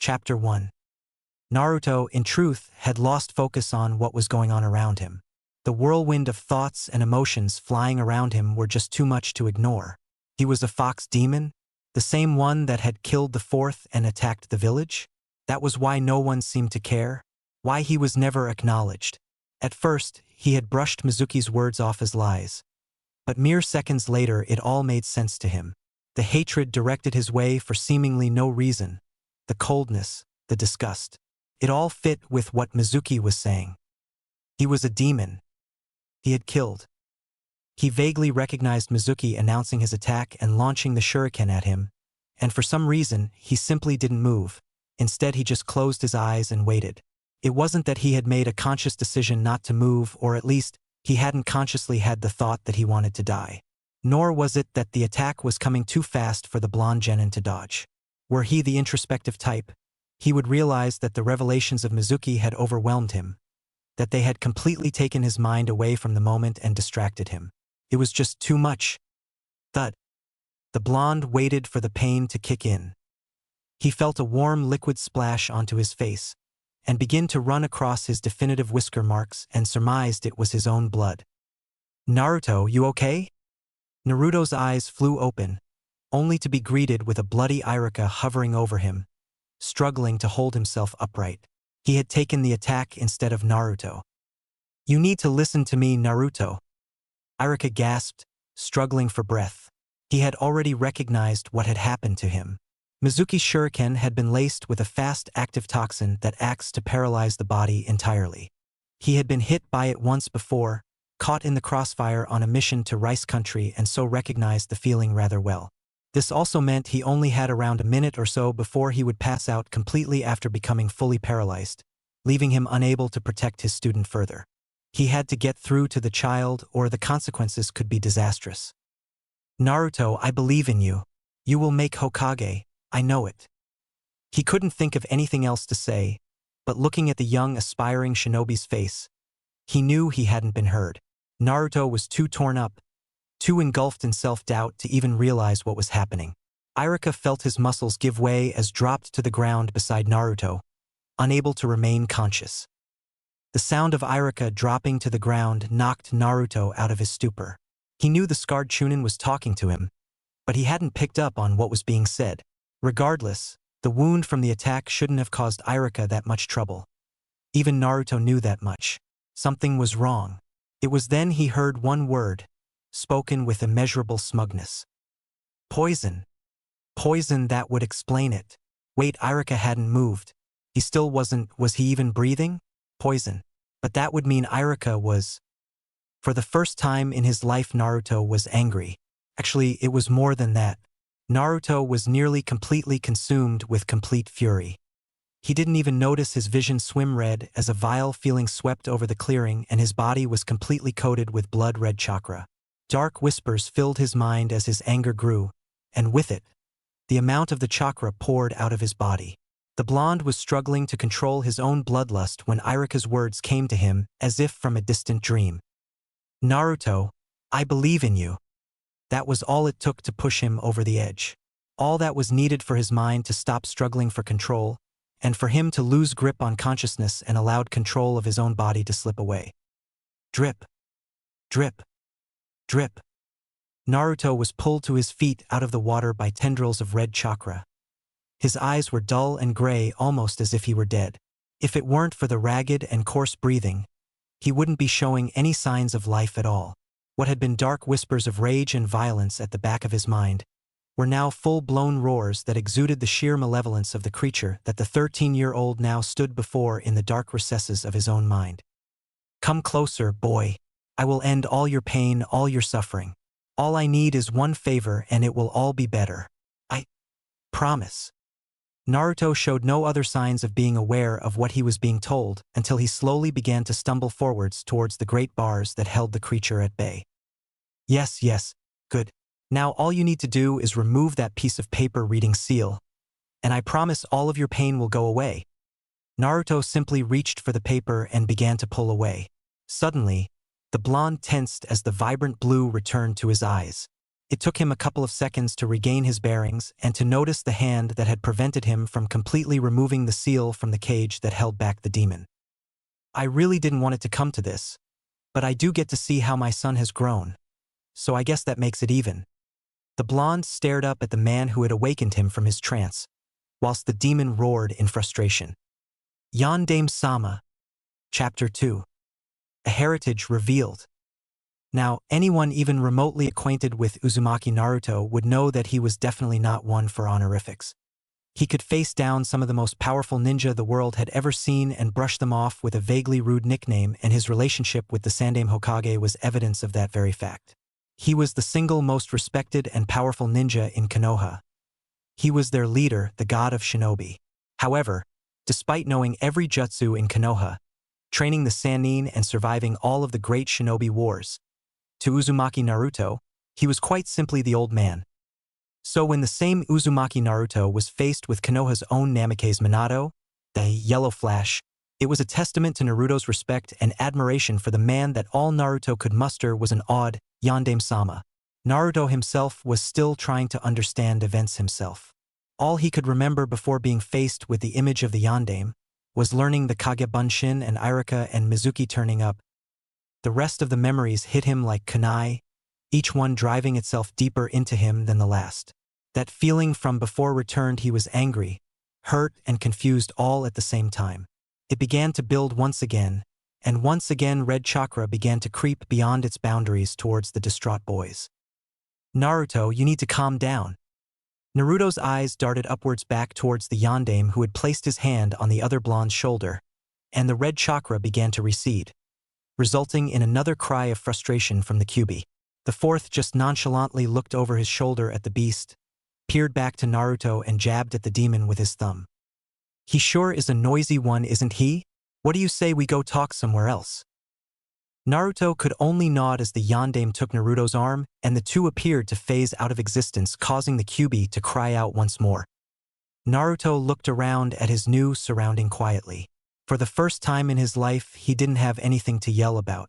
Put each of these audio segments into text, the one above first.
Chapter 1. Naruto, in truth, had lost focus on what was going on around him. The whirlwind of thoughts and emotions flying around him were just too much to ignore. He was a fox demon, the same one that had killed the fourth and attacked the village. That was why no one seemed to care, why he was never acknowledged. At first, he had brushed Mizuki's words off as lies. But mere seconds later it all made sense to him. The hatred directed his way for seemingly no reason. The coldness, the disgust. It all fit with what Mizuki was saying. He was a demon. He had killed. He vaguely recognized Mizuki announcing his attack and launching the shuriken at him, and for some reason, he simply didn't move. Instead, he just closed his eyes and waited. It wasn't that he had made a conscious decision not to move, or at least, he hadn't consciously had the thought that he wanted to die. Nor was it that the attack was coming too fast for the blonde genin to dodge. Were he the introspective type, he would realize that the revelations of Mizuki had overwhelmed him, that they had completely taken his mind away from the moment and distracted him. It was just too much. Thud. The blonde waited for the pain to kick in. He felt a warm liquid splash onto his face, and begin to run across his definitive whisker marks and surmised it was his own blood. "Naruto, you okay?" Naruto's eyes flew open, only to be greeted with a bloody Iruka hovering over him, struggling to hold himself upright. He had taken the attack instead of Naruto. "You need to listen to me, Naruto." Iruka gasped, struggling for breath. He had already recognized what had happened to him. Mizuki's shuriken had been laced with a fast active toxin that acts to paralyze the body entirely. He had been hit by it once before, caught in the crossfire on a mission to Rice Country, and so recognized the feeling rather well. This also meant he only had around a minute or so before he would pass out completely after becoming fully paralyzed, leaving him unable to protect his student further. He had to get through to the child or the consequences could be disastrous. "Naruto, I believe in you. You will make Hokage, I know it." He couldn't think of anything else to say, but looking at the young aspiring shinobi's face, he knew he hadn't been heard. Naruto was too torn up, too engulfed in self-doubt to even realize what was happening. Iruka felt his muscles give way as dropped to the ground beside Naruto, unable to remain conscious. The sound of Iruka dropping to the ground knocked Naruto out of his stupor. He knew the scarred Chunin was talking to him, but he hadn't picked up on what was being said. Regardless, the wound from the attack shouldn't have caused Iruka that much trouble. Even Naruto knew that much. Something was wrong. It was then he heard one word, spoken with immeasurable smugness. "Poison." Poison, that would explain it. Wait, Iruka hadn't moved. He still wasn't. Was he even breathing? Poison. But that would mean Iruka was... For the first time in his life, Naruto was angry. Actually, it was more than that. Naruto was nearly completely consumed with complete fury. He didn't even notice his vision swim red as a vile feeling swept over the clearing and his body was completely coated with blood-red chakra. Dark whispers filled his mind as his anger grew, and with it, the amount of the chakra poured out of his body. The blonde was struggling to control his own bloodlust when Iruka's words came to him as if from a distant dream. "Naruto, I believe in you." That was all it took to push him over the edge. All that was needed for his mind to stop struggling for control, and for him to lose grip on consciousness and allowed control of his own body to slip away. Drip. Drip. Drip. Naruto was pulled to his feet out of the water by tendrils of red chakra. His eyes were dull and gray, almost as if he were dead. If it weren't for the ragged and coarse breathing, he wouldn't be showing any signs of life at all. What had been dark whispers of rage and violence at the back of his mind were now full-blown roars that exuded the sheer malevolence of the creature that the 13-year-old now stood before in the dark recesses of his own mind. "Come closer, boy. I will end all your pain, all your suffering. All I need is one favor and it will all be better. I promise." Naruto showed no other signs of being aware of what he was being told until he slowly began to stumble forwards towards the great bars that held the creature at bay. "Yes, yes, good. Now all you need to do is remove that piece of paper reading seal, and I promise all of your pain will go away." Naruto simply reached for the paper and began to pull away. Suddenly, the blonde tensed as the vibrant blue returned to his eyes. It took him a couple of seconds to regain his bearings and to notice the hand that had prevented him from completely removing the seal from the cage that held back the demon. I really didn't want it to come to this, but I do get to see how my son has grown, so I guess that makes it even. The blonde stared up at the man who had awakened him from his trance, whilst the demon roared in frustration. Yondaime Sama. Chapter 2. A Heritage Revealed. Now, anyone even remotely acquainted with Uzumaki Naruto would know that he was definitely not one for honorifics. He could face down some of the most powerful ninja the world had ever seen and brush them off with a vaguely rude nickname, and his relationship with the Sandaime Hokage was evidence of that very fact. He was the single most respected and powerful ninja in Konoha. He was their leader, the god of shinobi. However, despite knowing every jutsu in Konoha, training the Sannin and surviving all of the great shinobi wars, to Uzumaki Naruto, he was quite simply the old man. So when the same Uzumaki Naruto was faced with Konoha's own Namake's Minato, the Yellow Flash, it was a testament to Naruto's respect and admiration for the man that all Naruto could muster was an awed Yondaime Sama. Naruto himself was still trying to understand events himself. All he could remember before being faced with the image of the Yondaime was learning the Kage Bunshin and Iruka and Mizuki turning up. The rest of the memories hit him like kunai, each one driving itself deeper into him than the last. That feeling from before returned. He was angry, hurt, and confused all at the same time. It began to build once again, and once again red chakra began to creep beyond its boundaries towards the distraught boys. Naruto, you need to calm down. Naruto's eyes darted upwards back towards the Yondaime who had placed his hand on the other blonde's shoulder, and the red chakra began to recede, resulting in another cry of frustration from the Kyuubi. The fourth just nonchalantly looked over his shoulder at the beast, peered back to Naruto and jabbed at the demon with his thumb. He sure is a noisy one, isn't he? What do you say we go talk somewhere else? Naruto could only nod as the Yondaime took Naruto's arm, and the two appeared to phase out of existence, causing the Kyuubi to cry out once more. Naruto looked around at his new surrounding quietly. For the first time in his life, he didn't have anything to yell about.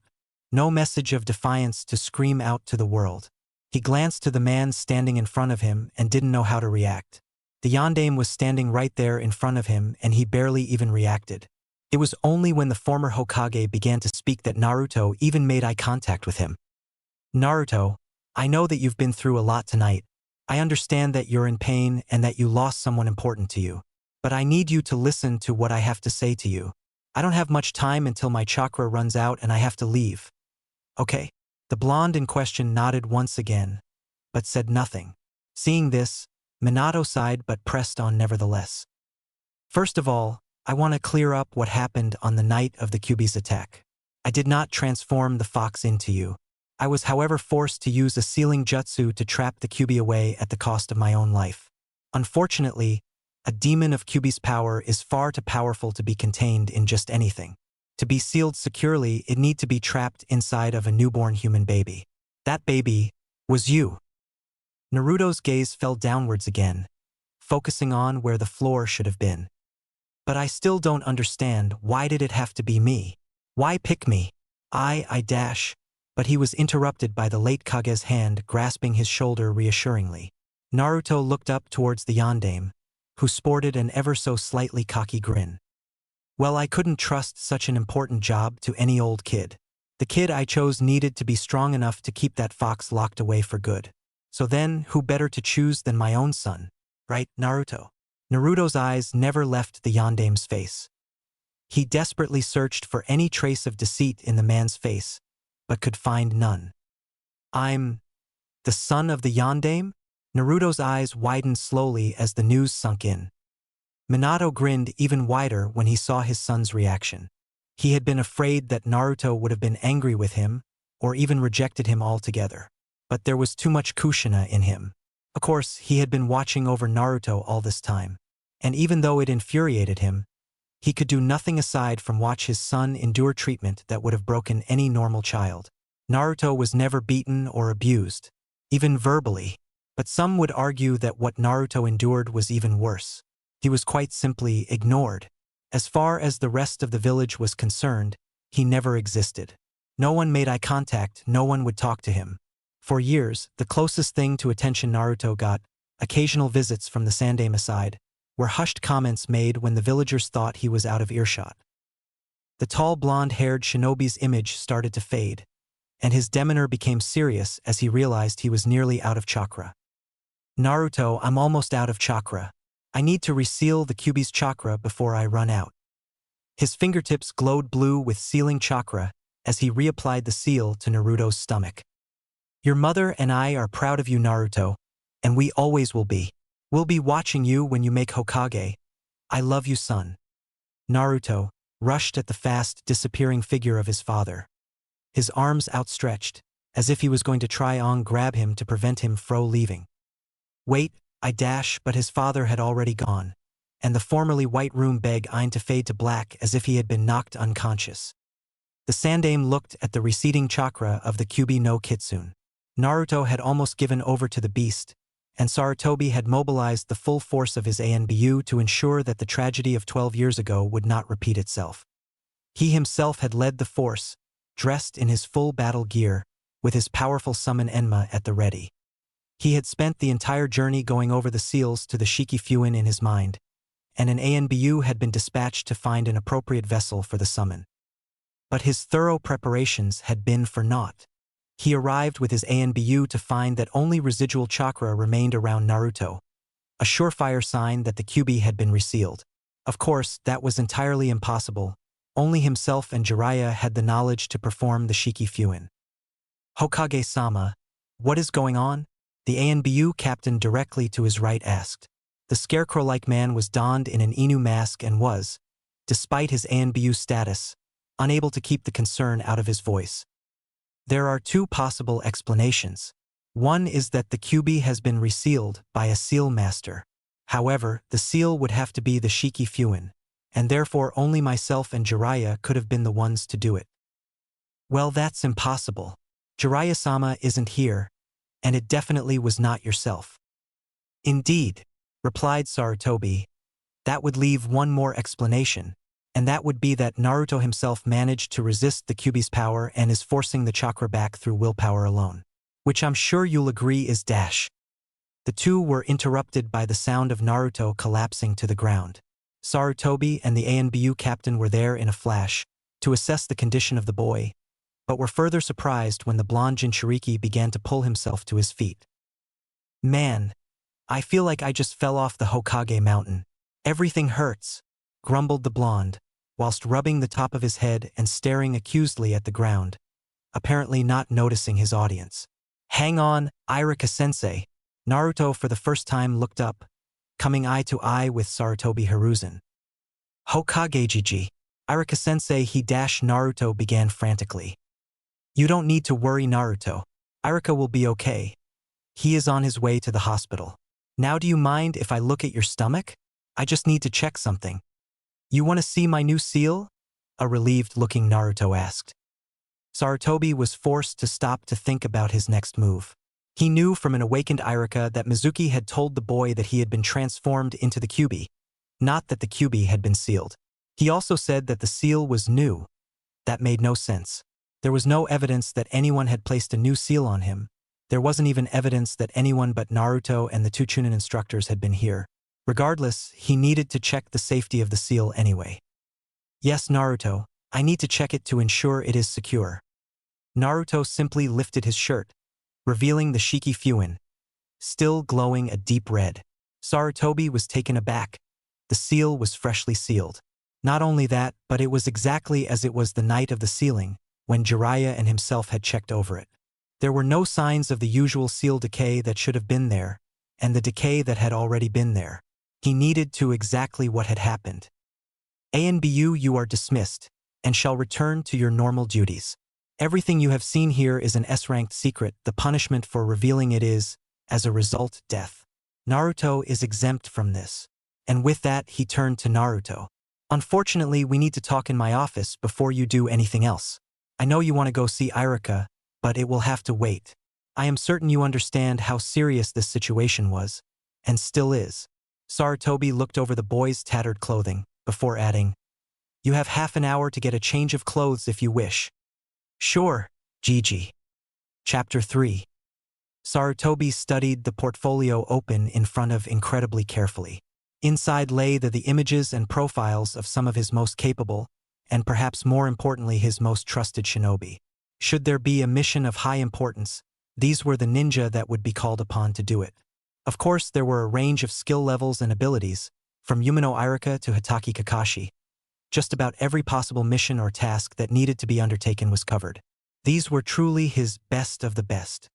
No message of defiance to scream out to the world. He glanced to the man standing in front of him and didn't know how to react. The Yondaime was standing right there in front of him, and he barely even reacted. It was only when the former Hokage began to speak that Naruto even made eye contact with him. Naruto, I know that you've been through a lot tonight. I understand that you're in pain and that you lost someone important to you. But I need you to listen to what I have to say to you. I don't have much time until my chakra runs out and I have to leave. Okay? The blonde in question nodded once again, but said nothing. Seeing this, Minato sighed but pressed on nevertheless. First of all, I want to clear up what happened on the night of the Kyuubi's attack. I did not transform the fox into you. I was, however, forced to use a sealing jutsu to trap the Kyuubi away at the cost of my own life. Unfortunately, a demon of Kyuubi's power is far too powerful to be contained in just anything. To be sealed securely, it need to be trapped inside of a newborn human baby. That baby was you. Naruto's gaze fell downwards again, focusing on where the floor should have been. But I still don't understand, why did it have to be me? Why pick me? I dash. But he was interrupted by the late Kage's hand grasping his shoulder reassuringly. Naruto looked up towards the Yondaime, who sported an ever so slightly cocky grin. Well, I couldn't trust such an important job to any old kid. The kid I chose needed to be strong enough to keep that fox locked away for good. So then, who better to choose than my own son? Right, Naruto? Naruto's eyes never left the Yondaime's face. He desperately searched for any trace of deceit in the man's face, but could find none. I'm the son of the Yondaime? Naruto's eyes widened slowly as the news sunk in. Minato grinned even wider when he saw his son's reaction. He had been afraid that Naruto would have been angry with him, or even rejected him altogether. But there was too much Kushina in him. Of course, he had been watching over Naruto all this time. And even though it infuriated him, he could do nothing aside from watch his son endure treatment that would have broken any normal child. Naruto was never beaten or abused, even verbally. But some would argue that what Naruto endured was even worse. He was quite simply ignored. As far as the rest of the village was concerned, he never existed. No one made eye contact, no one would talk to him. For years, the closest thing to attention Naruto got, occasional visits from the Sandaime side, were hushed comments made when the villagers thought he was out of earshot. The tall blonde-haired shinobi's image started to fade, and his demeanor became serious as he realized he was nearly out of chakra. Naruto, I'm almost out of chakra. I need to reseal the Kyuubi's chakra before I run out. His fingertips glowed blue with sealing chakra as he reapplied the seal to Naruto's stomach. Your mother and I are proud of you, Naruto, and we always will be. We'll be watching you when you make Hokage. I love you, son. Naruto rushed at the fast, disappearing figure of his father. His arms outstretched, as if he was going to try and grab him to prevent him from leaving. Wait, but his father had already gone, and the formerly white room began to fade to black as if he had been knocked unconscious. The Sandaime looked at the receding chakra of the Kyuubi no Kitsune. Naruto had almost given over to the beast, and Sarutobi had mobilized the full force of his ANBU to ensure that the tragedy of 12 years ago would not repeat itself. He himself had led the force, dressed in his full battle gear, with his powerful summon Enma at the ready. He had spent the entire journey going over the seals to the Shiki Fuin in his mind, and an ANBU had been dispatched to find an appropriate vessel for the summon. But his thorough preparations had been for naught. He arrived with his ANBU to find that only residual chakra remained around Naruto, a surefire sign that the Kyuubi had been resealed. Of course, that was entirely impossible. Only himself and Jiraiya had the knowledge to perform the Shiki Fuin. Hokage-sama, what is going on? The ANBU captain directly to his right asked. The scarecrow-like man was donned in an Inu mask and was, despite his ANBU status, unable to keep the concern out of his voice. There are two possible explanations. One is that the Kyuubi has been resealed by a seal master. However, the seal would have to be the Shiki Fuin, and therefore only myself and Jiraiya could have been the ones to do it. Well, that's impossible. Jiraiya-sama isn't here, and it definitely was not yourself. Indeed, replied Sarutobi. That would leave one more explanation, and that would be that Naruto himself managed to resist the Kyuubi's power and is forcing the chakra back through willpower alone. Which I'm sure you'll agree is dash. The two were interrupted by the sound of Naruto collapsing to the ground. Sarutobi and the ANBU captain were there in a flash to assess the condition of the boy, but were further surprised when the blonde Jinchuriki began to pull himself to his feet. Man, I feel like I just fell off the Hokage mountain. Everything hurts, grumbled the blonde, whilst rubbing the top of his head and staring accusedly at the ground, apparently not noticing his audience. Hang on, Irika-sensei. Naruto for the first time looked up, coming eye to eye with Sarutobi Hiruzen. Hokage-jiji. Irika-sensei he dash Naruto began frantically. You don't need to worry, Naruto. Irika will be okay. He is on his way to the hospital. Now do you mind if I look at your stomach? I just need to check something. You want to see my new seal? A relieved-looking Naruto asked. Sarutobi was forced to stop to think about his next move. He knew from an awakened Irika that Mizuki had told the boy that he had been transformed into the Kyuubi, not that the Kyuubi had been sealed. He also said that the seal was new. That made no sense. There was no evidence that anyone had placed a new seal on him. There wasn't even evidence that anyone but Naruto and the two Chunin instructors had been here. Regardless, he needed to check the safety of the seal anyway. Yes, Naruto, I need to check it to ensure it is secure. Naruto simply lifted his shirt, revealing the Shiki Fuin, still glowing a deep red. Sarutobi was taken aback. The seal was freshly sealed. Not only that, but it was exactly as it was the night of the sealing, when Jiraiya and himself had checked over it. There were no signs of the usual seal decay that should have been there, and the decay that had already been there. He needed to exactly what had happened. ANBU, you are dismissed, and shall return to your normal duties. Everything you have seen here is an S-ranked secret. The punishment for revealing it is, as a result, death. Naruto is exempt from this. And with that, he turned to Naruto. Unfortunately, we need to talk in my office before you do anything else. I know you want to go see Irika, but it will have to wait. I am certain you understand how serious this situation was, and still is. Sarutobi looked over the boy's tattered clothing, before adding, You have half an hour to get a change of clothes if you wish. Sure, Gigi. Chapter 3. Sarutobi studied the portfolio open in front of incredibly carefully. Inside lay the images and profiles of some of his most capable, and perhaps more importantly his most trusted shinobi. Should there be a mission of high importance, these were the ninja that would be called upon to do it. Of course, there were a range of skill levels and abilities, from Yumino Irika to Hitaki Kakashi. Just about every possible mission or task that needed to be undertaken was covered. These were truly his best of the best.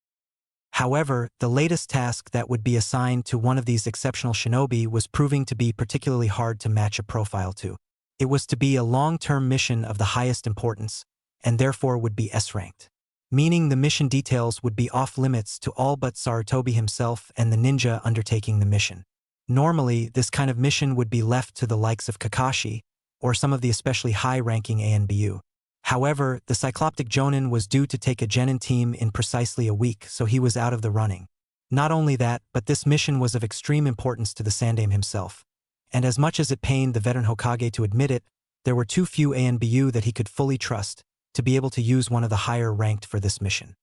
However, the latest task that would be assigned to one of these exceptional shinobi was proving to be particularly hard to match a profile to. It was to be a long-term mission of the highest importance, and therefore would be S-ranked. Meaning the mission details would be off-limits to all but Sarutobi himself and the ninja undertaking the mission. Normally, this kind of mission would be left to the likes of Kakashi, or some of the especially high-ranking ANBU. However, the Cycloptic Jonin was due to take a genin team in precisely a week, so he was out of the running. Not only that, but this mission was of extreme importance to the Sandaime himself. And as much as it pained the veteran Hokage to admit it, there were too few ANBU that he could fully trust to be able to use one of the higher ranked for this mission.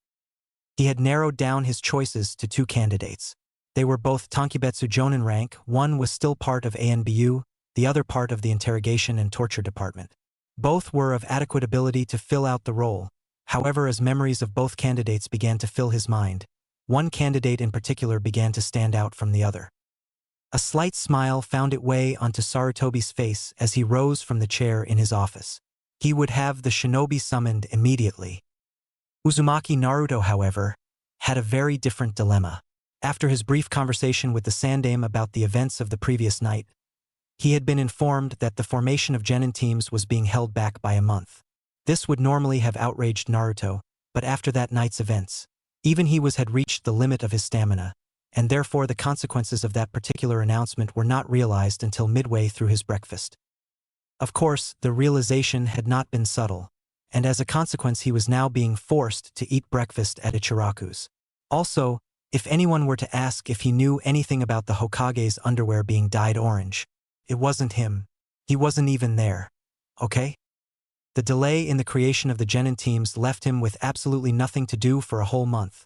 He had narrowed down his choices to 2 candidates. They were both Tonkibetsu Jonin rank, one was still part of ANBU, the other part of the interrogation and torture department. Both were of adequate ability to fill out the role. However, as memories of both candidates began to fill his mind, one candidate in particular began to stand out from the other. A slight smile found its way onto Sarutobi's face as he rose from the chair in his office. He would have the shinobi summoned immediately. Uzumaki Naruto, however, had a very different dilemma. After his brief conversation with the Sandaime about the events of the previous night, he had been informed that the formation of genin teams was being held back by a month. This would normally have outraged Naruto, but after that night's events, even he had reached the limit of his stamina, and therefore the consequences of that particular announcement were not realized until midway through his breakfast. Of course, the realization had not been subtle, and as a consequence he was now being forced to eat breakfast at Ichiraku's. Also, if anyone were to ask if he knew anything about the Hokage's underwear being dyed orange, it wasn't him. He wasn't even there. Okay? The delay in the creation of the genin teams left him with absolutely nothing to do for a whole month,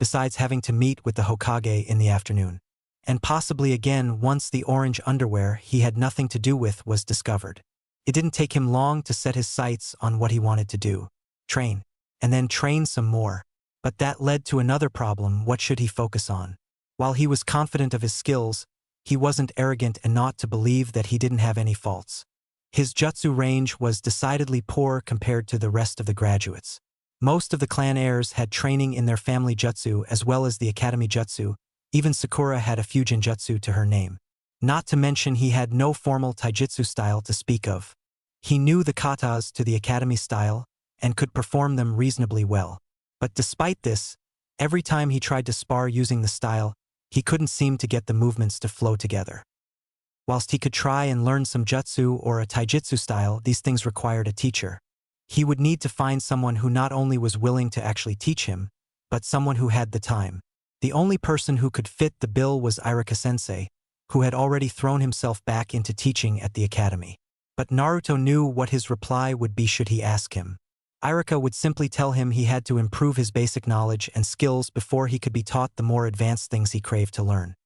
besides having to meet with the Hokage in the afternoon. And possibly again once the orange underwear he had nothing to do with was discovered. It didn't take him long to set his sights on what he wanted to do. Train. And then train some more. But that led to another problem. What should he focus on? While he was confident of his skills, he wasn't arrogant enough to believe that he didn't have any faults. His jutsu range was decidedly poor compared to the rest of the graduates. Most of the clan heirs had training in their family jutsu as well as the academy jutsu. Even Sakura had a fusion jutsu to her name. Not to mention he had no formal taijutsu style to speak of. He knew the katas to the academy style and could perform them reasonably well. But despite this, every time he tried to spar using the style, he couldn't seem to get the movements to flow together. Whilst he could try and learn some jutsu or a taijutsu style, these things required a teacher. He would need to find someone who not only was willing to actually teach him, but someone who had the time. The only person who could fit the bill was Irika-sensei, who had already thrown himself back into teaching at the academy. But Naruto knew what his reply would be should he ask him. Irika would simply tell him he had to improve his basic knowledge and skills before he could be taught the more advanced things he craved to learn.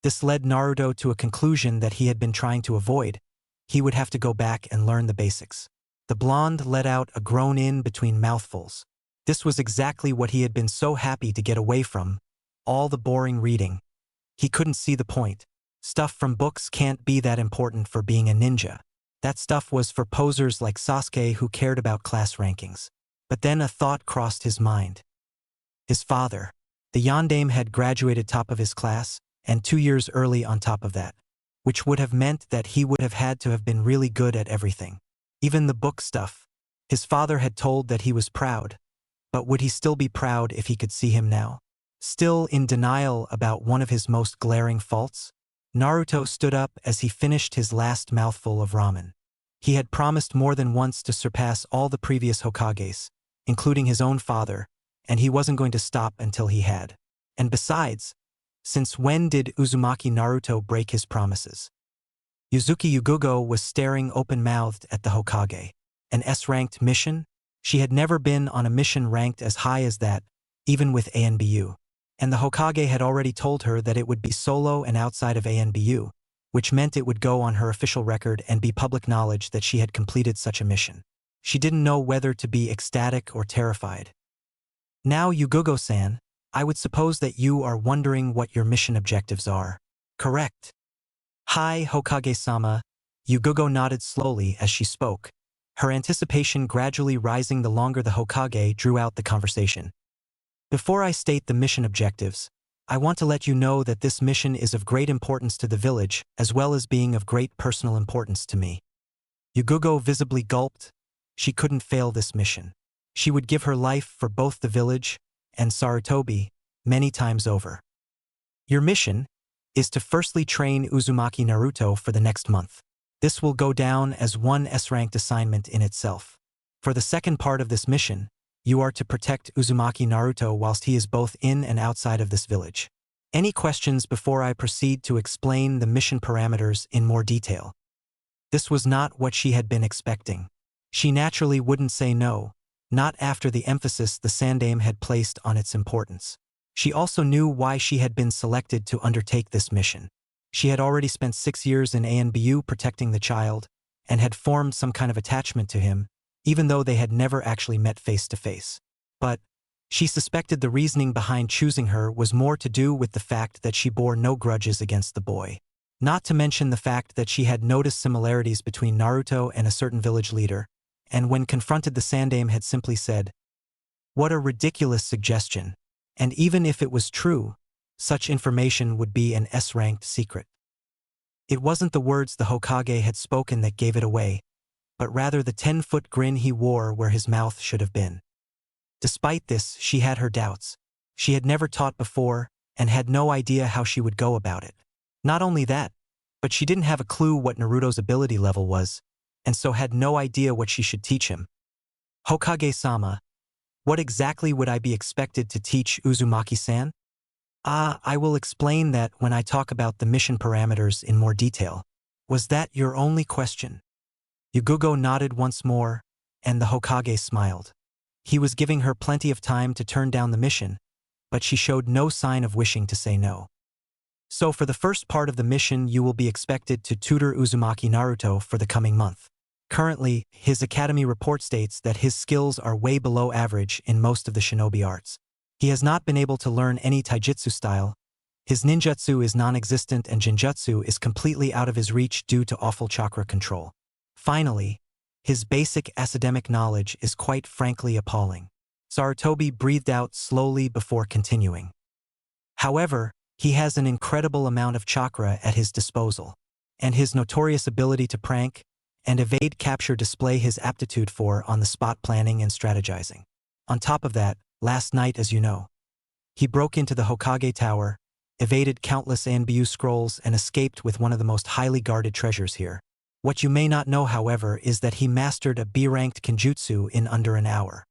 This led Naruto to a conclusion that he had been trying to avoid. He would have to go back and learn the basics. The blonde let out a groan in between mouthfuls. This was exactly what he had been so happy to get away from. All the boring reading. He couldn't see the point. Stuff from books can't be that important for being a ninja. That stuff was for posers like Sasuke who cared about class rankings. But then a thought crossed his mind. His father. The Yondaime had graduated top of his class, and 2 years early on top of that, which would have meant that he would have had to have been really good at everything. Even the book stuff. His father had told that he was proud, but would he still be proud if he could see him now? Still in denial about one of his most glaring faults? Naruto stood up as he finished his last mouthful of ramen. He had promised more than once to surpass all the previous Hokages, including his own father, and he wasn't going to stop until he had. And besides, since when did Uzumaki Naruto break his promises? Yuzuki Yugugo was staring open-mouthed at the Hokage. An S-ranked mission? She had never been on a mission ranked as high as that, even with ANBU. and the Hokage had already told her that it would be solo and outside of ANBU, which meant it would go on her official record and be public knowledge that she had completed such a mission. She didn't know whether to be ecstatic or terrified. Now, Yugugo-san, I would suppose that you are wondering what your mission objectives are. Correct. Hi, Hokage-sama. Yugugo nodded slowly as she spoke, her anticipation gradually rising the longer the Hokage drew out the conversation. Before I state the mission objectives, I want to let you know that this mission is of great importance to the village, as well as being of great personal importance to me. Yugugo visibly gulped. She couldn't fail this mission. She would give her life for both the village and Sarutobi many times over. Your mission is to firstly train Uzumaki Naruto for the next month. This will go down as one S-ranked assignment in itself. For the second part of this mission, you are to protect Uzumaki Naruto whilst he is both in and outside of this village. Any questions before I proceed to explain the mission parameters in more detail? This was not what she had been expecting. She naturally wouldn't say no, not after the emphasis the Sandaime had placed on its importance. She also knew why she had been selected to undertake this mission. She had already spent 6 years in ANBU protecting the child, and had formed some kind of attachment to him, even though they had never actually met face to face. But she suspected the reasoning behind choosing her was more to do with the fact that she bore no grudges against the boy. Not to mention the fact that she had noticed similarities between Naruto and a certain village leader, and when confronted the Sandaime had simply said, "What a ridiculous suggestion," and even if it was true, such information would be an S-ranked secret. It wasn't the words the Hokage had spoken that gave it away, but rather the 10-foot grin he wore where his mouth should have been. Despite this, she had her doubts. She had never taught before, and had no idea how she would go about it. Not only that, but she didn't have a clue what Naruto's ability level was, and so had no idea what she should teach him. Hokage-sama, what exactly would I be expected to teach Uzumaki-san? I will explain that when I talk about the mission parameters in more detail. Was that your only question? Yugugo nodded once more, and the Hokage smiled. He was giving her plenty of time to turn down the mission, but she showed no sign of wishing to say no. So for the first part of the mission, you will be expected to tutor Uzumaki Naruto for the coming month. Currently, his academy report states that his skills are way below average in most of the shinobi arts. He has not been able to learn any taijutsu style. His ninjutsu is non-existent and jinjutsu is completely out of his reach due to awful chakra control. Finally, his basic academic knowledge is quite frankly appalling. Sarutobi breathed out slowly before continuing. However, he has an incredible amount of chakra at his disposal, and his notorious ability to prank and evade capture display his aptitude for on-the-spot planning and strategizing. On top of that, last night, as you know, he broke into the Hokage Tower, evaded countless ANBU scrolls, and escaped with one of the most highly guarded treasures here. What you may not know, however, is that he mastered a B-ranked Kenjutsu in under an hour.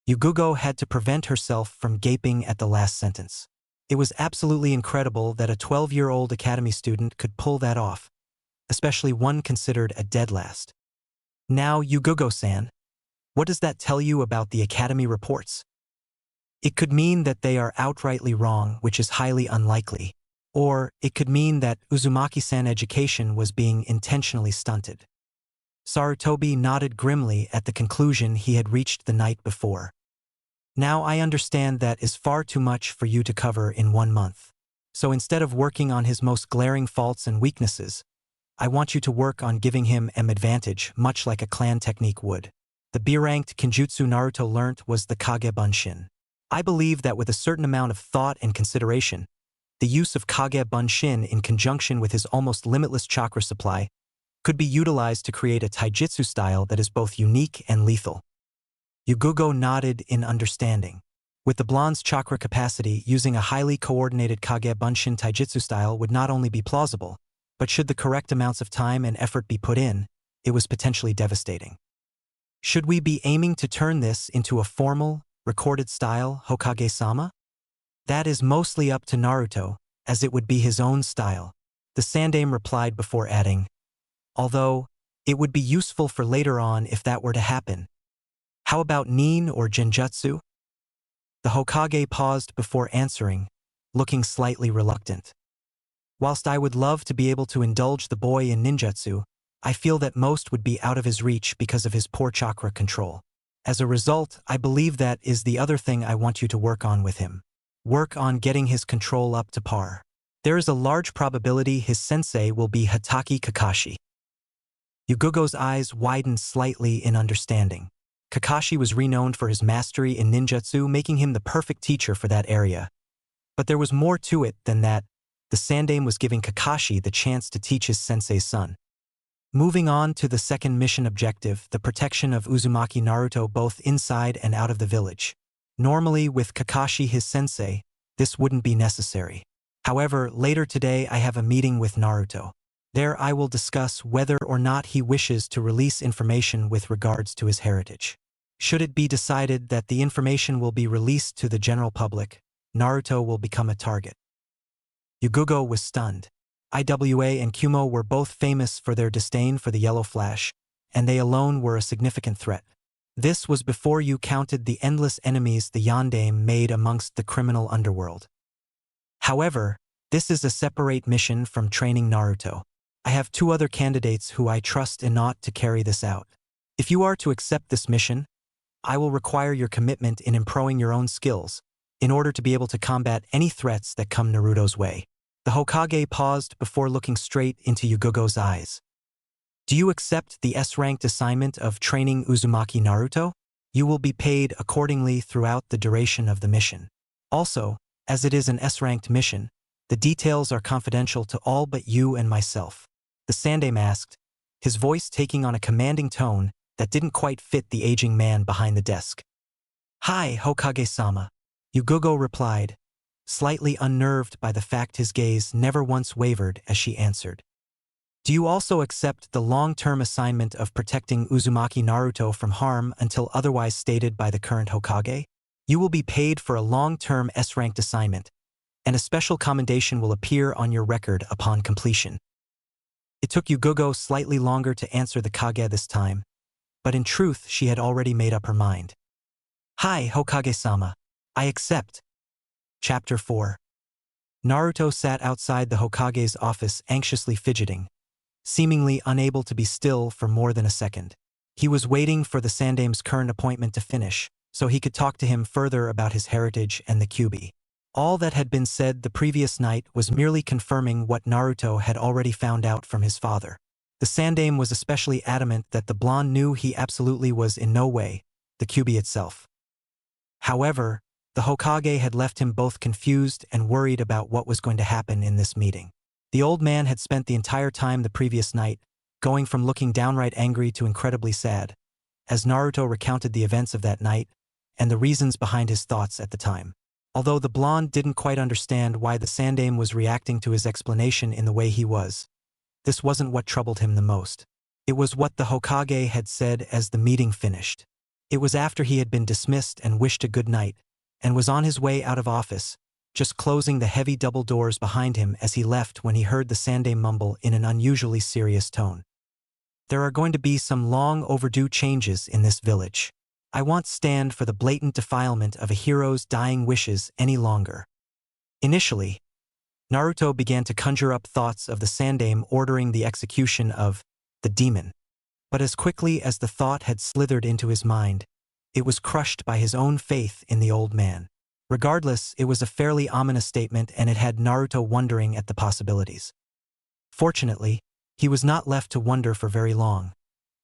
Yugugo had to prevent herself from gaping at the last sentence. It was absolutely incredible that a 12-year-old academy student could pull that off, especially one considered a dead last. Now, Yugugo-san, what does that tell you about the academy reports? It could mean that they are outrightly wrong, which is highly unlikely. Or it could mean that Uzumaki-san education was being intentionally stunted. Sarutobi nodded grimly at the conclusion he had reached the night before. Now I understand that is far too much for you to cover in 1 month. So instead of working on his most glaring faults and weaknesses, I want you to work on giving him an advantage, much like a clan technique would. The B-ranked Kenjutsu Naruto learnt was the Kage Bunshin. I believe that with a certain amount of thought and consideration, the use of Kage Bunshin in conjunction with his almost limitless chakra supply could be utilized to create a taijutsu style that is both unique and lethal. Yugugo nodded in understanding. With the blonde's chakra capacity, using a highly coordinated Kage Bunshin taijutsu style would not only be plausible, but should the correct amounts of time and effort be put in, it was potentially devastating. Should we be aiming to turn this into a formal, recorded style, Hokage-sama? That is mostly up to Naruto, as it would be his own style. The Sandaime replied before adding, although, it would be useful for later on if that were to happen. How about nin or genjutsu? The Hokage paused before answering, looking slightly reluctant. Whilst I would love to be able to indulge the boy in ninjutsu, I feel that most would be out of his reach because of his poor chakra control. As a result, I believe that is the other thing I want you to work on with him. Work on getting his control up to par. There is a large probability his sensei will be Hatake Kakashi. Yugogo's eyes widened slightly in understanding. Kakashi was renowned for his mastery in ninjutsu, making him the perfect teacher for that area. But there was more to it than that. The Sandaime was giving Kakashi the chance to teach his sensei's son. Moving on to the second mission objective, the protection of Uzumaki Naruto both inside and out of the village. Normally, with Kakashi his sensei, this wouldn't be necessary. However, later today I have a meeting with Naruto. There I will discuss whether or not he wishes to release information with regards to his heritage. Should it be decided that the information will be released to the general public, Naruto will become a target. Yugogo was stunned. Iwa and Kumo were both famous for their disdain for the Yellow Flash, and they alone were a significant threat. This was before you counted the endless enemies the Yondaime made amongst the criminal underworld. However, this is a separate mission from training Naruto. I have two other candidates who I trust enough to carry this out. If you are to accept this mission, I will require your commitment in improving your own skills, in order to be able to combat any threats that come Naruto's way. The Hokage paused before looking straight into Yugogo's eyes. Do you accept the S-ranked assignment of training Uzumaki Naruto? You will be paid accordingly throughout the duration of the mission. Also, as it is an S-ranked mission, the details are confidential to all but you and myself. The Sandaime asked, his voice taking on a commanding tone that didn't quite fit the aging man behind the desk. Hi, Hokage-sama. Yugogo replied, slightly unnerved by the fact his gaze never once wavered as she answered. Do you also accept the long-term assignment of protecting Uzumaki Naruto from harm until otherwise stated by the current Hokage? You will be paid for a long-term S-ranked assignment, and a special commendation will appear on your record upon completion. It took Yugogo slightly longer to answer the Kage this time, but in truth she had already made up her mind. Hi, Hokage-sama. I accept. Chapter 4. Naruto sat outside the Hokage's office anxiously fidgeting, seemingly unable to be still for more than a second. He was waiting for the Sandaime's current appointment to finish, so he could talk to him further about his heritage and the Kyuubi. All that had been said the previous night was merely confirming what Naruto had already found out from his father. The Sandaime was especially adamant that the blonde knew he absolutely was in no way the Kyuubi itself. However, the Hokage had left him both confused and worried about what was going to happen in this meeting. The old man had spent the entire time the previous night going from looking downright angry to incredibly sad, as Naruto recounted the events of that night and the reasons behind his thoughts at the time. Although the blonde didn't quite understand why the Sandaime was reacting to his explanation in the way he was, this wasn't what troubled him the most. It was what the Hokage had said as the meeting finished. It was after he had been dismissed and wished a good night, and was on his way out of office, just closing the heavy double doors behind him as he left when he heard the Sandaime mumble in an unusually serious tone. There are going to be some long overdue changes in this village. I won't stand for the blatant defilement of a hero's dying wishes any longer. Initially, Naruto began to conjure up thoughts of the Sandaime ordering the execution of the demon. But as quickly as the thought had slithered into his mind, it was crushed by his own faith in the old man. Regardless, it was a fairly ominous statement and it had Naruto wondering at the possibilities. Fortunately, he was not left to wonder for very long,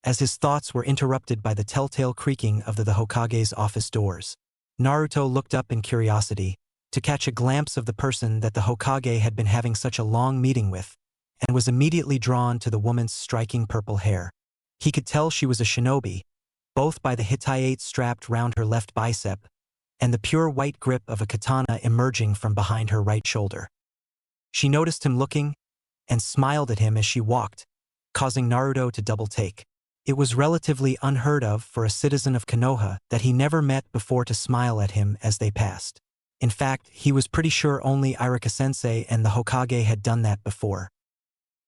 as his thoughts were interrupted by the telltale creaking of the Hokage's office doors. Naruto looked up in curiosity, to catch a glimpse of the person that the Hokage had been having such a long meeting with, and was immediately drawn to the woman's striking purple hair. He could tell she was a shinobi, both by the Hittite strapped round her left bicep, and the pure white grip of a katana emerging from behind her right shoulder. She noticed him looking, and smiled at him as she walked, causing Naruto to double-take. It was relatively unheard of for a citizen of Konoha that he never met before to smile at him as they passed. In fact, he was pretty sure only Irika-sensei and the Hokage had done that before.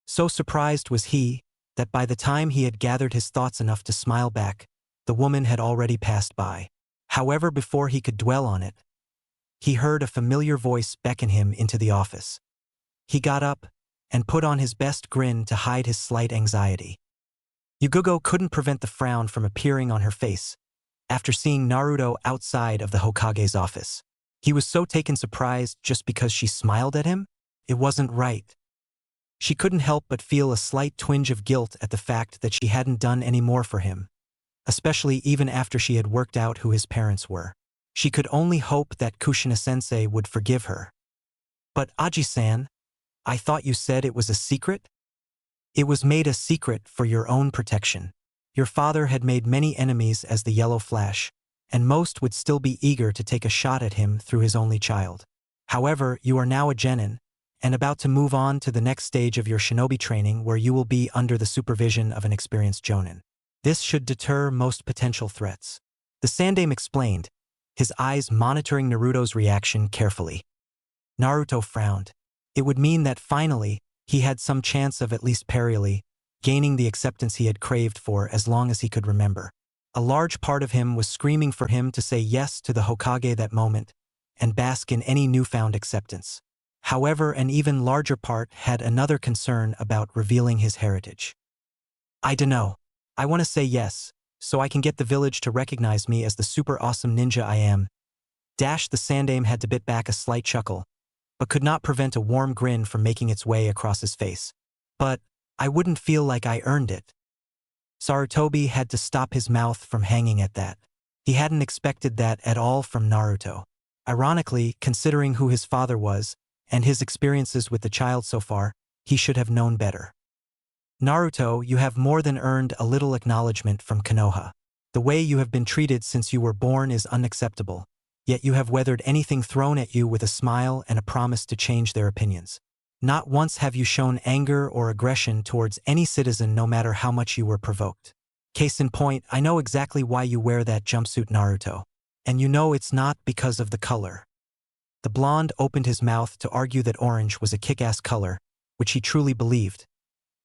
So surprised was he, that by the time he had gathered his thoughts enough to smile back, the woman had already passed by. However, before he could dwell on it, he heard a familiar voice beckon him into the office. He got up and put on his best grin to hide his slight anxiety. Yugugo couldn't prevent the frown from appearing on her face after seeing Naruto outside of the Hokage's office. He was so taken surprised just because she smiled at him? It wasn't right. She couldn't help but feel a slight twinge of guilt at the fact that she hadn't done any more for him, especially even after she had worked out who his parents were. She could only hope that Kushina-sensei would forgive her. But Aji-san, I thought you said it was a secret? It was made a secret for your own protection. Your father had made many enemies as the Yellow Flash, and most would still be eager to take a shot at him through his only child. However, you are now a genin, and about to move on to the next stage of your shinobi training where you will be under the supervision of an experienced jonin. This should deter most potential threats. The Sandaime explained, his eyes monitoring Naruto's reaction carefully. Naruto frowned. It would mean that finally, he had some chance of at least perially gaining the acceptance he had craved for as long as he could remember. A large part of him was screaming for him to say yes to the Hokage that moment and bask in any newfound acceptance. However, an even larger part had another concern about revealing his heritage. I dunno. I want to say yes, so I can get the village to recognize me as the super awesome ninja I am. The Sandaime had to bit back a slight chuckle, but could not prevent a warm grin from making its way across his face. But I wouldn't feel like I earned it. Sarutobi had to stop his mouth from hanging at that. He hadn't expected that at all from Naruto. Ironically, considering who his father was, and his experiences with the child so far, he should have known better. Naruto, you have more than earned a little acknowledgement from Konoha. The way you have been treated since you were born is unacceptable, yet you have weathered anything thrown at you with a smile and a promise to change their opinions. Not once have you shown anger or aggression towards any citizen no matter how much you were provoked. Case in point, I know exactly why you wear that jumpsuit, Naruto. And you know it's not because of the color. The blonde opened his mouth to argue that orange was a kick-ass color, which he truly believed.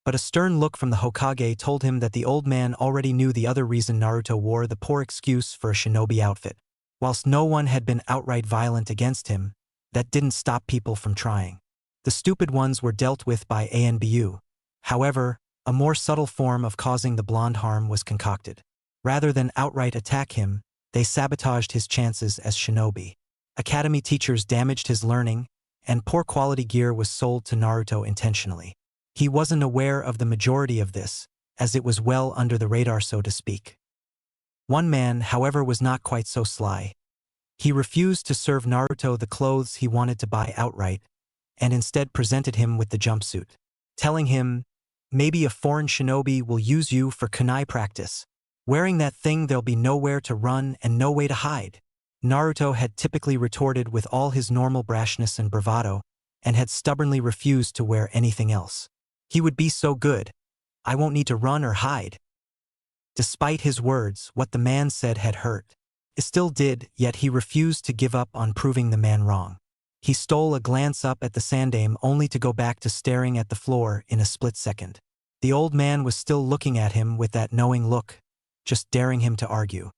But a stern look from the Hokage told him that the old man already knew the other reason Naruto wore the poor excuse for a shinobi outfit. Whilst no one had been outright violent against him, that didn't stop people from trying. The stupid ones were dealt with by ANBU. However, a more subtle form of causing the blonde harm was concocted. Rather than outright attack him, they sabotaged his chances as shinobi. Academy teachers damaged his learning, and poor quality gear was sold to Naruto intentionally. He wasn't aware of the majority of this, as it was well under the radar, so to speak. One man, however, was not quite so sly. He refused to serve Naruto the clothes he wanted to buy outright, and instead presented him with the jumpsuit, telling him, maybe a foreign shinobi will use you for kunai practice. Wearing that thing there'll be nowhere to run and no way to hide. Naruto had typically retorted with all his normal brashness and bravado, and had stubbornly refused to wear anything else. He would be so good. I won't need to run or hide. Despite his words, what the man said had hurt. It still did, yet he refused to give up on proving the man wrong. He stole a glance up at the Sandaime only to go back to staring at the floor in a split second. The old man was still looking at him with that knowing look, just daring him to argue.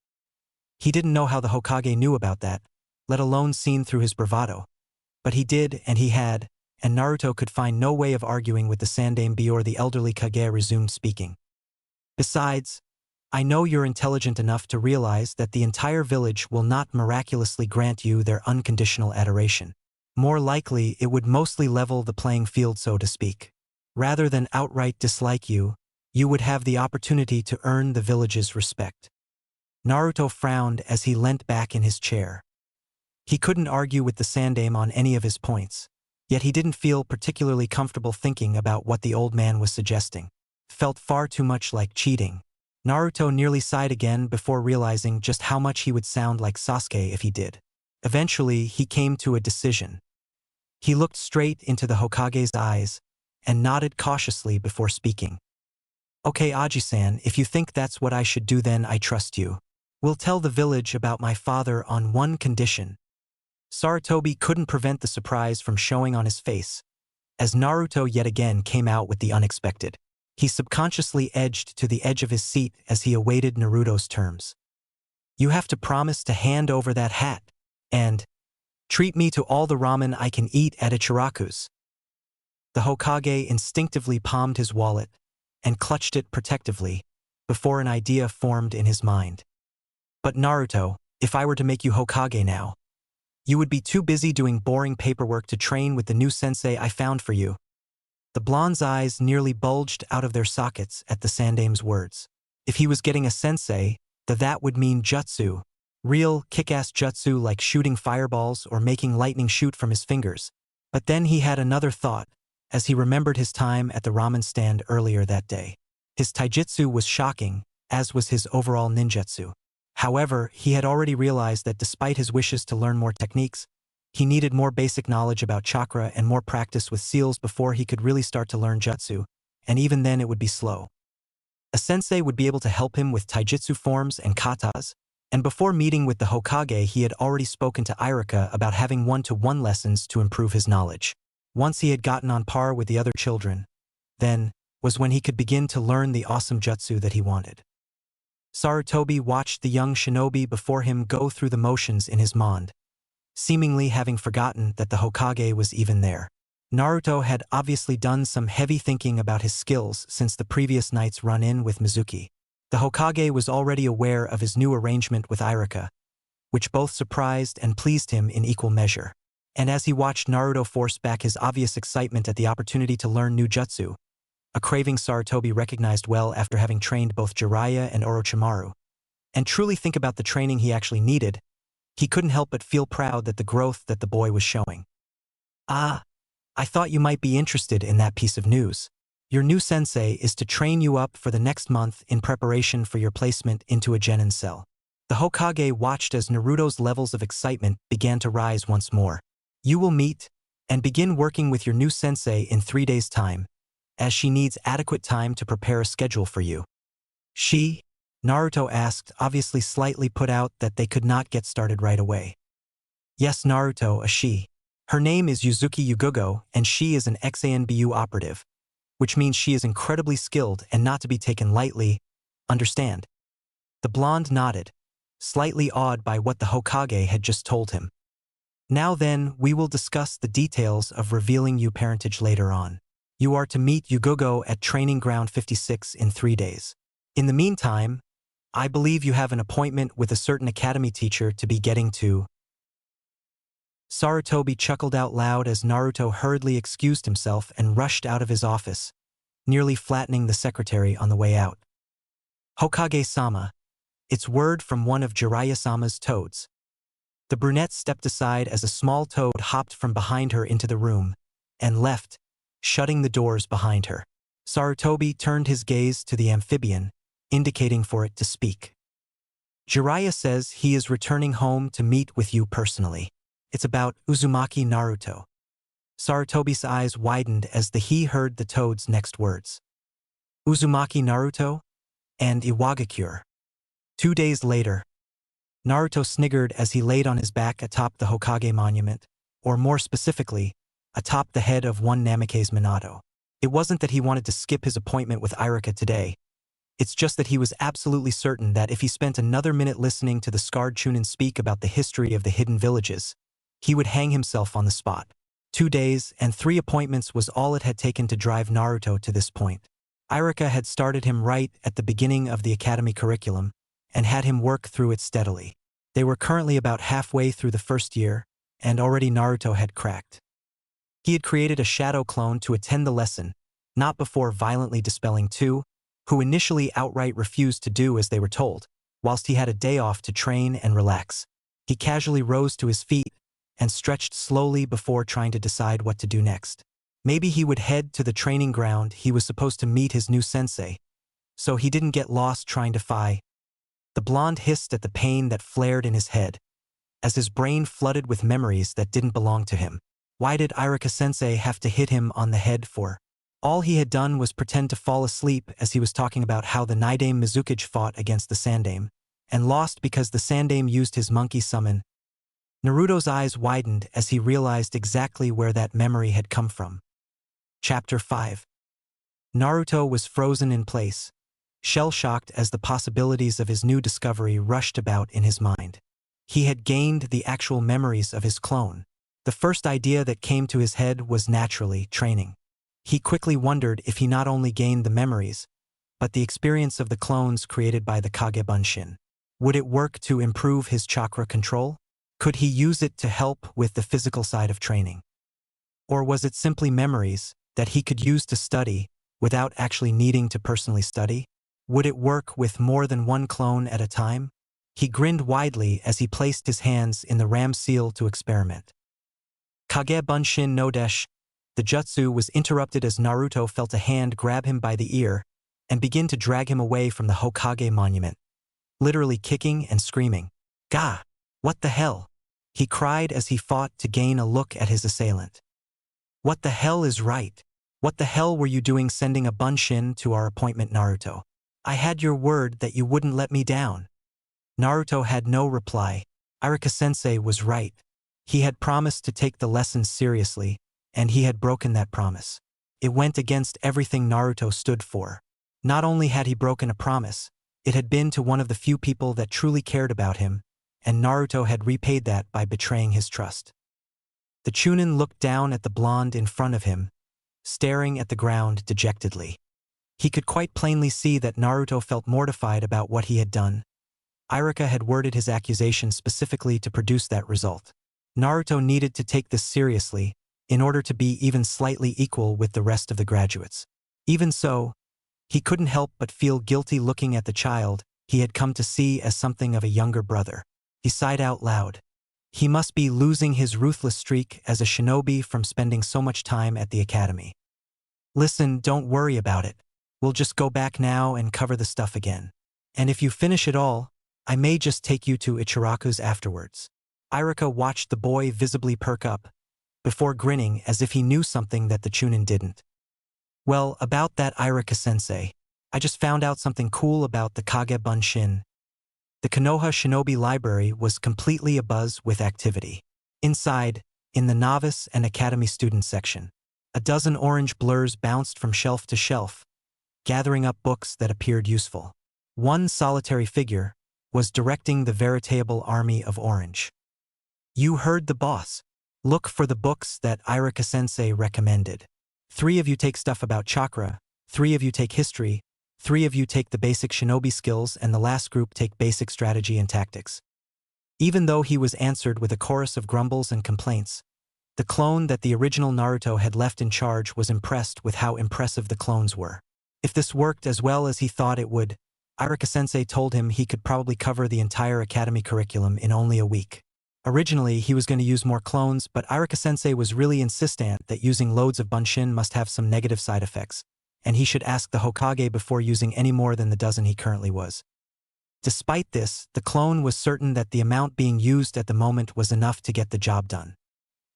He didn't know how the Hokage knew about that, let alone seen through his bravado. But he did, and he had, and Naruto could find no way of arguing with the Sandaime before the elderly Kage resumed speaking. Besides, I know you're intelligent enough to realize that the entire village will not miraculously grant you their unconditional adoration. More likely, it would mostly level the playing field, so to speak. Rather than outright dislike you, you would have the opportunity to earn the village's respect. Naruto frowned as he leant back in his chair. He couldn't argue with the Sandaime on any of his points, yet he didn't feel particularly comfortable thinking about what the old man was suggesting. Felt far too much like cheating. Naruto nearly sighed again before realizing just how much he would sound like Sasuke if he did. Eventually, he came to a decision. He looked straight into the Hokage's eyes and nodded cautiously before speaking. Okay, Aji-san, if you think that's what I should do, then I trust you. We'll tell the village about my father on one condition. Sarutobi couldn't prevent the surprise from showing on his face, as Naruto yet again came out with the unexpected. He subconsciously edged to the edge of his seat as he awaited Naruto's terms. You have to promise to hand over that hat, and Treat me to all the ramen I can eat at Ichiraku's. The Hokage instinctively palmed his wallet and clutched it protectively before an idea formed in his mind. But Naruto, if I were to make you Hokage now, you would be too busy doing boring paperwork to train with the new sensei I found for you. The blonde's eyes nearly bulged out of their sockets at the sandame's words. If he was getting a sensei, that would mean jutsu, real kick-ass jutsu like shooting fireballs or making lightning shoot from his fingers. But then he had another thought, as he remembered his time at the ramen stand earlier that day. His taijutsu was shocking, as was his overall ninjutsu. However, he had already realized that despite his wishes to learn more techniques, he needed more basic knowledge about chakra and more practice with seals before he could really start to learn jutsu, and even then it would be slow. A sensei would be able to help him with taijutsu forms and katas, and before meeting with the Hokage he had already spoken to Irika about having one-to-one lessons to improve his knowledge. Once he had gotten on par with the other children, then was when he could begin to learn the awesome jutsu that he wanted. Sarutobi watched the young shinobi before him go through the motions in his mind, seemingly having forgotten that the Hokage was even there. Naruto had obviously done some heavy thinking about his skills since the previous night's run-in with Mizuki. The Hokage was already aware of his new arrangement with Irika, which both surprised and pleased him in equal measure. And as he watched Naruto force back his obvious excitement at the opportunity to learn new jutsu, a craving Sarutobi recognized well after having trained both Jiraiya and Orochimaru, and truly think about the training he actually needed, he couldn't help but feel proud that the growth that the boy was showing. "Ah, I thought you might be interested in that piece of news. Your new sensei is to train you up for the next month in preparation for your placement into a genin cell." The Hokage watched as Naruto's levels of excitement began to rise once more. "You will meet and begin working with your new sensei in 3 days' time, as she needs adequate time to prepare a schedule for you." "She?" Naruto asked, obviously slightly put out that they could not get started right away. "Yes, Naruto, a she. Her name is Yuzuki Yugugo, and she is an XANBU operative, which means she is incredibly skilled and not to be taken lightly, understand?" The blonde nodded, slightly awed by what the Hokage had just told him. "Now then, we will discuss the details of revealing you parentage later on. You are to meet Yugugo at Training Ground 56 in 3 days. In the meantime, I believe you have an appointment with a certain academy teacher to be getting to." Sarutobi chuckled out loud as Naruto hurriedly excused himself and rushed out of his office, nearly flattening the secretary on the way out. "Hokage-sama, it's word from one of Jiraiya-sama's toads." The brunette stepped aside as a small toad hopped from behind her into the room and left, shutting the doors behind her. Sarutobi turned his gaze to the amphibian, indicating for it to speak. "Jiraiya says he is returning home to meet with you personally. It's about Uzumaki Naruto." Sarutobi's eyes widened as he heard the toad's next words. "Uzumaki Naruto? And Iwagakure." 2 days later, Naruto sniggered as he laid on his back atop the Hokage monument, or more specifically, atop the head of one Namikaze Minato. It wasn't that he wanted to skip his appointment with Irika today. It's just that he was absolutely certain that if he spent another minute listening to the scarred Chunin speak about the history of the hidden villages, he would hang himself on the spot. 2 days and 3 appointments was all it had taken to drive Naruto to this point. Irika had started him right at the beginning of the academy curriculum and had him work through it steadily. They were currently about halfway through the first year, and already Naruto had cracked. He had created a shadow clone to attend the lesson, not before violently dispelling 2, who initially outright refused to do as they were told. Whilst he had a day off to train and relax, he casually rose to his feet and stretched slowly before trying to decide what to do next. Maybe he would head to the training ground he was supposed to meet his new sensei, so he didn't get lost trying to fight. The blonde hissed at the pain that flared in his head, as his brain flooded with memories that didn't belong to him. Why did Irika-sensei have to hit him on the head for? All he had done was pretend to fall asleep as he was talking about how the Nidame Mizukage fought against the Sandame, and lost because the Sandame used his monkey summon. Naruto's eyes widened as he realized exactly where that memory had come from. Chapter 5. Naruto was frozen in place, shell-shocked as the possibilities of his new discovery rushed about in his mind. He had gained the actual memories of his clone. The first idea that came to his head was naturally training. He quickly wondered if he not only gained the memories, but the experience of the clones created by the Kage Bunshin. Would it work to improve his chakra control? Could he use it to help with the physical side of training? Or was it simply memories that he could use to study without actually needing to personally study? Would it work with more than one clone at a time? He grinned widely as he placed his hands in the ram seal to experiment. Kage Bunshin no Desh. The jutsu was interrupted as Naruto felt a hand grab him by the ear and begin to drag him away from the Hokage monument, literally kicking and screaming. "Gah! What the hell?" he cried as he fought to gain a look at his assailant. "What the hell is right? What the hell were you doing sending a Bunshin to our appointment, Naruto? I had your word that you wouldn't let me down." Naruto had no reply. Iruka-sensei was right. He had promised to take the lessons seriously, and he had broken that promise. It went against everything Naruto stood for. Not only had he broken a promise, it had been to one of the few people that truly cared about him, and Naruto had repaid that by betraying his trust. The Chunin looked down at the blonde in front of him, staring at the ground dejectedly. He could quite plainly see that Naruto felt mortified about what he had done. Iruka had worded his accusation specifically to produce that result. Naruto needed to take this seriously in order to be even slightly equal with the rest of the graduates. Even so, he couldn't help but feel guilty looking at the child he had come to see as something of a younger brother. He sighed out loud. He must be losing his ruthless streak as a shinobi from spending so much time at the academy. "Listen, don't worry about it. We'll just go back now and cover the stuff again. And if you finish it all, I may just take you to Ichiraku's afterwards." Iruka watched the boy visibly perk up, before grinning as if he knew something that the Chunin didn't. "Well, about that, Iruka-sensei, I just found out something cool about the Kage Bunshin." The Konoha Shinobi Library was completely abuzz with activity. Inside, in the novice and academy student section, a dozen orange blurs bounced from shelf to shelf, gathering up books that appeared useful. One solitary figure was directing the veritable army of orange. "You heard the boss. Look for the books that Iruka-sensei recommended. 3 of you take stuff about chakra, 3 of you take history, 3 of you take the basic shinobi skills, and the last group take basic strategy and tactics." Even though he was answered with a chorus of grumbles and complaints, the clone that the original Naruto had left in charge was impressed with how impressive the clones were. If this worked as well as he thought it would, Iruka-sensei told him he could probably cover the entire academy curriculum in only a week. Originally, he was going to use more clones, but Iruka-sensei was really insistent that using loads of Bunshin must have some negative side effects, and he should ask the Hokage before using any more than the dozen he currently was. Despite this, the clone was certain that the amount being used at the moment was enough to get the job done.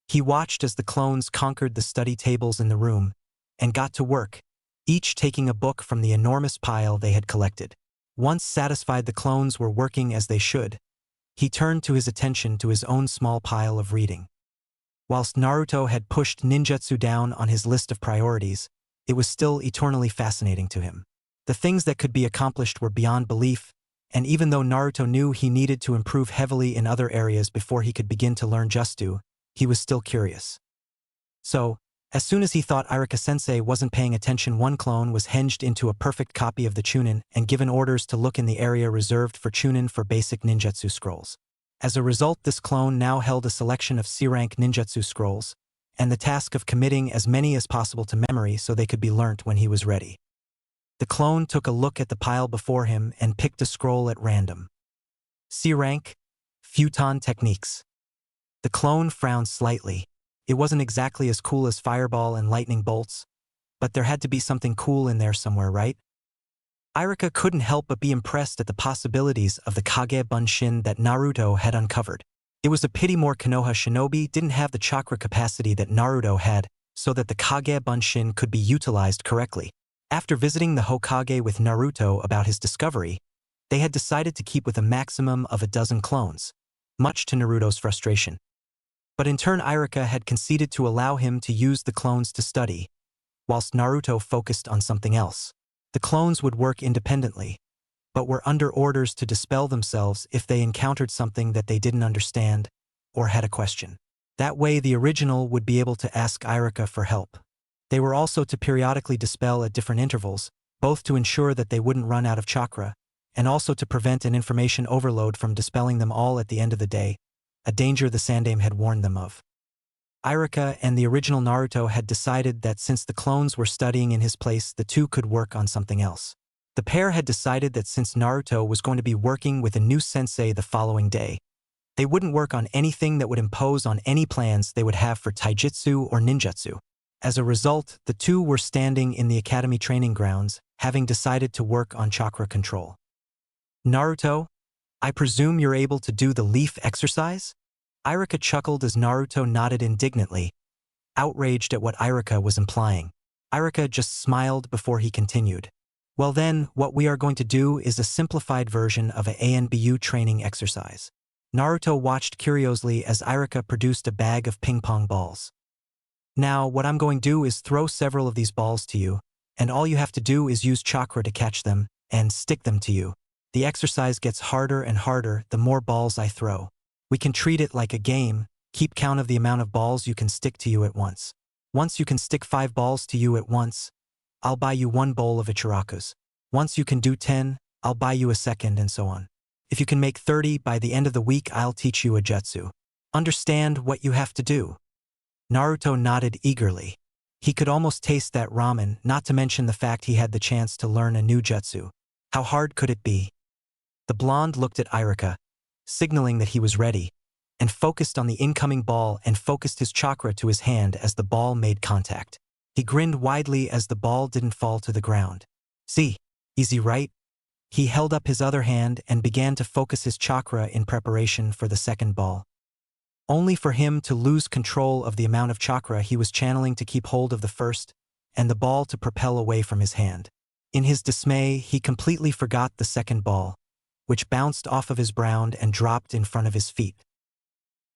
He watched as the clones conquered the study tables in the room and got to work, each taking a book from the enormous pile they had collected. Once satisfied the clones were working as they should, he turned his attention to his own small pile of reading. Whilst Naruto had pushed ninjutsu down on his list of priorities, it was still eternally fascinating to him. The things that could be accomplished were beyond belief, and even though Naruto knew he needed to improve heavily in other areas before he could begin to learn jutsu, he was still curious. So, as soon as he thought Iruka-sensei wasn't paying attention, one clone was hinged into a perfect copy of the Chunin and given orders to look in the area reserved for Chunin for basic ninjutsu scrolls. As a result, this clone now held a selection of C-rank ninjutsu scrolls, and the task of committing as many as possible to memory so they could be learnt when he was ready. The clone took a look at the pile before him and picked a scroll at random. C-rank, Futon Techniques. The clone frowned slightly. It wasn't exactly as cool as fireball and lightning bolts, but there had to be something cool in there somewhere, right? Iruka couldn't help but be impressed at the possibilities of the Kage Bunshin that Naruto had uncovered. It was a pity more Konoha shinobi didn't have the chakra capacity that Naruto had, so that the Kage Bunshin could be utilized correctly. After visiting the Hokage with Naruto about his discovery, they had decided to keep with a maximum of a dozen clones, much to Naruto's frustration. But in turn, Iruka had conceded to allow him to use the clones to study, whilst Naruto focused on something else. The clones would work independently, but were under orders to dispel themselves if they encountered something that they didn't understand or had a question. That way the original would be able to ask Irika for help. They were also to periodically dispel at different intervals, both to ensure that they wouldn't run out of chakra, and also to prevent an information overload from dispelling them all at the end of the day, a danger the Sandaime had warned them of. Irika and the original Naruto had decided that since the clones were studying in his place, the two could work on something else. The pair had decided that since Naruto was going to be working with a new sensei the following day, they wouldn't work on anything that would impose on any plans they would have for taijutsu or ninjutsu. As a result, the two were standing in the academy training grounds, having decided to work on chakra control. Naruto, I presume you're able to do the leaf exercise? Irika chuckled as Naruto nodded indignantly, outraged at what Irika was implying. Irika just smiled before he continued. Well then, what we are going to do is a simplified version of a ANBU training exercise. Naruto watched curiously as Irika produced a bag of ping-pong balls. Now, what I'm going to do is throw several of these balls to you, and all you have to do is use chakra to catch them and stick them to you. The exercise gets harder and harder the more balls I throw. We can treat it like a game, keep count of the amount of balls you can stick to you at once. Once you can stick 5 balls to you at once, I'll buy you 1 bowl of ichirakus. Once you can do 10, I'll buy you a second, and so on. If you can make 30 by the end of the week, I'll teach you a jutsu. Understand what you have to do? Naruto nodded eagerly. He could almost taste that ramen, not to mention the fact he had the chance to learn a new jutsu. How hard could it be? The blonde looked at Irika, signaling that he was ready, and focused on the incoming ball and focused his chakra to his hand as the ball made contact. He grinned widely as the ball didn't fall to the ground. See, easy right? He held up his other hand and began to focus his chakra in preparation for the second ball. Only for him to lose control of the amount of chakra he was channeling to keep hold of the first, and the ball to propel away from his hand. In his dismay, he completely forgot the second ball, which bounced off of his brow and dropped in front of his feet.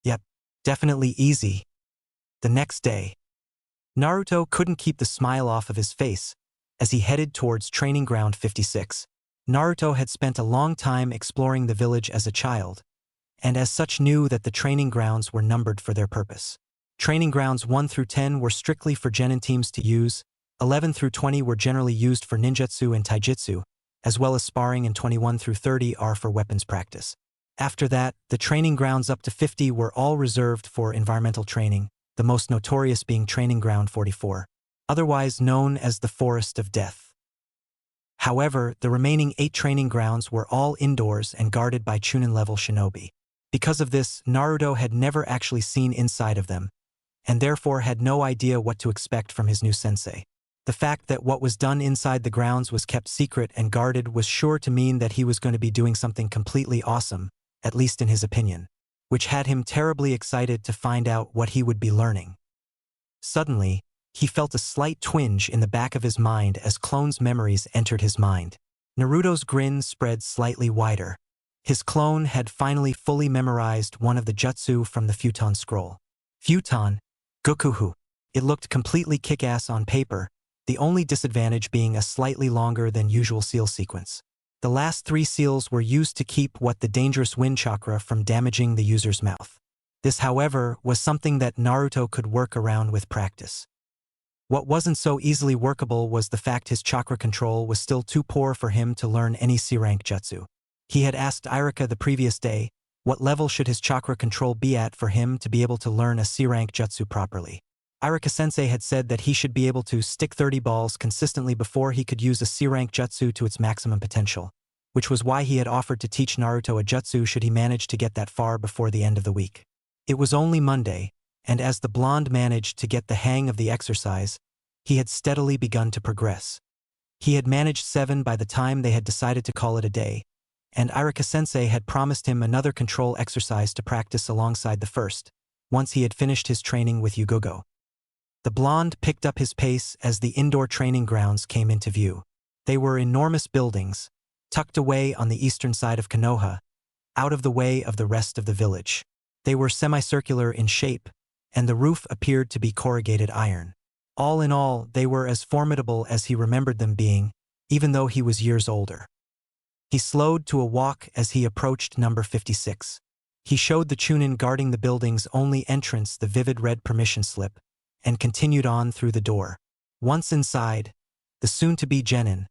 Yep, definitely easy. The next day, Naruto couldn't keep the smile off of his face as he headed towards Training Ground 56. Naruto had spent a long time exploring the village as a child, and as such knew that the training grounds were numbered for their purpose. Training grounds 1 through 10 were strictly for genin teams to use, 11 through 20 were generally used for ninjutsu and taijutsu, as well as sparring, and 21 through 30 are for weapons practice. After that, the training grounds up to 50 were all reserved for environmental training, the most notorious being Training Ground 44, otherwise known as the Forest of Death. However, the remaining 8 training grounds were all indoors and guarded by Chunin-level shinobi. Because of this, Naruto had never actually seen inside of them, and therefore had no idea what to expect from his new sensei. The fact that what was done inside the grounds was kept secret and guarded was sure to mean that he was going to be doing something completely awesome, at least in his opinion, which had him terribly excited to find out what he would be learning. Suddenly, he felt a slight twinge in the back of his mind as clone's memories entered his mind. Naruto's grin spread slightly wider. His clone had finally fully memorized one of the jutsu from the Futon scroll. Futon, Gokuhu. It looked completely kick-ass on paper, the only disadvantage being a slightly longer than usual seal sequence. The last 3 seals were used to keep what the dangerous wind chakra from damaging the user's mouth. This, however, was something that Naruto could work around with practice. What wasn't so easily workable was the fact his chakra control was still too poor for him to learn any C-rank jutsu. He had asked Irika the previous day, what level should his chakra control be at for him to be able to learn a C-rank jutsu properly. Irika-sensei had said that he should be able to stick 30 balls consistently before he could use a C-rank jutsu to its maximum potential, which was why he had offered to teach Naruto a jutsu should he manage to get that far before the end of the week. It was only Monday, and as the blonde managed to get the hang of the exercise, he had steadily begun to progress. He had managed 7 by the time they had decided to call it a day, and Irika-sensei had promised him another control exercise to practice alongside the first, once he had finished his training with Yugogo. The blonde picked up his pace as the indoor training grounds came into view. They were enormous buildings, tucked away on the eastern side of Konoha, out of the way of the rest of the village. They were semicircular in shape, and the roof appeared to be corrugated iron. All in all, they were as formidable as he remembered them being, even though he was years older. He slowed to a walk as he approached number 56. He showed the Chunin guarding the building's only entrance the vivid red permission slip, and continued on through the door. Once inside, the soon-to-be genin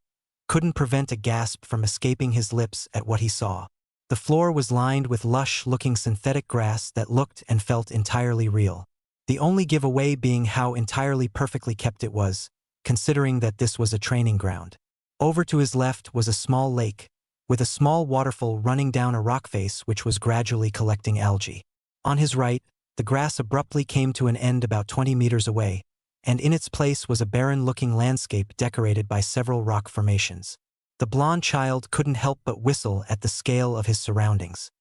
couldn't prevent a gasp from escaping his lips at what he saw. The floor was lined with lush-looking synthetic grass that looked and felt entirely real. The only giveaway being how entirely perfectly kept it was, considering that this was a training ground. Over to his left was a small lake, with a small waterfall running down a rock face which was gradually collecting algae. On his right, the grass abruptly came to an end about 20 meters away, and in its place was a barren-looking landscape decorated by several rock formations. The blonde child couldn't help but whistle at the scale of his surroundings.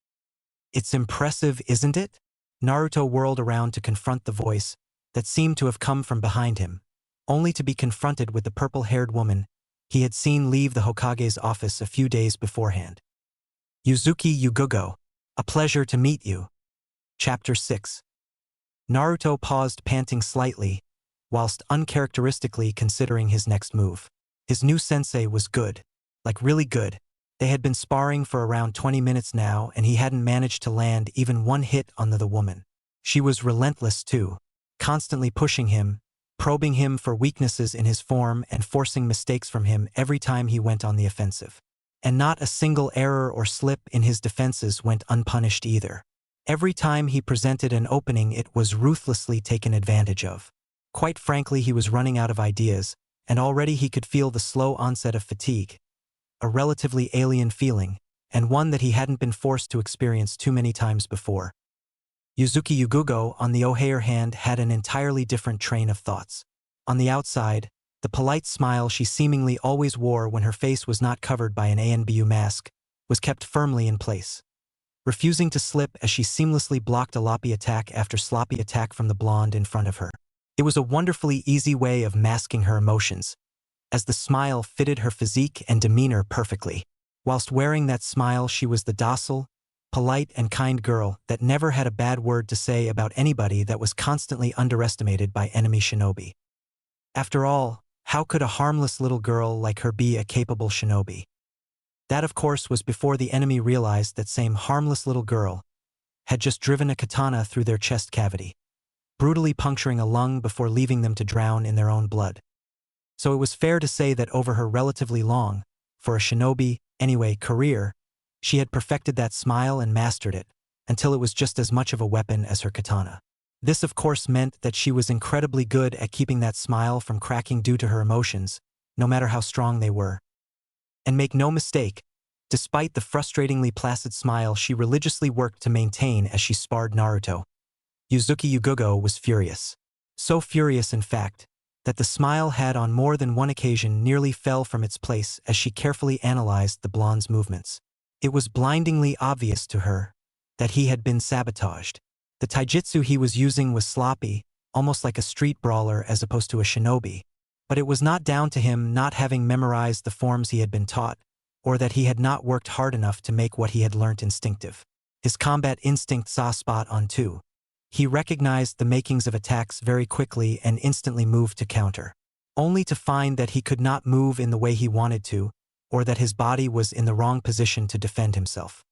"It's impressive, isn't it?" Naruto whirled around to confront the voice that seemed to have come from behind him, only to be confronted with the purple-haired woman he had seen leave the Hokage's office a few days beforehand. "Yuzuki Yugugo, a pleasure to meet you." Chapter 6. Naruto paused, panting slightly, whilst uncharacteristically considering his next move. His new sensei was good, like really good. They had been sparring for around 20 minutes now, and he hadn't managed to land even one hit on the woman. She was relentless too, constantly pushing him, probing him for weaknesses in his form and forcing mistakes from him every time he went on the offensive. And not a single error or slip in his defenses went unpunished either. Every time he presented an opening, it was ruthlessly taken advantage of. Quite frankly, he was running out of ideas, and already he could feel the slow onset of fatigue, a relatively alien feeling, and one that he hadn't been forced to experience too many times before. Yuzuki Yugugo, on the other hand, had an entirely different train of thoughts. On the outside, the polite smile she seemingly always wore when her face was not covered by an ANBU mask was kept firmly in place, refusing to slip as she seamlessly blocked a loppy attack after sloppy attack from the blonde in front of her. It was a wonderfully easy way of masking her emotions, as the smile fitted her physique and demeanor perfectly. Whilst wearing that smile, she was the docile, polite and kind girl that never had a bad word to say about anybody that was constantly underestimated by enemy shinobi. After all, how could a harmless little girl like her be a capable shinobi? That, of course, was before the enemy realized that same harmless little girl had just driven a katana through their chest cavity, brutally puncturing a lung before leaving them to drown in their own blood. So it was fair to say that over her relatively long, for a shinobi, anyway, career, she had perfected that smile and mastered it, until it was just as much of a weapon as her katana. This, of course, meant that she was incredibly good at keeping that smile from cracking due to her emotions, no matter how strong they were. And make no mistake, despite the frustratingly placid smile she religiously worked to maintain as she sparred Naruto, Yuzuki Yugugo was furious. So furious, in fact, that the smile had on more than one occasion nearly fell from its place as she carefully analyzed the blonde's movements. It was blindingly obvious to her that he had been sabotaged. The taijutsu he was using was sloppy, almost like a street brawler as opposed to a shinobi. But it was not down to him not having memorized the forms he had been taught, or that he had not worked hard enough to make what he had learnt instinctive. His combat instinct saw spot on too. He recognized the makings of attacks very quickly and instantly moved to counter, only to find that he could not move in the way he wanted to, or that his body was in the wrong position to defend himself.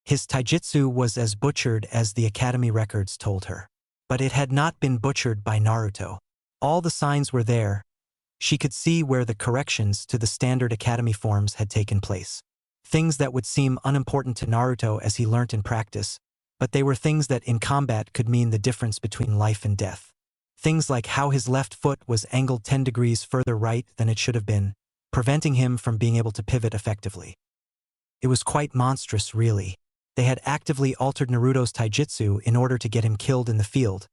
His taijutsu was as butchered as the academy records told her. But it had not been butchered by Naruto. All the signs were there. She could see where the corrections to the standard academy forms had taken place. Things that would seem unimportant to Naruto as he learnt in practice, but they were things that in combat could mean the difference between life and death. Things like how his left foot was angled 10 degrees further right than it should have been, preventing him from being able to pivot effectively. It was quite monstrous, really. They had actively altered Naruto's taijutsu in order to get him killed in the field,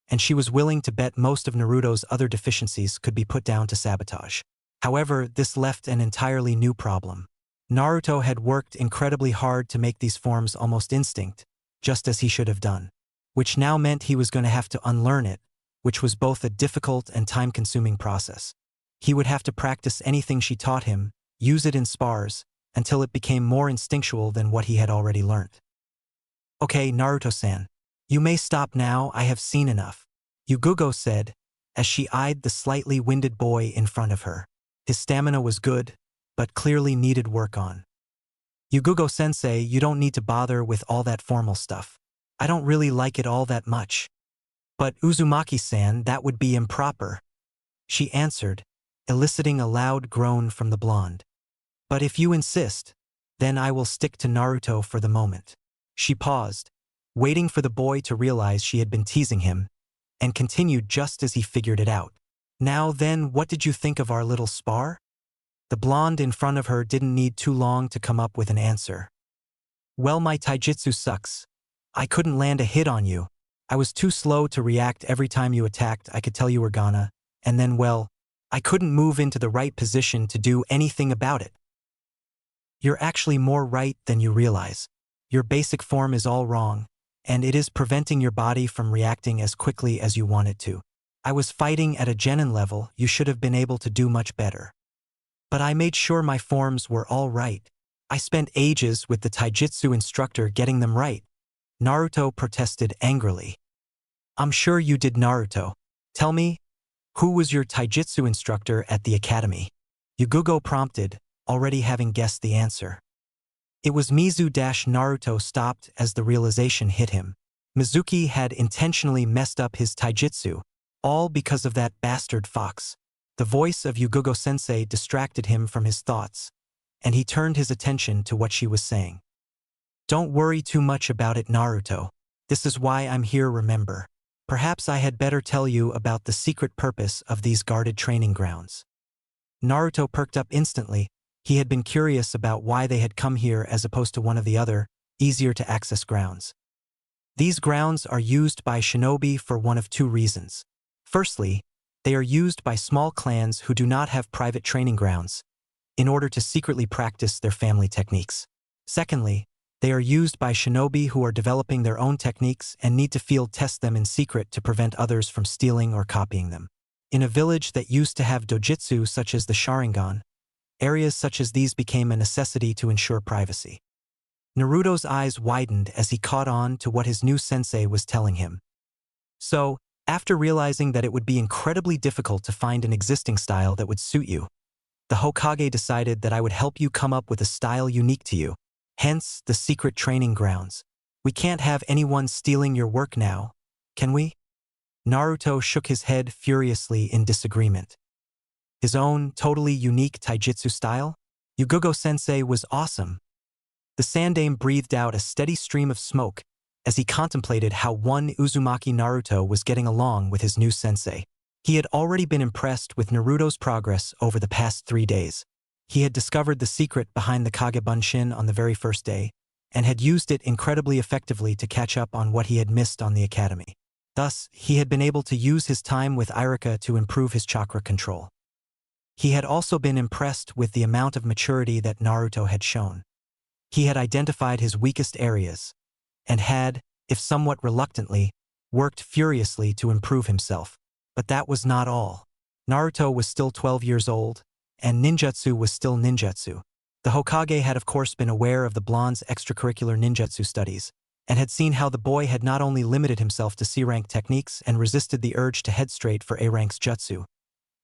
and she was willing to bet most of Naruto's other deficiencies could be put down to sabotage. However, this left an entirely new problem. Naruto had worked incredibly hard to make these forms almost instinct, just as he should have done, which now meant he was going to have to unlearn it, which was both a difficult and time-consuming process. He would have to practice anything she taught him, use it in spars, until it became more instinctual than what he had already learnt. "Okay, Naruto-san, you may stop now, I have seen enough," Yugugo said, as she eyed the slightly winded boy in front of her. His stamina was good, but clearly needed work on. Yugugo-sensei, you don't need to bother with all that formal stuff. I don't really like it all that much. But Uzumaki-san, that would be improper, she answered, eliciting a loud groan from the blonde. But if you insist, then I will stick to Naruto for the moment. She paused, waiting for the boy to realize she had been teasing him, and continued just as he figured it out. Now then, what did you think of our little spar? The blonde in front of her didn't need too long to come up with an answer. Well, my taijutsu sucks. I couldn't land a hit on you. I was too slow to react every time you attacked. I could tell you were gonna. And then, well, I couldn't move into the right position to do anything about it. You're actually more right than you realize. Your basic form is all wrong, and it is preventing your body from reacting as quickly as you want it to. I was fighting at a genin level. You should have been able to do much better. But I made sure my forms were all right. I spent ages with the taijutsu instructor getting them right. Naruto protested angrily. I'm sure you did, Naruto. Tell me, who was your taijutsu instructor at the academy? Yugugo prompted, already having guessed the answer. It was Mizu. Naruto stopped as the realization hit him. Mizuki had intentionally messed up his taijutsu, all because of that bastard fox. The voice of Yugugo-sensei distracted him from his thoughts, and he turned his attention to what she was saying. Don't worry too much about it, Naruto. This is why I'm here, remember. Perhaps I had better tell you about the secret purpose of these guarded training grounds. Naruto perked up instantly. He had been curious about why they had come here as opposed to one of the other, easier-to-access grounds. These grounds are used by shinobi for one of two reasons. Firstly, they are used by small clans who do not have private training grounds, in order to secretly practice their family techniques. Secondly, they are used by shinobi who are developing their own techniques and need to field test them in secret to prevent others from stealing or copying them. In a village that used to have dojutsu such as the Sharingan, areas such as these became a necessity to ensure privacy. Naruto's eyes widened as he caught on to what his new sensei was telling him. So, after realizing that it would be incredibly difficult to find an existing style that would suit you, the Hokage decided that I would help you come up with a style unique to you, hence the secret training grounds. We can't have anyone stealing your work now, can we? Naruto shook his head furiously in disagreement. His own, totally unique taijutsu style? Yugugo-sensei was awesome. The Sandaime breathed out a steady stream of smoke as he contemplated how one Uzumaki Naruto was getting along with his new sensei. He had already been impressed with Naruto's progress over the past 3 days. He had discovered the secret behind the Kage Bunshin on the very first day, and had used it incredibly effectively to catch up on what he had missed on the academy. Thus, he had been able to use his time with Irika to improve his chakra control. He had also been impressed with the amount of maturity that Naruto had shown. He had identified his weakest areas, and had, if somewhat reluctantly, worked furiously to improve himself. But that was not all. Naruto was still 12 years old, and ninjutsu was still ninjutsu. The Hokage had of course been aware of the blonde's extracurricular ninjutsu studies, and had seen how the boy had not only limited himself to C-rank techniques and resisted the urge to head straight for A-rank's jutsu,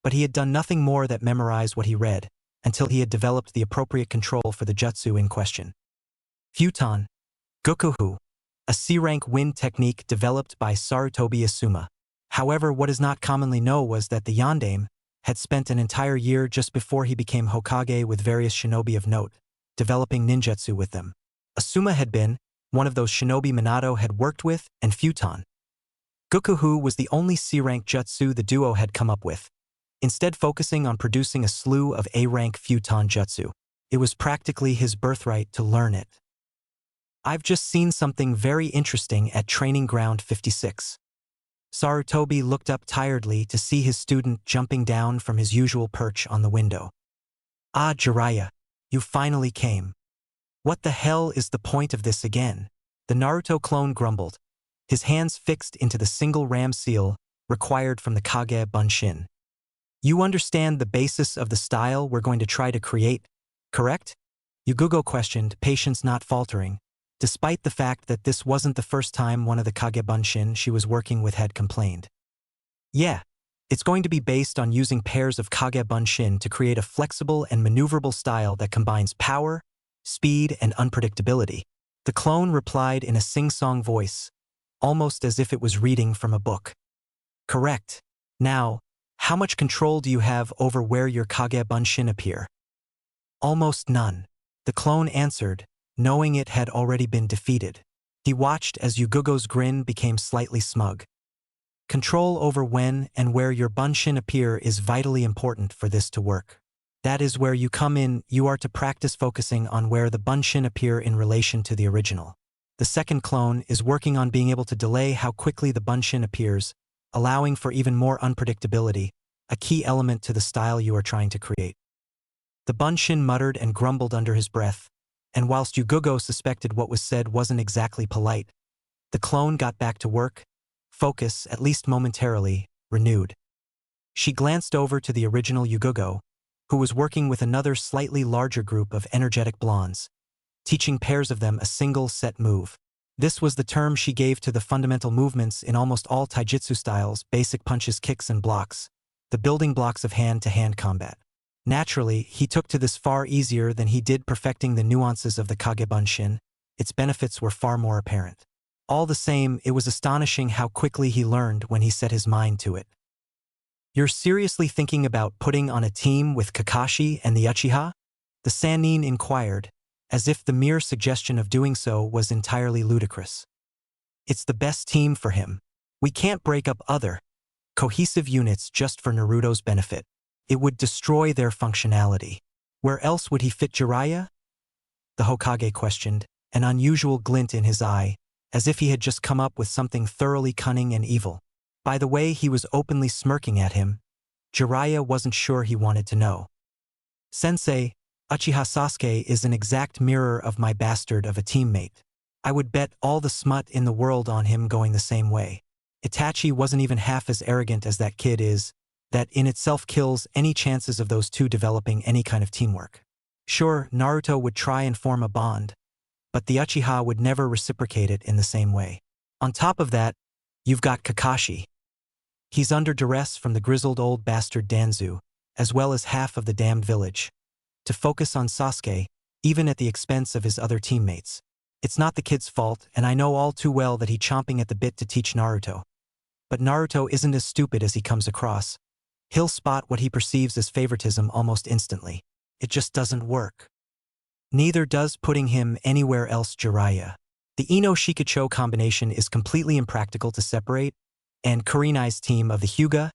but he had done nothing more than memorize what he read, until he had developed the appropriate control for the jutsu in question. Futon, Gokuhu, a C-rank wind technique developed by Sarutobi Asuma. However, what is not commonly known was that the Yondaime had spent an entire year just before he became Hokage with various shinobi of note, developing ninjutsu with them. Asuma had been one of those shinobi Minato had worked with, and Futon. Gokuhu was the only C-rank jutsu the duo had come up with, instead focusing on producing a slew of A-rank Futon jutsu. It was practically his birthright to learn it. I've just seen something very interesting at Training Ground 56. Sarutobi looked up tiredly to see his student jumping down from his usual perch on the window. Ah, Jiraiya, you finally came. What the hell is the point of this again? The Naruto clone grumbled, his hands fixed into the single ram seal required from the Kage Bunshin. You understand the basis of the style we're going to try to create, correct? Yugugo questioned, patience not faltering, despite the fact that this wasn't the first time one of the Kage Bunshin she was working with had complained. Yeah, it's going to be based on using pairs of Kage Bunshin to create a flexible and maneuverable style that combines power, speed, and unpredictability. The clone replied in a sing-song voice, almost as if it was reading from a book. Correct. Now, how much control do you have over where your Kage Bunshin appear? Almost none. The clone answered, knowing it had already been defeated. He watched as Yugugo's grin became slightly smug. Control over when and where your Bunshin appear is vitally important for this to work. That is where you come in. You are to practice focusing on where the Bunshin appear in relation to the original. The second clone is working on being able to delay how quickly the Bunshin appears, allowing for even more unpredictability, a key element to the style you are trying to create. The Bunshin muttered and grumbled under his breath, and whilst Yugugo suspected what was said wasn't exactly polite, the clone got back to work, focus, at least momentarily, renewed. She glanced over to the original Yugugo, who was working with another slightly larger group of energetic blondes, teaching pairs of them a single set move. This was the term she gave to the fundamental movements in almost all taijutsu styles: basic punches, kicks, and blocks, the building blocks of hand-to-hand combat. Naturally, he took to this far easier than he did perfecting the nuances of the Kage Bunshin. Its benefits were far more apparent. All the same, it was astonishing how quickly he learned when he set his mind to it. You're seriously thinking about putting on a team with Kakashi and the Uchiha? The Sannin inquired, as if the mere suggestion of doing so was entirely ludicrous. It's the best team for him. We can't break up other cohesive units just for Naruto's benefit. It would destroy their functionality. Where else would he fit Jiraiya? The Hokage questioned, an unusual glint in his eye, as if he had just come up with something thoroughly cunning and evil. By the way he was openly smirking at him, Jiraiya wasn't sure he wanted to know. Sensei, Uchiha Sasuke is an exact mirror of my bastard of a teammate. I would bet all the smut in the world on him going the same way. Itachi wasn't even half as arrogant as that kid is. That in itself kills any chances of those two developing any kind of teamwork. Sure, Naruto would try and form a bond, but the Uchiha would never reciprocate it in the same way. On top of that, you've got Kakashi. He's under duress from the grizzled old bastard Danzu, as well as half of the damned village, to focus on Sasuke, even at the expense of his other teammates. It's not the kid's fault, and I know all too well that he's chomping at the bit to teach Naruto. But Naruto isn't as stupid as he comes across. He'll spot what he perceives as favoritism almost instantly. It just doesn't work. Neither does putting him anywhere else Jiraiya. The Ino-Shikacho combination is completely impractical to separate, and Kurenai's team of the Hyuga,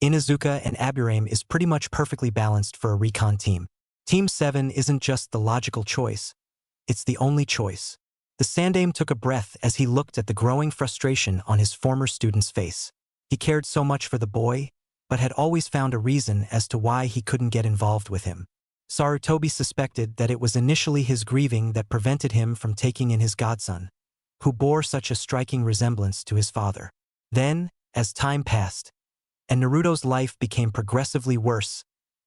Inuzuka, and Aburame is pretty much perfectly balanced for a recon team. Team 7 isn't just the logical choice, it's the only choice. The Sandaime took a breath as he looked at the growing frustration on his former student's face. He cared so much for the boy, but had always found a reason as to why he couldn't get involved with him. Sarutobi suspected that it was initially his grieving that prevented him from taking in his godson, who bore such a striking resemblance to his father. Then, as time passed, and Naruto's life became progressively worse,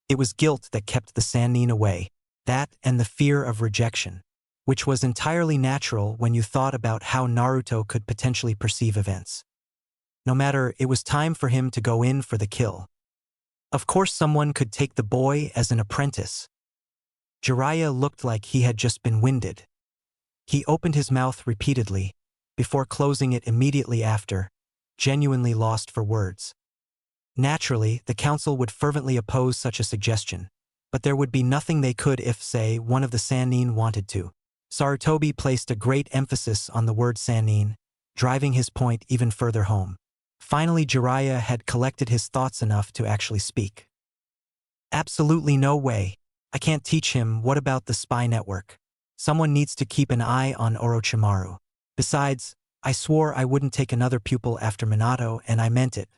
it was guilt that kept the Sannin away, that and the fear of rejection, which was entirely natural when you thought about how Naruto could potentially perceive events. No matter, it was time for him to go in for the kill. Of course someone could take the boy as an apprentice. Jiraiya looked like he had just been winded. He opened his mouth repeatedly, before closing it immediately after, genuinely lost for words. Naturally, the council would fervently oppose such a suggestion, but there would be nothing they could if, say, one of the Sannin wanted to. Sarutobi placed a great emphasis on the word Sannin, driving his point even further home. Finally, Jiraiya had collected his thoughts enough to actually speak. Absolutely no way. I can't teach him. What about the spy network? Someone needs to keep an eye on Orochimaru. Besides, I swore I wouldn't take another pupil after Minato, and I meant it.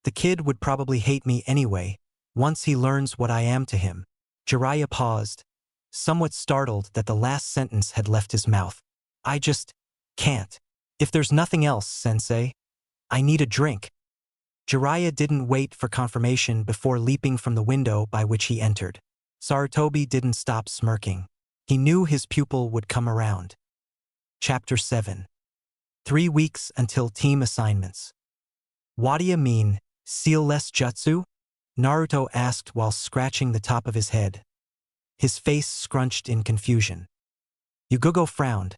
The kid would probably hate me anyway, once he learns what I am to him. Jiraiya paused, somewhat startled that the last sentence had left his mouth. I just can't. If there's nothing else, Sensei, I need a drink. Jiraiya didn't wait for confirmation before leaping from the window by which he entered. Sarutobi didn't stop smirking. He knew his pupil would come around. Chapter 7. 3 weeks until team assignments. What do you mean, seal-less jutsu? Naruto asked while scratching the top of his head. His face scrunched in confusion. Yugugo frowned,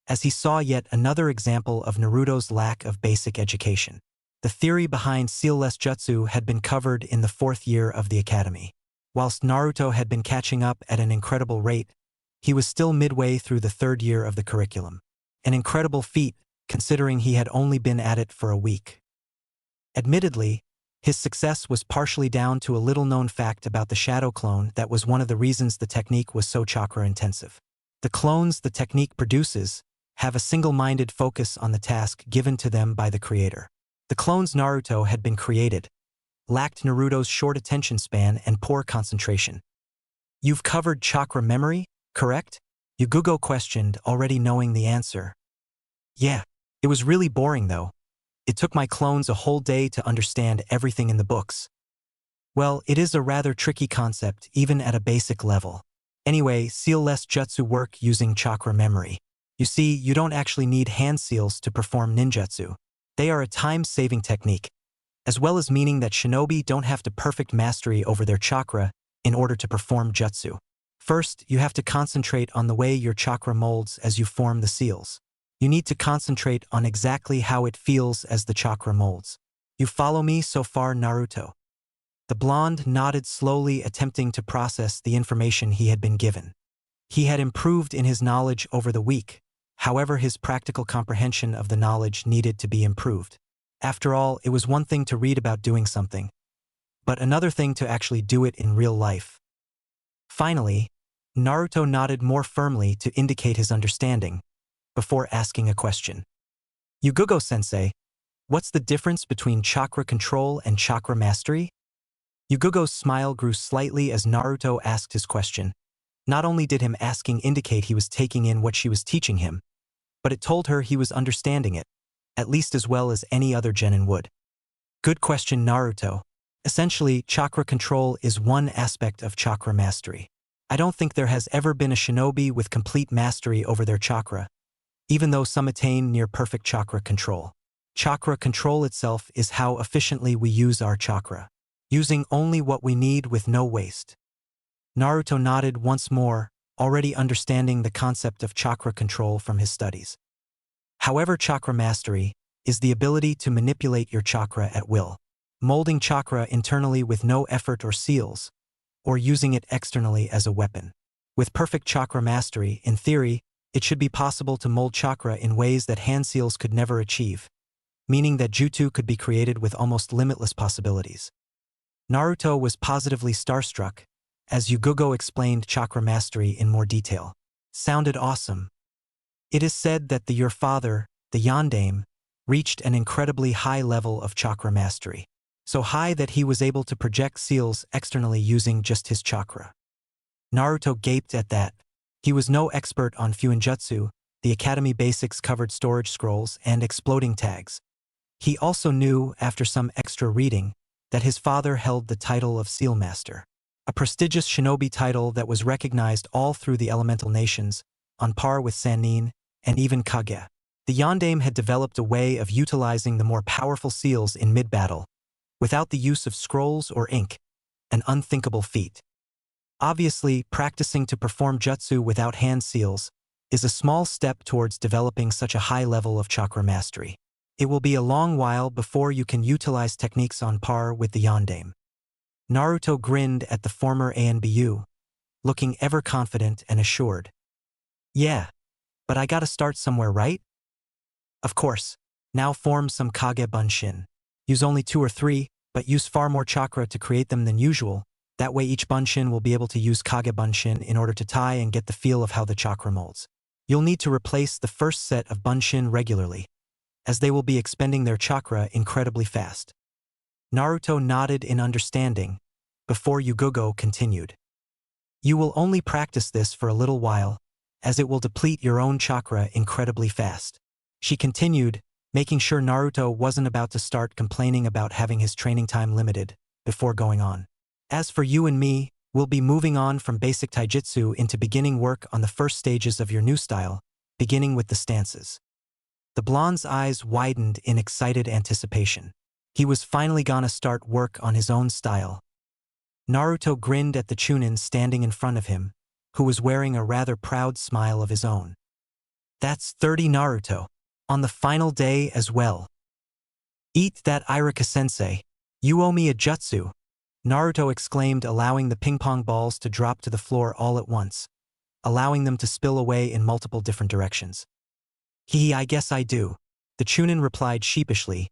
as he saw yet another example of Naruto's lack of basic education. The theory behind sealless jutsu had been covered in the 4th year of the academy. Whilst Naruto had been catching up at an incredible rate, he was still midway through the 3rd year of the curriculum. An incredible feat, considering he had only been at it for a week. Admittedly, his success was partially down to a little-known fact about the shadow clone that was one of the reasons the technique was so chakra-intensive. The clones the technique produces have a single-minded focus on the task given to them by the creator. The clones Naruto had been created lacked Naruto's short attention span and poor concentration. You've covered chakra memory, correct? Yugugo questioned, already knowing the answer. Yeah, it was really boring though. It took my clones a whole day to understand everything in the books. Well, it is a rather tricky concept, even at a basic level. Anyway, sealless jutsu work using chakra memory. You see, you don't actually need hand seals to perform ninjutsu. They are a time-saving technique, as well as meaning that shinobi don't have to perfect mastery over their chakra in order to perform jutsu. First, you have to concentrate on the way your chakra molds as you form the seals. You need to concentrate on exactly how it feels as the chakra molds. You follow me so far, Naruto? The blonde nodded slowly, attempting to process the information he had been given. He had improved in his knowledge over the week, however his practical comprehension of the knowledge needed to be improved. After all, it was one thing to read about doing something, but another thing to actually do it in real life. Finally, Naruto nodded more firmly to indicate his understanding, before asking a question. Yugugo-sensei, what's the difference between chakra control and chakra mastery? Yugugo's smile grew slightly as Naruto asked his question. Not only did him asking indicate he was taking in what she was teaching him, but it told her he was understanding it, at least as well as any other genin would. Good question, Naruto. Essentially, chakra control is one aspect of chakra mastery. I don't think there has ever been a shinobi with complete mastery over their chakra, even though some attain near-perfect chakra control. Chakra control itself is how efficiently we use our chakra, using only what we need with no waste. Naruto nodded once more, already understanding the concept of chakra control from his studies. However, chakra mastery is the ability to manipulate your chakra at will, molding chakra internally with no effort or seals, or using it externally as a weapon. With perfect chakra mastery, in theory, it should be possible to mold chakra in ways that hand seals could never achieve, meaning that jutsu could be created with almost limitless possibilities. Naruto was positively starstruck, as Yugugo explained chakra mastery in more detail. Sounded awesome. It is said that your father, the Yondaime, reached an incredibly high level of chakra mastery, so high that he was able to project seals externally using just his chakra. Naruto gaped at that. He was no expert on Fuinjutsu. The academy basics covered storage scrolls and exploding tags. He also knew, after some extra reading, that his father held the title of Seal Master, a prestigious shinobi title that was recognized all through the elemental nations, on par with Sannin and even Kage. The Yondaime had developed a way of utilizing the more powerful seals in mid-battle, without the use of scrolls or ink, an unthinkable feat. Obviously, practicing to perform jutsu without hand seals is a small step towards developing such a high level of chakra mastery. It will be a long while before you can utilize techniques on par with the Yondaime. Naruto grinned at the former ANBU, looking ever confident and assured. Yeah, but I gotta start somewhere, right? Of course. Now form some Kage Bunshin. Use only 2 or 3, but use far more chakra to create them than usual. That way each Bunshin will be able to use Kage Bunshin in order to tie and get the feel of how the chakra molds. You'll need to replace the first set of Bunshin regularly, as they will be expending their chakra incredibly fast. Naruto nodded in understanding, before Yugugo continued. You will only practice this for a little while, as it will deplete your own chakra incredibly fast. She continued, making sure Naruto wasn't about to start complaining about having his training time limited, before going on. As for you and me, we'll be moving on from basic taijutsu into beginning work on the first stages of your new style, beginning with the stances. The blonde's eyes widened in excited anticipation. He was finally gonna start work on his own style. Naruto grinned at the Chunin standing in front of him, who was wearing a rather proud smile of his own. That's 30 Naruto. On the final day as well. Eat that Irika-sensei. You owe me a jutsu, Naruto exclaimed, allowing the ping-pong balls to drop to the floor all at once, allowing them to spill away in multiple different directions. I guess I do, the Chunin replied sheepishly,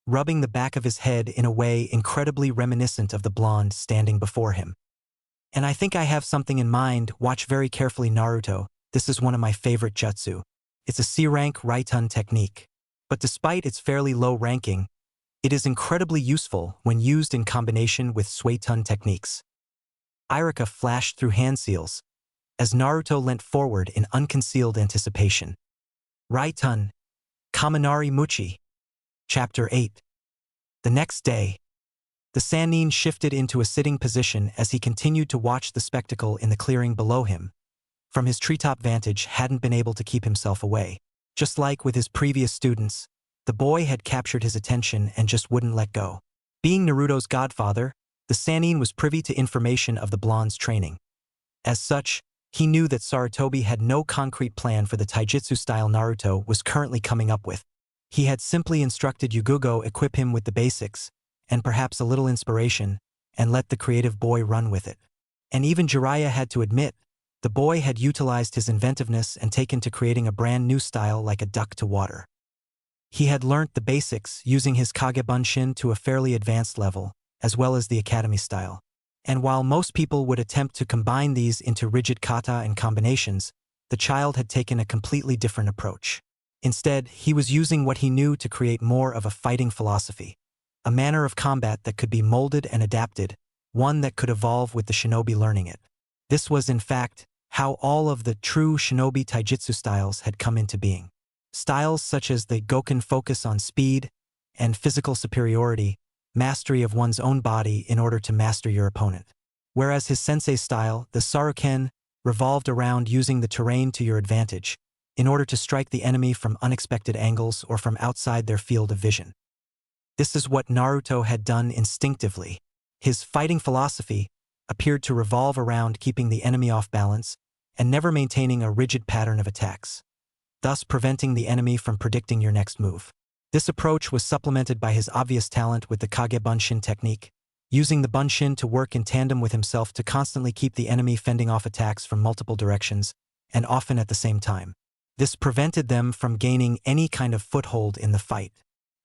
rubbing the back of his head in a way incredibly reminiscent of the blonde standing before him. And I think I have something in mind. Watch very carefully, Naruto. This is one of my favorite jutsu. It's a C-rank Raitun technique. But despite its fairly low ranking, it is incredibly useful when used in combination with Suitun techniques. Irika flashed through hand seals, as Naruto leant forward in unconcealed anticipation. Raitun, Kaminari Muchi. Chapter 8. The next day, the Sannin shifted into a sitting position as he continued to watch the spectacle in the clearing below him. From his treetop vantage, hadn't been able to keep himself away. Just like with his previous students, the boy had captured his attention and just wouldn't let go. Being Naruto's godfather, the Sannin was privy to information of the blonde's training. As such, he knew that Sarutobi had no concrete plan for the taijutsu style Naruto was currently coming up with. He had simply instructed Yugugo equip him with the basics, and perhaps a little inspiration, and let the creative boy run with it. And even Jiraiya had to admit, the boy had utilized his inventiveness and taken to creating a brand new style like a duck to water. He had learnt the basics using his Kage Bunshin to a fairly advanced level, as well as the academy style. And while most people would attempt to combine these into rigid kata and combinations, the child had taken a completely different approach. Instead, he was using what he knew to create more of a fighting philosophy, a manner of combat that could be molded and adapted, one that could evolve with the shinobi learning it. This was, in fact, how all of the true shinobi taijutsu styles had come into being. Styles such as the Goken focus on speed and physical superiority, mastery of one's own body in order to master your opponent. Whereas his sensei style, the Saruken, revolved around using the terrain to your advantage, in order to strike the enemy from unexpected angles or from outside their field of vision. This is what Naruto had done instinctively. His fighting philosophy appeared to revolve around keeping the enemy off balance and never maintaining a rigid pattern of attacks, thus preventing the enemy from predicting your next move. This approach was supplemented by his obvious talent with the Kage Bunshin technique, using the Bunshin to work in tandem with himself to constantly keep the enemy fending off attacks from multiple directions, and often at the same time. This prevented them from gaining any kind of foothold in the fight.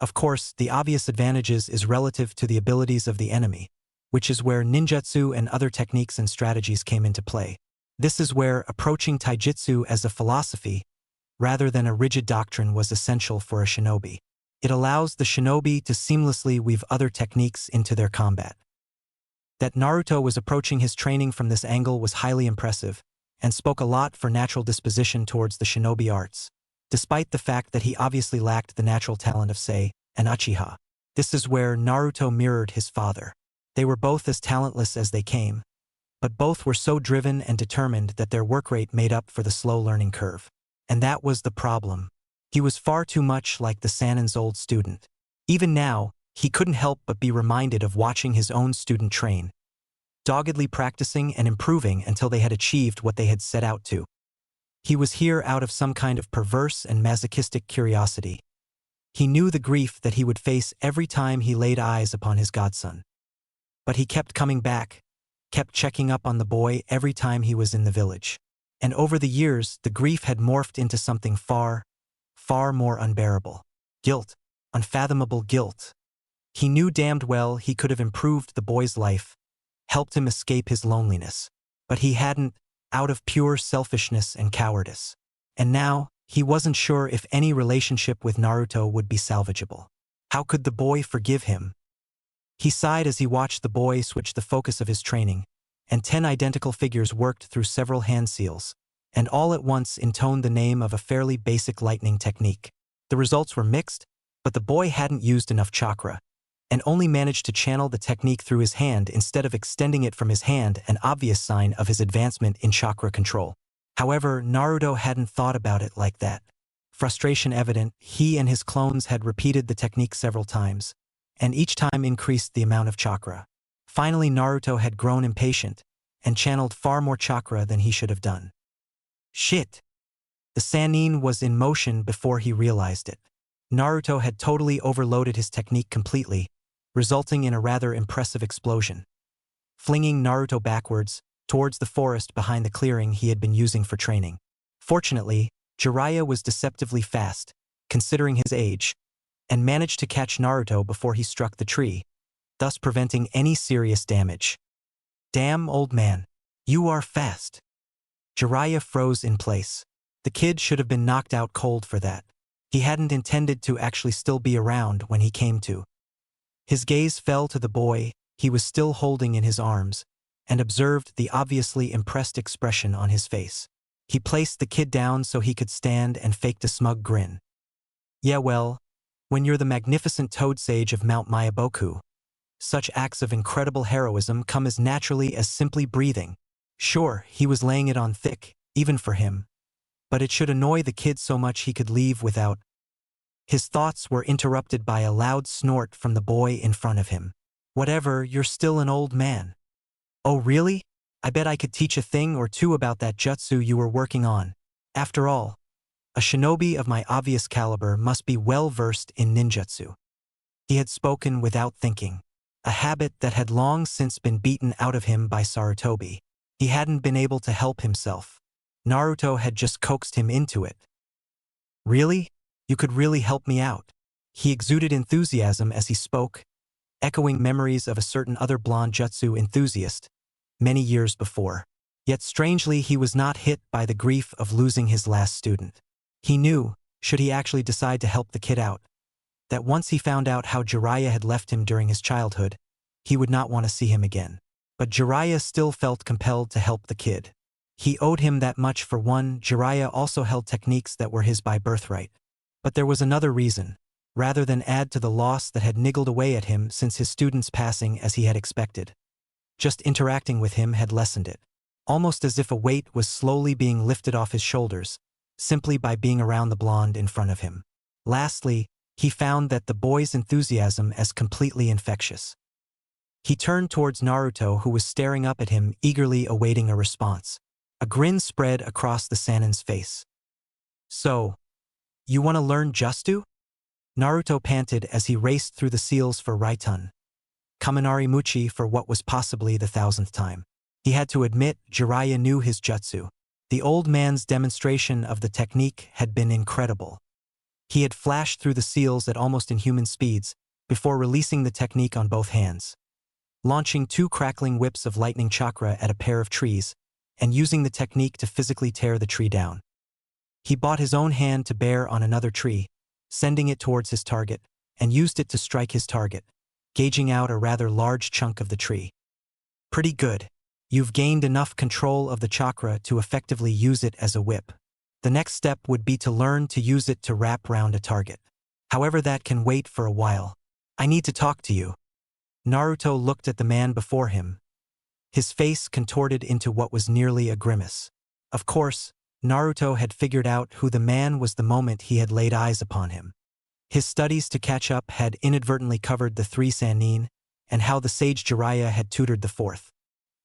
Of course, the obvious advantages is relative to the abilities of the enemy, which is where ninjutsu and other techniques and strategies came into play. This is where approaching taijutsu as a philosophy, rather than a rigid doctrine, was essential for a shinobi. It allows the shinobi to seamlessly weave other techniques into their combat. That Naruto was approaching his training from this angle was highly impressive, and spoke a lot for natural disposition towards the shinobi arts, despite the fact that he obviously lacked the natural talent of Sei and Uchiha. This is where Naruto mirrored his father. They were both as talentless as they came, but both were so driven and determined that their work rate made up for the slow learning curve. And that was the problem. He was far too much like the Sannin's old student. Even now, he couldn't help but be reminded of watching his own student train, doggedly practicing and improving until they had achieved what they had set out to. He was here out of some kind of perverse and masochistic curiosity. He knew the grief that he would face every time he laid eyes upon his godson. But he kept coming back, kept checking up on the boy every time he was in the village. And over the years, the grief had morphed into something far more unbearable. Guilt. Unfathomable guilt. He knew damned well he could have improved the boy's life, helped him escape his loneliness. But he hadn't, out of pure selfishness and cowardice. And now, he wasn't sure if any relationship with Naruto would be salvageable. How could the boy forgive him? He sighed as he watched the boy switch the focus of his training, and 10 identical figures worked through several hand seals, and all at once intoned the name of a fairly basic lightning technique. The results were mixed, but the boy hadn't used enough chakra, and only managed to channel the technique through his hand instead of extending it from his hand, an obvious sign of his advancement in chakra control. However, Naruto hadn't thought about it like that. Frustration evident, he and his clones had repeated the technique several times, and each time increased the amount of chakra. Finally, Naruto had grown impatient, and channeled far more chakra than he should have done. Shit! The Sannin was in motion before he realized it. Naruto had totally overloaded his technique completely, resulting in a rather impressive explosion. Flinging Naruto backwards, towards the forest behind the clearing he had been using for training. Fortunately, Jiraiya was deceptively fast, considering his age, and managed to catch Naruto before he struck the tree, thus preventing any serious damage. Damn, old man. You are fast. Jiraiya froze in place. The kid should have been knocked out cold for that. He hadn't intended to actually still be around when he came to. His gaze fell to the boy he was still holding in his arms, and observed the obviously impressed expression on his face. He placed the kid down so he could stand and faked a smug grin. Yeah, well, when you're the magnificent Toad Sage of Mount Mayaboku, such acts of incredible heroism come as naturally as simply breathing. Sure, he was laying it on thick, even for him, but it should annoy the kid so much he could leave without. His thoughts were interrupted by a loud snort from the boy in front of him. Whatever, you're still an old man. Oh really? I bet I could teach a thing or two about that jutsu you were working on. After all, a shinobi of my obvious caliber must be well versed in ninjutsu. He had spoken without thinking, a habit that had long since been beaten out of him by Sarutobi. He hadn't been able to help himself. Naruto had just coaxed him into it. Really? You could really help me out. He exuded enthusiasm as he spoke, echoing memories of a certain other blonde jutsu enthusiast, many years before. Yet strangely he was not hit by the grief of losing his last student. He knew, should he actually decide to help the kid out, that once he found out how Jiraiya had left him during his childhood, he would not want to see him again. But Jiraiya still felt compelled to help the kid. He owed him that much. For one, Jiraiya also held techniques that were his by birthright. But there was another reason. Rather than add to the loss that had niggled away at him since his student's passing as he had expected, just interacting with him had lessened it. Almost as if a weight was slowly being lifted off his shoulders, simply by being around the blonde in front of him. Lastly, he found that the boy's enthusiasm as completely infectious. He turned towards Naruto, who was staring up at him, eagerly awaiting a response. A grin spread across the Sannin's face. So, you want to learn Jutsu? Naruto panted as he raced through the seals for Raitun. Kaminari Muchi for what was possibly the 1000th time. He had to admit Jiraiya knew his jutsu. The old man's demonstration of the technique had been incredible. He had flashed through the seals at almost inhuman speeds, before releasing the technique on both hands, launching 2 crackling whips of lightning chakra at a pair of trees, and using the technique to physically tear the tree down. He brought his own hand to bear on another tree, sending it towards his target, and used it to strike his target, gauging out a rather large chunk of the tree. Pretty good. You've gained enough control of the chakra to effectively use it as a whip. The next step would be to learn to use it to wrap round a target. However, that can wait for a while. I need to talk to you. Naruto looked at the man before him, his face contorted into what was nearly a grimace. Of course, Naruto had figured out who the man was the moment he had laid eyes upon him. His studies to catch up had inadvertently covered the 3 Sannin, and how the sage Jiraiya had tutored the 4th.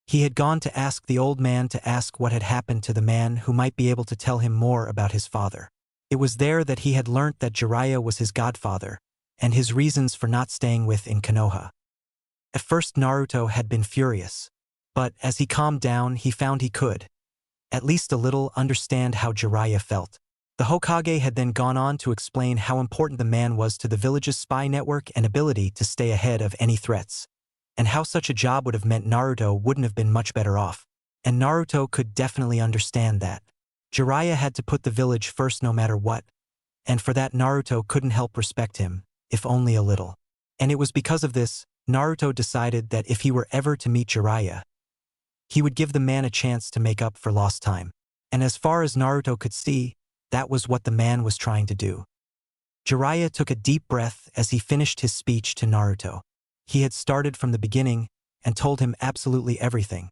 He had gone to ask the old man to ask what had happened to the man who might be able to tell him more about his father. It was there that he had learnt that Jiraiya was his godfather, and his reasons for not staying in Konoha. At first Naruto had been furious, but as he calmed down he found he could, at least a little, understand how Jiraiya felt. The Hokage had then gone on to explain how important the man was to the village's spy network and ability to stay ahead of any threats, and how such a job would have meant Naruto wouldn't have been much better off. And Naruto could definitely understand that. Jiraiya had to put the village first no matter what, and for that Naruto couldn't help respect him, if only a little. And it was because of this, Naruto decided that if he were ever to meet Jiraiya, he would give the man a chance to make up for lost time. And as far as Naruto could see, that was what the man was trying to do. Jiraiya took a deep breath as he finished his speech to Naruto. He had started from the beginning and told him absolutely everything.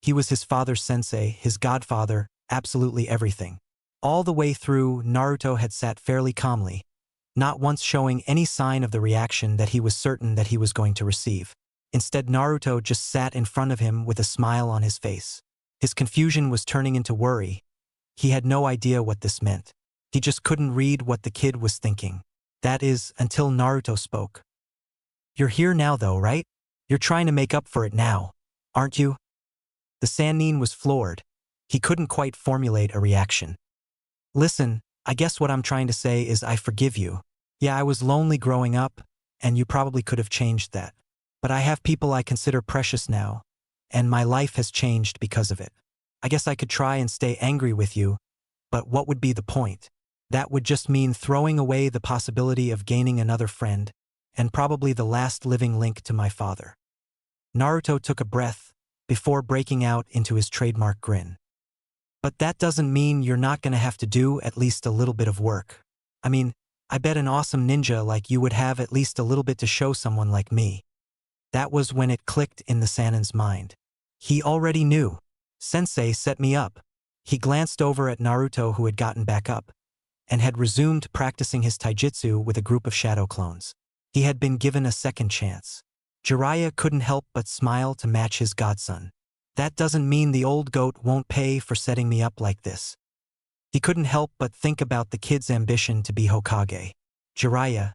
He was his father's sensei, his godfather, absolutely everything. All the way through, Naruto had sat fairly calmly, not once showing any sign of the reaction that he was certain that he was going to receive. Instead, Naruto just sat in front of him with a smile on his face. His confusion was turning into worry. He had no idea what this meant. He just couldn't read what the kid was thinking. That is, until Naruto spoke. "You're here now though, right? You're trying to make up for it now, aren't you?" The Sannin was floored. He couldn't quite formulate a reaction. "Listen, I guess what I'm trying to say is I forgive you. Yeah, I was lonely growing up, and you probably could have changed that. But I have people I consider precious now, and my life has changed because of it. I guess I could try and stay angry with you, but what would be the point? That would just mean throwing away the possibility of gaining another friend, and probably the last living link to my father." Naruto took a breath before breaking out into his trademark grin. "But that doesn't mean you're not going to have to do at least a little bit of work. I mean, I bet an awesome ninja like you would have at least a little bit to show someone like me." That was when it clicked in the Sannin's mind. He already knew. Sensei set me up. He glanced over at Naruto, who had gotten back up and had resumed practicing his taijutsu with a group of shadow clones. He had been given a second chance. Jiraiya couldn't help but smile to match his godson. "That doesn't mean the old goat won't pay for setting me up like this." He couldn't help but think about the kid's ambition to be Hokage. Jiraiya,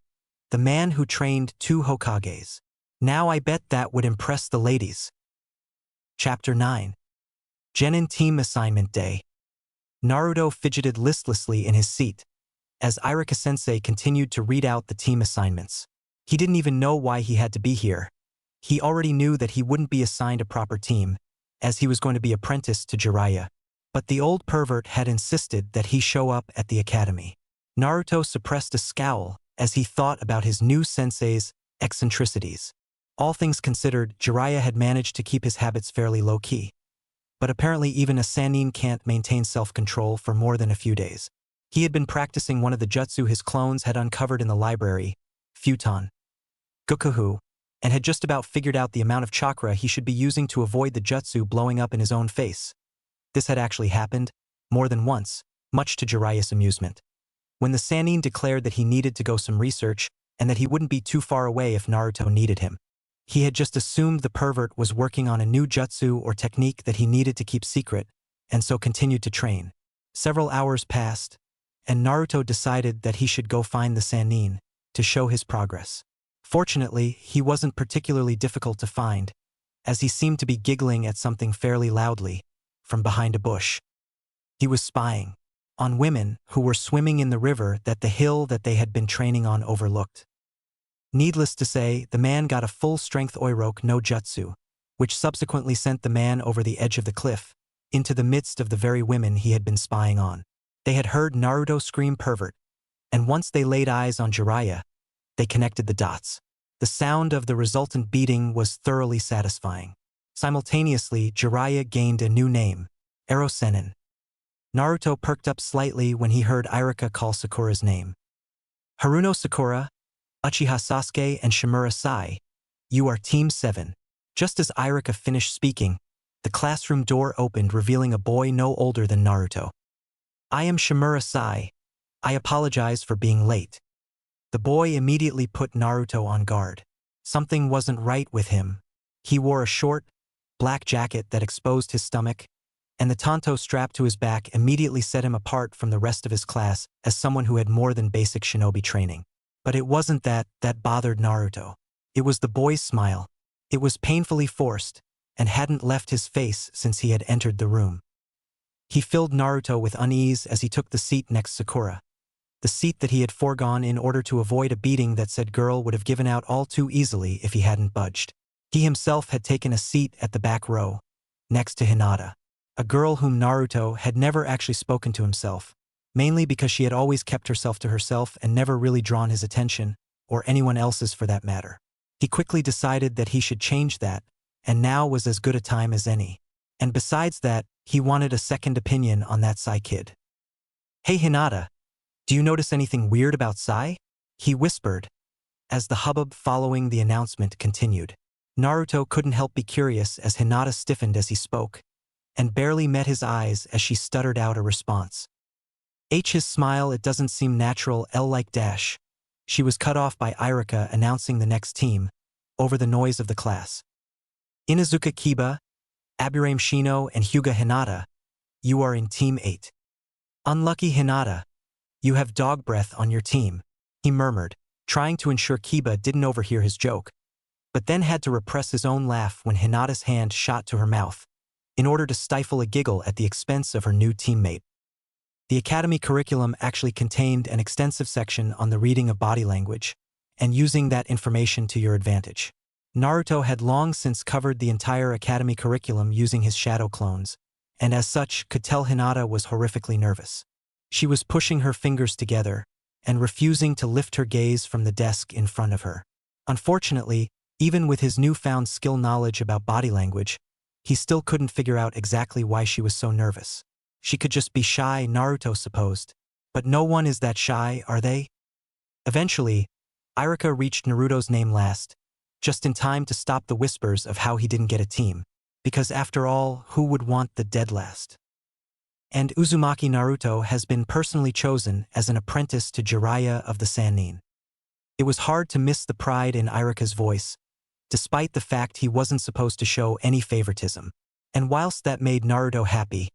the man who trained 2 Hokages. Now I bet that would impress the ladies. Chapter 9. Genin Team Assignment Day. Naruto fidgeted listlessly in his seat as Iruka-sensei continued to read out the team assignments. He didn't even know why he had to be here. He already knew that he wouldn't be assigned a proper team, as he was going to be apprenticed to Jiraiya. But the old pervert had insisted that he show up at the academy. Naruto suppressed a scowl as he thought about his new sensei's eccentricities. All things considered, Jiraiya had managed to keep his habits fairly low-key. But apparently even a Sannin can't maintain self-control for more than a few days. He had been practicing one of the jutsu his clones had uncovered in the library, Futon Gokuhu, and had just about figured out the amount of chakra he should be using to avoid the jutsu blowing up in his own face. This had actually happened, more than once, much to Jiraiya's amusement. When the Sannin declared that he needed to go some research and that he wouldn't be too far away if Naruto needed him. He had just assumed the pervert was working on a new jutsu or technique that he needed to keep secret, and so continued to train. Several hours passed, and Naruto decided that he should go find the Sannin to show his progress. Fortunately, he wasn't particularly difficult to find, as he seemed to be giggling at something fairly loudly from behind a bush. He was spying on women who were swimming in the river that the hill that they had been training on overlooked. Needless to say, the man got a full-strength Oiroke no Jutsu, which subsequently sent the man over the edge of the cliff, into the midst of the very women he had been spying on. They had heard Naruto scream pervert, and once they laid eyes on Jiraiya, they connected the dots. The sound of the resultant beating was thoroughly satisfying. Simultaneously, Jiraiya gained a new name, Erosenin. Naruto perked up slightly when he heard Iruka call Sakura's name. "Haruno Sakura, Uchiha Sasuke and Shimura Sai, you are Team 7. Just as Iruka finished speaking, the classroom door opened, revealing a boy no older than Naruto. "I am Shimura Sai. I apologize for being late." The boy immediately put Naruto on guard. Something wasn't right with him. He wore a short, black jacket that exposed his stomach, and the tanto strapped to his back immediately set him apart from the rest of his class as someone who had more than basic shinobi training. But it wasn't that bothered Naruto. It was the boy's smile. It was painfully forced, and hadn't left his face since he had entered the room. He filled Naruto with unease as he took the seat next Sakura. The seat that he had foregone in order to avoid a beating that said girl would have given out all too easily if he hadn't budged. He himself had taken a seat at the back row, next to Hinata, a girl whom Naruto had never actually spoken to himself, mainly because she had always kept herself to herself and never really drawn his attention, or anyone else's for that matter. He quickly decided that he should change that, and now was as good a time as any. And besides that, he wanted a second opinion on that Sai kid. "Hey Hinata, do you notice anything weird about Sai?" he whispered, as the hubbub following the announcement continued. Naruto couldn't help be curious as Hinata stiffened as he spoke, and barely met his eyes as she stuttered out a response. His smile, "It doesn't seem natural, L like dash." She was cut off by Iruka announcing the next team, over the noise of the class. Inazuka Kiba, Aburame Shino, and Hyuga Hinata, you are in Team 8. Unlucky Hinata, you have dog breath on your team, he murmured, trying to ensure Kiba didn't overhear his joke, but then had to repress his own laugh when Hinata's hand shot to her mouth, in order to stifle a giggle at the expense of her new teammate. The academy curriculum actually contained an extensive section on the reading of body language, and using that information to your advantage. Naruto had long since covered the entire academy curriculum using his shadow clones, and as such could tell Hinata was horrifically nervous. She was pushing her fingers together and refusing to lift her gaze from the desk in front of her. Unfortunately, even with his newfound skill knowledge about body language, he still couldn't figure out exactly why she was so nervous. She could just be shy, Naruto supposed. But no one is that shy, are they? Eventually, Iruka reached Naruto's name last, just in time to stop the whispers of how he didn't get a team. Because after all, who would want the dead last? And Uzumaki Naruto has been personally chosen as an apprentice to Jiraiya of the Sannin. It was hard to miss the pride in Iruka's voice, despite the fact he wasn't supposed to show any favoritism. And whilst that made Naruto happy,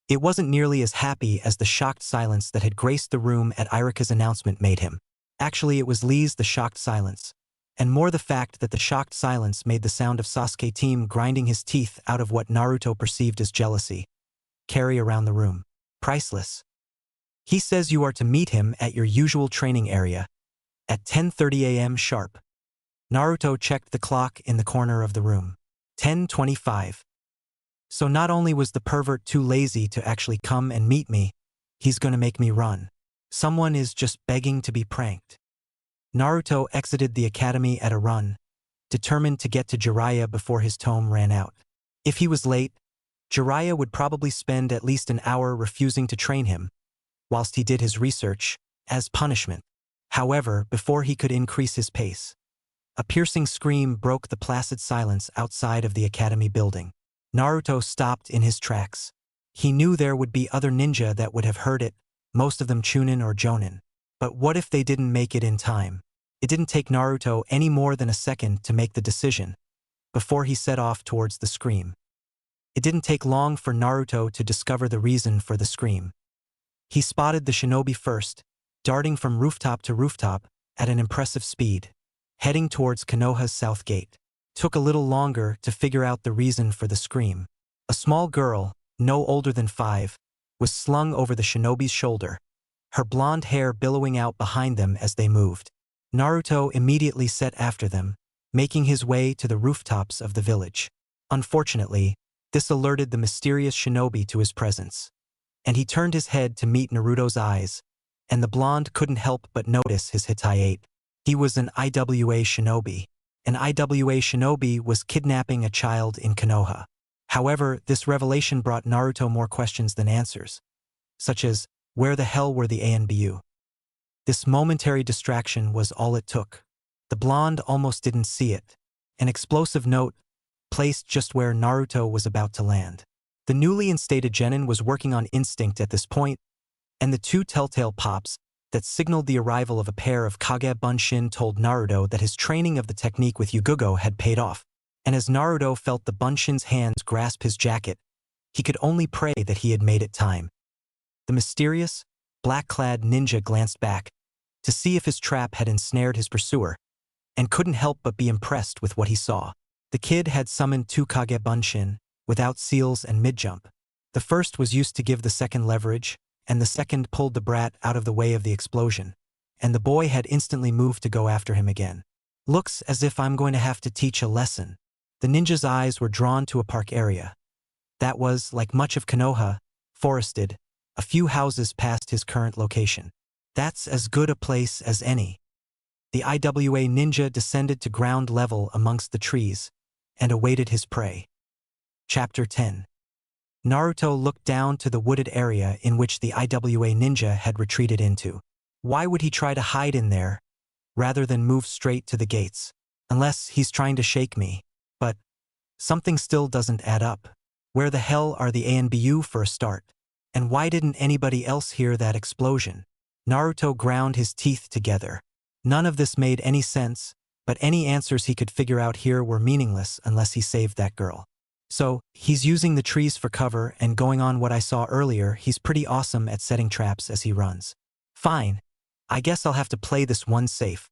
it wasn't nearly as happy as the shocked silence that had graced the room at Iruka's announcement made him. Actually, it was the shocked silence, and more the fact that the shocked silence made the sound of Sasuke team grinding his teeth out of what Naruto perceived as jealousy carry around the room. Priceless. He says you are to meet him at your usual training area at 10:30 a.m. sharp. Naruto checked the clock in the corner of the room. 10:25. So not only was the pervert too lazy to actually come and meet me, he's gonna make me run. Someone is just begging to be pranked. Naruto exited the academy at a run, determined to get to Jiraiya before his tome ran out. If he was late, Jiraiya would probably spend at least an hour refusing to train him, whilst he did his research, as punishment. However, before he could increase his pace, a piercing scream broke the placid silence outside of the academy building. Naruto stopped in his tracks. He knew there would be other ninja that would have heard it, most of them Chunin or Jonin. But what if they didn't make it in time? It didn't take Naruto any more than a second to make the decision, before he set off towards the scream. It didn't take long for Naruto to discover the reason for the scream. He spotted the shinobi first, darting from rooftop to rooftop at an impressive speed, heading towards Konoha's south gate. Took a little longer to figure out the reason for the scream. A small girl, no older than 5, was slung over the shinobi's shoulder, her blonde hair billowing out behind them as they moved. Naruto immediately set after them, making his way to the rooftops of the village. Unfortunately, this alerted the mysterious shinobi to his presence, and he turned his head to meet Naruto's eyes, and the blonde couldn't help but notice his Hittite. He was an IWA shinobi. An IWA shinobi was kidnapping a child in Konoha. However, this revelation brought Naruto more questions than answers, such as, where the hell were the ANBU? This momentary distraction was all it took. The blonde almost didn't see it. An explosive note, placed just where Naruto was about to land. The newly instated genin was working on instinct at this point, and the 2 telltale pops that signaled the arrival of a pair of Kage Bunshin told Naruto that his training of the technique with Yugugo had paid off. And as Naruto felt the Bunshin's hands grasp his jacket, he could only pray that he had made it time. The mysterious, black-clad ninja glanced back to see if his trap had ensnared his pursuer, and couldn't help but be impressed with what he saw. The kid had summoned 2 Kage Bunshin, without seals and mid-jump. The first was used to give the second leverage, and the second pulled the brat out of the way of the explosion, and the boy had instantly moved to go after him again. Looks as if I'm going to have to teach a lesson. The ninja's eyes were drawn to a park area. That was, like much of Konoha, forested, a few houses past his current location. That's as good a place as any. The IWA ninja descended to ground level amongst the trees, and awaited his prey. Chapter 10. Naruto looked down to the wooded area in which the IWA ninja had retreated into. Why would he try to hide in there, rather than move straight to the gates? Unless he's trying to shake me. But something still doesn't add up. Where the hell are the ANBU for a start? And why didn't anybody else hear that explosion? Naruto ground his teeth together. None of this made any sense, but any answers he could figure out here were meaningless unless he saved that girl. So, he's using the trees for cover and going on what I saw earlier, he's pretty awesome at setting traps as he runs. Fine. I guess I'll have to play this one safe.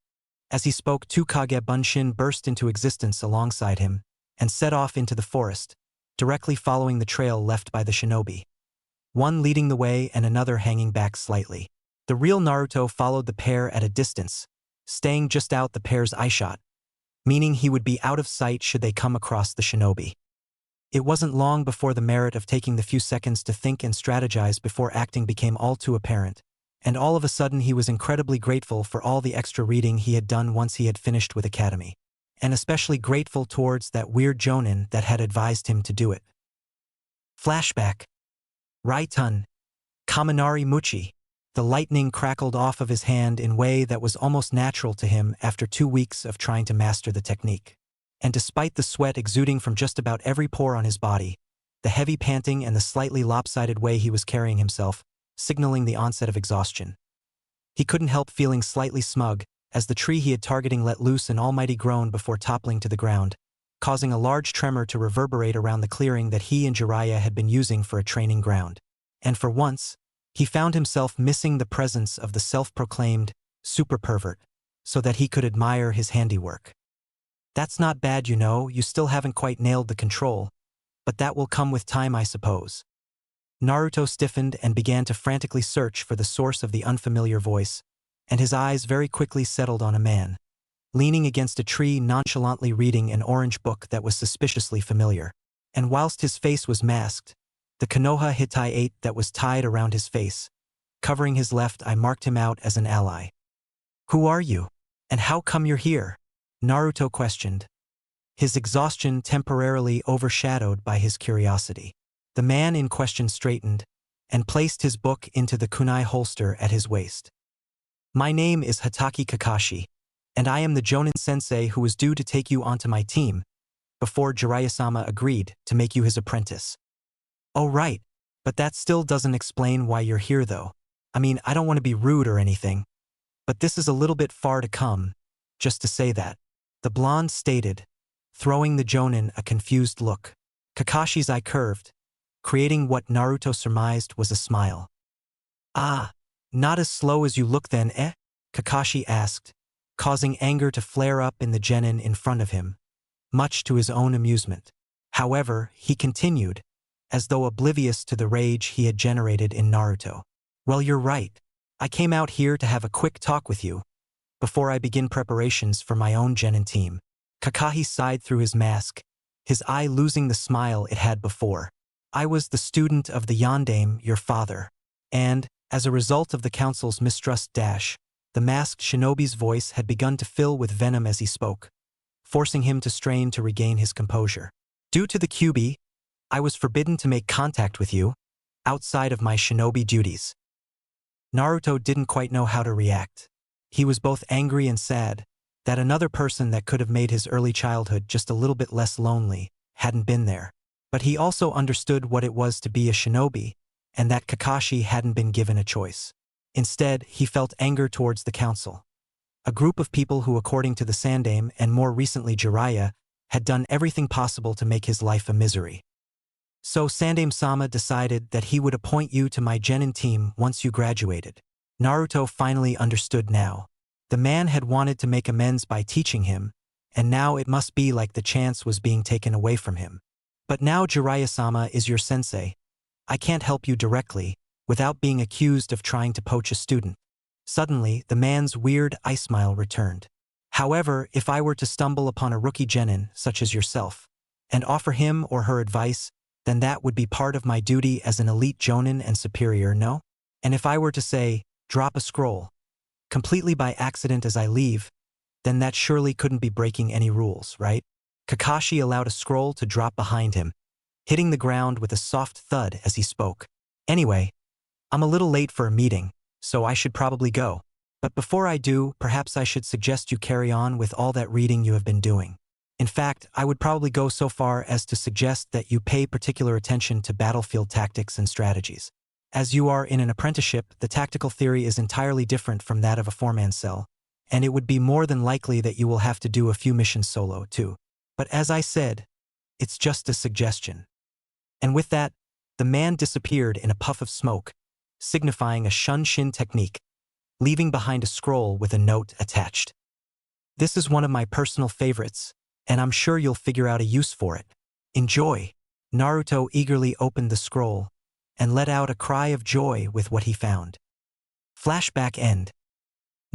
As he spoke, two Kage Bunshin burst into existence alongside him and set off into the forest, directly following the trail left by the shinobi. One leading the way and another hanging back slightly. The real Naruto followed the pair at a distance, staying just out the pair's eyeshot, meaning he would be out of sight should they come across the shinobi. It wasn't long before the merit of taking the few seconds to think and strategize before acting became all too apparent, and all of a sudden he was incredibly grateful for all the extra reading he had done once he had finished with Academy, and especially grateful towards that weird jonin that had advised him to do it. Flashback. Raitun. Kaminari Muchi. The lightning crackled off of his hand in a way that was almost natural to him after 2 weeks of trying to master the technique. And despite the sweat exuding from just about every pore on his body, the heavy panting and the slightly lopsided way he was carrying himself, signaling the onset of exhaustion, he couldn't help feeling slightly smug as the tree he had targeting let loose an almighty groan before toppling to the ground, causing a large tremor to reverberate around the clearing that he and Jiraiya had been using for a training ground. And for once, he found himself missing the presence of the self-proclaimed super pervert so that he could admire his handiwork. That's not bad, you still haven't quite nailed the control, but that will come with time, I suppose. Naruto stiffened and began to frantically search for the source of the unfamiliar voice, and his eyes very quickly settled on a man, leaning against a tree nonchalantly reading an orange book that was suspiciously familiar. And whilst his face was masked, the Konoha Hitai that was tied around his face, covering his left eye, marked him out as an ally. "Who are you? And how come you're here?" Naruto questioned, his exhaustion temporarily overshadowed by his curiosity. The man in question straightened and placed his book into the kunai holster at his waist. "My name is Hatake Kakashi, and I am the Jonin sensei who was due to take you onto my team before Jiraiya-sama agreed to make you his apprentice." "Oh right, but that still doesn't explain why you're here though. I mean, I don't want to be rude or anything, but this is a little bit far to come, just to say that," the blonde stated, throwing the Jonin a confused look. Kakashi's eye curved, creating what Naruto surmised was a smile. "Ah, not as slow as you look then, eh?" Kakashi asked, causing anger to flare up in the genin in front of him, much to his own amusement. However, he continued, as though oblivious to the rage he had generated in Naruto. "Well, you're right. I came out here to have a quick talk with you before I begin preparations for my own genin team." Kakashi sighed through his mask, his eye losing the smile it had before. "I was the student of the Yondaime, your father, and, as a result of the council's mistrust the masked shinobi's voice had begun to fill with venom as he spoke, forcing him to strain to regain his composure. "Due to the Kyuubi, I was forbidden to make contact with you, outside of my shinobi duties." Naruto didn't quite know how to react. He was both angry and sad that another person that could have made his early childhood just a little bit less lonely hadn't been there. But he also understood what it was to be a shinobi, and that Kakashi hadn't been given a choice. Instead, he felt anger towards the council, a group of people who, according to the Sandaime and more recently Jiraiya, had done everything possible to make his life a misery. "So Sandaime-sama decided that he would appoint you to my genin team once you graduated." Naruto finally understood now. The man had wanted to make amends by teaching him, and now it must be like the chance was being taken away from him. "But now Jiraiya-sama is your sensei. I can't help you directly, without being accused of trying to poach a student." Suddenly, the man's weird eye smile returned. "However, if I were to stumble upon a rookie genin, such as yourself, and offer him or her advice, then that would be part of my duty as an elite jonin and superior, no? And if I were to say, drop a scroll, completely by accident as I leave, then that surely couldn't be breaking any rules, right?" Kakashi allowed a scroll to drop behind him, hitting the ground with a soft thud as he spoke. "Anyway, I'm a little late for a meeting, so I should probably go. But before I do, perhaps I should suggest you carry on with all that reading you have been doing. In fact, I would probably go so far as to suggest that you pay particular attention to battlefield tactics and strategies. As you are in an apprenticeship, the tactical theory is entirely different from that of a four-man cell, and it would be more than likely that you will have to do a few missions solo, too. But as I said, it's just a suggestion. And with that, the man disappeared in a puff of smoke, signifying a Shunshin technique, leaving behind a scroll with a note attached. This is one of my personal favorites, and I'm sure you'll figure out a use for it. Enjoy! Naruto eagerly opened the scroll and let out a cry of joy with what he found. Flashback end.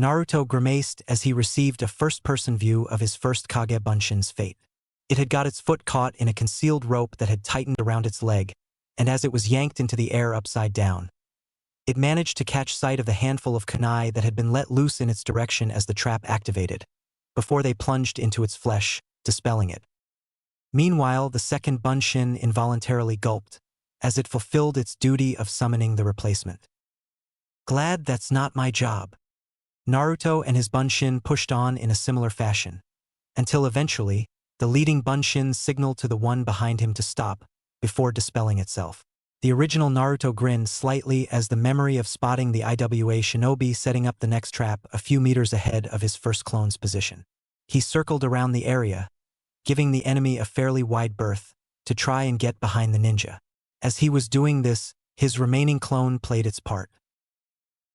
Naruto grimaced as he received a first-person view of his first Kage Bunshin's fate. It had got its foot caught in a concealed rope that had tightened around its leg, and as it was yanked into the air upside down, it managed to catch sight of the handful of kunai that had been let loose in its direction as the trap activated, before they plunged into its flesh, dispelling it. Meanwhile, the second Bunshin involuntarily gulped, as it fulfilled its duty of summoning the replacement. Glad that's not my job. Naruto and his Bunshin pushed on in a similar fashion, until eventually, the leading Bunshin signaled to the one behind him to stop, before dispelling itself. The original Naruto grinned slightly as the memory of spotting the IWA shinobi setting up the next trap a few meters ahead of his first clone's position. He circled around the area, giving the enemy a fairly wide berth to try and get behind the ninja. As he was doing this, his remaining clone played its part.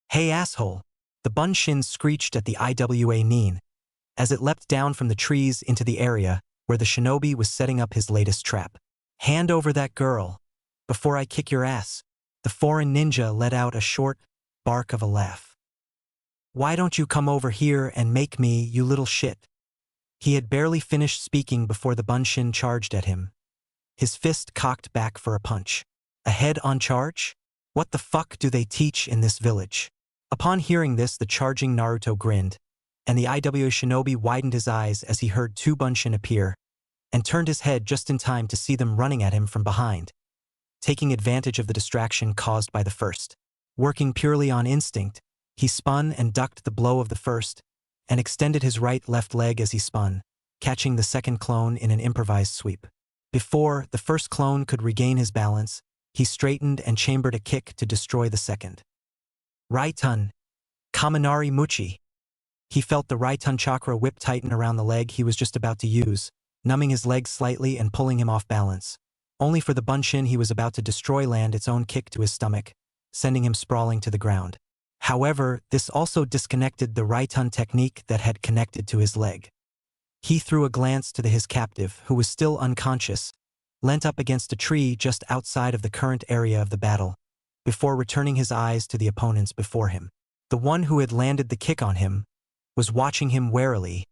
"Hey asshole!" The Bunshin screeched at the IWA Nin, as it leapt down from the trees into the area where the shinobi was setting up his latest trap. "Hand over that girl, before I kick your ass." The foreign ninja let out a short bark of a laugh. "Why don't you come over here and make me, you little shit?" He had barely finished speaking before the Bunshin charged at him, his fist cocked back for a punch. A head-on charge? What the fuck do they teach in this village? Upon hearing this, the charging Naruto grinned, and the IWA shinobi widened his eyes as he heard two Bunshin appear, and turned his head just in time to see them running at him from behind, taking advantage of the distraction caused by the first. Working purely on instinct, he spun and ducked the blow of the first, and extended his right-left leg as he spun, catching the second clone in an improvised sweep. Before the first clone could regain his balance, he straightened and chambered a kick to destroy the second. Raitun. Kaminari Muchi. He felt the Raitun chakra whip tighten around the leg he was just about to use, numbing his leg slightly and pulling him off balance. Only for the Bunshin he was about to destroy land its own kick to his stomach, sending him sprawling to the ground. However, this also disconnected the Raitun technique that had connected to his leg. He threw a glance to his captive, who was still unconscious, leant up against a tree just outside of the current area of the battle, before returning his eyes to the opponents before him. The one who had landed the kick on him was watching him warily,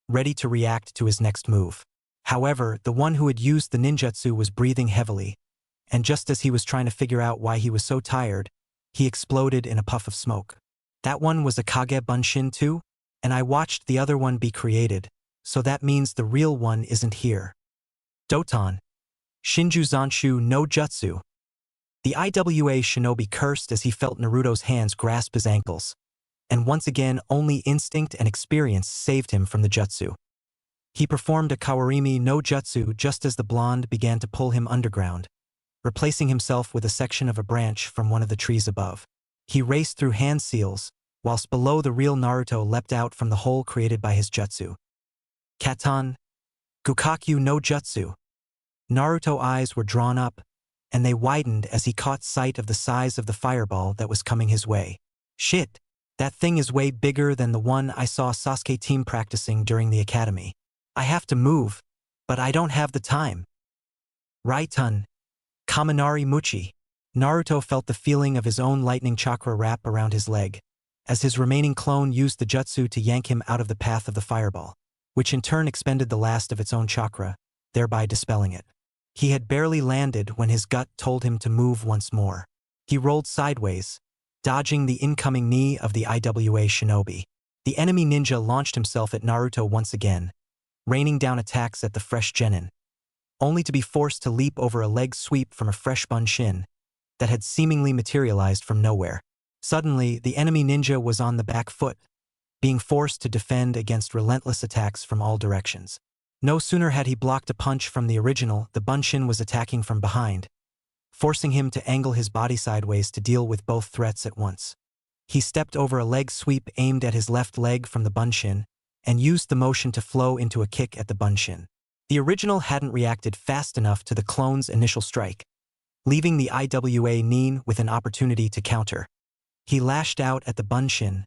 ready to react to his next move. However, the one who had used the ninjutsu was breathing heavily, and just as he was trying to figure out why he was so tired, he exploded in a puff of smoke. That one was a Kage Bunshin too, and I watched the other one be created, so that means the real one isn't here. Doton. Shinju Zanshu no Jutsu. The IWA shinobi cursed as he felt Naruto's hands grasp his ankles, and once again only instinct and experience saved him from the jutsu. He performed a Kawarimi no Jutsu just as the blonde began to pull him underground, replacing himself with a section of a branch from one of the trees above. He raced through hand seals, whilst below the real Naruto leapt out from the hole created by his jutsu. Katan. Gukakyu no Jutsu. Naruto's eyes were drawn up, and they widened as he caught sight of the size of the fireball that was coming his way. Shit, that thing is way bigger than the one I saw Sasuke team practicing during the academy. I have to move, but I don't have the time. Raitun. Kaminari Muchi. Naruto felt the feeling of his own lightning chakra wrap around his leg, as his remaining clone used the jutsu to yank him out of the path of the fireball, which in turn expended the last of its own chakra, thereby dispelling it. He had barely landed when his gut told him to move once more. He rolled sideways, dodging the incoming knee of the IWA shinobi. The enemy ninja launched himself at Naruto once again, raining down attacks at the fresh genin, only to be forced to leap over a leg sweep from a fresh Bunshin that had seemingly materialized from nowhere. Suddenly, the enemy ninja was on the back foot, being forced to defend against relentless attacks from all directions. No sooner had he blocked a punch from the original, the Bunshin was attacking from behind, forcing him to angle his body sideways to deal with both threats at once. He stepped over a leg sweep aimed at his left leg from the bunshin, and used the motion to flow into a kick at the bunshin. The original hadn't reacted fast enough to the clone's initial strike, leaving the IWA Nin with an opportunity to counter. He lashed out at the bunshin,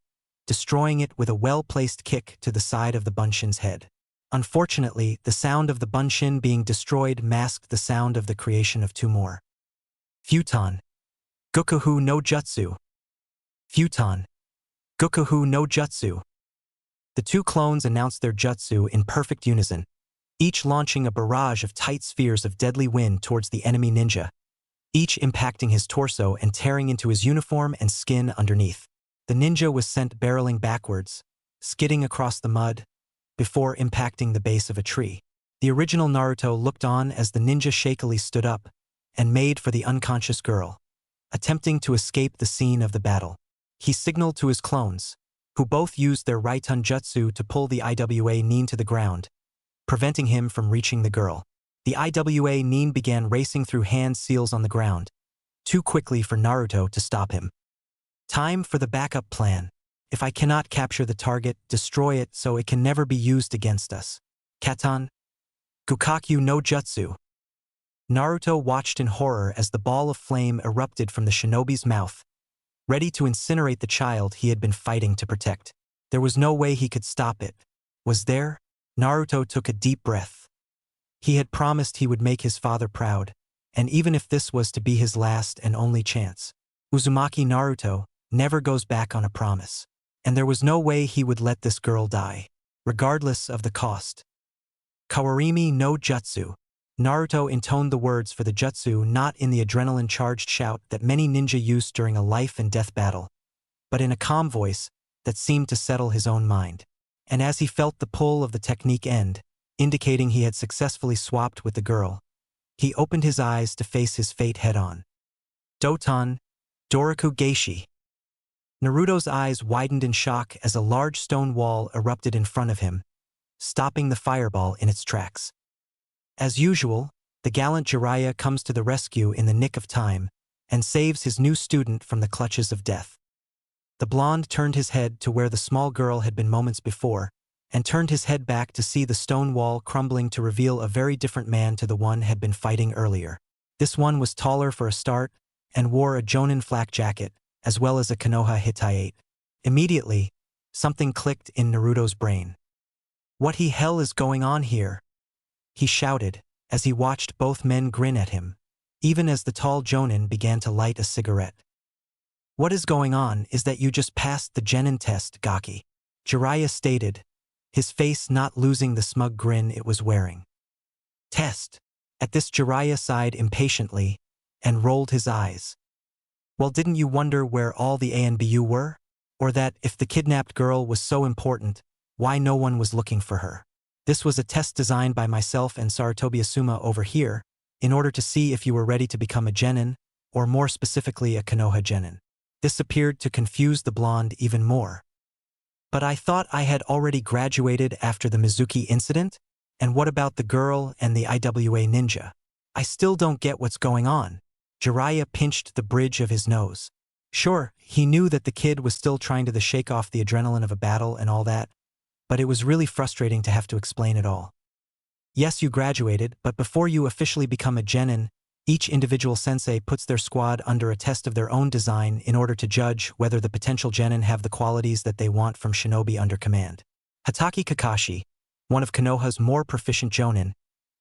destroying it with a well-placed kick to the side of the bunshin's head. Unfortunately, the sound of the bunshin being destroyed masked the sound of the creation of two more. Futon. Gokuhu no Jutsu. Futon. Gokuhu no Jutsu. The two clones announced their jutsu in perfect unison, each launching a barrage of tight spheres of deadly wind towards the enemy ninja, each impacting his torso and tearing into his uniform and skin underneath. The ninja was sent barreling backwards, skidding across the mud, before impacting the base of a tree. The original Naruto looked on as the ninja shakily stood up and made for the unconscious girl, attempting to escape the scene of the battle. He signaled to his clones, who both used their Raitun Jutsu to pull the IWA Nin to the ground, preventing him from reaching the girl. The IWA Nin began racing through hand seals on the ground, too quickly for Naruto to stop him. Time for the backup plan. If I cannot capture the target, destroy it so it can never be used against us. Katan. Gukakyu no Jutsu. Naruto watched in horror as the ball of flame erupted from the shinobi's mouth, ready to incinerate the child he had been fighting to protect. There was no way he could stop it. Was there? Naruto took a deep breath. He had promised he would make his father proud, and even if this was to be his last and only chance, Uzumaki Naruto never goes back on a promise. And there was no way he would let this girl die, regardless of the cost. Kawarimi no Jutsu. Naruto intoned the words for the jutsu not in the adrenaline-charged shout that many ninja use during a life-and-death battle, but in a calm voice that seemed to settle his own mind. And as he felt the pull of the technique end, indicating he had successfully swapped with the girl, he opened his eyes to face his fate head-on. Doton, Doroku Geishi. Naruto's eyes widened in shock as a large stone wall erupted in front of him, stopping the fireball in its tracks. As usual, the gallant Jiraiya comes to the rescue in the nick of time and saves his new student from the clutches of death. The blonde turned his head to where the small girl had been moments before, and turned his head back to see the stone wall crumbling to reveal a very different man to the one had been fighting earlier. This one was taller for a start and wore a Jonin flak jacket, as well as a Konoha Hittite. Immediately, something clicked in Naruto's brain. What the hell is going on here? He shouted, as he watched both men grin at him, even as the tall Jonin began to light a cigarette. What is going on is that you just passed the Genin test, Gaki. Jiraiya stated, his face not losing the smug grin it was wearing. Test. At this Jiraiya sighed impatiently and rolled his eyes. Well, didn't you wonder where all the ANBU were? Or that, if the kidnapped girl was so important, why no one was looking for her? This was a test designed by myself and Sarutobi Asuma over here, in order to see if you were ready to become a genin, or more specifically a Konoha genin. This appeared to confuse the blonde even more. But I thought I had already graduated after the Mizuki incident? And what about the girl and the IWA ninja? I still don't get what's going on. Jiraiya pinched the bridge of his nose. Sure, he knew that the kid was still trying to shake off the adrenaline of a battle and all that, but it was really frustrating to have to explain it all. Yes, you graduated, but before you officially become a genin, each individual sensei puts their squad under a test of their own design in order to judge whether the potential genin have the qualities that they want from shinobi under command. Hatake Kakashi, one of Konoha's more proficient jonin,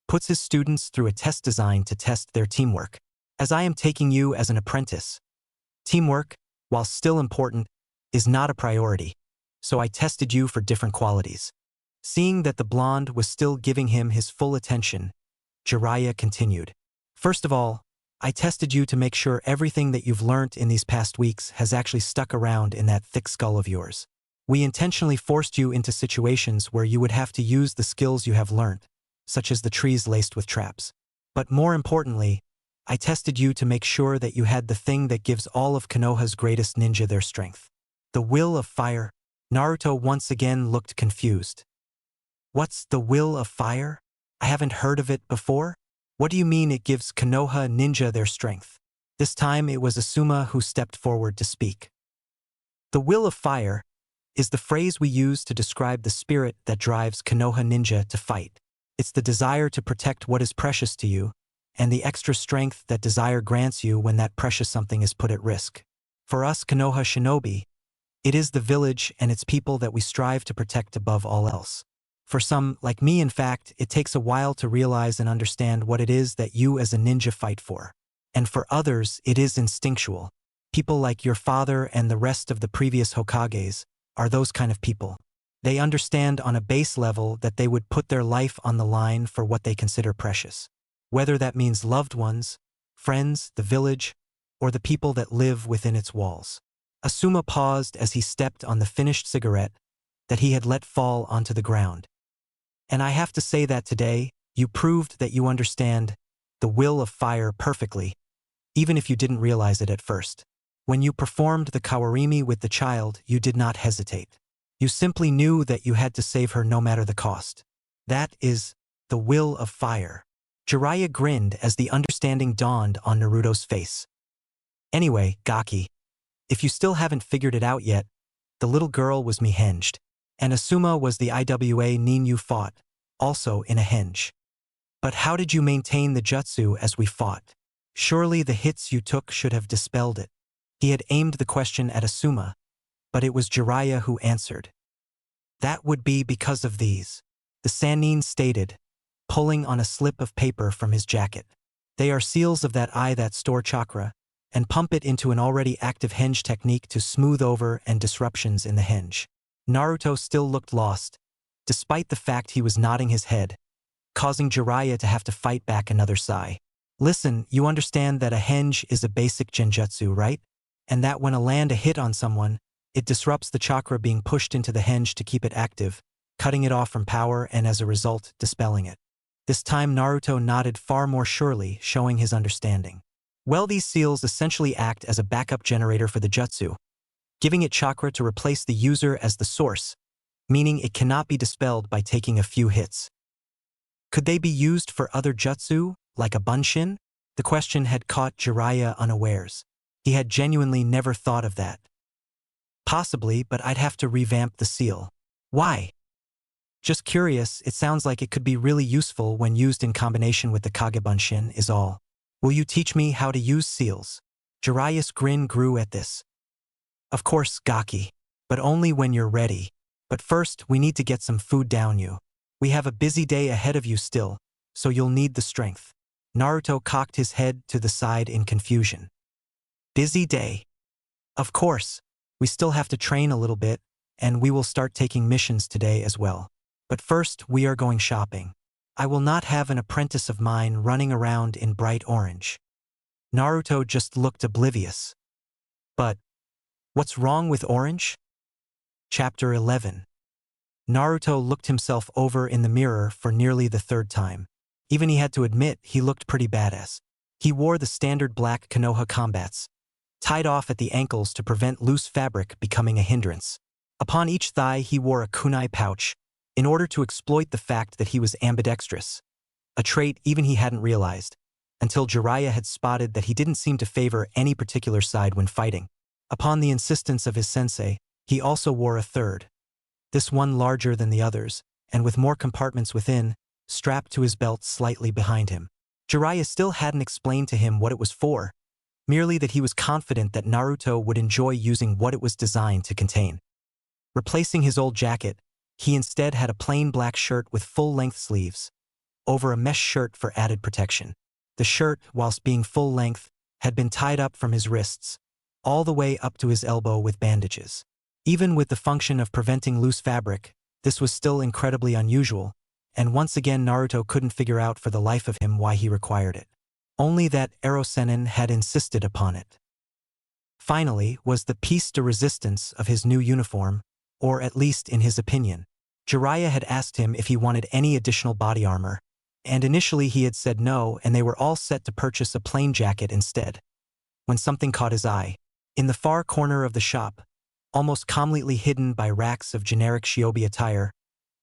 puts his students through a test designed to test their teamwork. As I am taking you as an apprentice, teamwork, while still important, is not a priority, so I tested you for different qualities. Seeing that the blonde was still giving him his full attention, Jiraiya continued. First of all, I tested you to make sure everything that you've learnt in these past weeks has actually stuck around in that thick skull of yours. We intentionally forced you into situations where you would have to use the skills you have learnt, such as the trees laced with traps. But more importantly, I tested you to make sure that you had the thing that gives all of Konoha's greatest ninja their strength. The will of fire. Naruto once again looked confused. What's the will of fire? I haven't heard of it before. What do you mean it gives Konoha ninja their strength? This time it was Asuma who stepped forward to speak. The will of fire is the phrase we use to describe the spirit that drives Konoha ninja to fight. It's the desire to protect what is precious to you, and the extra strength that desire grants you when that precious something is put at risk. For us Konoha shinobi, it is the village and its people that we strive to protect above all else. For some, like me in fact, it takes a while to realize and understand what it is that you as a ninja fight for. And for others, it is instinctual. People like your father and the rest of the previous Hokages are those kind of people. They understand on a base level that they would put their life on the line for what they consider precious. Whether that means loved ones, friends, the village, or the people that live within its walls. Asuma paused as he stepped on the finished cigarette that he had let fall onto the ground. And I have to say that today, you proved that you understand the will of fire perfectly, even if you didn't realize it at first. When you performed the kawarimi with the child, you did not hesitate. You simply knew that you had to save her no matter the cost. That is the will of fire. Jiraiya grinned as the understanding dawned on Naruto's face. Anyway, Gaki, if you still haven't figured it out yet, the little girl was me henged, and Asuma was the IWA nin you fought, also in a henge. But how did you maintain the jutsu as we fought? Surely the hits you took should have dispelled it. He had aimed the question at Asuma, but it was Jiraiya who answered. That would be because of these, the Sannin stated, pulling on a slip of paper from his jacket. They are seals of that eye that store chakra, and pump it into an already active henge technique to smooth over and disruptions in the henge. Naruto still looked lost, despite the fact he was nodding his head, causing Jiraiya to have to fight back another sigh. Listen, you understand that a henge is a basic genjutsu, right? And that when I land a hit on someone, it disrupts the chakra being pushed into the henge to keep it active, cutting it off from power and as a result, dispelling it. This time Naruto nodded far more surely, showing his understanding. Well, these seals essentially act as a backup generator for the jutsu, giving it chakra to replace the user as the source, meaning it cannot be dispelled by taking a few hits. Could they be used for other jutsu, like a bunshin? The question had caught Jiraiya unawares. He had genuinely never thought of that. Possibly, but I'd have to revamp the seal. Why? Just curious, it sounds like it could be really useful when used in combination with the Kage Bunshin is all. Will you teach me how to use seals? Jiraiya's grin grew at this. Of course, Gaki, but only when you're ready. But first, we need to get some food down you. We have a busy day ahead of you still, so you'll need the strength. Naruto cocked his head to the side in confusion. Busy day? Of course, we still have to train a little bit, and we will start taking missions today as well. But first, we are going shopping. I will not have an apprentice of mine running around in bright orange. Naruto just looked oblivious. But what's wrong with orange? Chapter 11. Naruto looked himself over in the mirror for nearly the third time. Even he had to admit he looked pretty badass. He wore the standard black Konoha combats, tied off at the ankles to prevent loose fabric becoming a hindrance. Upon each thigh he wore a kunai pouch, in order to exploit the fact that he was ambidextrous, a trait even he hadn't realized, until Jiraiya had spotted that he didn't seem to favor any particular side when fighting. Upon the insistence of his sensei, he also wore a third, this one larger than the others, and with more compartments within, strapped to his belt slightly behind him. Jiraiya still hadn't explained to him what it was for, merely that he was confident that Naruto would enjoy using what it was designed to contain. Replacing his old jacket, he instead had a plain black shirt with full-length sleeves, over a mesh shirt for added protection. The shirt, whilst being full-length, had been tied up from his wrists, all the way up to his elbow with bandages. Even with the function of preventing loose fabric, this was still incredibly unusual, and once again Naruto couldn't figure out for the life of him why he required it. Only that Erosenin had insisted upon it. Finally, was the piece de resistance of his new uniform, or at least in his opinion. Jiraiya had asked him if he wanted any additional body armor, and initially he had said no, and they were all set to purchase a plain jacket instead. When something caught his eye. In the far corner of the shop, almost completely hidden by racks of generic shiobi attire,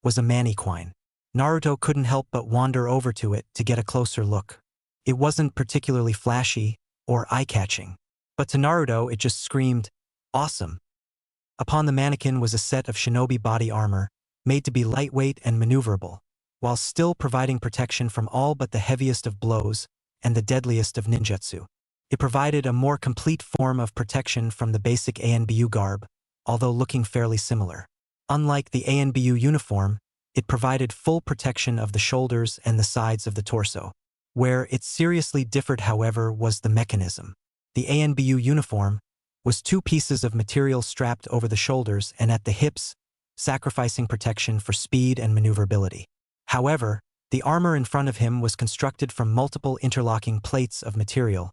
was a mannequin. Naruto couldn't help but wander over to it to get a closer look. It wasn't particularly flashy or eye-catching, but to Naruto it just screamed, awesome. Upon the mannequin was a set of shinobi body armor, made to be lightweight and maneuverable, while still providing protection from all but the heaviest of blows and the deadliest of ninjutsu. It provided a more complete form of protection from the basic ANBU garb, although looking fairly similar. Unlike the ANBU uniform, it provided full protection of the shoulders and the sides of the torso. Where it seriously differed, however, was the mechanism. The ANBU uniform was two pieces of material strapped over the shoulders and at the hips, sacrificing protection for speed and maneuverability. However, the armor in front of him was constructed from multiple interlocking plates of material,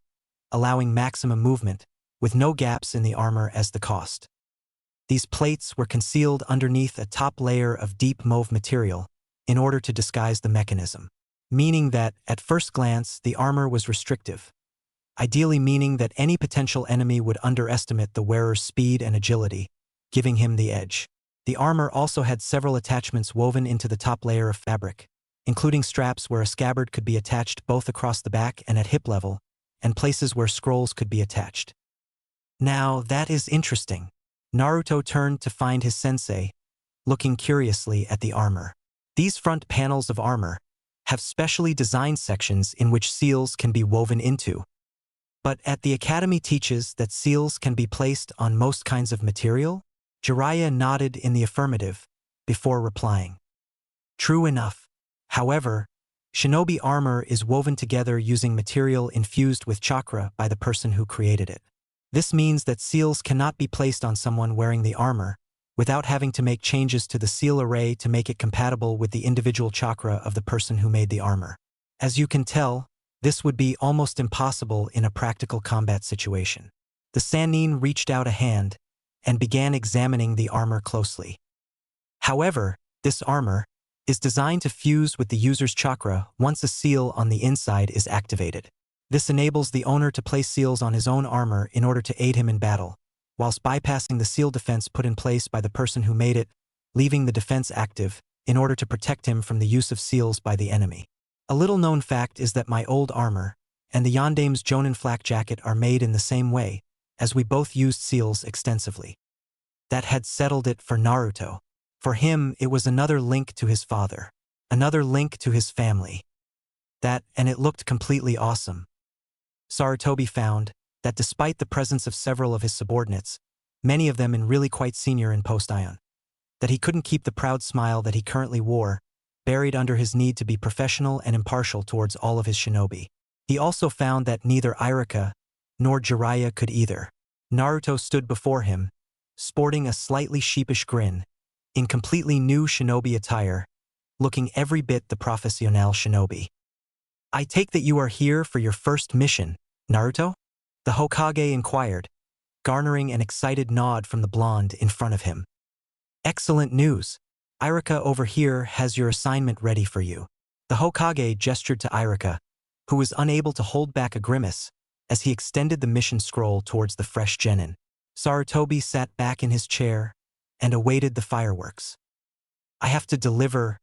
allowing maximum movement, with no gaps in the armor as the cost. These plates were concealed underneath a top layer of deep mauve material in order to disguise the mechanism, meaning that, at first glance, the armor was restrictive, ideally meaning that any potential enemy would underestimate the wearer's speed and agility, giving him the edge. The armor also had several attachments woven into the top layer of fabric, including straps where a scabbard could be attached both across the back and at hip level, and places where scrolls could be attached. Now, that is interesting. Naruto turned to find his sensei, looking curiously at the armor. These front panels of armor have specially designed sections in which seals can be woven into. But at the academy teaches that seals can be placed on most kinds of material? Jiraiya nodded in the affirmative, before replying. True enough. However, shinobi armor is woven together using material infused with chakra by the person who created it. This means that seals cannot be placed on someone wearing the armor without having to make changes to the seal array to make it compatible with the individual chakra of the person who made the armor. As you can tell, this would be almost impossible in a practical combat situation. The Sannin reached out a hand and began examining the armor closely. However, this armor is designed to fuse with the user's chakra once a seal on the inside is activated. This enables the owner to place seals on his own armor in order to aid him in battle, whilst bypassing the seal defense put in place by the person who made it, leaving the defense active in order to protect him from the use of seals by the enemy. A little-known fact is that my old armor and the Yondame's Jonin flak jacket are made in the same way, as we both used seals extensively. That had settled it for Naruto. For him, it was another link to his father, another link to his family. And it looked completely awesome. Sarutobi found that despite the presence of several of his subordinates, many of them really quite senior in post-Ion, that he couldn't keep the proud smile that he currently wore, buried under his need to be professional and impartial towards all of his shinobi. He also found that neither Irika nor Jiraiya could either. Naruto stood before him, sporting a slightly sheepish grin, in completely new shinobi attire, looking every bit the professionnel shinobi. I take that you are here for your first mission, Naruto? The Hokage inquired, garnering an excited nod from the blonde in front of him. Excellent news. Irika over here has your assignment ready for you. The Hokage gestured to Irika, who was unable to hold back a grimace as he extended the mission scroll towards the fresh genin. Sarutobi sat back in his chair and awaited the fireworks. I have to deliver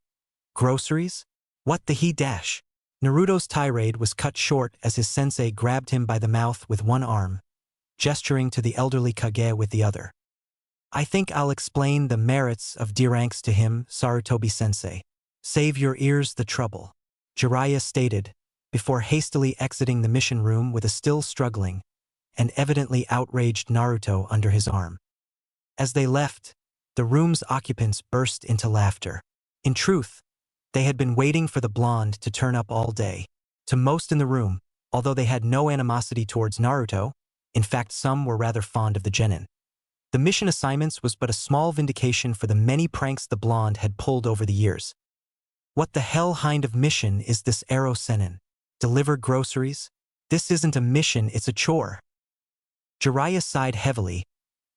groceries? What the he dash? Naruto's tirade was cut short as his sensei grabbed him by the mouth with one arm, gesturing to the elderly Kage with the other. I think I'll explain the merits of D ranks to him, Sarutobi-sensei. Save your ears the trouble, Jiraiya stated, before hastily exiting the mission room with a still struggling and evidently outraged Naruto under his arm. As they left, the room's occupants burst into laughter. In truth, they had been waiting for the blonde to turn up all day. To most in the room, although they had no animosity towards Naruto, in fact some were rather fond of the genin. The mission assignments was but a small vindication for the many pranks the blonde had pulled over the years. What the hell kind of mission is this Arrow Senin? Deliver groceries? This isn't a mission, it's a chore. Jiraiya sighed heavily,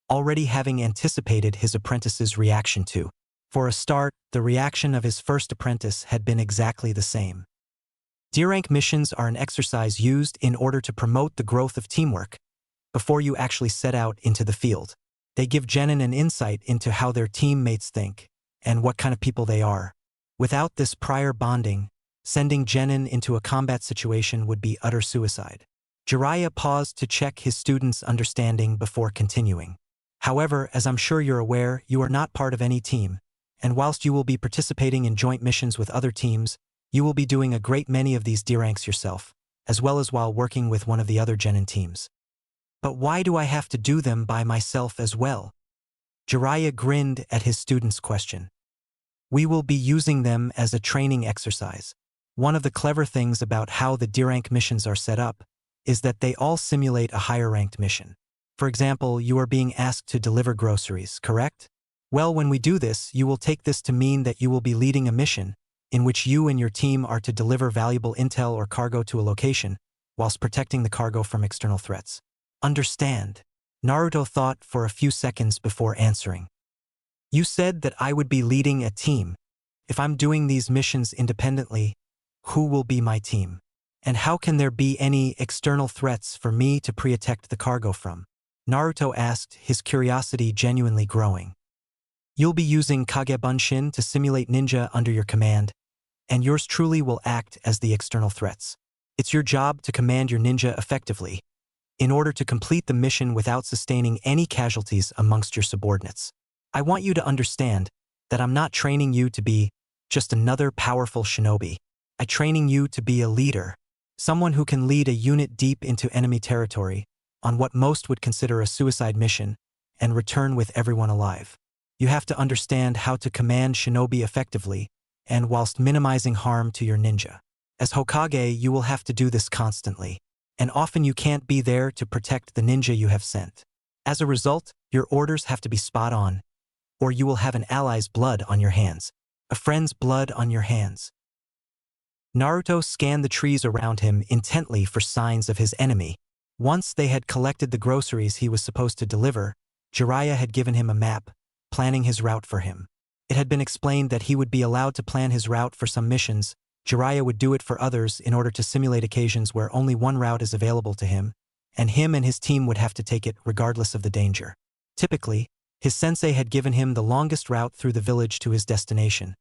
already having anticipated his apprentice's reaction to. For a start, the reaction of his first apprentice had been exactly the same. D-rank missions are an exercise used in order to promote the growth of teamwork before you actually set out into the field. They give genin an insight into how their teammates think and what kind of people they are. Without this prior bonding, sending genin into a combat situation would be utter suicide. Jiraiya paused to check his student's understanding before continuing. However, as I'm sure you're aware, you are not part of any team, and whilst you will be participating in joint missions with other teams, you will be doing a great many of these D ranks yourself, as well as while working with one of the other genin teams. But why do I have to do them by myself as well? Jiraiya grinned at his student's question. We will be using them as a training exercise. One of the clever things about how the D-rank missions are set up is that they all simulate a higher-ranked mission. For example, you are being asked to deliver groceries, correct? Well, when we do this, you will take this to mean that you will be leading a mission in which you and your team are to deliver valuable intel or cargo to a location, whilst protecting the cargo from external threats. Understand? Naruto thought for a few seconds before answering. You said that I would be leading a team. If I'm doing these missions independently, who will be my team? And how can there be any external threats for me to protect the cargo from? Naruto asked, his curiosity genuinely growing. You'll be using Kage Bunshin to simulate ninja under your command, and yours truly will act as the external threats. It's your job to command your ninja effectively, in order to complete the mission without sustaining any casualties amongst your subordinates. I want you to understand that I'm not training you to be just another powerful shinobi. I'm training you to be a leader, someone who can lead a unit deep into enemy territory on what most would consider a suicide mission and return with everyone alive. You have to understand how to command shinobi effectively and whilst minimizing harm to your ninja. As Hokage, you will have to do this constantly, and often you can't be there to protect the ninja you have sent. As a result, your orders have to be spot on, or you will have an ally's blood on your hands, a friend's blood on your hands. Naruto scanned the trees around him intently for signs of his enemy. Once they had collected the groceries he was supposed to deliver, Jiraiya had given him a map, planning his route for him. It had been explained that he would be allowed to plan his route for some missions. Jiraiya would do it for others in order to simulate occasions where only one route is available to him, and his team would have to take it regardless of the danger. Typically, his sensei had given him the longest route through the village to his destination,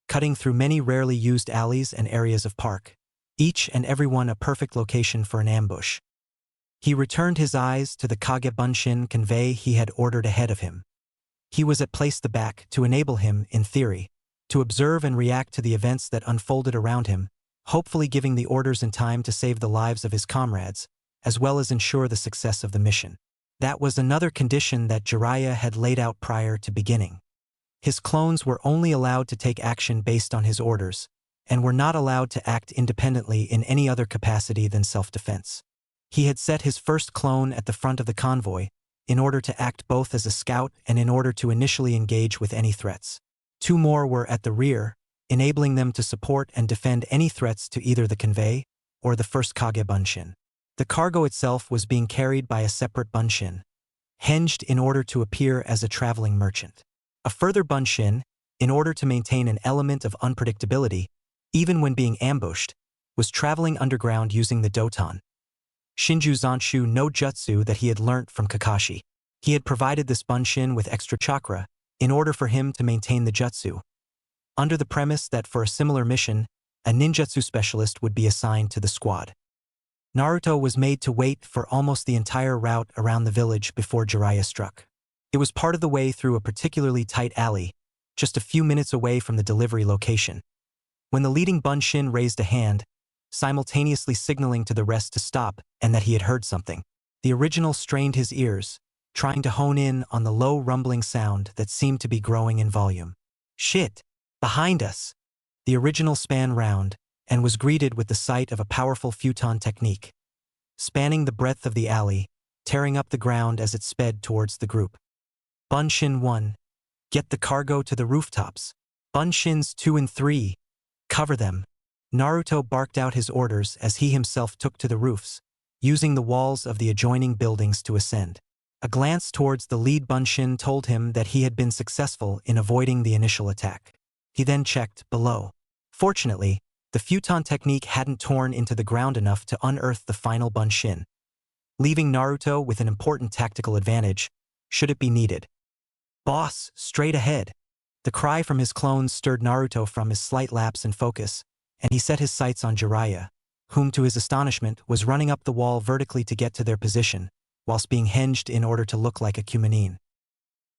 cutting through many rarely used alleys and areas of park, each and every one a perfect location for an ambush. He returned his eyes to the Kage Bunshin convey he had ordered ahead of him. He was at place the back to enable him, in theory, to observe and react to the events that unfolded around him, hopefully giving the orders in time to save the lives of his comrades, as well as ensure the success of the mission. That was another condition that Jiraiya had laid out prior to beginning. His clones were only allowed to take action based on his orders, and were not allowed to act independently in any other capacity than self-defense. He had set his first clone at the front of the convoy, in order to act both as a scout and in order to initially engage with any threats. 2 more were at the rear, enabling them to support and defend any threats to either the convey or the first Kage Bunshin. The cargo itself was being carried by a separate Bunshin, hinged in order to appear as a traveling merchant. A further Bunshin, in order to maintain an element of unpredictability, even when being ambushed, was traveling underground using the Doton Shinju Zanshu no Jutsu that he had learnt from Kakashi. He had provided this Bunshin with extra chakra in order for him to maintain the jutsu, under the premise that for a similar mission, a ninjutsu specialist would be assigned to the squad. Naruto was made to wait for almost the entire route around the village before Jiraiya struck. It was part of the way through a particularly tight alley, just a few minutes away from the delivery location. When the leading Bunshin raised a hand, simultaneously signaling to the rest to stop and that he had heard something, the original strained his ears, trying to hone in on the low rumbling sound that seemed to be growing in volume. Shit! Behind us! The original span round and was greeted with the sight of a powerful futon technique, spanning the breadth of the alley, tearing up the ground as it sped towards the group. Bunshin 1. Get the cargo to the rooftops. Bunshins 2 and 3. Cover them. Naruto barked out his orders as he himself took to the roofs, using the walls of the adjoining buildings to ascend. A glance towards the lead Bunshin told him that he had been successful in avoiding the initial attack. He then checked below. Fortunately, the futon technique hadn't torn into the ground enough to unearth the final Bunshin, leaving Naruto with an important tactical advantage, should it be needed. Boss, straight ahead! The cry from his clones stirred Naruto from his slight lapse in focus, and he set his sights on Jiraiya, whom to his astonishment was running up the wall vertically to get to their position, whilst being hinged in order to look like a Cumanine.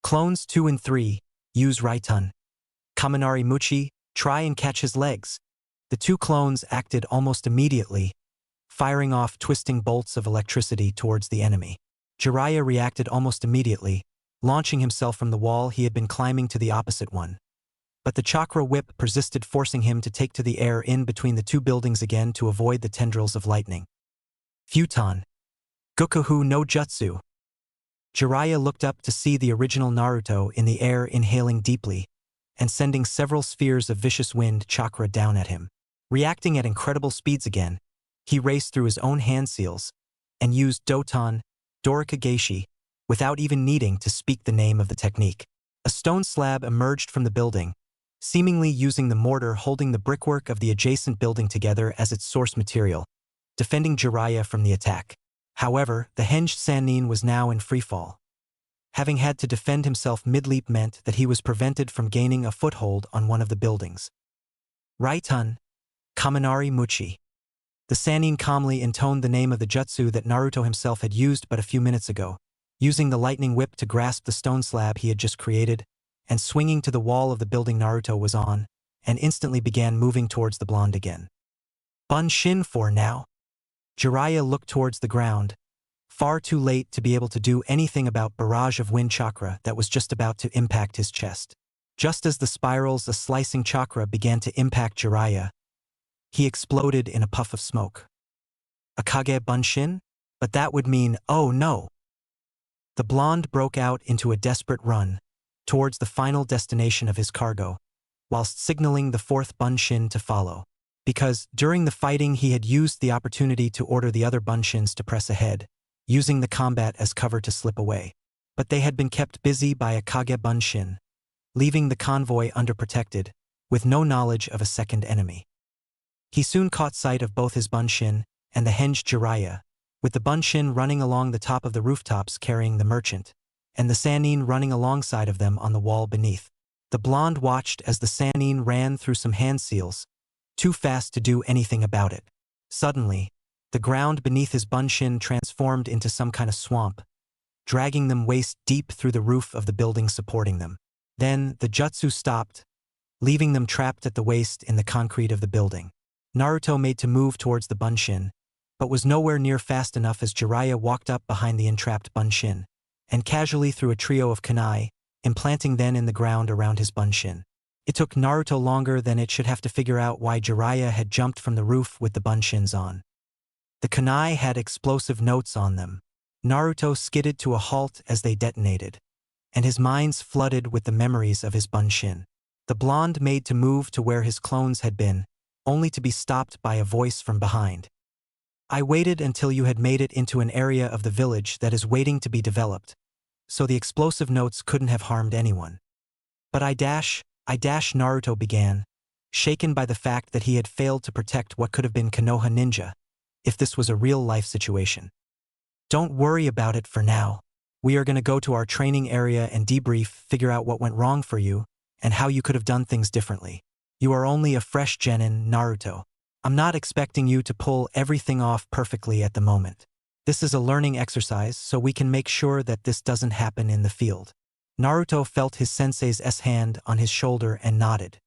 Clones 2 and 3, use Raitun. Kaminari Muchi, try and catch his legs. The two clones acted almost immediately, firing off twisting bolts of electricity towards the enemy. Jiraiya reacted almost immediately, launching himself from the wall he had been climbing to the opposite one. But the chakra whip persisted, forcing him to take to the air in between the two buildings again to avoid the tendrils of lightning. Futon. Gokuhu no Jutsu. Jiraiya looked up to see the original Naruto in the air, inhaling deeply and sending several spheres of vicious wind chakra down at him. Reacting at incredible speeds again, he raced through his own hand seals and used Doton, Dorikageishi, without even needing to speak the name of the technique. A stone slab emerged from the building, seemingly using the mortar holding the brickwork of the adjacent building together as its source material, defending Jiraiya from the attack. However, the hinged Sannin was now in freefall. Having had to defend himself mid-leap meant that he was prevented from gaining a foothold on one of the buildings. Raitun, Kaminari Muchi. The Sannin calmly intoned the name of the jutsu that Naruto himself had used but a few minutes ago, using the lightning whip to grasp the stone slab he had just created, and swinging to the wall of the building Naruto was on, and instantly began moving towards the blonde again. Bunshin for now. Jiraiya looked towards the ground, far too late to be able to do anything about barrage of wind chakra that was just about to impact his chest. Just as the spirals of slicing chakra began to impact Jiraiya, he exploded in a puff of smoke. Akage Bunshin? But that would mean, oh no! The blonde broke out into a desperate run towards the final destination of his cargo, whilst signaling the fourth Bunshin to follow. Because during the fighting he had used the opportunity to order the other Bunshins to press ahead, using the combat as cover to slip away. But they had been kept busy by Akage Bunshin, leaving the convoy underprotected, with no knowledge of a second enemy. He soon caught sight of both his Bunshin and the hinged Jiraiya, with the Bunshin running along the top of the rooftops carrying the merchant, and the Sannin running alongside of them on the wall beneath. The blonde watched as the Sannin ran through some hand seals, too fast to do anything about it. Suddenly, the ground beneath his Bunshin transformed into some kind of swamp, dragging them waist deep through the roof of the building supporting them. Then the jutsu stopped, leaving them trapped at the waist in the concrete of the building. Naruto made to move towards the Bunshin, but was nowhere near fast enough as Jiraiya walked up behind the entrapped Bunshin, and casually threw a trio of kunai, implanting then in the ground around his Bunshin. It took Naruto longer than it should have to figure out why Jiraiya had jumped from the roof with the Bunshins on. The kunai had explosive notes on them. Naruto skidded to a halt as they detonated, and his mind's flooded with the memories of his Bunshin. The blonde made to move to where his clones had been, only to be stopped by a voice from behind. I waited until you had made it into an area of the village that is waiting to be developed, so the explosive notes couldn't have harmed anyone. But I dash, Naruto began, shaken by the fact that he had failed to protect what could have been Konoha Ninja, if this was a real-life situation. Don't worry about it for now. We are going to go to our training area and debrief, figure out what went wrong for you, and how you could have done things differently. You are only a fresh genin, Naruto. I'm not expecting you to pull everything off perfectly at the moment. This is a learning exercise, so we can make sure that this doesn't happen in the field. Naruto felt his sensei's hand on his shoulder and nodded.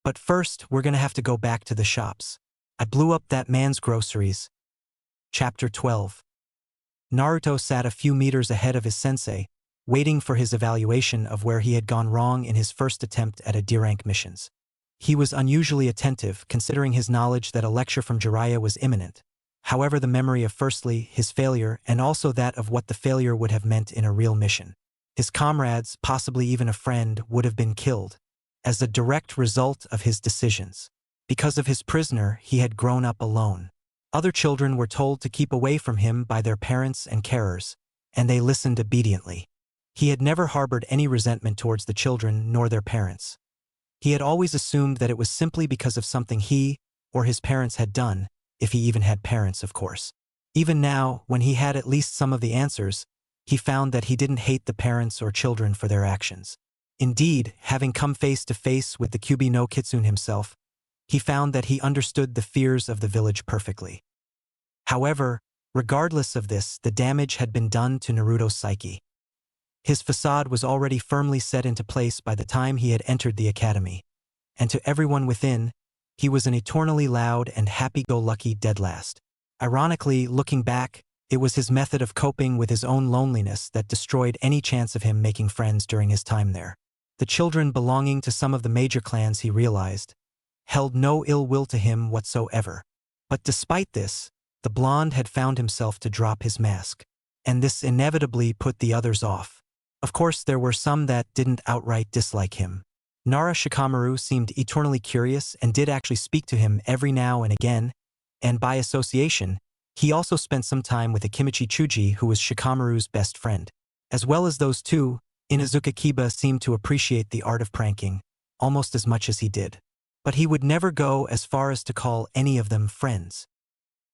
But first, we're gonna have to go back to the shops. I blew up that man's groceries. Chapter 12. Naruto sat a few meters ahead of his sensei, waiting for his evaluation of where he had gone wrong in his first attempt at a D-rank missions. He was unusually attentive, considering his knowledge that a lecture from Jiraiya was imminent. However, the memory of firstly, his failure, and also that of what the failure would have meant in a real mission. His comrades, possibly even a friend, would have been killed, as a direct result of his decisions. Because of his prisoner, he had grown up alone. Other children were told to keep away from him by their parents and carers, and they listened obediently. He had never harbored any resentment towards the children nor their parents. He had always assumed that it was simply because of something he or his parents had done, if he even had parents, of course. Even now, when he had at least some of the answers, he found that he didn't hate the parents or children for their actions. Indeed, having come face to face with the Kyuubi no Kitsune himself, he found that he understood the fears of the village perfectly. However, regardless of this, the damage had been done to Naruto's psyche. His facade was already firmly set into place by the time he had entered the academy, and to everyone within, he was an eternally loud and happy-go-lucky dead last. Ironically, looking back, it was his method of coping with his own loneliness that destroyed any chance of him making friends during his time there. The children belonging to some of the major clans, he realized, held no ill will to him whatsoever. But despite this, the blonde had found himself to drop his mask, and this inevitably put the others off. Of course, there were some that didn't outright dislike him. Nara Shikamaru seemed eternally curious and did actually speak to him every now and again, and by association, he also spent some time with Akimichi Chuji, who was Shikamaru's best friend. As well as those two, Inazuka Kiba seemed to appreciate the art of pranking, almost as much as he did. But he would never go as far as to call any of them friends.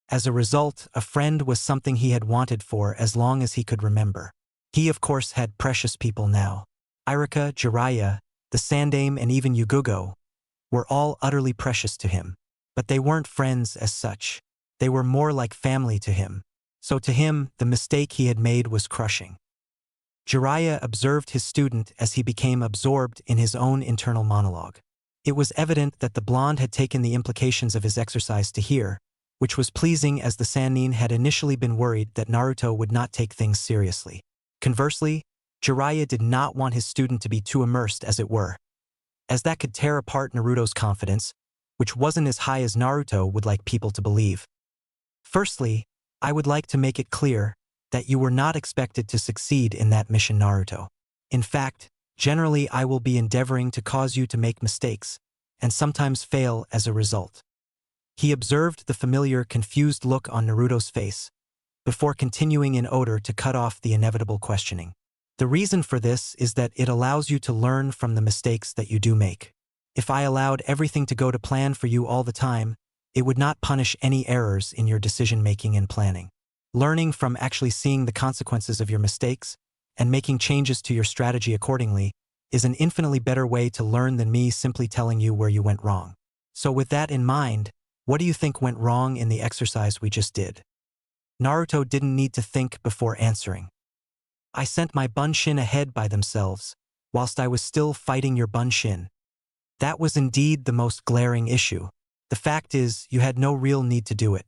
As a result, a friend was something he had wanted for as long as he could remember. He of course had precious people now. Irika, Jiraiya, the Sandaime and even Yugugo were all utterly precious to him. But they weren't friends as such. They were more like family to him. So to him, the mistake he had made was crushing. Jiraiya observed his student as he became absorbed in his own internal monologue. It was evident that the blonde had taken the implications of his exercise to hear, which was pleasing as the Sannin had initially been worried that Naruto would not take things seriously. Conversely, Jiraiya did not want his student to be too immersed, as it were, as that could tear apart Naruto's confidence, which wasn't as high as Naruto would like people to believe. Firstly, I would like to make it clear that you were not expected to succeed in that mission, Naruto. In fact, generally I will be endeavoring to cause you to make mistakes, and sometimes fail as a result. He observed the familiar, confused look on Naruto's face, before continuing in order to cut off the inevitable questioning. The reason for this is that it allows you to learn from the mistakes that you do make. If I allowed everything to go to plan for you all the time, it would not punish any errors in your decision-making and planning. Learning from actually seeing the consequences of your mistakes and making changes to your strategy accordingly is an infinitely better way to learn than me simply telling you where you went wrong. So with that in mind, what do you think went wrong in the exercise we just did? Naruto didn't need to think before answering. I sent my Bunshin ahead by themselves, whilst I was still fighting your Bunshin. That was indeed the most glaring issue. The fact is, you had no real need to do it.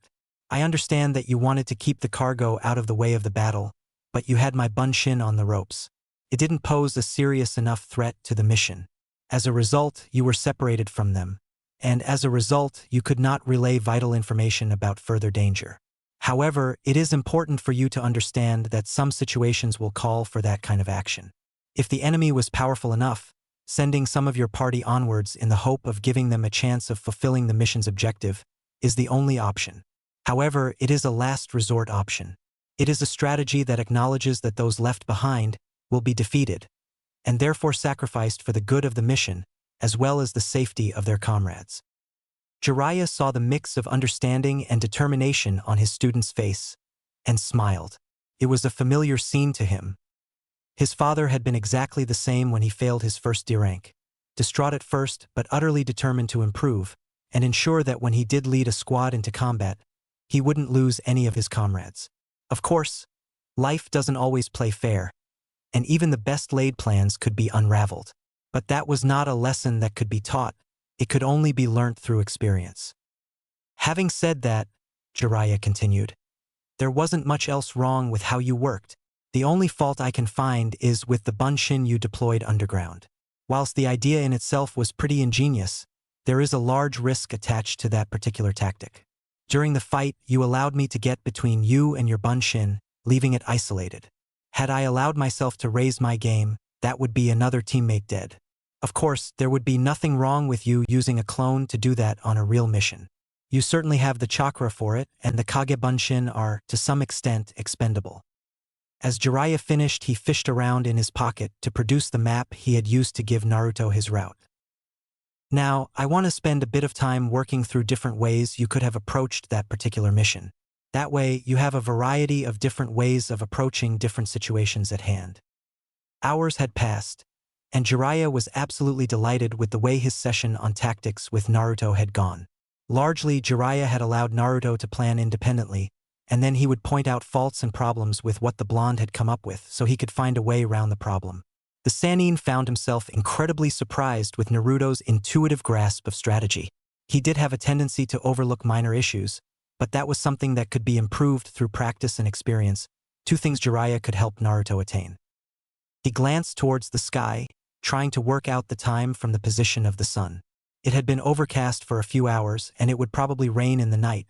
I understand that you wanted to keep the cargo out of the way of the battle, but you had my Bunshin on the ropes. It didn't pose a serious enough threat to the mission. As a result, you were separated from them, and as a result, you could not relay vital information about further danger. However, it is important for you to understand that some situations will call for that kind of action. If the enemy was powerful enough, sending some of your party onwards in the hope of giving them a chance of fulfilling the mission's objective is the only option. However, it is a last resort option. It is a strategy that acknowledges that those left behind will be defeated, and therefore sacrificed for the good of the mission, as well as the safety of their comrades. Jiraiya saw the mix of understanding and determination on his student's face, and smiled. It was a familiar scene to him. His father had been exactly the same when he failed his first D rank, distraught at first but utterly determined to improve, and ensure that when he did lead a squad into combat, he wouldn't lose any of his comrades. Of course, life doesn't always play fair, and even the best laid plans could be unraveled. But that was not a lesson that could be taught. It could only be learnt through experience. Having said that, Jiraiya continued, there wasn't much else wrong with how you worked. The only fault I can find is with the Bunshin you deployed underground. Whilst the idea in itself was pretty ingenious, there is a large risk attached to that particular tactic. During the fight, you allowed me to get between you and your Bunshin, leaving it isolated. Had I allowed myself to raise my game, that would be another teammate dead. Of course, there would be nothing wrong with you using a clone to do that on a real mission. You certainly have the chakra for it, and the Kage Bunshin are, to some extent, expendable. As Jiraiya finished, he fished around in his pocket to produce the map he had used to give Naruto his route. Now, I want to spend a bit of time working through different ways you could have approached that particular mission. That way, you have a variety of different ways of approaching different situations at hand. Hours had passed, and Jiraiya was absolutely delighted with the way his session on tactics with Naruto had gone. Largely, Jiraiya had allowed Naruto to plan independently, and then he would point out faults and problems with what the blonde had come up with so he could find a way around the problem. The Sannin found himself incredibly surprised with Naruto's intuitive grasp of strategy. He did have a tendency to overlook minor issues, but that was something that could be improved through practice and experience, two things Jiraiya could help Naruto attain. He glanced towards the sky, trying to work out the time from the position of the sun. It had been overcast for a few hours, and it would probably rain in the night,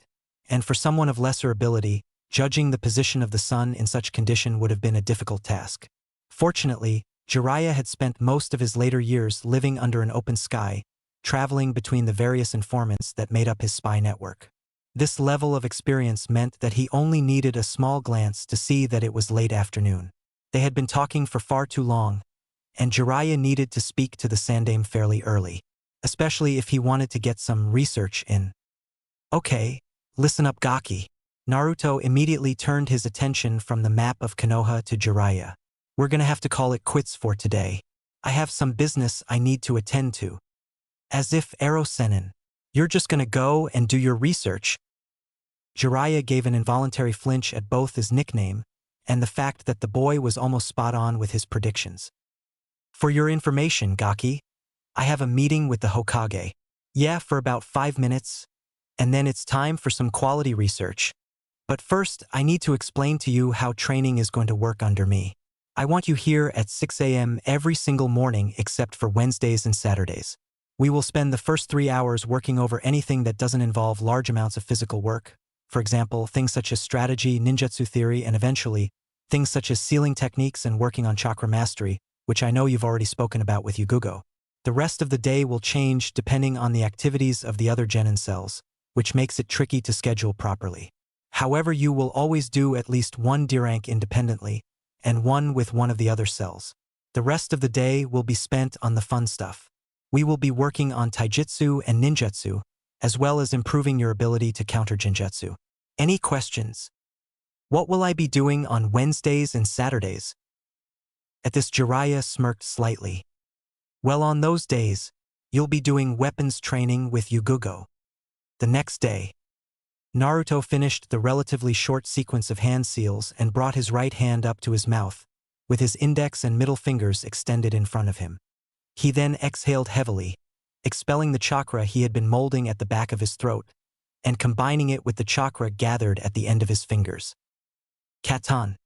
and for someone of lesser ability, judging the position of the sun in such condition would have been a difficult task. Fortunately, Jiraiya had spent most of his later years living under an open sky, traveling between the various informants that made up his spy network. This level of experience meant that he only needed a small glance to see that it was late afternoon. They had been talking for far too long, and Jiraiya needed to speak to the Sandaime fairly early, especially if he wanted to get some research in. Okay, listen up, Gaki. Naruto immediately turned his attention from the map of Konoha to Jiraiya. We're gonna have to call it quits for today. I have some business I need to attend to. As if Ero Sennin, you're just gonna go and do your research. Jiraiya gave an involuntary flinch at both his nickname and the fact that the boy was almost spot on with his predictions. For your information, Gaki, I have a meeting with the Hokage. Yeah, for about 5 minutes, and then it's time for some quality research. But first, I need to explain to you how training is going to work under me. I want you here at 6 a.m. every single morning except for Wednesdays and Saturdays. We will spend the first 3 hours working over anything that doesn't involve large amounts of physical work. For example, things such as strategy, ninjutsu theory, and eventually, things such as sealing techniques and working on chakra mastery, which I know you've already spoken about with Yugugo. The rest of the day will change depending on the activities of the other genin cells, which makes it tricky to schedule properly. However, you will always do at least one D rank independently, and one with one of the other cells. The rest of the day will be spent on the fun stuff. We will be working on taijutsu and ninjutsu, as well as improving your ability to counter genjutsu. Any questions? What will I be doing on Wednesdays and Saturdays? At this, Jiraiya smirked slightly. Well, on those days, you'll be doing weapons training with Yugugo. The next day, Naruto finished the relatively short sequence of hand seals and brought his right hand up to his mouth, with his index and middle fingers extended in front of him. He then exhaled heavily, expelling the chakra he had been molding at the back of his throat, and combining it with the chakra gathered at the end of his fingers. Katan.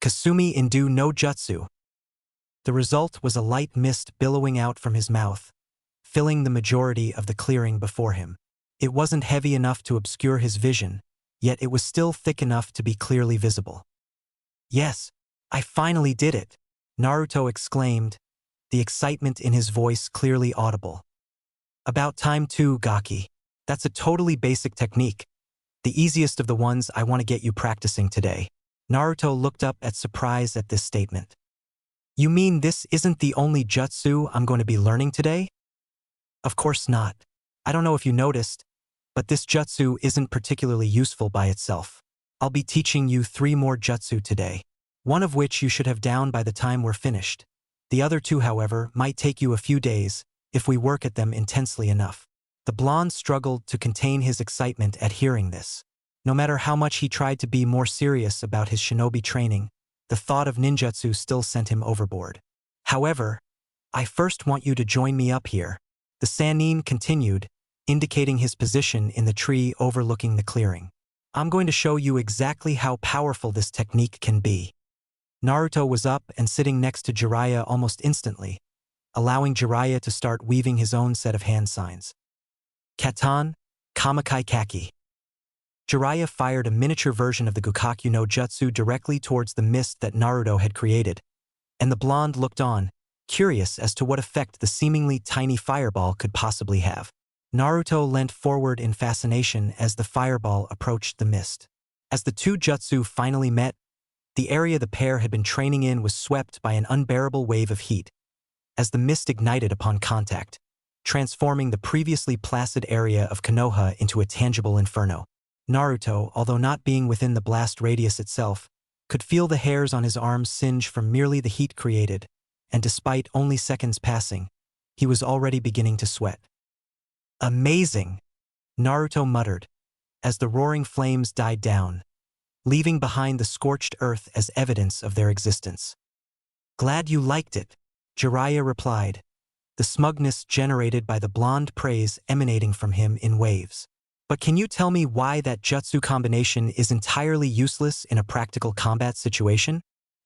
Kasumi Indu no Jutsu. The result was a light mist billowing out from his mouth, filling the majority of the clearing before him. It wasn't heavy enough to obscure his vision, yet it was still thick enough to be clearly visible. Yes, I finally did it, Naruto exclaimed, the excitement in his voice clearly audible. About time too, Gaki. That's a totally basic technique. The easiest of the ones I want to get you practicing today. Naruto looked up at surprise at this statement. You mean this isn't the only jutsu I'm going to be learning today? Of course not. I don't know if you noticed, but this jutsu isn't particularly useful by itself. I'll be teaching you 3 more jutsu today, one of which you should have down by the time we're finished. The other 2, however, might take you a few days, if we work at them intensely enough. The blonde struggled to contain his excitement at hearing this. No matter how much he tried to be more serious about his shinobi training, the thought of ninjutsu still sent him overboard. However, I first want you to join me up here. The Sannin continued, indicating his position in the tree overlooking the clearing. I'm going to show you exactly how powerful this technique can be. Naruto was up and sitting next to Jiraiya almost instantly, allowing Jiraiya to start weaving his own set of hand signs. Katan, Kamakai Kaki. Jiraiya fired a miniature version of the Gukakyu no Jutsu directly towards the mist that Naruto had created, and the blonde looked on, curious as to what effect the seemingly tiny fireball could possibly have. Naruto leant forward in fascination as the fireball approached the mist. As the 2 jutsu finally met, the area the pair had been training in was swept by an unbearable wave of heat, as the mist ignited upon contact, transforming the previously placid area of Konoha into a tangible inferno. Naruto, although not being within the blast radius itself, could feel the hairs on his arms singe from merely the heat created, and despite only seconds passing, he was already beginning to sweat. Amazing, Naruto muttered, as the roaring flames died down, leaving behind the scorched earth as evidence of their existence. "Glad you liked it," Jiraiya replied, the smugness generated by the blonde praise emanating from him in waves. "But can you tell me why that jutsu combination is entirely useless in a practical combat situation?"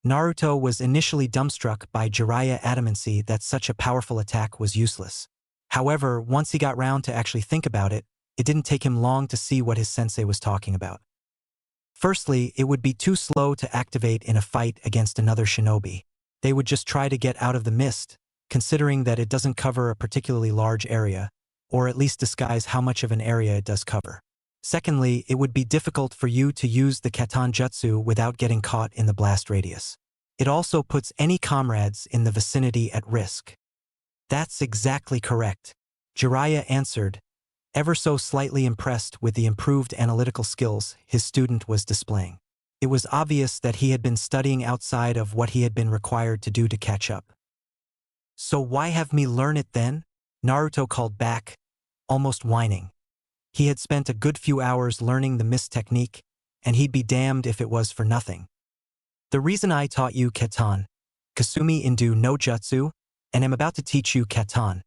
Naruto was initially dumbstruck by Jiraiya's adamancy that such a powerful attack was useless. However, once he got round to actually think about it, it didn't take him long to see what his sensei was talking about. Firstly, it would be too slow to activate in a fight against another shinobi. They would just try to get out of the mist, considering that it doesn't cover a particularly large area, or at least disguise how much of an area it does cover. Secondly, it would be difficult for you to use the Katan Jutsu without getting caught in the blast radius. It also puts any comrades in the vicinity at risk. "That's exactly correct," Jiraiya answered, ever so slightly impressed with the improved analytical skills his student was displaying. It was obvious that he had been studying outside of what he had been required to do to catch up. "So why have me learn it then?" Naruto called back, almost whining. He had spent a good few hours learning the mist technique, and he'd be damned if it was for nothing. "The reason I taught you Katan, Kasumi Indu no Jutsu, and am about to teach you Katan,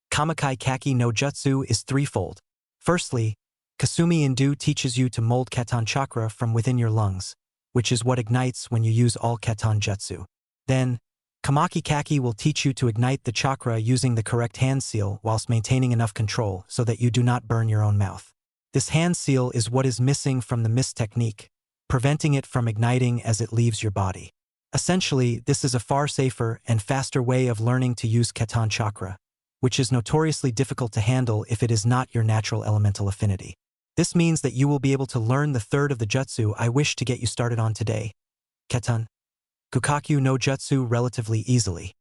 Kamakai Kaki no Jutsu is threefold. Firstly, Kasumi Indu teaches you to mold Katan chakra from within your lungs, which is what ignites when you use all Katan Jutsu. Then, Kamaki Kaki will teach you to ignite the chakra using the correct hand seal whilst maintaining enough control so that you do not burn your own mouth. This hand seal is what is missing from the mist technique, preventing it from igniting as it leaves your body. Essentially, this is a far safer and faster way of learning to use Katan chakra, which is notoriously difficult to handle if it is not your natural elemental affinity. This means that you will be able to learn the third of the jutsu I wish to get you started on today, Katan Kukakyu no Jutsu, relatively easily.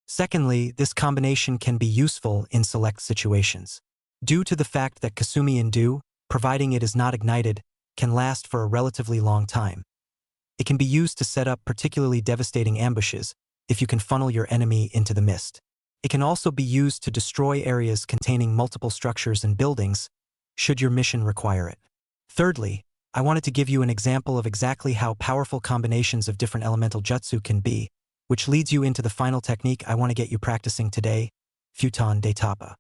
Secondly, this combination can be useful in select situations. Due to the fact that Kasumi Indu, providing it is not ignited, can last for a relatively long time. It can be used to set up particularly devastating ambushes if you can funnel your enemy into the mist. It can also be used to destroy areas containing multiple structures and buildings, should your mission require it. Thirdly, I wanted to give you an example of exactly how powerful combinations of different elemental jutsu can be, which leads you into the final technique I want to get you practicing today, Futon de Tapa.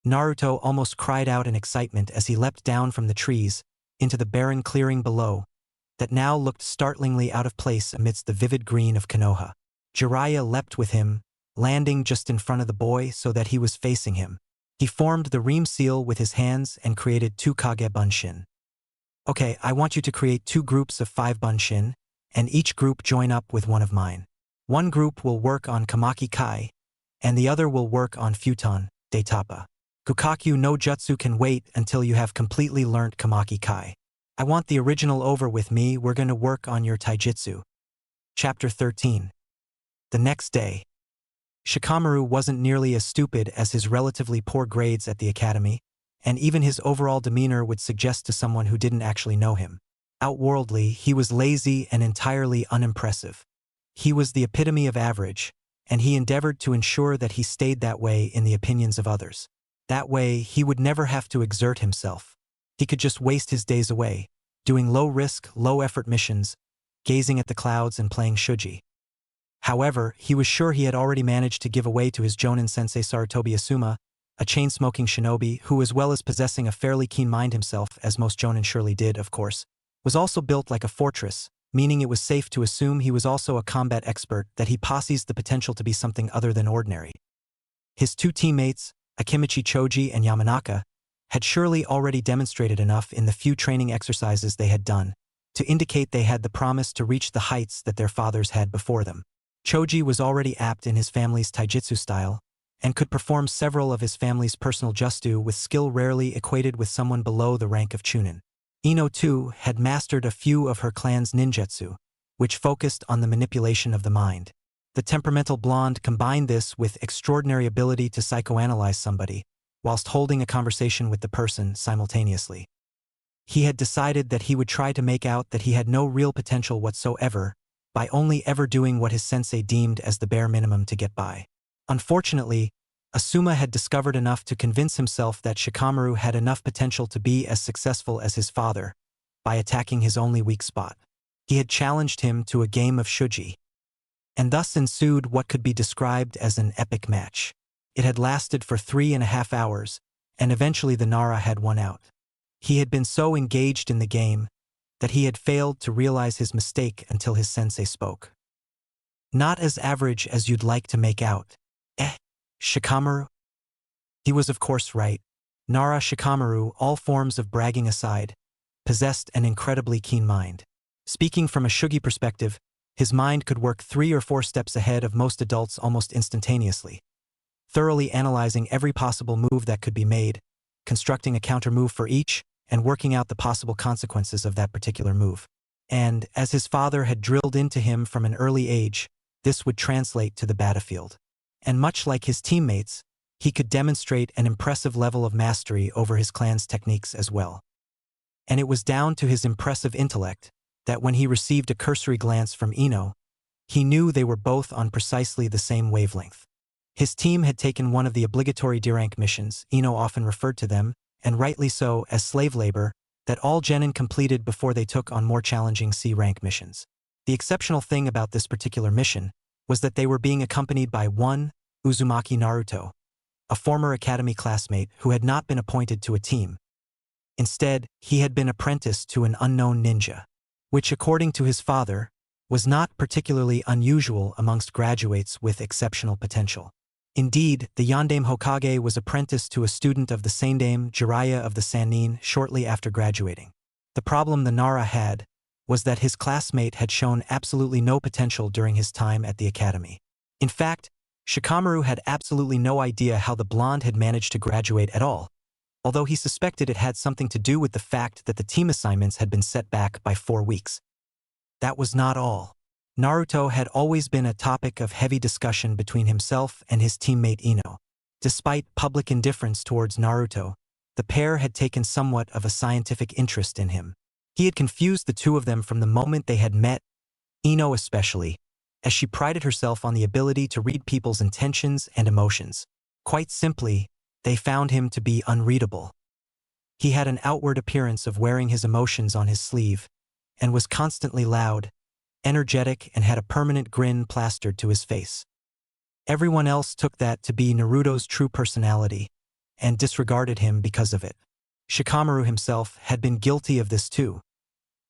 Naruto almost cried out in excitement as he leapt down from the trees into the barren clearing below that now looked startlingly out of place amidst the vivid green of Konoha. Jiraiya leapt with him, landing just in front of the boy so that he was facing him. He formed the ream seal with his hands and created 2 Kage Bunshin. "Okay, I want you to create 2 groups of 5 Bunshin, and each group join up with one of mine. One group will work on Kamaki Kai, and the other will work on Futon de Tapa. Kukakyu no Jutsu can wait until you have completely learnt Kamaki Kai. I want the original over with me. We're going to work on your taijutsu." Chapter 13. The next day. Shikamaru wasn't nearly as stupid as his relatively poor grades at the academy, and even his overall demeanor would suggest to someone who didn't actually know him. Outwardly, he was lazy and entirely unimpressive. He was the epitome of average, and he endeavored to ensure that he stayed that way in the opinions of others. That way, he would never have to exert himself. He could just waste his days away, doing low-risk, low-effort missions, gazing at the clouds and playing shuji. However, he was sure he had already managed to give away to his Jonin sensei Sarutobi Asuma, a chain-smoking shinobi who, as well as possessing a fairly keen mind himself, as most Jonin surely did, of course, was also built like a fortress, meaning it was safe to assume he was also a combat expert, that he possessed the potential to be something other than ordinary. His 2 teammates, Akimichi Choji and Yamanaka, had surely already demonstrated enough in the few training exercises they had done to indicate they had the promise to reach the heights that their fathers had before them. Choji was already apt in his family's taijutsu style, and could perform several of his family's personal jutsu with skill rarely equated with someone below the rank of Chunin. Ino, too, had mastered a few of her clan's ninjutsu, which focused on the manipulation of the mind. The temperamental blonde combined this with extraordinary ability to psychoanalyze somebody, whilst holding a conversation with the person simultaneously. He had decided that he would try to make out that he had no real potential whatsoever, by only ever doing what his sensei deemed as the bare minimum to get by. Unfortunately, Asuma had discovered enough to convince himself that Shikamaru had enough potential to be as successful as his father, by attacking his only weak spot. He had challenged him to a game of shuji. And thus ensued what could be described as an epic match. It had lasted for 3.5 hours, and eventually the Nara had won out. He had been so engaged in the game that he had failed to realize his mistake until his sensei spoke. "Not as average as you'd like to make out. Shikamaru?" He was of course right. Nara Shikamaru, all forms of bragging aside, possessed an incredibly keen mind. Speaking from a shugi perspective, his mind could work 3 or 4 steps ahead of most adults almost instantaneously, thoroughly analyzing every possible move that could be made, constructing a counter-move for each, and working out the possible consequences of that particular move. And, as his father had drilled into him from an early age, this would translate to the battlefield. And much like his teammates, he could demonstrate an impressive level of mastery over his clan's techniques as well. And it was down to his impressive intellect that when he received a cursory glance from Ino, he knew they were both on precisely the same wavelength. His team had taken one of the obligatory D-rank missions, Ino often referred to them, and rightly so, as slave labor, that all genin completed before they took on more challenging C-rank missions. The exceptional thing about this particular mission was that they were being accompanied by one Uzumaki Naruto, a former academy classmate who had not been appointed to a team. Instead, he had been apprenticed to an unknown ninja, which, according to his father, was not particularly unusual amongst graduates with exceptional potential. Indeed, the Yandame Hokage was apprenticed to a student of the Sandame Jiraiya of the Sannin shortly after graduating. The problem the Nara had was that his classmate had shown absolutely no potential during his time at the academy. In fact, Shikamaru had absolutely no idea how the blonde had managed to graduate at all, although he suspected it had something to do with the fact that the team assignments had been set back by 4 weeks. That was not all. Naruto had always been a topic of heavy discussion between himself and his teammate Ino. Despite public indifference towards Naruto, the pair had taken somewhat of a scientific interest in him. He had confused the two of them from the moment they had met, Ino especially, as she prided herself on the ability to read people's intentions and emotions. Quite simply, they found him to be unreadable. He had an outward appearance of wearing his emotions on his sleeve, and was constantly loud, energetic, and had a permanent grin plastered to his face. Everyone else took that to be Naruto's true personality, and disregarded him because of it. Shikamaru himself had been guilty of this too.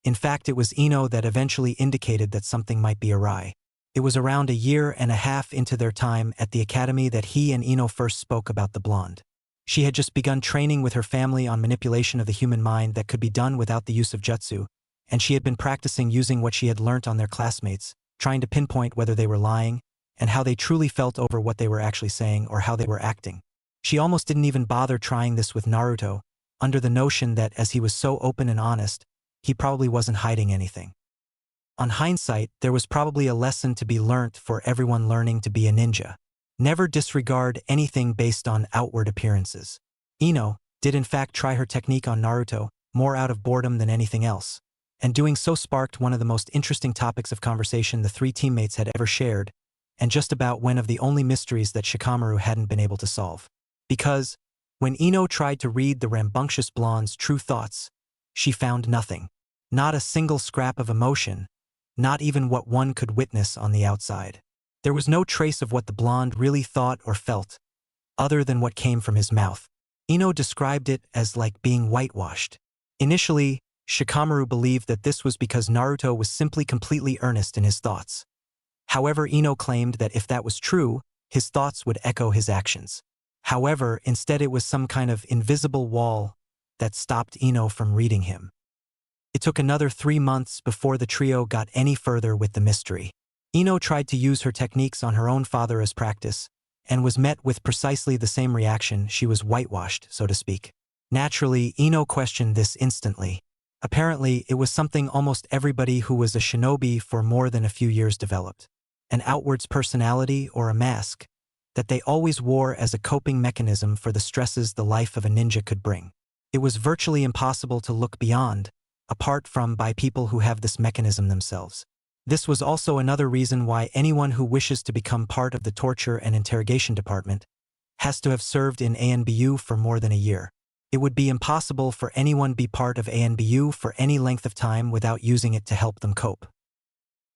In fact, it was Ino that eventually indicated that something might be awry. It was around 1.5 years into their time at the academy that he and Ino first spoke about the blonde. She had just begun training with her family on manipulation of the human mind that could be done without the use of jutsu, and she had been practicing using what she had learnt on their classmates, trying to pinpoint whether they were lying, and how they truly felt over what they were actually saying or how they were acting. She almost didn't even bother trying this with Naruto, under the notion that as he was so open and honest, he probably wasn't hiding anything. On hindsight, there was probably a lesson to be learnt for everyone learning to be a ninja. Never disregard anything based on outward appearances. Ino did in fact try her technique on Naruto, more out of boredom than anything else, and doing so sparked one of the most interesting topics of conversation the 3 teammates had ever shared, and just about one of the only mysteries that Shikamaru hadn't been able to solve. Because, when Ino tried to read the rambunctious blonde's true thoughts, she found nothing. Not a single scrap of emotion, not even what one could witness on the outside. There was no trace of what the blonde really thought or felt, other than what came from his mouth. Ino described it as like being whitewashed. Initially, Shikamaru believed that this was because Naruto was simply completely earnest in his thoughts. However, Ino claimed that if that was true, his thoughts would echo his actions. However, instead it was some kind of invisible wall that stopped Ino from reading him. It took another 3 months before the trio got any further with the mystery. Ino tried to use her techniques on her own father as practice, and was met with precisely the same reaction. She was whitewashed, so to speak. Naturally, Ino questioned this instantly. Apparently, it was something almost everybody who was a shinobi for more than a few years developed. An outwards personality or a mask that they always wore as a coping mechanism for the stresses the life of a ninja could bring. It was virtually impossible to look beyond, apart from by people who have this mechanism themselves. This was also another reason why anyone who wishes to become part of the torture and interrogation department has to have served in ANBU for more than a year. It would be impossible for anyone be part of ANBU for any length of time without using it to help them cope.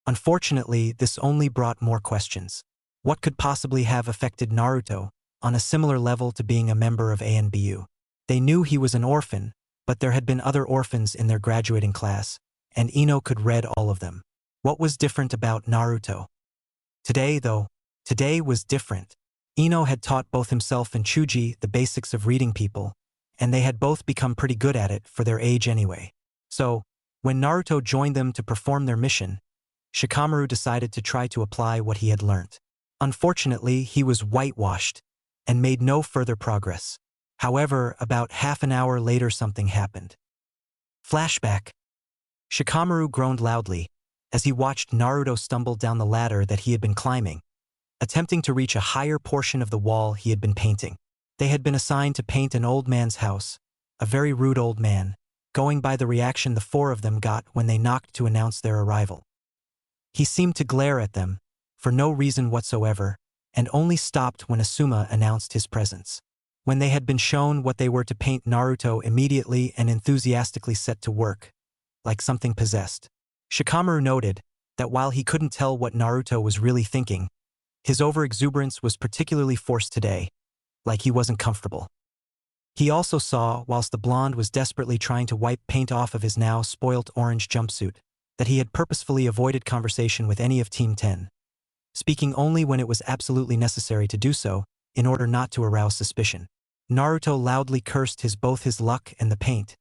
Unfortunately, this only brought more questions. What could possibly have affected Naruto, on a similar level to being a member of ANBU? They knew he was an orphan, but there had been other orphans in their graduating class, and Ino could read all of them. What was different about Naruto? Today was different. Ino had taught both himself and Chuji the basics of reading people, and they had both become pretty good at it for their age anyway. So, when Naruto joined them to perform their mission, Shikamaru decided to try to apply what he had learnt. Unfortunately, he was whitewashed and made no further progress. However, about half an hour later something happened. Flashback. Shikamaru groaned loudly as he watched Naruto stumble down the ladder that he had been climbing, attempting to reach a higher portion of the wall he had been painting. They had been assigned to paint an old man's house, a very rude old man, going by the reaction the four of them got when they knocked to announce their arrival. He seemed to glare at them, for no reason whatsoever, and only stopped when Asuma announced his presence. When they had been shown what they were to paint, Naruto immediately and enthusiastically set to work, like something possessed. Shikamaru noted that while he couldn't tell what Naruto was really thinking, his overexuberance was particularly forced today, like he wasn't comfortable. He also saw, whilst the blonde was desperately trying to wipe paint off of his now spoilt orange jumpsuit, that he had purposefully avoided conversation with any of Team 10, speaking only when it was absolutely necessary to do so, in order not to arouse suspicion. Naruto loudly cursed both his luck and the paint,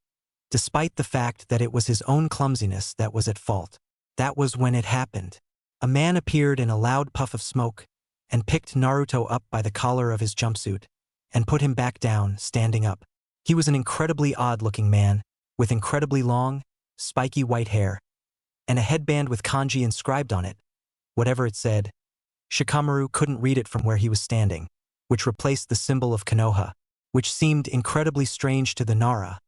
despite the fact that it was his own clumsiness that was at fault. That was when it happened. A man appeared in a loud puff of smoke and picked Naruto up by the collar of his jumpsuit and put him back down, standing up. He was an incredibly odd-looking man, with incredibly long, spiky white hair, and a headband with kanji inscribed on it. Whatever it said, Shikamaru couldn't read it from where he was standing, which replaced the symbol of Konoha, which seemed incredibly strange to the Nara,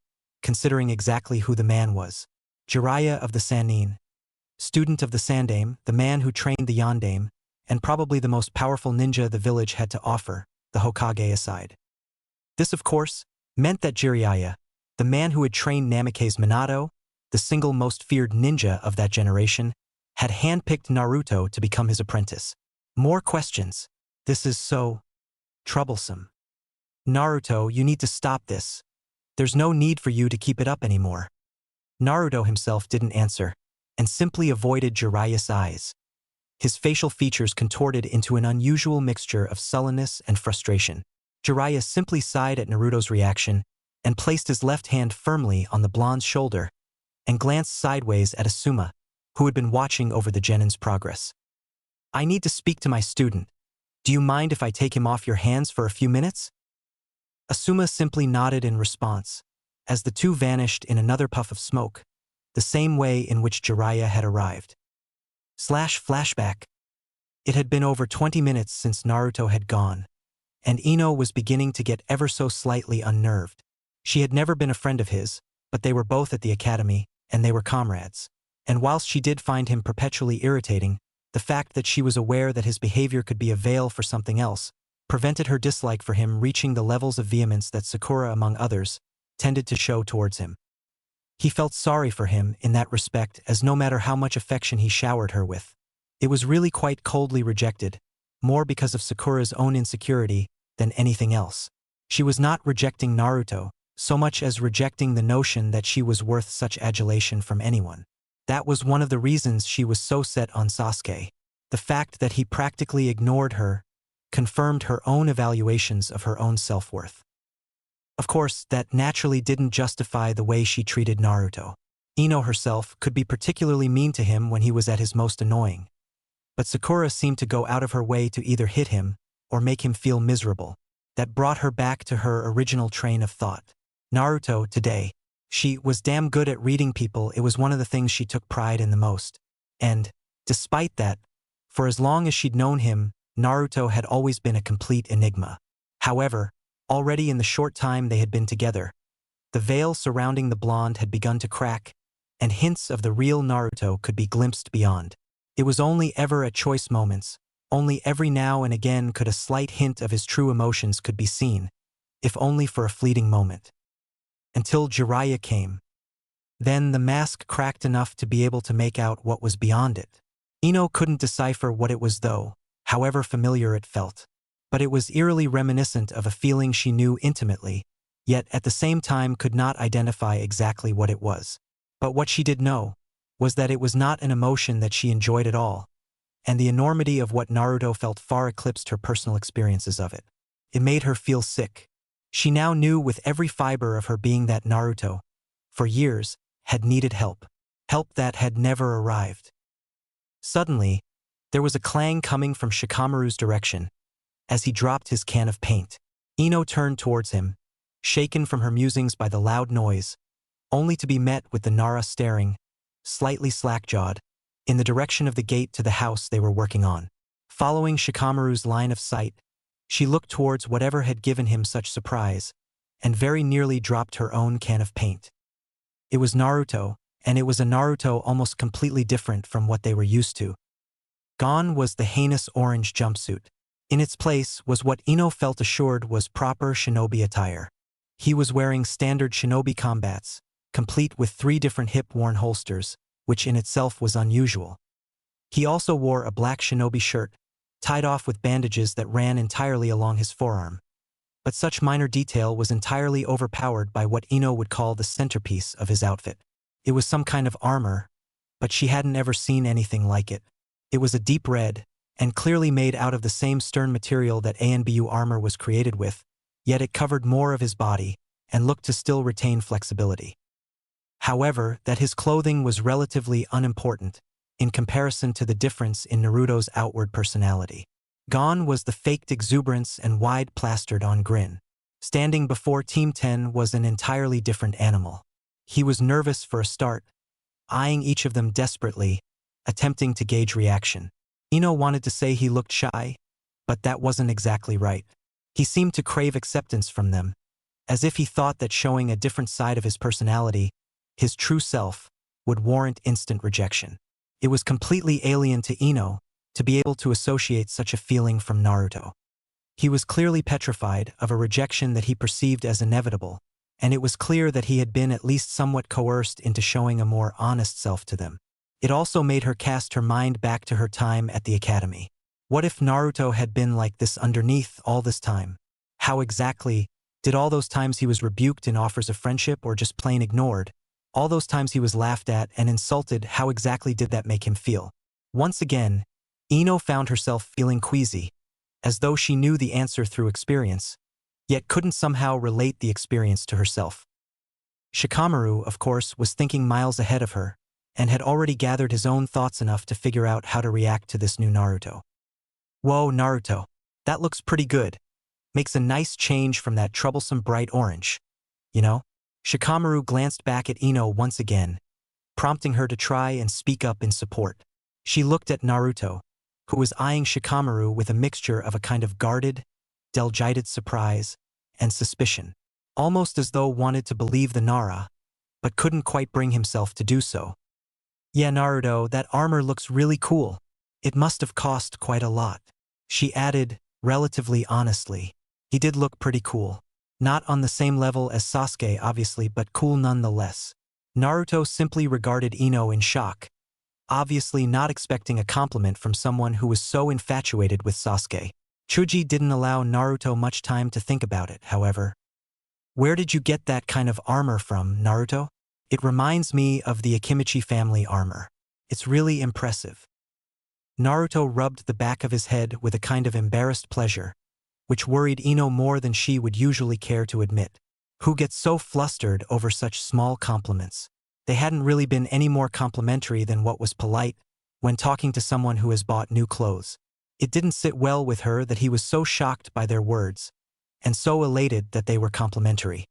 considering exactly who the man was. Jiraiya of the Sannin, student of the Sandaime, the man who trained the Yondaime, and probably the most powerful ninja the village had to offer, the Hokage aside. This, of course, meant that Jiraiya, the man who had trained Namikaze Minato, the single most feared ninja of that generation, had handpicked Naruto to become his apprentice. More questions. This is so troublesome. Naruto, you need to stop this. There's no need for you to keep it up anymore. Naruto himself didn't answer, and simply avoided Jiraiya's eyes. His facial features contorted into an unusual mixture of sullenness and frustration. Jiraiya simply sighed at Naruto's reaction and placed his left hand firmly on the blonde's shoulder and glanced sideways at Asuma, who had been watching over the genin's progress. I need to speak to my student. Do you mind if I take him off your hands for a few minutes? Asuma simply nodded in response, as the two vanished in another puff of smoke, the same way in which Jiraiya had arrived. Flashback. It had been over 20 minutes since Naruto had gone, and Ino was beginning to get ever so slightly unnerved. She had never been a friend of his, but they were both at the academy, and they were comrades. And whilst she did find him perpetually irritating, the fact that she was aware that his behavior could be a veil for something else prevented her dislike for him reaching the levels of vehemence that Sakura, among others, tended to show towards him. He felt sorry for him in that respect, as no matter how much affection he showered her with, it was really quite coldly rejected, more because of Sakura's own insecurity than anything else. She was not rejecting Naruto so much as rejecting the notion that she was worth such adulation from anyone. That was one of the reasons she was so set on Sasuke. The fact that he practically ignored her confirmed her own evaluations of her own self-worth. Of course, that naturally didn't justify the way she treated Naruto. Ino herself could be particularly mean to him when he was at his most annoying. But Sakura seemed to go out of her way to either hit him or make him feel miserable. That brought her back to her original train of thought. Naruto, today, she was damn good at reading people. It was one of the things she took pride in the most. And, despite that, for as long as she'd known him, Naruto had always been a complete enigma. However, already in the short time they had been together, the veil surrounding the blonde had begun to crack, and hints of the real Naruto could be glimpsed beyond. It was only ever at choice moments, only every now and again could a slight hint of his true emotions could be seen, if only for a fleeting moment. until Jiraiya came. Then the mask cracked enough to be able to make out what was beyond it. Ino couldn't decipher what it was though, however familiar it felt. But it was eerily reminiscent of a feeling she knew intimately, yet at the same time could not identify exactly what it was. But what she did know was that it was not an emotion that she enjoyed at all, and the enormity of what Naruto felt far eclipsed her personal experiences of it. It made her feel sick. She now knew with every fiber of her being that Naruto, for years, had needed help. Help that had never arrived. Suddenly, there was a clang coming from Shikamaru's direction as he dropped his can of paint. Ino turned towards him, shaken from her musings by the loud noise, only to be met with the Nara staring, slightly slack-jawed, in the direction of the gate to the house they were working on. Following Shikamaru's line of sight, she looked towards whatever had given him such surprise, and very nearly dropped her own can of paint. It was Naruto, and it was a Naruto almost completely different from what they were used to. Gone was the heinous orange jumpsuit. In its place was what Ino felt assured was proper shinobi attire. He was wearing standard shinobi combats, complete with 3 different hip-worn holsters, which in itself was unusual. He also wore a black shinobi shirt, tied off with bandages that ran entirely along his forearm. But such minor detail was entirely overpowered by what Ino would call the centerpiece of his outfit. It was some kind of armor, but she hadn't ever seen anything like it. It was a deep red, and clearly made out of the same stern material that ANBU armor was created with, yet it covered more of his body, and looked to still retain flexibility. However, that his clothing was relatively unimportant, in comparison to the difference in Naruto's outward personality. Gone was the faked exuberance and wide plastered-on grin. Standing before Team 10 was an entirely different animal. He was nervous for a start, eyeing each of them desperately, attempting to gauge reaction. Ino wanted to say he looked shy, but that wasn't exactly right. He seemed to crave acceptance from them, as if he thought that showing a different side of his personality, his true self, would warrant instant rejection. It was completely alien to Ino to be able to associate such a feeling from Naruto. He was clearly petrified of a rejection that he perceived as inevitable, and it was clear that he had been at least somewhat coerced into showing a more honest self to them. It also made her cast her mind back to her time at the academy. What if Naruto had been like this underneath all this time? How exactly did all those times he was rebuked in offers of friendship or just plain ignored? All those times he was laughed at and insulted, how exactly did that make him feel? Once again, Ino found herself feeling queasy, as though she knew the answer through experience, yet couldn't somehow relate the experience to herself. Shikamaru, of course, was thinking miles ahead of her, and had already gathered his own thoughts enough to figure out how to react to this new Naruto. Whoa, Naruto, that looks pretty good. Makes a nice change from that troublesome bright orange. You know? Shikamaru glanced back at Ino once again, prompting her to try and speak up in support. She looked at Naruto, who was eyeing Shikamaru with a mixture of a kind of guarded, delighted surprise, and suspicion, almost as though wanted to believe the Nara, but couldn't quite bring himself to do so. Yeah, Naruto, that armor looks really cool. It must have cost quite a lot. She added, relatively honestly. He did look pretty cool. Not on the same level as Sasuke, obviously, but cool nonetheless. Naruto simply regarded Ino in shock, obviously not expecting a compliment from someone who was so infatuated with Sasuke. Chuji didn't allow Naruto much time to think about it, however. Where did you get that kind of armor from, Naruto? It reminds me of the Akimichi family armor. It's really impressive. Naruto rubbed the back of his head with a kind of embarrassed pleasure, which worried Ino more than she would usually care to admit. Who gets so flustered over such small compliments? They hadn't really been any more complimentary than what was polite when talking to someone who has bought new clothes. It didn't sit well with her that he was so shocked by their words, and so elated that they were complimentary.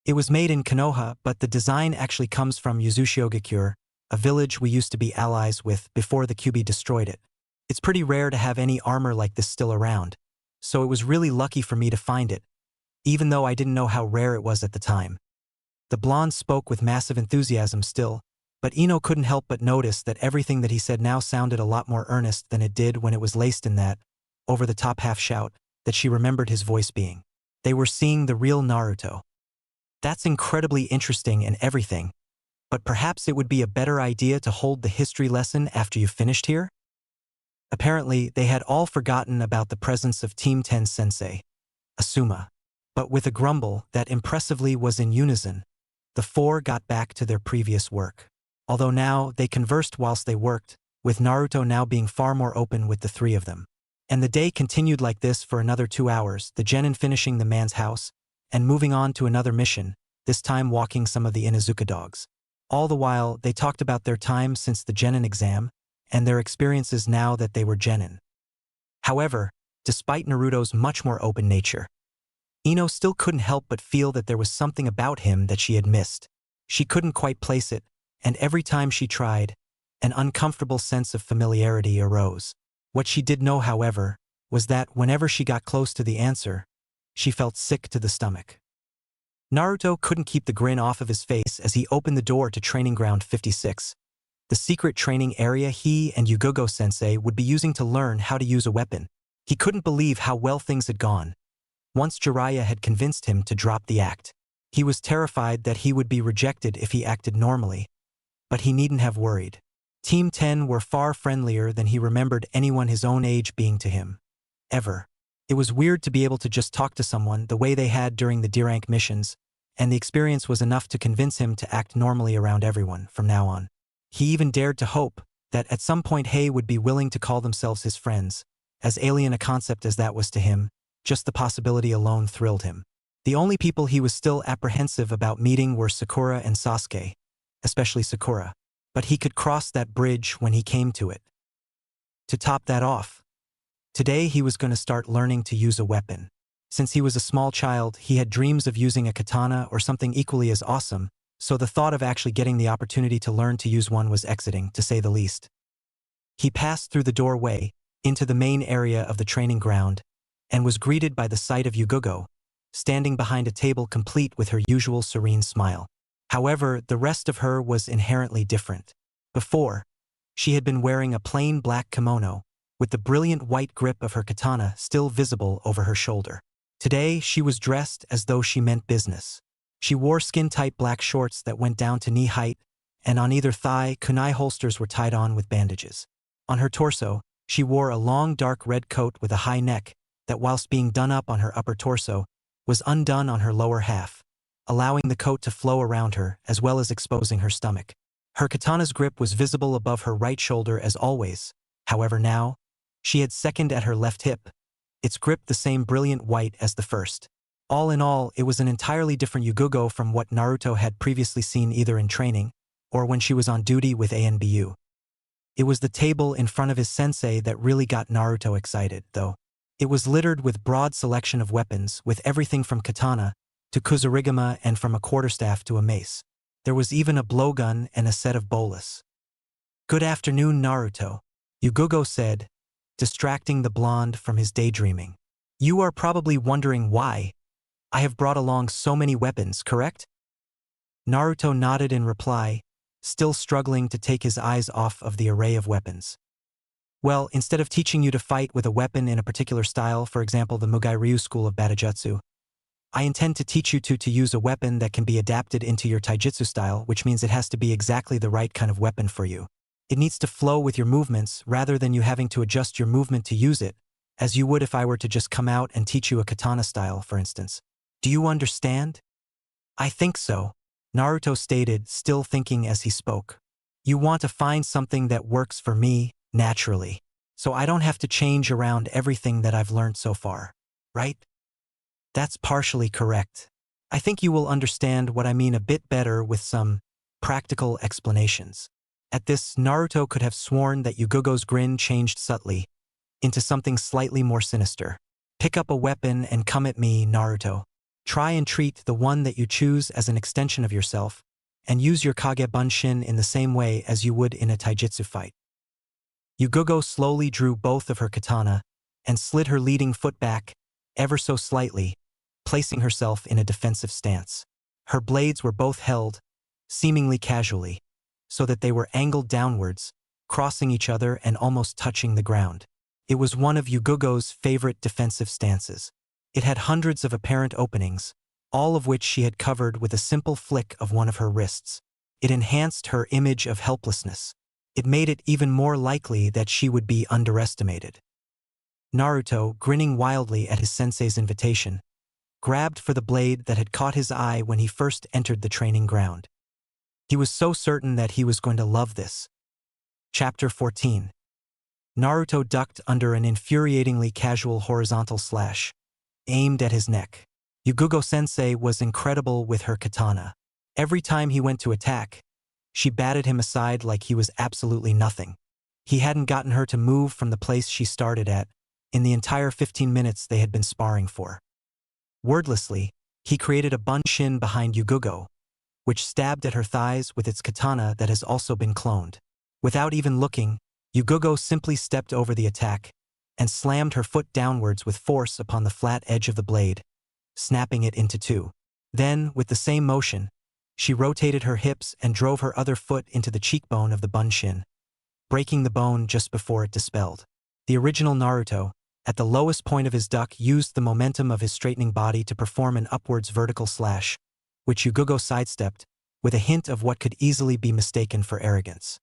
It was made in Konoha, but the design actually comes from Yuzushiogakure, a village we used to be allies with before the Kyuubi destroyed it. It's pretty rare to have any armor like this still around, so it was really lucky for me to find it, even though I didn't know how rare it was at the time. The blonde spoke with massive enthusiasm still, but Ino couldn't help but notice that everything that he said now sounded a lot more earnest than it did when it was laced in that, over-the-top half-shout, that she remembered his voice being. They were seeing the real Naruto. That's incredibly interesting and everything, but perhaps it would be a better idea to hold the history lesson after you've finished here? Apparently, they had all forgotten about the presence of Team 10 sensei, Asuma. But with a grumble that impressively was in unison, the four got back to their previous work. Although now they conversed whilst they worked, with Naruto now being far more open with the three of them. And the day continued like this for another 2 hours, the genin finishing the man's house, and moving on to another mission, this time walking some of the Inuzuka dogs. All the while, they talked about their time since the genin exam, and their experiences now that they were genin. However, despite Naruto's much more open nature, Ino still couldn't help but feel that there was something about him that she had missed. She couldn't quite place it, and every time she tried, an uncomfortable sense of familiarity arose. What she did know, however, was that whenever she got close to the answer, she felt sick to the stomach. Naruto couldn't keep the grin off of his face as he opened the door to Training Ground 56, the secret training area he and Yugogo-sensei would be using to learn how to use a weapon. He couldn't believe how well things had gone. Once Jiraiya had convinced him to drop the act, he was terrified that he would be rejected if he acted normally, but he needn't have worried. Team 10 were far friendlier than he remembered anyone his own age being to him. Ever. It was weird to be able to just talk to someone the way they had during the D-rank missions, and the experience was enough to convince him to act normally around everyone from now on. He even dared to hope that at some point Hei would be willing to call themselves his friends. As alien a concept as that was to him, just the possibility alone thrilled him. The only people he was still apprehensive about meeting were Sakura and Sasuke, especially Sakura, but he could cross that bridge when he came to it. To top that off, today he was going to start learning to use a weapon. Since he was a small child, he had dreams of using a katana or something equally as awesome, so the thought of actually getting the opportunity to learn to use one was exciting, to say the least. He passed through the doorway, into the main area of the training ground, and was greeted by the sight of Yugogo, standing behind a table complete with her usual serene smile. However, the rest of her was inherently different. Before, she had been wearing a plain black kimono, with the brilliant white grip of her katana still visible over her shoulder. Today, she was dressed as though she meant business. She wore skin-tight black shorts that went down to knee height, and on either thigh, kunai holsters were tied on with bandages. On her torso, she wore a long dark red coat with a high neck, that whilst being done up on her upper torso, was undone on her lower half, allowing the coat to flow around her as well as exposing her stomach. Her katana's grip was visible above her right shoulder as always, however now, she had second at her left hip, its grip the same brilliant white as the first. All in all, it was an entirely different Yugogo from what Naruto had previously seen either in training, or when she was on duty with ANBU. It was the table in front of his sensei that really got Naruto excited, though. It was littered with broad selection of weapons, with everything from katana to kusarigama and from a quarterstaff to a mace. There was even a blowgun and a set of bolas. "Good afternoon, Naruto," Yugogo said, distracting the blonde from his daydreaming. "You are probably wondering why I have brought along so many weapons, correct?" Naruto nodded in reply, still struggling to take his eyes off of the array of weapons. "Well, instead of teaching you to fight with a weapon in a particular style, for example the Mugai Ryu school of Batojutsu, I intend to teach you to use a weapon that can be adapted into your taijutsu style, which means it has to be exactly the right kind of weapon for you. It needs to flow with your movements rather than you having to adjust your movement to use it, as you would if I were to just come out and teach you a katana style, for instance. Do you understand?" "I think so," Naruto stated, still thinking as he spoke. "You want to find something that works for me, naturally, so I don't have to change around everything that I've learned so far, right?" "That's partially correct. I think you will understand what I mean a bit better with some practical explanations." At this, Naruto could have sworn that Yugogo's grin changed subtly into something slightly more sinister. "Pick up a weapon and come at me, Naruto. Try and treat the one that you choose as an extension of yourself, and use your Kage Bunshin in the same way as you would in a taijutsu fight." Yugogo slowly drew both of her katana and slid her leading foot back, ever so slightly, placing herself in a defensive stance. Her blades were both held, seemingly casually, so that they were angled downwards, crossing each other and almost touching the ground. It was one of Yugogo's favorite defensive stances. It had hundreds of apparent openings, all of which she had covered with a simple flick of one of her wrists. It enhanced her image of helplessness. It made it even more likely that she would be underestimated. Naruto, grinning wildly at his sensei's invitation, grabbed for the blade that had caught his eye when he first entered the training ground. He was so certain that he was going to love this. Chapter 14. Naruto ducked under an infuriatingly casual horizontal slash, aimed at his neck. Yugugo-sensei was incredible with her katana. Every time he went to attack, she batted him aside like he was absolutely nothing. He hadn't gotten her to move from the place she started at in the entire 15 minutes they had been sparring for. Wordlessly, he created a bunshin behind Yugugo, which stabbed at her thighs with its katana that has also been cloned. Without even looking, Yugugo simply stepped over the attack and slammed her foot downwards with force upon the flat edge of the blade, snapping it into two. Then, with the same motion, she rotated her hips and drove her other foot into the cheekbone of the bunshin, breaking the bone just before it dispelled. The original Naruto, at the lowest point of his duck, used the momentum of his straightening body to perform an upwards vertical slash, which Yugugo sidestepped, with a hint of what could easily be mistaken for arrogance.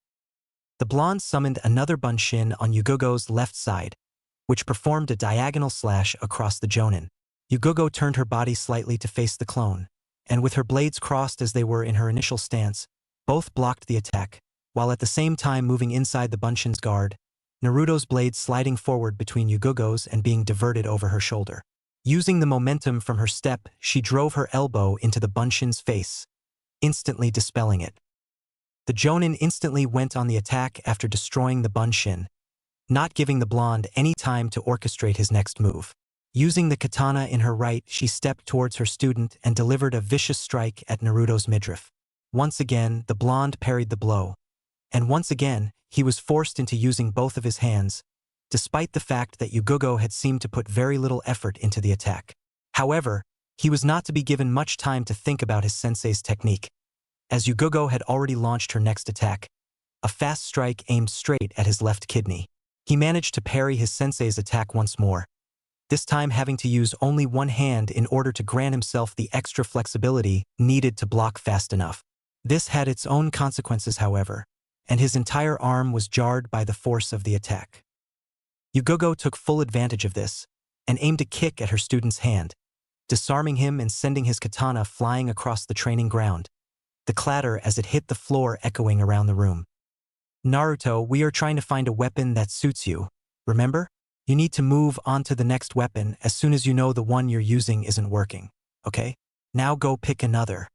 The blonde summoned another bunshin on Yugugo's left side, which performed a diagonal slash across the jonin. Yugugo turned her body slightly to face the clone, and with her blades crossed as they were in her initial stance, both blocked the attack, while at the same time moving inside the bunshin's guard, Naruto's blade sliding forward between Yugugo's and being diverted over her shoulder. Using the momentum from her step, she drove her elbow into the bunshin's face, instantly dispelling it. The jonin instantly went on the attack after destroying the bunshin, not giving the blonde any time to orchestrate his next move. Using the katana in her right, she stepped towards her student and delivered a vicious strike at Naruto's midriff. Once again, the blonde parried the blow, and once again, he was forced into using both of his hands, despite the fact that Yugugo had seemed to put very little effort into the attack. However, he was not to be given much time to think about his sensei's technique, as Yugugo had already launched her next attack, a fast strike aimed straight at his left kidney. He managed to parry his sensei's attack once more, this time having to use only one hand in order to grant himself the extra flexibility needed to block fast enough. This had its own consequences, however, and his entire arm was jarred by the force of the attack. Yugugo took full advantage of this and aimed a kick at her student's hand, disarming him and sending his katana flying across the training ground, the clatter as it hit the floor echoing around the room. Naruto, we are trying to find a weapon that suits you, remember? You need to move on to the next weapon as soon as you know the one you're using isn't working, okay? Now go pick another.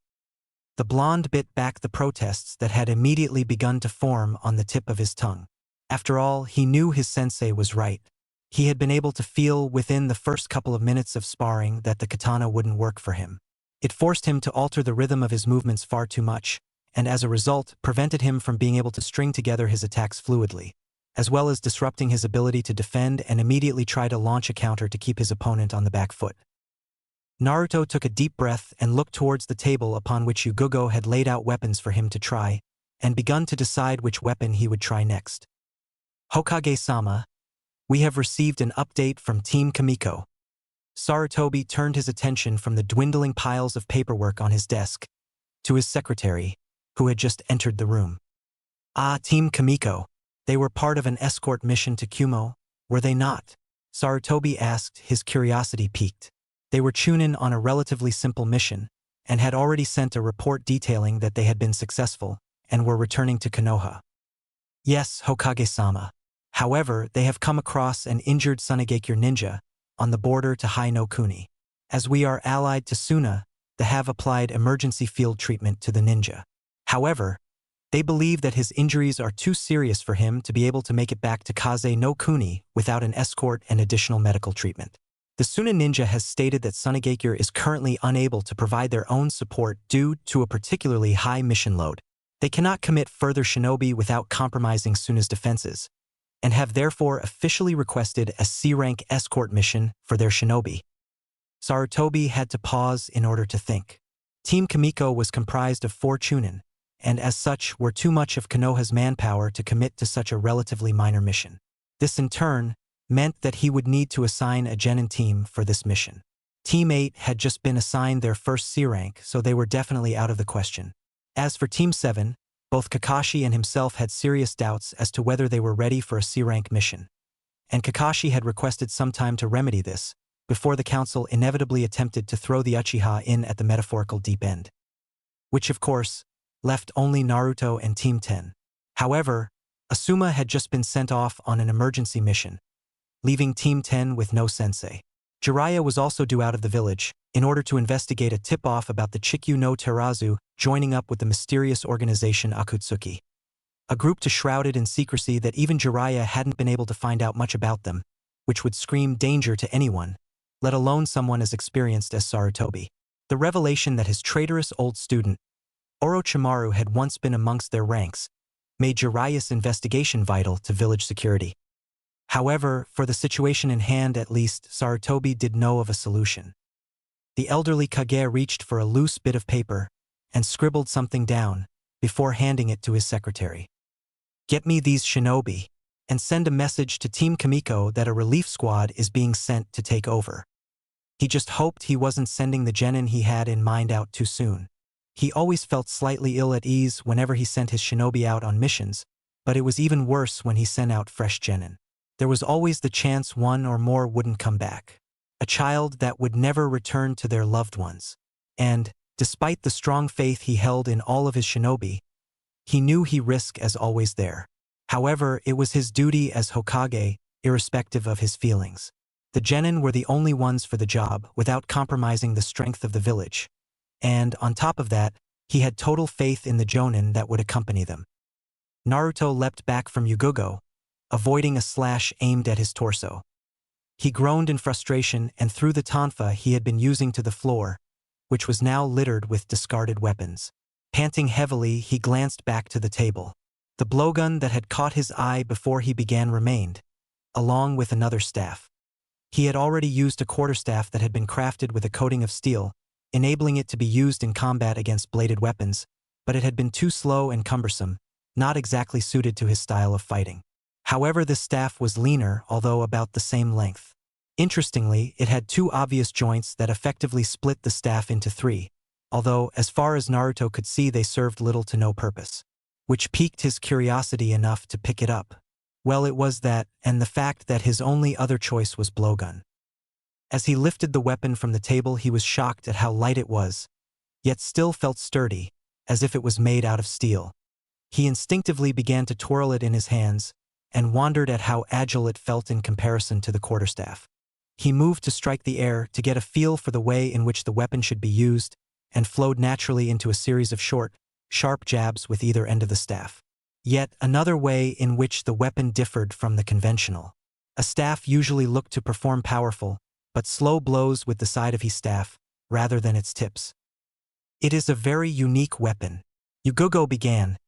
The blonde bit back the protests that had immediately begun to form on the tip of his tongue. After all, he knew his sensei was right. He had been able to feel within the first couple of minutes of sparring that the katana wouldn't work for him. It forced him to alter the rhythm of his movements far too much, and as a result, prevented him from being able to string together his attacks fluidly, as well as disrupting his ability to defend and immediately try to launch a counter to keep his opponent on the back foot. Naruto took a deep breath and looked towards the table upon which Yugugo had laid out weapons for him to try, and begun to decide which weapon he would try next. Hokage-sama, we have received an update from Team Kamiko. Sarutobi turned his attention from the dwindling piles of paperwork on his desk to his secretary, who had just entered the room. Ah, Team Kamiko. They were part of an escort mission to Kumo, were they not? Sarutobi asked, his curiosity piqued. They were Chunin on a relatively simple mission, and had already sent a report detailing that they had been successful, and were returning to Konoha. Yes, Hokage-sama. However, they have come across an injured Sunagekure ninja on the border to Hai no Kuni. As we are allied to Suna, they have applied emergency field treatment to the ninja. However, they believe that his injuries are too serious for him to be able to make it back to Kaze no Kuni without an escort and additional medical treatment. The Suna ninja has stated that Sunagekure is currently unable to provide their own support due to a particularly high mission load. They cannot commit further shinobi without compromising Suna's defenses, and have therefore officially requested a C-rank escort mission for their shinobi. Sarutobi had to pause in order to think. Team Kamiko was comprised of 4 Chunin, and as such were too much of Konoha's manpower to commit to such a relatively minor mission. This in turn meant that he would need to assign a genin team for this mission. Team 8 had just been assigned their first C rank, so they were definitely out of the question. As for Team 7, both Kakashi and himself had serious doubts as to whether they were ready for a C rank mission. And Kakashi had requested some time to remedy this, before the council inevitably attempted to throw the Uchiha in at the metaphorical deep end. Which, of course, left only Naruto and Team 10. However, Asuma had just been sent off on an emergency mission, leaving Team 10 with no sensei. Jiraiya was also due out of the village, in order to investigate a tip-off about the Chikyu no Terazu joining up with the mysterious organization Akutsuki. A group shrouded in secrecy that even Jiraiya hadn't been able to find out much about them, which would scream danger to anyone, let alone someone as experienced as Sarutobi. The revelation that his traitorous old student, Orochimaru, had once been amongst their ranks, made Jiraiya's investigation vital to village security. However, for the situation in hand at least, Sarutobi did know of a solution. The elderly Kage reached for a loose bit of paper and scribbled something down before handing it to his secretary. "Get me these shinobi, and send a message to Team Kamiko that a relief squad is being sent to take over." He just hoped he wasn't sending the genin he had in mind out too soon. He always felt slightly ill at ease whenever he sent his shinobi out on missions, but it was even worse when he sent out fresh genin. There was always the chance one or more wouldn't come back. A child that would never return to their loved ones. And, despite the strong faith he held in all of his shinobi, he knew he risked as always there. However, it was his duty as Hokage, irrespective of his feelings. The genin were the only ones for the job without compromising the strength of the village. And, on top of that, he had total faith in the jonin that would accompany them. Naruto leapt back from Yugogo, avoiding a slash aimed at his torso. He groaned in frustration and threw the tonfa he had been using to the floor, which was now littered with discarded weapons. Panting heavily, he glanced back to the table. The blowgun that had caught his eye before he began remained, along with another staff. He had already used a quarterstaff that had been crafted with a coating of steel, enabling it to be used in combat against bladed weapons, but it had been too slow and cumbersome, not exactly suited to his style of fighting. However, this staff was leaner, although about the same length. Interestingly, it had two obvious joints that effectively split the staff into three, although, as far as Naruto could see, they served little to no purpose. Which piqued his curiosity enough to pick it up. Well, it was that, and the fact that his only other choice was blowgun. As he lifted the weapon from the table, he was shocked at how light it was, yet still felt sturdy, as if it was made out of steel. He instinctively began to twirl it in his hands, and wondered at how agile it felt in comparison to the quarterstaff. He moved to strike the air to get a feel for the way in which the weapon should be used, and flowed naturally into a series of short, sharp jabs with either end of the staff. Yet another way in which the weapon differed from the conventional. A staff usually looked to perform powerful, but slow blows with the side of his staff, rather than its tips. "It is a very unique weapon," Yugogo began,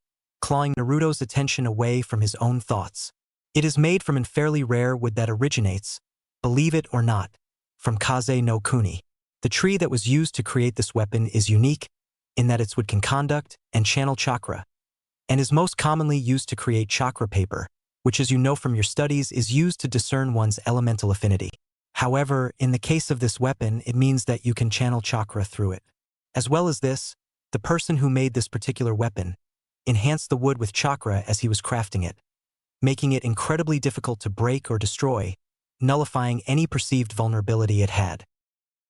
clawing Naruto's attention away from his own thoughts. "It is made from a fairly rare wood that originates, believe it or not, from Kaze no Kuni. The tree that was used to create this weapon is unique, in that its wood can conduct and channel chakra, and is most commonly used to create chakra paper, which, as you know from your studies, is used to discern one's elemental affinity. However, in the case of this weapon, it means that you can channel chakra through it. As well as this, the person who made this particular weapon enhanced the wood with chakra as he was crafting it, making it incredibly difficult to break or destroy, nullifying any perceived vulnerability it had.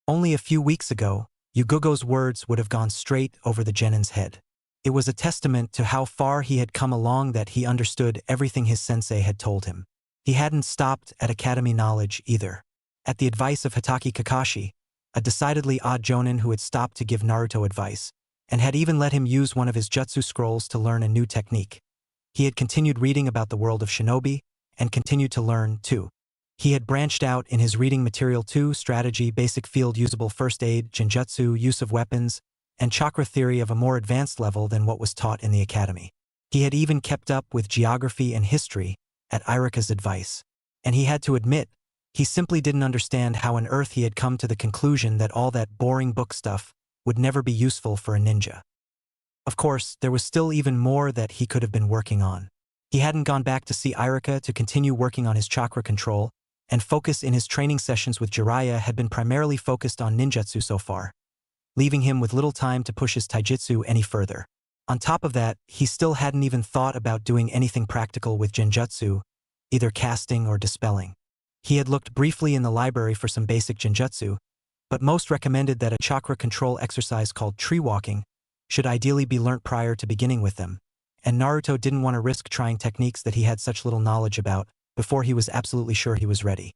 Only a few weeks ago, Yugogo's words would have gone straight over the genin's head. It was a testament to how far he had come along that he understood everything his sensei had told him. He hadn't stopped at academy knowledge either. At the advice of Hatake Kakashi, a decidedly odd jonin who had stopped to give Naruto advice, and had even let him use one of his jutsu scrolls to learn a new technique. He had continued reading about the world of shinobi, and continued to learn, too. He had branched out in his reading material too: strategy, basic field usable first aid, genjutsu, use of weapons, and chakra theory of a more advanced level than what was taught in the academy. He had even kept up with geography and history, at Irika's advice. And he had to admit, he simply didn't understand how on earth he had come to the conclusion that all that boring book stuff would never be useful for a ninja. Of course, there was still even more that he could have been working on. He hadn't gone back to see Irika to continue working on his chakra control, and focus in his training sessions with Jiraiya had been primarily focused on ninjutsu so far, leaving him with little time to push his taijutsu any further. On top of that, he still hadn't even thought about doing anything practical with genjutsu, either casting or dispelling. He had looked briefly in the library for some basic genjutsu, but most recommended that a chakra control exercise called tree walking should ideally be learnt prior to beginning with them, and Naruto didn't want to risk trying techniques that he had such little knowledge about before he was absolutely sure he was ready.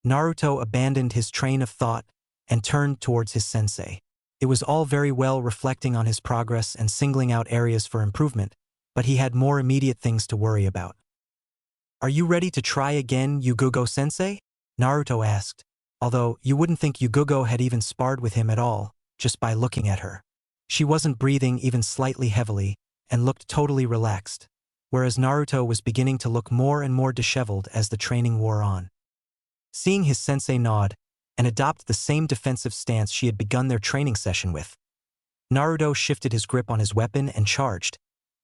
Naruto abandoned his train of thought and turned towards his sensei. It was all very well reflecting on his progress and singling out areas for improvement, but he had more immediate things to worry about. "Are you ready to try again, Yugugo-sensei?" Naruto asked, although you wouldn't think Yugugo had even sparred with him at all, just by looking at her. She wasn't breathing even slightly heavily and looked totally relaxed, whereas Naruto was beginning to look more and more disheveled as the training wore on. Seeing his sensei nod and adopt the same defensive stance she had begun their training session with, Naruto shifted his grip on his weapon and charged,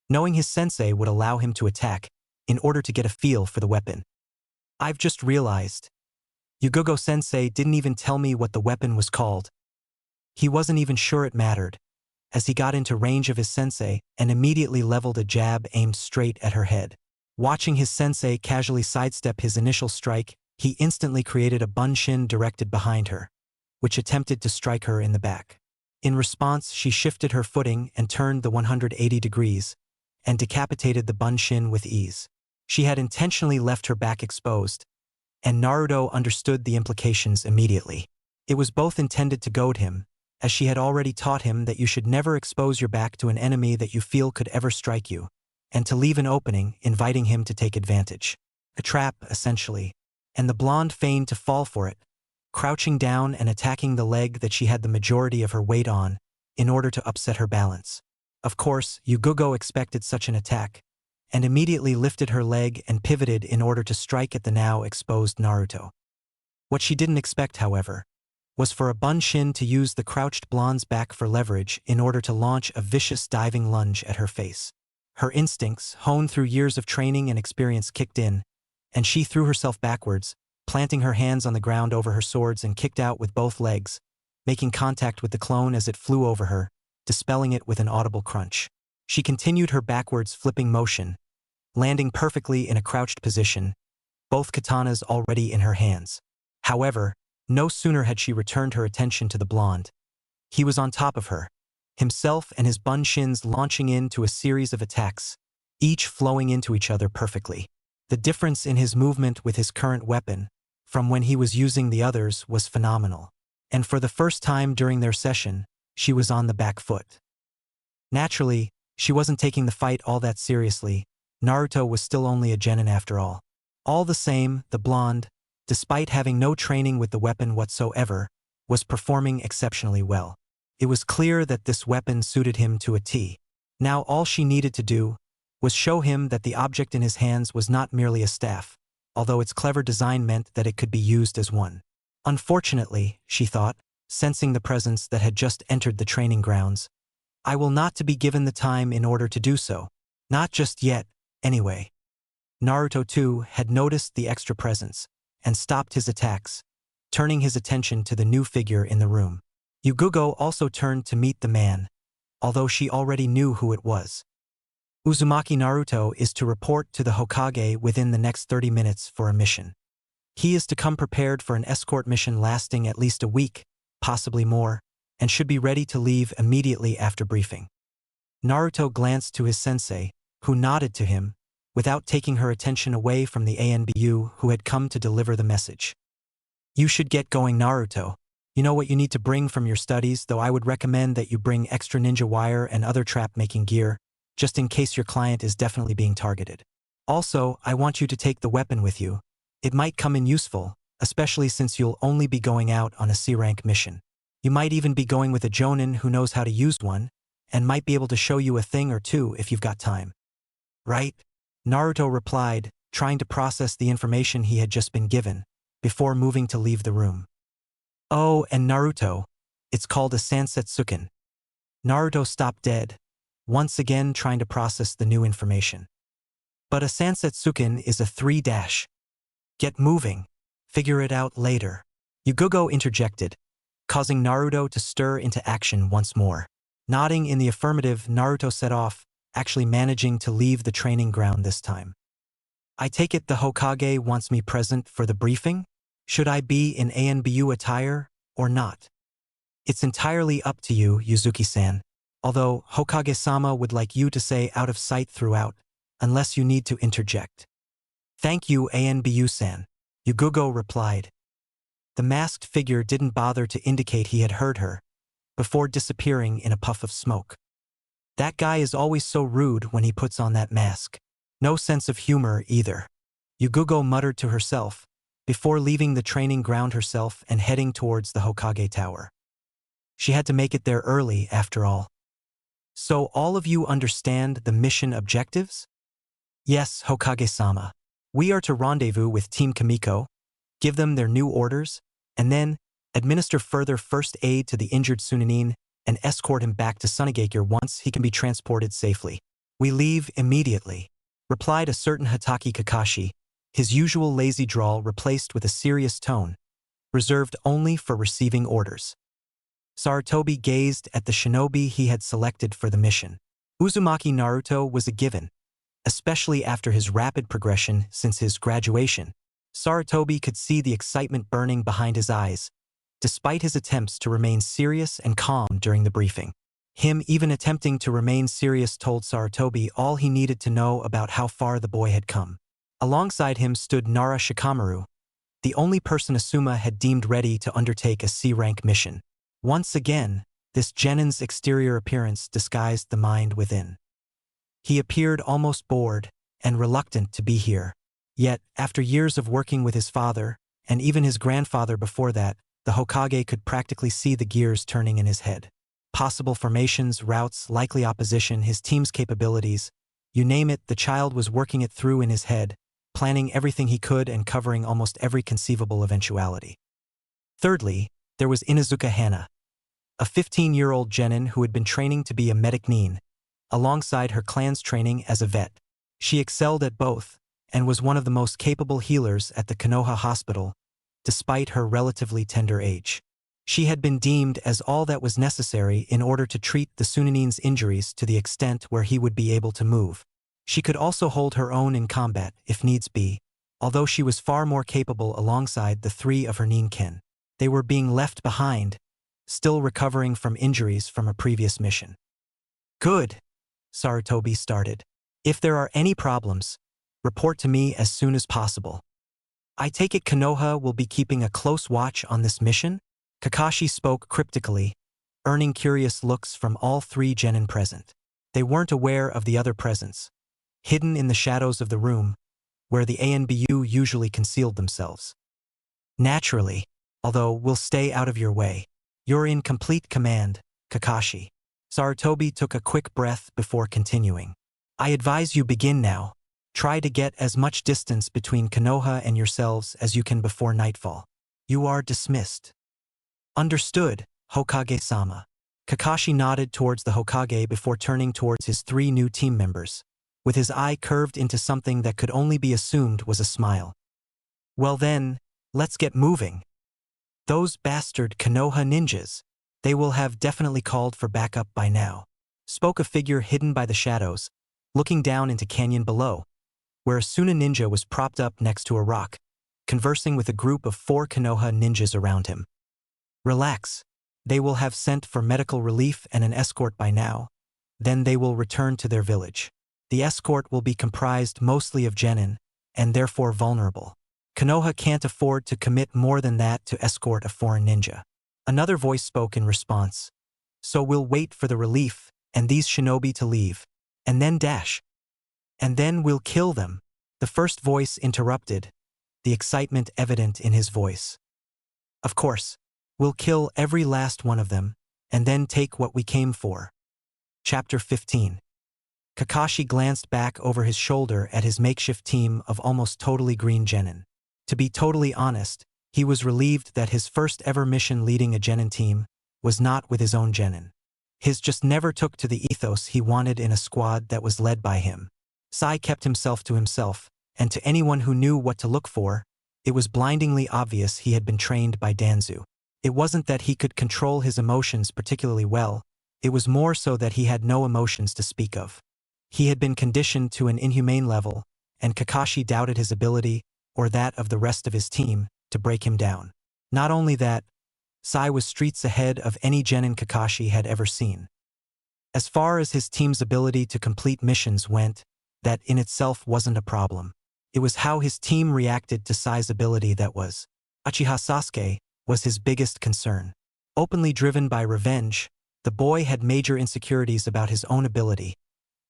knowing his sensei would allow him to attack in order to get a feel for the weapon. "I've just realized. Yugugo-sensei didn't even tell me what the weapon was called." He wasn't even sure it mattered, as he got into range of his sensei and immediately leveled a jab aimed straight at her head. Watching his sensei casually sidestep his initial strike, he instantly created a bunshin directed behind her, which attempted to strike her in the back. In response, she shifted her footing and turned the 180 degrees, and decapitated the bunshin with ease. She had intentionally left her back exposed, and Naruto understood the implications immediately. It was both intended to goad him, as she had already taught him that you should never expose your back to an enemy that you feel could ever strike you, and to leave an opening, inviting him to take advantage. A trap, essentially, and the blonde feigned to fall for it, crouching down and attacking the leg that she had the majority of her weight on, in order to upset her balance. Of course, Yugugo expected such an attack, and immediately lifted her leg and pivoted in order to strike at the now exposed Naruto. What she didn't expect, however, was for a bunshin to use the crouched blonde's back for leverage in order to launch a vicious diving lunge at her face. Her instincts, honed through years of training and experience, kicked in, and she threw herself backwards, planting her hands on the ground over her swords and kicked out with both legs, making contact with the clone as it flew over her, dispelling it with an audible crunch. She continued her backwards flipping motion, landing perfectly in a crouched position, both katanas already in her hands. However, no sooner had she returned her attention to the blonde, he was on top of her, himself and his bunshins launching into a series of attacks, each flowing into each other perfectly. The difference in his movement with his current weapon, from when he was using the others, was phenomenal. And for the first time during their session, she was on the back foot. Naturally, she wasn't taking the fight all that seriously. Naruto was still only a genin after all. All the same, the blonde, despite having no training with the weapon whatsoever, was performing exceptionally well. It was clear that this weapon suited him to a T. Now all she needed to do was show him that the object in his hands was not merely a staff, although its clever design meant that it could be used as one. Unfortunately, she thought, sensing the presence that had just entered the training grounds, I will not to be given the time in order to do so. Not just yet, anyway. Naruto too had noticed the extra presence, and stopped his attacks, turning his attention to the new figure in the room. Yugugo also turned to meet the man, although she already knew who it was. Uzumaki Naruto is to report to the Hokage within the next 30 minutes for a mission. He is to come prepared for an escort mission lasting at least a week, possibly more, and should be ready to leave immediately after briefing. Naruto glanced to his sensei, who nodded to him, without taking her attention away from the ANBU who had come to deliver the message. You should get going, Naruto. You know what you need to bring from your studies, though I would recommend that you bring extra ninja wire and other trap-making gear, just in case your client is definitely being targeted. Also, I want you to take the weapon with you. It might come in useful, especially since you'll only be going out on a C-rank mission. You might even be going with a jonin who knows how to use one, and might be able to show you a thing or two if you've got time. Right? Naruto replied, trying to process the information he had just been given, before moving to leave the room. Oh, and Naruto, it's called a Sansetsuken. Naruto stopped dead, once again trying to process the new information. But a Sansetsuken is a 3-. Get moving. Figure it out later. Yugogo interjected, causing Naruto to stir into action once more. Nodding in the affirmative, Naruto set off, actually managing to leave the training ground this time. I take it the Hokage wants me present for the briefing? Should I be in ANBU attire, or not? It's entirely up to you, Yuzuki-san. Although Hokage-sama would like you to say out of sight throughout, unless you need to interject. Thank you, ANBU-san, Yugogo replied. The masked figure didn't bother to indicate he had heard her, before disappearing in a puff of smoke. That guy is always so rude when he puts on that mask. No sense of humor either. Yugogo muttered to herself, before leaving the training ground herself and heading towards the Hokage Tower. She had to make it there early, after all. So all of you understand the mission objectives? Yes, Hokage-sama. We are to rendezvous with Team Kamiko, give them their new orders, and then administer further first aid to the injured Sunanin and escort him back to Sunagakure once he can be transported safely. We leave immediately, replied a certain Hatake Kakashi, his usual lazy drawl replaced with a serious tone, reserved only for receiving orders. Sarutobi gazed at the shinobi he had selected for the mission. Uzumaki Naruto was a given, especially after his rapid progression since his graduation. Sarutobi could see the excitement burning behind his eyes, despite his attempts to remain serious and calm during the briefing. Him even attempting to remain serious told Sarutobi all he needed to know about how far the boy had come. Alongside him stood Nara Shikamaru, the only person Asuma had deemed ready to undertake a C-rank mission. Once again, this genin's exterior appearance disguised the mind within. He appeared almost bored and reluctant to be here. Yet, after years of working with his father, and even his grandfather before that, the Hokage could practically see the gears turning in his head. Possible formations, routes, likely opposition, his team's capabilities, you name it, the child was working it through in his head, planning everything he could and covering almost every conceivable eventuality. Thirdly, there was Inuzuka Hana, a 15-year-old genin who had been training to be a medic nin, alongside her clan's training as a vet. She excelled at both, and was one of the most capable healers at the Konoha Hospital, despite her relatively tender age. She had been deemed as all that was necessary in order to treat the Sunanin's injuries to the extent where he would be able to move. She could also hold her own in combat, if needs be, although she was far more capable alongside the three of her ninkin. They were being left behind, still recovering from injuries from a previous mission. Good, Sarutobi started. If there are any problems, report to me as soon as possible. I take it Konoha will be keeping a close watch on this mission? Kakashi spoke cryptically, earning curious looks from all three genin present. They weren't aware of the other presence, hidden in the shadows of the room, where the ANBU usually concealed themselves. Naturally, although we'll stay out of your way. You're in complete command, Kakashi. Sarutobi took a quick breath before continuing. I advise you begin now. Try to get as much distance between Konoha and yourselves as you can before nightfall. You are dismissed. Understood, Hokage-sama. Kakashi nodded towards the Hokage before turning towards his three new team members, with his eye curved into something that could only be assumed was a smile. Well then, let's get moving. Those bastard Konoha ninjas. They will have definitely called for backup by now, spoke a figure hidden by the shadows, looking down into canyon below, where a Suna ninja was propped up next to a rock, conversing with a group of 4 Konoha ninjas around him. Relax. They will have sent for medical relief and an escort by now. Then they will return to their village. The escort will be comprised mostly of genin, and therefore vulnerable. Konoha can't afford to commit more than that to escort a foreign ninja. Another voice spoke in response. So we'll wait for the relief, and these shinobi to leave, and then dash. And then we'll kill them. The first voice interrupted, the excitement evident in his voice. Of course, we'll kill every last one of them, and then take what we came for. Chapter 15. Kakashi glanced back over his shoulder at his makeshift team of almost totally green genin. To be totally honest, he was relieved that his first ever mission leading a genin team was not with his own genin. His just never took to the ethos he wanted in a squad that was led by him. Sai kept himself to himself, and to anyone who knew what to look for, It was blindingly obvious he had been trained by Danzu. It wasn't that he could control his emotions particularly well, it was more so that he had no emotions to speak of. He had been conditioned to an inhumane level, and Kakashi doubted his ability, or that of the rest of his team, to break him down. Not only that, Sai was streets ahead of any genin Kakashi had ever seen. As far as his team's ability to complete missions went, that in itself wasn't a problem. It was how his team reacted to Sai's ability that was. Uchiha Sasuke was his biggest concern. Openly driven by revenge, the boy had major insecurities about his own ability,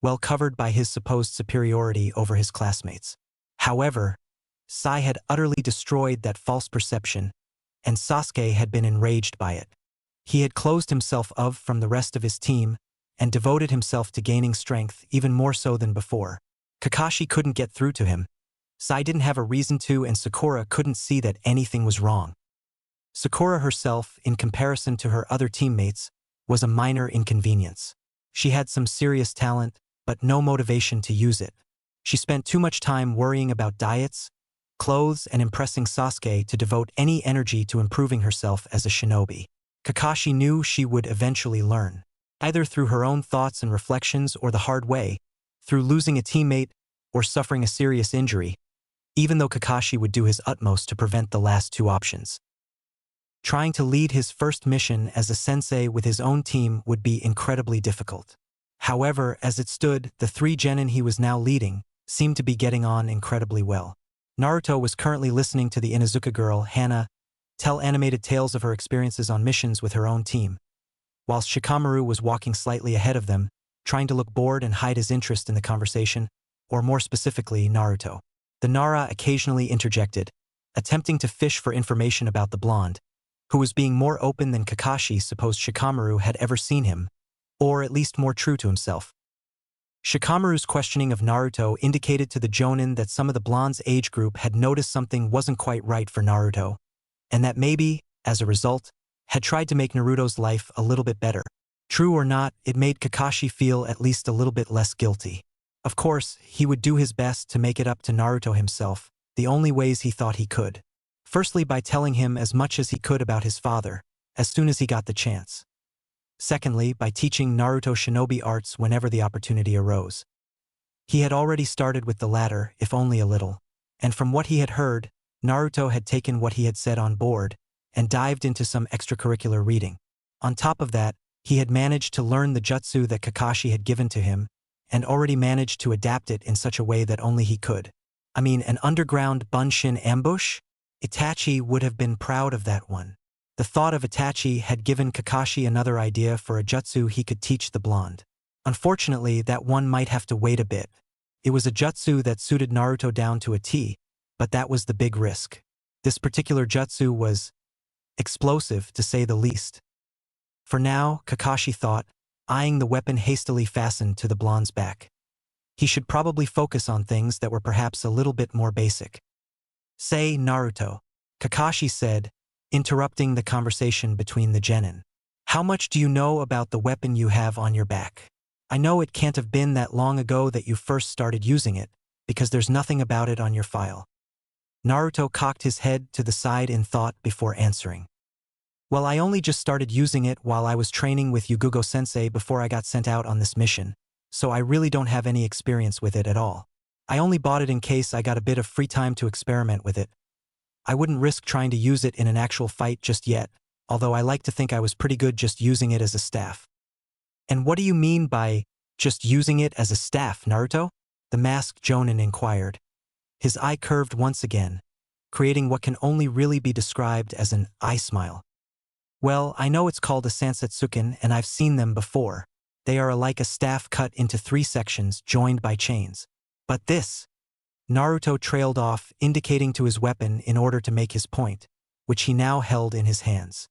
well covered by his supposed superiority over his classmates. However, Sai had utterly destroyed that false perception, and Sasuke had been enraged by it. He had closed himself off from the rest of his team and devoted himself to gaining strength even more so than before. Kakashi couldn't get through to him. Sai didn't have a reason to, and Sakura couldn't see that anything was wrong. Sakura herself, in comparison to her other teammates, was a minor inconvenience. She had some serious talent, but no motivation to use it. She spent too much time worrying about diets, clothes, and impressing Sasuke to devote any energy to improving herself as a shinobi. Kakashi knew she would eventually learn, either through her own thoughts and reflections or the hard way, through losing a teammate or suffering a serious injury, even though Kakashi would do his utmost to prevent the last two options. Trying to lead his first mission as a sensei with his own team would be incredibly difficult. However, as it stood, the three genin he was now leading seemed to be getting on incredibly well. Naruto was currently listening to the Inuzuka girl, Hana, tell animated tales of her experiences on missions with her own team, whilst Shikamaru was walking slightly ahead of them, trying to look bored and hide his interest in the conversation, or more specifically, Naruto. The Nara occasionally interjected, attempting to fish for information about the blonde, who was being more open than Kakashi supposed Shikamaru had ever seen him, or at least more true to himself. Shikamaru's questioning of Naruto indicated to the Jonin that some of the blonde's age group had noticed something wasn't quite right for Naruto, and that maybe, as a result, had tried to make Naruto's life a little bit better. True or not, it made Kakashi feel at least a little bit less guilty. Of course, he would do his best to make it up to Naruto himself, the only ways he thought he could. Firstly, by telling him as much as he could about his father, as soon as he got the chance. Secondly, by teaching Naruto shinobi arts whenever the opportunity arose. He had already started with the latter, if only a little, and from what he had heard, Naruto had taken what he had said on board and dived into some extracurricular reading. On top of that, he had managed to learn the jutsu that Kakashi had given to him and already managed to adapt it in such a way that only he could. I mean, an underground Bunshin ambush? Itachi would have been proud of that one. The thought of Itachi had given Kakashi another idea for a jutsu he could teach the blonde. Unfortunately, that one might have to wait a bit. It was a jutsu that suited Naruto down to a T, but that was the big risk. This particular jutsu was explosive, to say the least. For now, Kakashi thought, eyeing the weapon hastily fastened to the blonde's back. He should probably focus on things that were perhaps a little bit more basic. Say, Naruto, Kakashi said, interrupting the conversation between the genin. How much do you know about the weapon you have on your back? I know it can't have been that long ago that you first started using it, because there's nothing about it on your file. Naruto cocked his head to the side in thought before answering. Well, I only just started using it while I was training with Yugugo-sensei before I got sent out on this mission, so I really don't have any experience with it at all. I only bought it in case I got a bit of free time to experiment with it. I wouldn't risk trying to use it in an actual fight just yet, although I like to think I was pretty good just using it as a staff. And what do you mean by just using it as a staff, Naruto? The masked Jonin inquired. His eye curved once again, creating what can only really be described as an eye smile. Well, I know it's called a Sansatsuken, and I've seen them before. They are like a staff cut into 3 sections joined by chains. But this, Naruto trailed off, indicating to his weapon in order to make his point, which he now held in his hands.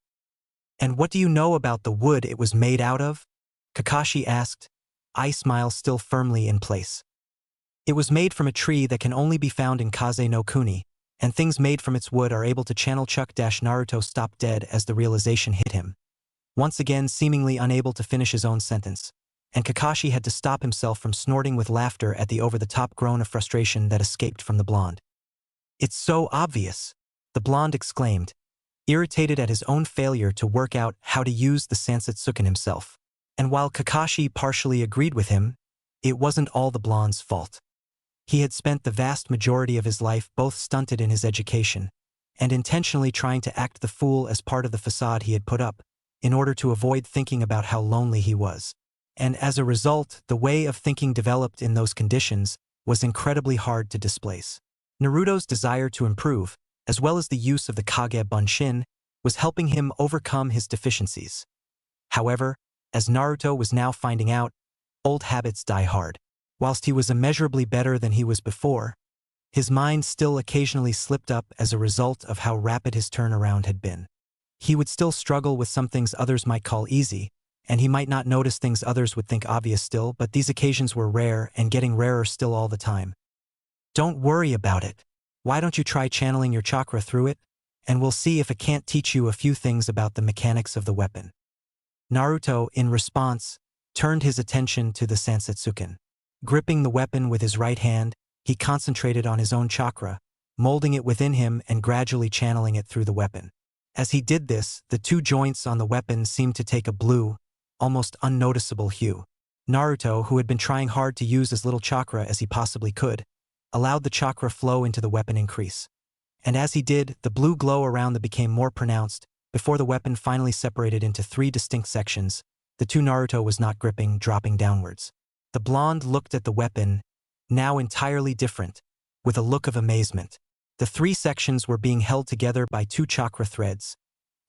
And what do you know about the wood it was made out of? Kakashi asked, eye smile still firmly in place. It was made from a tree that can only be found in Kaze no Kuni, and things made from its wood are able to channel Chuck. Naruto stopped dead as the realization hit him, once again seemingly unable to finish his own sentence, and Kakashi had to stop himself from snorting with laughter at the over-the-top groan of frustration that escaped from the blonde. It's so obvious, the blonde exclaimed, irritated at his own failure to work out how to use the Sansatsuken himself. And while Kakashi partially agreed with him, it wasn't all the blonde's fault. He had spent the vast majority of his life both stunted in his education and intentionally trying to act the fool as part of the facade he had put up, in order to avoid thinking about how lonely he was. And as a result, the way of thinking developed in those conditions was incredibly hard to displace. Naruto's desire to improve, as well as the use of the Kage Bunshin, was helping him overcome his deficiencies. However, as Naruto was now finding out, old habits die hard. Whilst he was immeasurably better than he was before, his mind still occasionally slipped up as a result of how rapid his turnaround had been. He would still struggle with some things others might call easy, and he might not notice things others would think obvious still, but these occasions were rare and getting rarer still all the time. Don't worry about it. Why don't you try channeling your chakra through it, and we'll see if it can't teach you a few things about the mechanics of the weapon. Naruto, in response, turned his attention to the Sansatsuken. Gripping the weapon with his right hand, he concentrated on his own chakra, molding it within him and gradually channeling it through the weapon. As he did this, the two joints on the weapon seemed to take a blue, almost unnoticeable hue. Naruto, who had been trying hard to use as little chakra as he possibly could, allowed the chakra flow into the weapon increase. And as he did, the blue glow around them became more pronounced, before the weapon finally separated into 3 distinct sections. The two Naruto was not gripping, dropping downwards. The blonde looked at the weapon, now entirely different, with a look of amazement. The 3 sections were being held together by 2 chakra threads,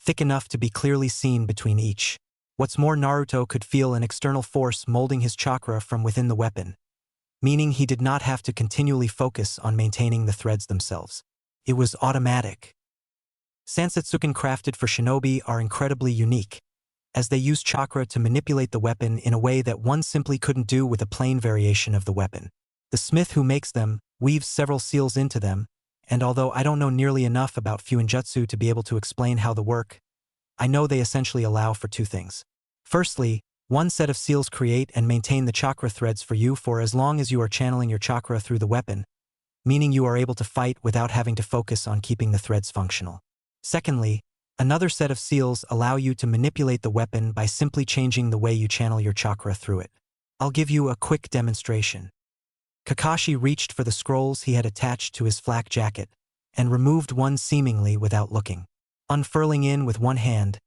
thick enough to be clearly seen between each. What's more, Naruto could feel an external force molding his chakra from within the weapon, meaning he did not have to continually focus on maintaining the threads themselves. It was automatic. Sansatsuken crafted for shinobi are incredibly unique, as they use chakra to manipulate the weapon in a way that one simply couldn't do with a plain variation of the weapon. The smith who makes them weaves several seals into them, and although I don't know nearly enough about Fuinjutsu to be able to explain how they work, I know they essentially allow for 2 things. Firstly, one set of seals create and maintain the chakra threads for you for as long as you are channeling your chakra through the weapon, meaning you are able to fight without having to focus on keeping the threads functional. Secondly, another set of seals allow you to manipulate the weapon by simply changing the way you channel your chakra through it. I'll give you a quick demonstration. Kakashi reached for the scrolls he had attached to his flak jacket and removed one seemingly without looking. Unfurling in with one hand,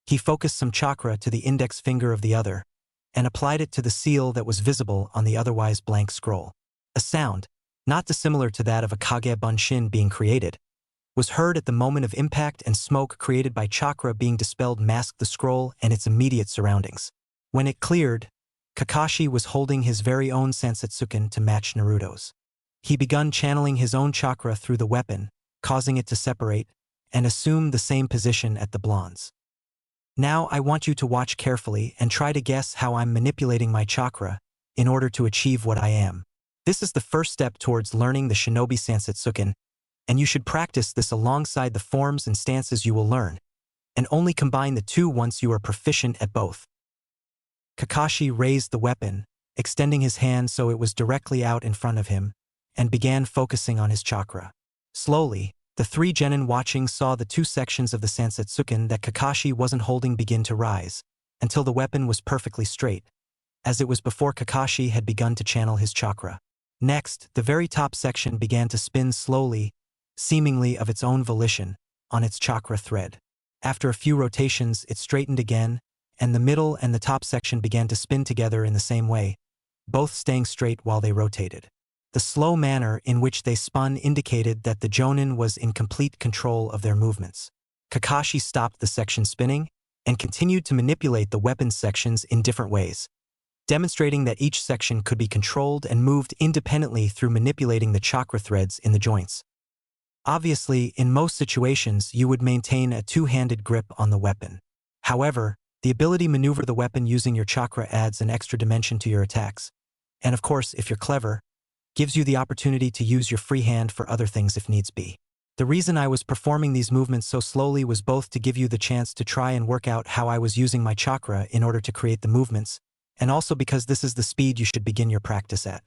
he focused some chakra to the index finger of the other and applied it to the seal that was visible on the otherwise blank scroll. A sound, not dissimilar to that of a Kage Bunshin being created, was heard at the moment of impact, and smoke created by chakra being dispelled masked the scroll and its immediate surroundings. When it cleared, Kakashi was holding his very own Sansatsuken to match Naruto's. He began channeling his own chakra through the weapon, causing it to separate and assume the same position at the blonde's. Now I want you to watch carefully and try to guess how I'm manipulating my chakra in order to achieve what I am. This is the first step towards learning the shinobi Sansatsuken, and you should practice this alongside the forms and stances you will learn, and only combine the 2 once you are proficient at both. Kakashi raised the weapon, extending his hand so it was directly out in front of him, and began focusing on his chakra. Slowly, the 3 genin watching saw the 2 sections of the Sansatsuken that Kakashi wasn't holding begin to rise, until the weapon was perfectly straight, as it was before Kakashi had begun to channel his chakra. Next, the very top section began to spin slowly, seemingly of its own volition, on its chakra thread. After a few rotations, it straightened again, and the middle and the top section began to spin together in the same way, both staying straight while they rotated. The slow manner in which they spun indicated that the jonin was in complete control of their movements. Kakashi stopped the section spinning and continued to manipulate the weapon sections in different ways, demonstrating that each section could be controlled and moved independently through manipulating the chakra threads in the joints. Obviously, in most situations, you would maintain a 2-handed grip on the weapon. However, the ability to maneuver the weapon using your chakra adds an extra dimension to your attacks, and of course, if you're clever, gives you the opportunity to use your free hand for other things if needs be. The reason I was performing these movements so slowly was both to give you the chance to try and work out how I was using my chakra in order to create the movements, and also because this is the speed you should begin your practice at.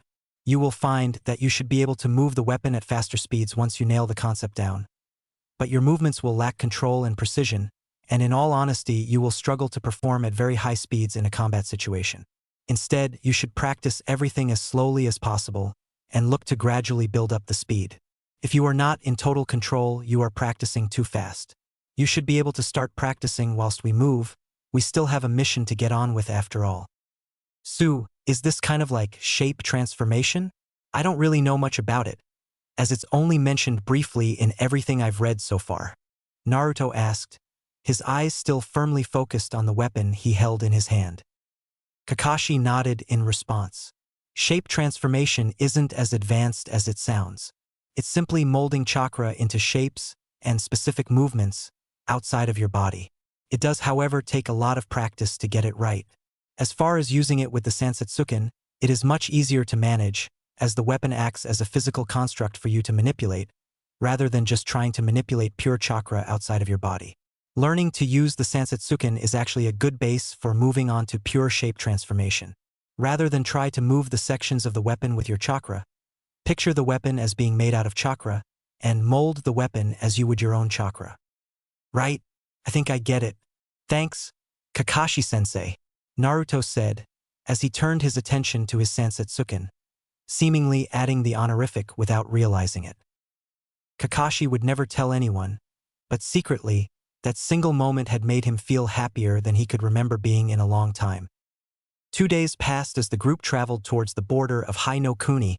You will find that you should be able to move the weapon at faster speeds once you nail the concept down. But your movements will lack control and precision, and in all honesty, you will struggle to perform at very high speeds in a combat situation. Instead, you should practice everything as slowly as possible and look to gradually build up the speed. If you are not in total control, you are practicing too fast. You should be able to start practicing whilst we move. We still have a mission to get on with after all. Sue, is this kind of like shape transformation? I don't really know much about it, as it's only mentioned briefly in everything I've read so far. Naruto asked, his eyes still firmly focused on the weapon he held in his hand. Kakashi nodded in response. Shape transformation isn't as advanced as it sounds. It's simply molding chakra into shapes and specific movements outside of your body. It does, however, take a lot of practice to get it right. As far as using it with the Sansatsuken, it is much easier to manage, as the weapon acts as a physical construct for you to manipulate, rather than just trying to manipulate pure chakra outside of your body. Learning to use the Sansatsuken is actually a good base for moving on to pure shape transformation. Rather than try to move the sections of the weapon with your chakra, picture the weapon as being made out of chakra, and mold the weapon as you would your own chakra. Right? I think I get it. Thanks, Kakashi-sensei, Naruto said, as he turned his attention to his Sansatsuken, seemingly adding the honorific without realizing it. Kakashi would never tell anyone, but secretly, that single moment had made him feel happier than he could remember being in a long time. 2 days passed as the group traveled towards the border of Hai no Kuni,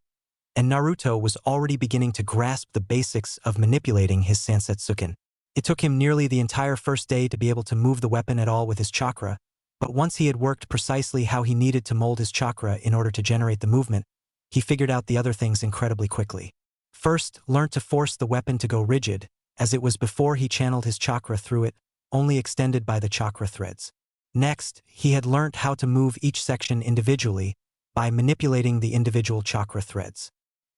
and Naruto was already beginning to grasp the basics of manipulating his Sansatsuken. It took him nearly the entire first day to be able to move the weapon at all with his chakra, but once he had worked precisely how he needed to mold his chakra in order to generate the movement, he figured out the other things incredibly quickly. First, learned to force the weapon to go rigid, as it was before he channeled his chakra through it, only extended by the chakra threads. Next, he had learnt how to move each section individually by manipulating the individual chakra threads.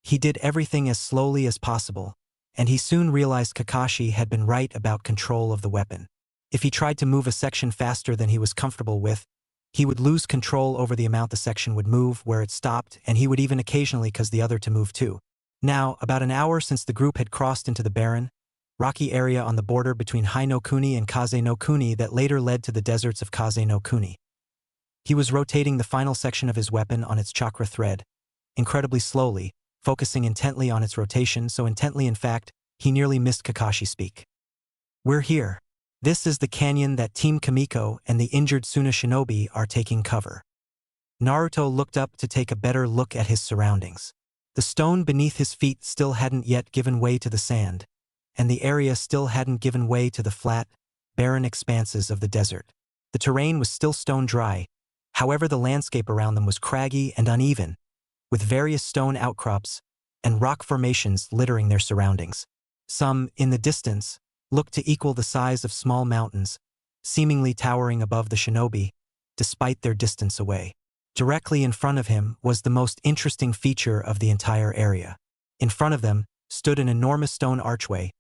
He did everything as slowly as possible, and he soon realized Kakashi had been right about control of the weapon. If he tried to move a section faster than he was comfortable with, he would lose control over the amount the section would move, where it stopped, and he would even occasionally cause the other to move too. Now, about an hour since the group had crossed into the barren, rocky area on the border between Hai no Kuni and Kaze no Kuni that later led to the deserts of Kaze no Kuni. He was rotating the final section of his weapon on its chakra thread, incredibly slowly, focusing intently on its rotation, so intently in fact, he nearly missed Kakashi speak. We're here. This is the canyon that Team Kamiko and the injured Suna shinobi are taking cover. Naruto looked up to take a better look at his surroundings. The stone beneath his feet still hadn't yet given way to the sand, and the area still hadn't given way to the flat, barren expanses of the desert. The terrain was still stone dry, however the landscape around them was craggy and uneven, with various stone outcrops and rock formations littering their surroundings. Some, in the distance, looked to equal the size of small mountains, seemingly towering above the shinobi, despite their distance away. Directly in front of him was the most interesting feature of the entire area. In front of them stood an enormous stone archway,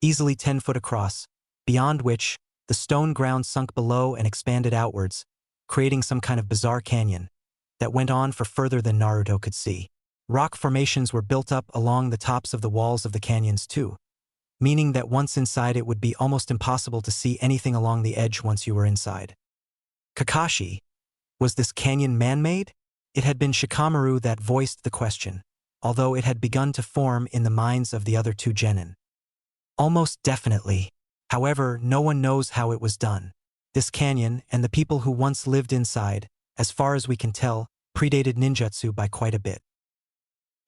easily 10 foot across, beyond which the stone ground sunk below and expanded outwards, creating some kind of bizarre canyon that went on for further than Naruto could see. Rock formations were built up along the tops of the walls of the canyons too, meaning that once inside it would be almost impossible to see anything along the edge once you were inside. Kakashi, was this canyon man-made? It had been Shikamaru that voiced the question, although it had begun to form in the minds of the other two genin. Almost definitely. However, no one knows how it was done. This canyon and the people who once lived inside, as far as we can tell, predated ninjutsu by quite a bit.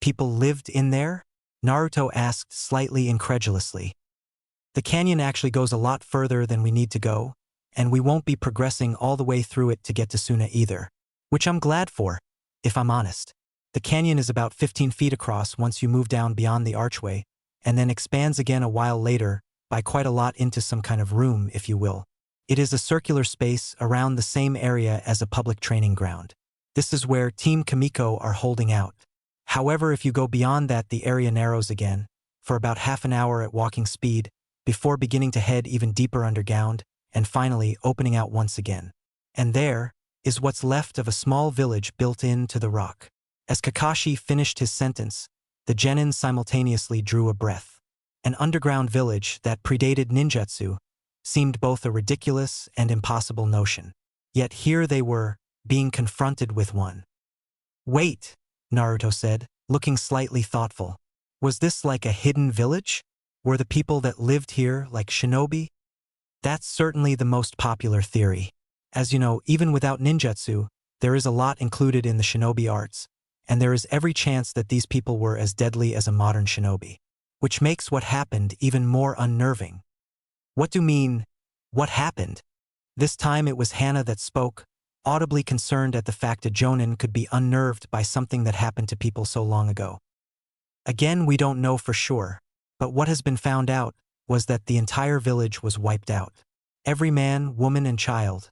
People lived in there? Naruto asked slightly incredulously. The canyon actually goes a lot further than we need to go, and we won't be progressing all the way through it to get to Suna either. Which I'm glad for, if I'm honest. The canyon is about 15 feet across once you move down beyond the archway, and then expands again a while later by quite a lot into some kind of room, if you will. It is a circular space around the same area as a public training ground. This is where Team Kamiko are holding out. However, if you go beyond that, the area narrows again, for about half an hour at walking speed, before beginning to head even deeper underground, and finally opening out once again. And there is what's left of a small village built into the rock. As Kakashi finished his sentence, the genin simultaneously drew a breath. An underground village that predated ninjutsu seemed both a ridiculous and impossible notion. Yet here they were, being confronted with one. "Wait," Naruto said, looking slightly thoughtful. "Was this like a hidden village? Were the people that lived here like shinobi?" That's certainly the most popular theory. As you know, even without ninjutsu, there is a lot included in the shinobi arts, and there is every chance that these people were as deadly as a modern shinobi. Which makes what happened even more unnerving. "What do you mean, what happened?" This time it was Hana that spoke, audibly concerned at the fact a jonin could be unnerved by something that happened to people so long ago. "Again, we don't know for sure, but what has been found out was that the entire village was wiped out. Every man, woman, and child,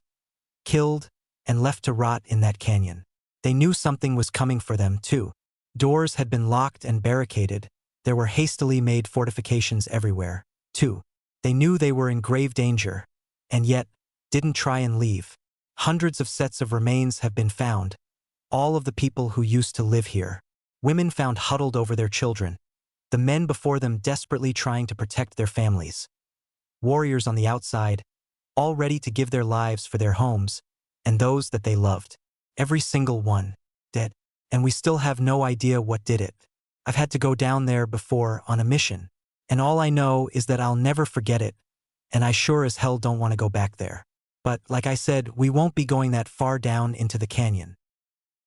killed and left to rot in that canyon. They knew something was coming for them, too. Doors had been locked and barricaded. There were hastily made fortifications everywhere, too. They knew they were in grave danger, and yet didn't try and leave. Hundreds of sets of remains have been found, all of the people who used to live here. Women found huddled over their children, the men before them desperately trying to protect their families. Warriors on the outside, all ready to give their lives for their homes, and those that they loved. Every single one, dead. And we still have no idea what did it. I've had to go down there before on a mission, and all I know is that I'll never forget it, and I sure as hell don't want to go back there. But, like I said, we won't be going that far down into the canyon."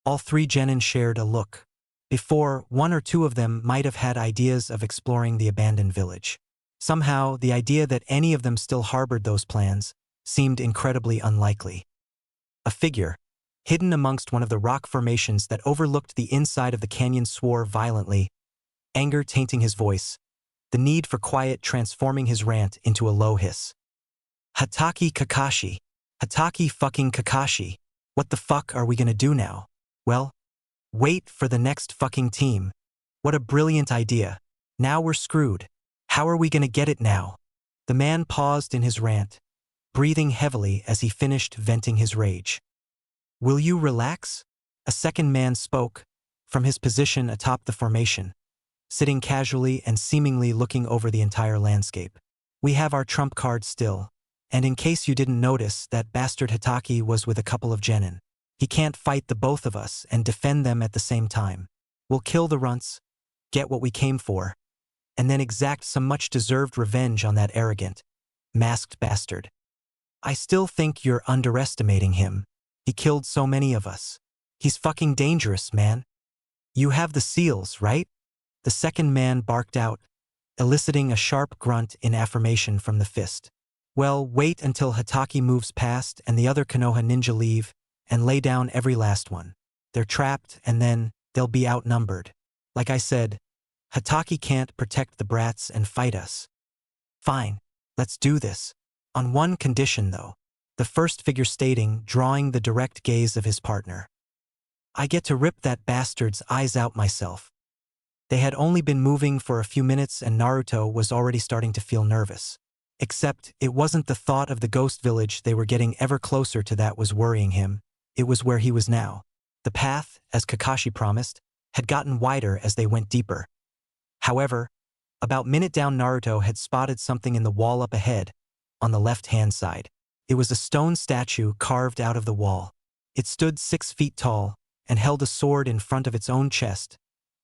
All three genin shared a look. Before, one or two of them might have had ideas of exploring the abandoned village. Somehow, the idea that any of them still harbored those plans seemed incredibly unlikely. A figure, hidden amongst one of the rock formations that overlooked the inside of the canyon, swore violently, anger tainting his voice, the need for quiet transforming his rant into a low hiss. "Hatake Kakashi. Hatake fucking Kakashi. What the fuck are we gonna do now? Well, wait for the next fucking team. What a brilliant idea. Now we're screwed. How are we gonna get it now?" The man paused in his rant, breathing heavily as he finished venting his rage. "Will you relax?" A second man spoke, from his position atop the formation, sitting casually and seemingly looking over the entire landscape. "We have our trump card still, and in case you didn't notice, that bastard Hatake was with a couple of genin. He can't fight the both of us and defend them at the same time. We'll kill the runts, get what we came for, and then exact some much-deserved revenge on that arrogant, masked bastard. I still think you're underestimating him. He killed so many of us. He's fucking dangerous, man. You have the seals, right?" The second man barked out, eliciting a sharp grunt in affirmation from the fist. "Well, wait until Hatake moves past and the other Konoha ninja leave and lay down every last one. They're trapped and then they'll be outnumbered. Like I said, Hatake can't protect the brats and fight us." "Fine, let's do this. On one condition, though," the first figure stating, drawing the direct gaze of his partner. "I get to rip that bastard's eyes out myself." They had only been moving for a few minutes and Naruto was already starting to feel nervous. Except, it wasn't the thought of the ghost village they were getting ever closer to that was worrying him, it was where he was now. The path, as Kakashi promised, had gotten wider as they went deeper. However, about minute down Naruto had spotted something in the wall up ahead, on the left-hand side. It was a stone statue carved out of the wall. It stood 6 feet tall and held a sword in front of its own chest,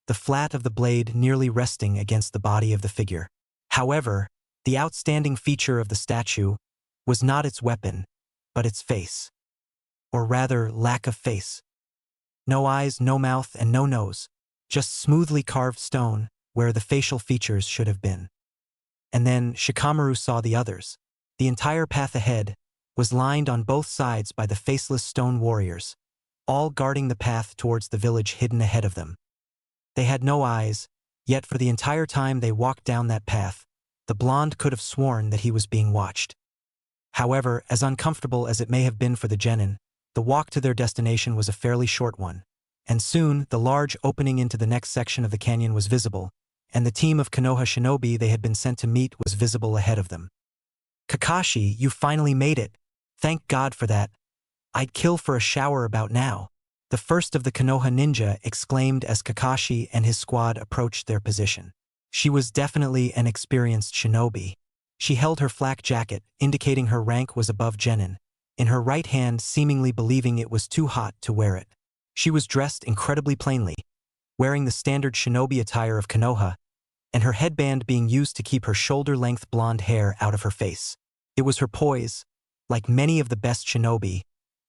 the flat of the blade nearly resting against the body of the figure. However, the outstanding feature of the statue was not its weapon, but its face. Or rather, lack of face. No eyes, no mouth, and no nose. Just smoothly carved stone, where the facial features should have been. And then Shikamaru saw the others. The entire path ahead was lined on both sides by the faceless stone warriors, all guarding the path towards the village hidden ahead of them. They had no eyes, yet for the entire time they walked down that path, the blonde could have sworn that he was being watched. However, as uncomfortable as it may have been for the genin, the walk to their destination was a fairly short one, and soon the large opening into the next section of the canyon was visible, and the team of Konoha shinobi they had been sent to meet was visible ahead of them. "Kakashi, you finally made it. Thank God for that. I'd kill for a shower about now." the first of the Konoha ninja exclaimed as Kakashi and his squad approached their position. She was definitely an experienced shinobi. She held her flak jacket, indicating her rank was above genin, in her right hand seemingly believing it was too hot to wear it. She was dressed incredibly plainly, wearing the standard shinobi attire of Konoha, and her headband being used to keep her shoulder-length blonde hair out of her face. It was her poise, like many of the best shinobi,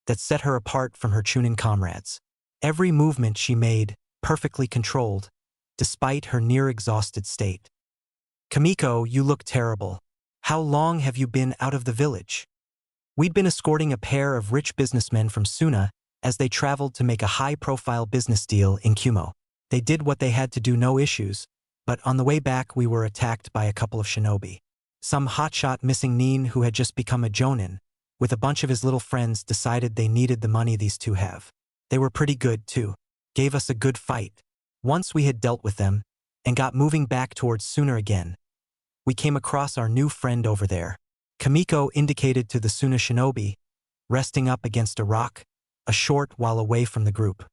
that set her apart from her Chunin comrades. Every movement she made, perfectly controlled, despite her near-exhausted state. "Kamiko, you look terrible. How long have you been out of the village?" We'd been escorting a pair of rich businessmen from Suna as they traveled to make a high-profile business deal in Kumo. They did what they had to do, no issues, but on the way back we were attacked by a couple of shinobi. Some hotshot missing nin who had just become a jonin, with a bunch of his little friends, decided they needed the money these two have. They were pretty good too. Gave us a good fight. Once we had dealt with them, and got moving back towards Suna again, we came across our new friend over there. Kamiko indicated to the Suna shinobi, resting up against a rock, a short while away from the group.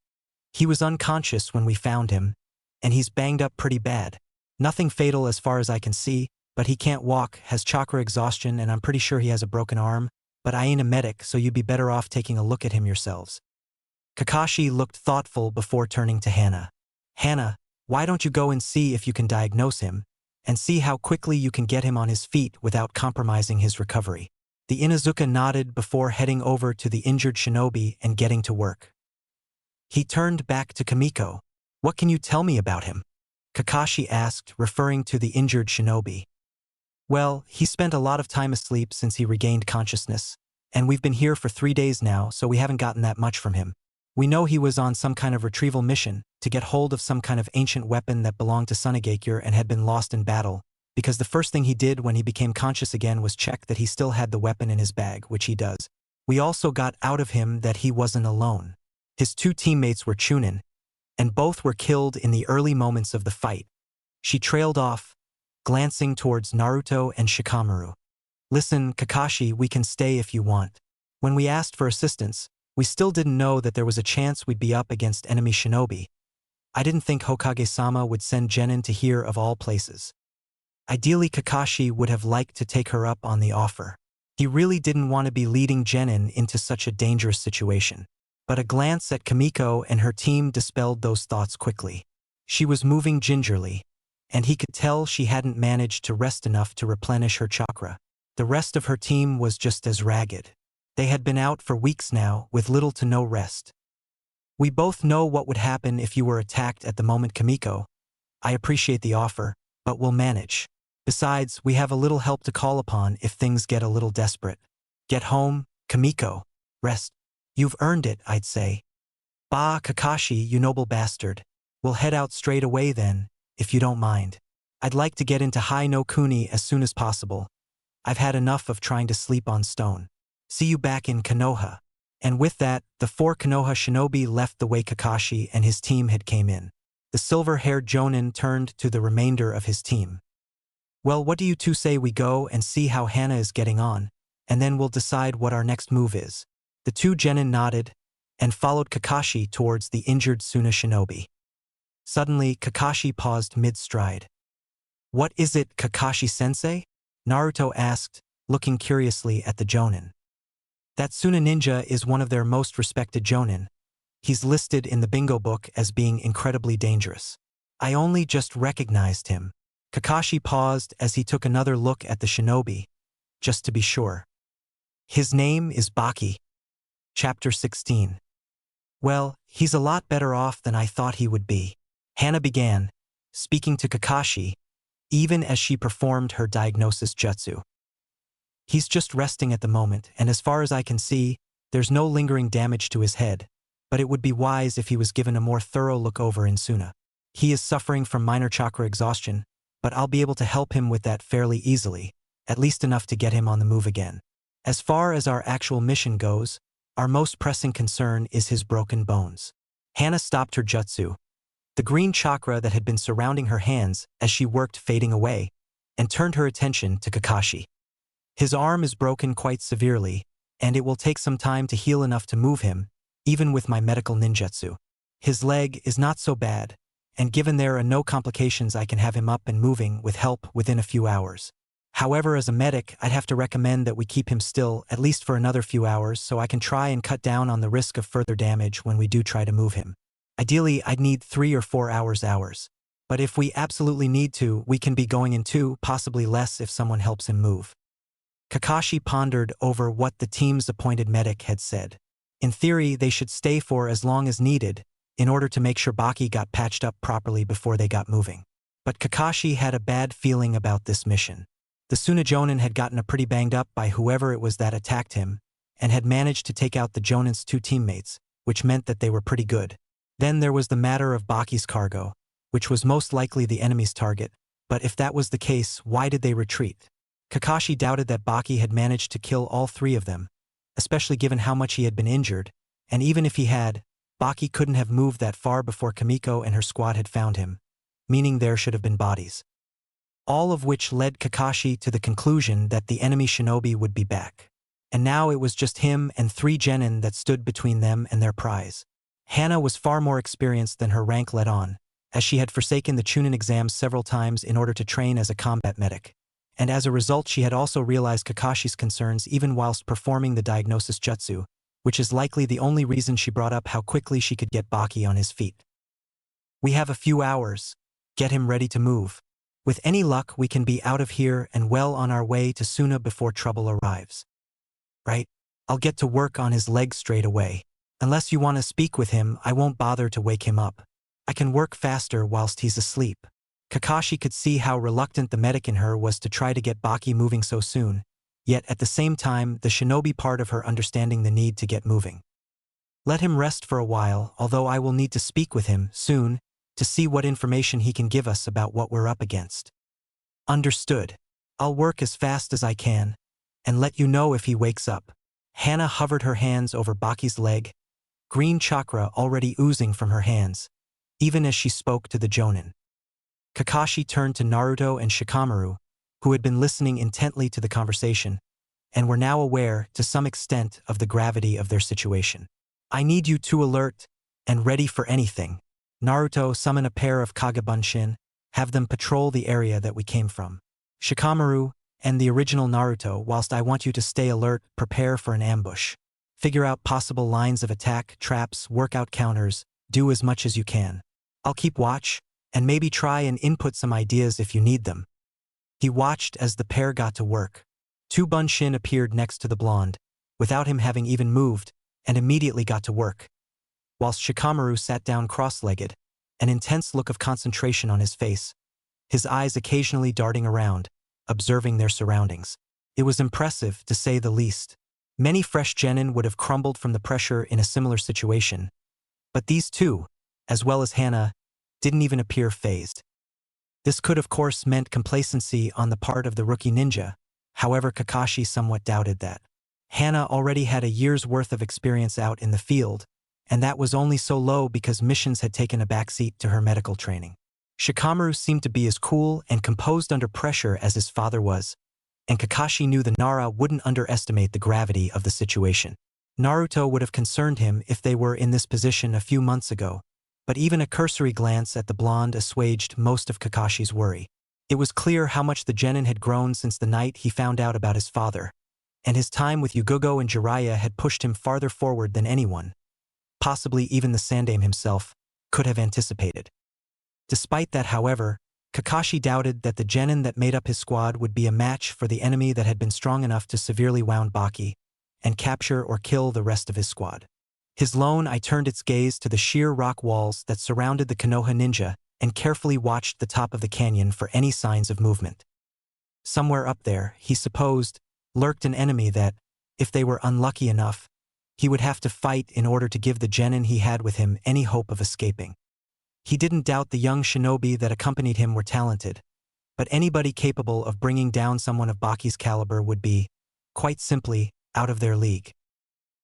He was unconscious when we found him, and he's banged up pretty bad. Nothing fatal as far as I can see, but he can't walk, has chakra exhaustion, and I'm pretty sure he has a broken arm, but I ain't a medic, so you'd be better off taking a look at him yourselves. Kakashi looked thoughtful before turning to Hana. "Hana, why don't you go and see if you can diagnose him, and see how quickly you can get him on his feet without compromising his recovery?" The Inuzuka nodded before heading over to the injured shinobi and getting to work. He turned back to Kamiko. "What can you tell me about him?" Kakashi asked, referring to the injured shinobi. "Well, he spent a lot of time asleep since he regained consciousness, and we've been here for 3 days now, so we haven't gotten that much from him. We know he was on some kind of retrieval mission to get hold of some kind of ancient weapon that belonged to Sunagakure and had been lost in battle, because the first thing he did when he became conscious again was check that he still had the weapon in his bag, which he does. We also got out of him that he wasn't alone. His 2 teammates were Chunin, and both were killed in the early moments of the fight." She trailed off, glancing towards Naruto and Shikamaru. "Listen, Kakashi, we can stay if you want. When we asked for assistance, we still didn't know that there was a chance we'd be up against enemy shinobi. I didn't think Hokage-sama would send Genin to here of all places." Ideally, Kakashi would have liked to take her up on the offer. He really didn't want to be leading Genin into such a dangerous situation. But a glance at Kamiko and her team dispelled those thoughts quickly. She was moving gingerly, and he could tell she hadn't managed to rest enough to replenish her chakra. The rest of her team was just as ragged. They had been out for weeks now, with little to no rest. "We both know what would happen if you were attacked at the moment, Kamiko. I appreciate the offer, but we'll manage. Besides, we have a little help to call upon if things get a little desperate. Get home, Kamiko. Rest. You've earned it, I'd say." "Bah, Kakashi, you noble bastard. We'll head out straight away then, if you don't mind. I'd like to get into Hai no Kuni as soon as possible. I've had enough of trying to sleep on stone. See you back in Konoha." And with that, the 4 Konoha shinobi left the way Kakashi and his team had came in. The silver-haired Jonin turned to the remainder of his team. "Well, what do you two say we go and see how Hana is getting on, and then we'll decide what our next move is?" The 2 genin nodded, and followed Kakashi towards the injured Suna shinobi. Suddenly, Kakashi paused mid-stride. "What is it, Kakashi-sensei?" Naruto asked, looking curiously at the Jonin. "That Suna ninja is one of their most respected Jonin. He's listed in the bingo book as being incredibly dangerous. I only just recognized him." Kakashi paused as he took another look at the shinobi, just to be sure. "His name is Baki." Chapter 16. "Well, he's a lot better off than I thought he would be," Hana began, speaking to Kakashi, even as she performed her diagnosis jutsu. "He's just resting at the moment, and as far as I can see, there's no lingering damage to his head, but it would be wise if he was given a more thorough look over in Suna. He is suffering from minor chakra exhaustion, but I'll be able to help him with that fairly easily, at least enough to get him on the move again. As far as our actual mission goes, our most pressing concern is his broken bones." Hana stopped her jutsu, the green chakra that had been surrounding her hands as she worked fading away, and turned her attention to Kakashi. "His arm is broken quite severely, and it will take some time to heal enough to move him, even with my medical ninjutsu. His leg is not so bad, and given there are no complications I can have him up and moving with help within a few hours. However, as a medic, I'd have to recommend that we keep him still, at least for another few hours, so I can try and cut down on the risk of further damage when we do try to move him. Ideally, I'd need 3 or 4 hours. But if we absolutely need to, we can be going in 2, possibly less if someone helps him move. Kakashi pondered over what the team's appointed medic had said. In theory, they should stay for as long as needed, in order to make sure Baki got patched up properly before they got moving. But Kakashi had a bad feeling about this mission. The Tsunajonin had gotten pretty banged up by whoever it was that attacked him, and had managed to take out the Jonin's 2 teammates, which meant that they were pretty good. Then there was the matter of Baki's cargo, which was most likely the enemy's target, but if that was the case, why did they retreat? Kakashi doubted that Baki had managed to kill all 3 of them, especially given how much he had been injured, and even if he had, Baki couldn't have moved that far before Kamiko and her squad had found him, meaning there should have been bodies. All of which led Kakashi to the conclusion that the enemy shinobi would be back. And now it was just him and 3 genin that stood between them and their prize. Hana was far more experienced than her rank let on, as she had forsaken the Chunin exams several times in order to train as a combat medic. And as a result, she had also realized Kakashi's concerns even whilst performing the diagnosis jutsu, which is likely the only reason she brought up how quickly she could get Baki on his feet. We have a few hours. Get him ready to move. With any luck, we can be out of here and well on our way to Suna before trouble arrives. Right? I'll get to work on his leg straight away. Unless you want to speak with him, I won't bother to wake him up. I can work faster whilst he's asleep. Kakashi could see how reluctant the medic in her was to try to get Baki moving so soon, yet at the same time the shinobi part of her understanding the need to get moving. Let him rest for a while, although I will need to speak with him soon to see what information he can give us about what we're up against. Understood. I'll work as fast as I can, and let you know if he wakes up. Hana hovered her hands over Baki's leg, green chakra already oozing from her hands, even as she spoke to the Jonin. Kakashi turned to Naruto and Shikamaru, who had been listening intently to the conversation, and were now aware, to some extent, of the gravity of their situation. I need you 2 alert and ready for anything. Naruto, summon a pair of Kagebunshin, have them patrol the area that we came from. Shikamaru and the original Naruto, whilst I want you to stay alert, prepare for an ambush. Figure out possible lines of attack, traps, workout counters, do as much as you can. I'll keep watch, and maybe try and input some ideas if you need them. He watched as the pair got to work. 2 Bunshin appeared next to the blonde, without him having even moved, and immediately got to work. Whilst Shikamaru sat down cross-legged, an intense look of concentration on his face, his eyes occasionally darting around, observing their surroundings. It was impressive, to say the least. Many fresh genin would have crumbled from the pressure in a similar situation, but these 2, as well as Hana, didn't even appear fazed. This could of course meant complacency on the part of the rookie ninja, however Kakashi somewhat doubted that. Hana already had a year's worth of experience out in the field, and that was only so low because missions had taken a backseat to her medical training. Shikamaru seemed to be as cool and composed under pressure as his father was, and Kakashi knew the Nara wouldn't underestimate the gravity of the situation. Naruto would have concerned him if they were in this position a few months ago, but even a cursory glance at the blonde assuaged most of Kakashi's worry. It was clear how much the genin had grown since the night he found out about his father, and his time with Yugogo and Jiraiya had pushed him farther forward than anyone, possibly even the Sandaime himself, could have anticipated. Despite that, however, Kakashi doubted that the genin that made up his squad would be a match for the enemy that had been strong enough to severely wound Baki and capture or kill the rest of his squad. His lone eye turned its gaze to the sheer rock walls that surrounded the Konoha ninja and carefully watched the top of the canyon for any signs of movement. Somewhere up there, he supposed, lurked an enemy that, if they were unlucky enough, he would have to fight in order to give the genin he had with him any hope of escaping. He didn't doubt the young shinobi that accompanied him were talented, but anybody capable of bringing down someone of Baki's caliber would be, quite simply, out of their league.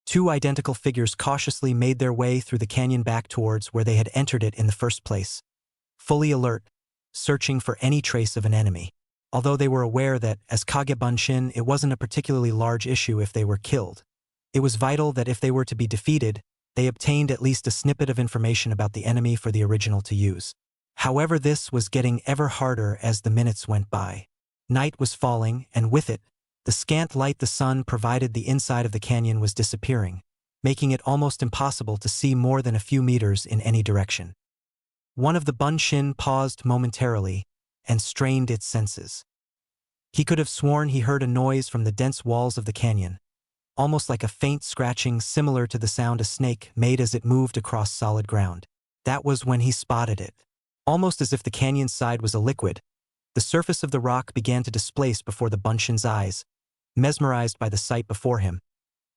2 identical figures cautiously made their way through the canyon back towards where they had entered it in the first place, fully alert, searching for any trace of an enemy. Although they were aware that, as Kagebunshin, it wasn't a particularly large issue if they were killed. It was vital that if they were to be defeated, they obtained at least a snippet of information about the enemy for the original to use. However, this was getting ever harder as the minutes went by. Night was falling, and with it, the scant light the sun provided the inside of the canyon was disappearing, making it almost impossible to see more than a few meters in any direction. One of the Bunshin paused momentarily and strained its senses. He could have sworn he heard a noise from the dense walls of the canyon, almost like a faint scratching similar to the sound a snake made as it moved across solid ground. That was when he spotted it. Almost as if the canyon's side was a liquid, the surface of the rock began to displace before the Bunshin's eyes. Mesmerized by the sight before him,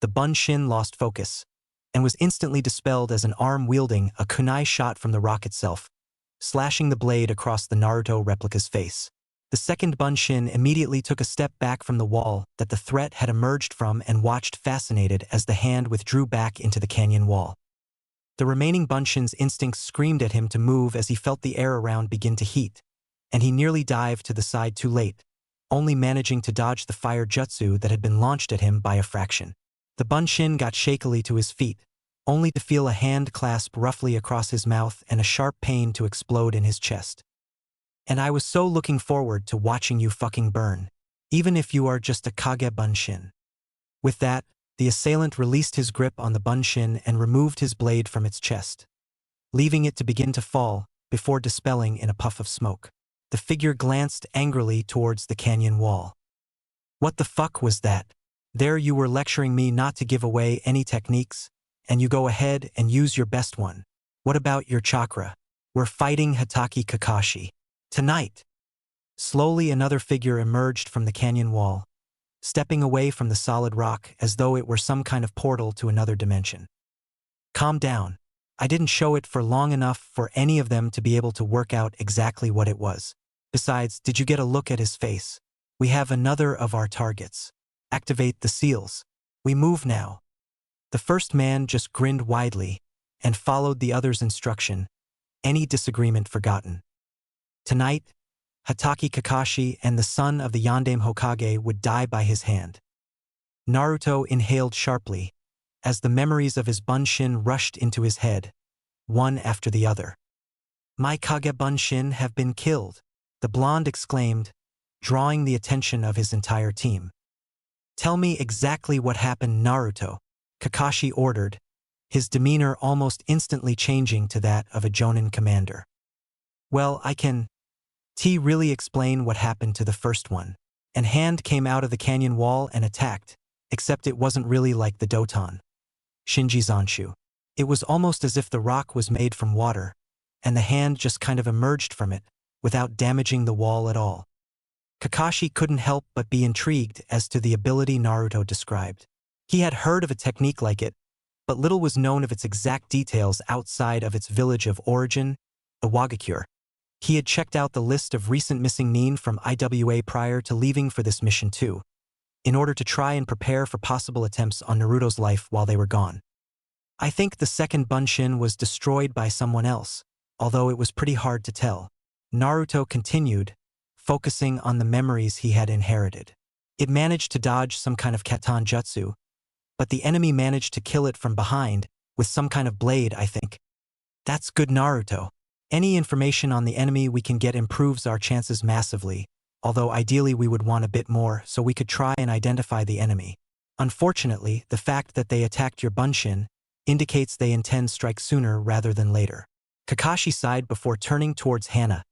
the Bunshin lost focus and was instantly dispelled as an arm wielding a kunai shot from the rock itself, slashing the blade across the Naruto replica's face. The second Bunshin immediately took a step back from the wall that the threat had emerged from and watched fascinated as the hand withdrew back into the canyon wall. The remaining Bunshin's instincts screamed at him to move as he felt the air around begin to heat, and he nearly dived to the side too late, only managing to dodge the fire jutsu that had been launched at him by a fraction. The Bunshin got shakily to his feet, only to feel a hand clasp roughly across his mouth and a sharp pain to explode in his chest. And I was so looking forward to watching you fucking burn, even if you are just a Kage Bunshin. With that, the assailant released his grip on the Bunshin and removed his blade from its chest, leaving it to begin to fall before dispelling in a puff of smoke. The figure glanced angrily towards the canyon wall. What the fuck was that? There you were lecturing me not to give away any techniques, and you go ahead and use your best one. What about your chakra? We're fighting Hatake Kakashi. Tonight. Slowly another figure emerged from the canyon wall, stepping away from the solid rock as though it were some kind of portal to another dimension. Calm down. I didn't show it for long enough for any of them to be able to work out exactly what it was. Besides, did you get a look at his face? We have another of our targets. Activate the seals. We move now. The first man just grinned widely and followed the other's instruction, any disagreement forgotten. Tonight, Hatake Kakashi and the son of the Yondaime Hokage would die by his hand. Naruto inhaled sharply as the memories of his Bunshin rushed into his head, one after the other. My Kage Bunshin have been killed, the blonde exclaimed, drawing the attention of his entire team. Tell me exactly what happened, Naruto, Kakashi ordered, his demeanor almost instantly changing to that of a Jonin commander. Well, I can really explain what happened to the first one. An hand came out of the canyon wall and attacked, except it wasn't really like the Doton Shinji Zanshu. It was almost as if the rock was made from water, and the hand just kind of emerged from it, without damaging the wall at all. Kakashi couldn't help but be intrigued as to the ability Naruto described. He had heard of a technique like it, but little was known of its exact details outside of its village of origin, Iwagakure. He had checked out the list of recent missing nin from IWA prior to leaving for this mission too, in order to try and prepare for possible attempts on Naruto's life while they were gone. I think the second Bunshin was destroyed by someone else, although it was pretty hard to tell. Naruto continued, focusing on the memories he had inherited. It managed to dodge some kind of katan jutsu, but the enemy managed to kill it from behind with some kind of blade, I think. That's good, Naruto. Any information on the enemy we can get improves our chances massively, although ideally we would want a bit more so we could try and identify the enemy. Unfortunately, the fact that they attacked your Bunshin indicates they intend strike sooner rather than later. Kakashi sighed before turning towards Hana,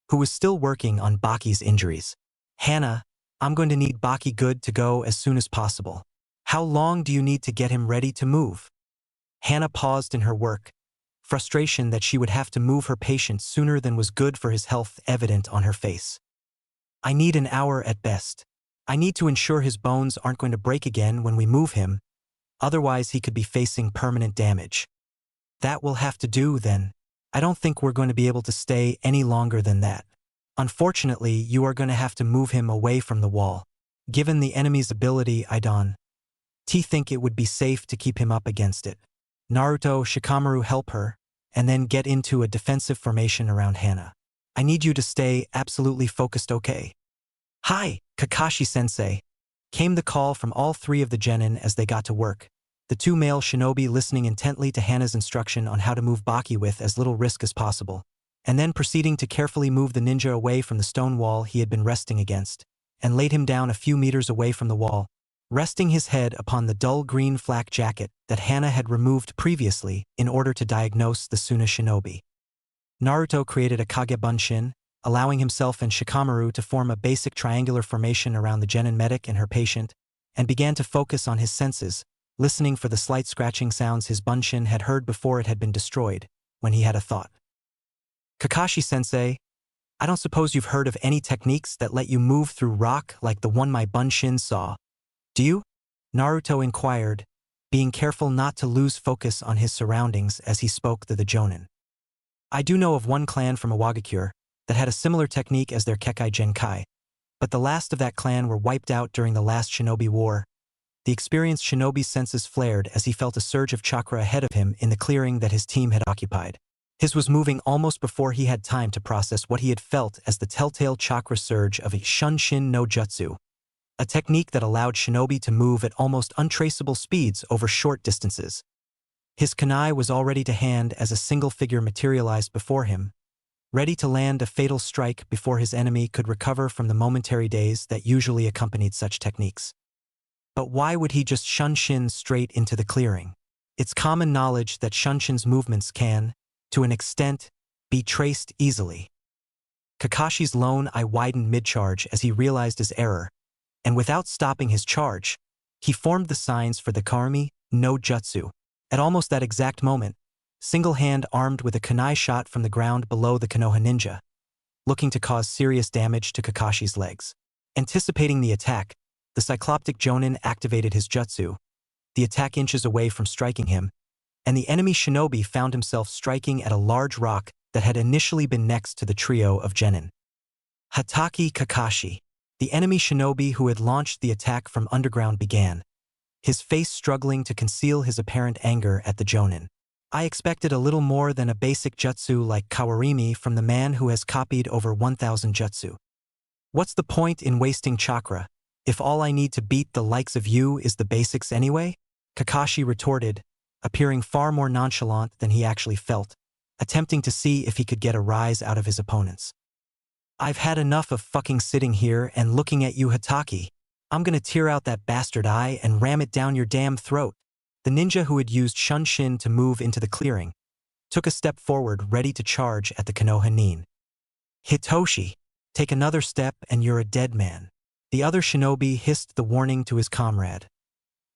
who was still working on Baki's injuries. Hana, I'm going to need Baki good to go as soon as possible. How long do you need to get him ready to move? Hana paused in her work, frustration that she would have to move her patient sooner than was good for his health evident on her face. I need an hour at best. I need to ensure his bones aren't going to break again when we move him, otherwise he could be facing permanent damage. That will have to do then. I don't think we're going to be able to stay any longer than that. Unfortunately, you are going to have to move him away from the wall. Given the enemy's ability, I don't think it would be safe to keep him up against it. Naruto, Shikamaru help her, and then get into a defensive formation around Hana. I need you to stay absolutely focused, okay? Hi, Kakashi-sensei, came the call from all three of the genin as they got to work, the two male shinobi listening intently to Hana's instruction on how to move Baki with as little risk as possible, and then proceeding to carefully move the ninja away from the stone wall he had been resting against, and laid him down a few meters away from the wall, resting his head upon the dull green flak jacket that Hana had removed previously in order to diagnose the Suna shinobi. Naruto created a Kage Bunshin, allowing himself and Shikamaru to form a basic triangular formation around the genin medic and her patient, and began to focus on his senses, listening for the slight scratching sounds his Bunshin had heard before it had been destroyed, when he had a thought. Kakashi-sensei, I don't suppose you've heard of any techniques that let you move through rock like the one my Bunshin saw, do you? Naruto inquired, being careful not to lose focus on his surroundings as he spoke to the Jonin. I do know of one clan from Iwagakure that had a similar technique as their Kekai Genkai, but the last of that clan were wiped out during the last shinobi war. The experienced shinobi's senses flared as he felt a surge of chakra ahead of him in the clearing that his team had occupied. His was moving almost before he had time to process what he had felt as the telltale chakra surge of a Shunshin no Jutsu, a technique that allowed shinobi to move at almost untraceable speeds over short distances. His kunai was all ready to hand as a single figure materialized before him, ready to land a fatal strike before his enemy could recover from the momentary daze that usually accompanied such techniques. But why would he just Shunshin straight into the clearing? It's common knowledge that Shunshin's movements can, to an extent, be traced easily. Kakashi's lone eye widened mid-charge as he realized his error, and without stopping his charge, he formed the signs for the Karumi no Jutsu. At almost that exact moment, single-hand armed with a kunai shot from the ground below the Konoha ninja, looking to cause serious damage to Kakashi's legs. Anticipating the attack, the cycloptic Jonin activated his jutsu, the attack inches away from striking him, and the enemy shinobi found himself striking at a large rock that had initially been next to the trio of genin. Hatake Kakashi, the enemy shinobi who had launched the attack from underground, began, his face struggling to conceal his apparent anger at the Jonin. I expected a little more than a basic jutsu like Kawarimi from the man who has copied over 1,000 jutsu. What's the point in wasting chakra, if all I need to beat the likes of you is the basics anyway? Kakashi retorted, appearing far more nonchalant than he actually felt, attempting to see if he could get a rise out of his opponents. I've had enough of fucking sitting here and looking at you, Hatake. I'm gonna tear out that bastard eye and ram it down your damn throat. The ninja who had used Shunshin to move into the clearing took a step forward, ready to charge at the Konoha nin. Hitoshi, take another step and you're a dead man. The other shinobi hissed the warning to his comrade,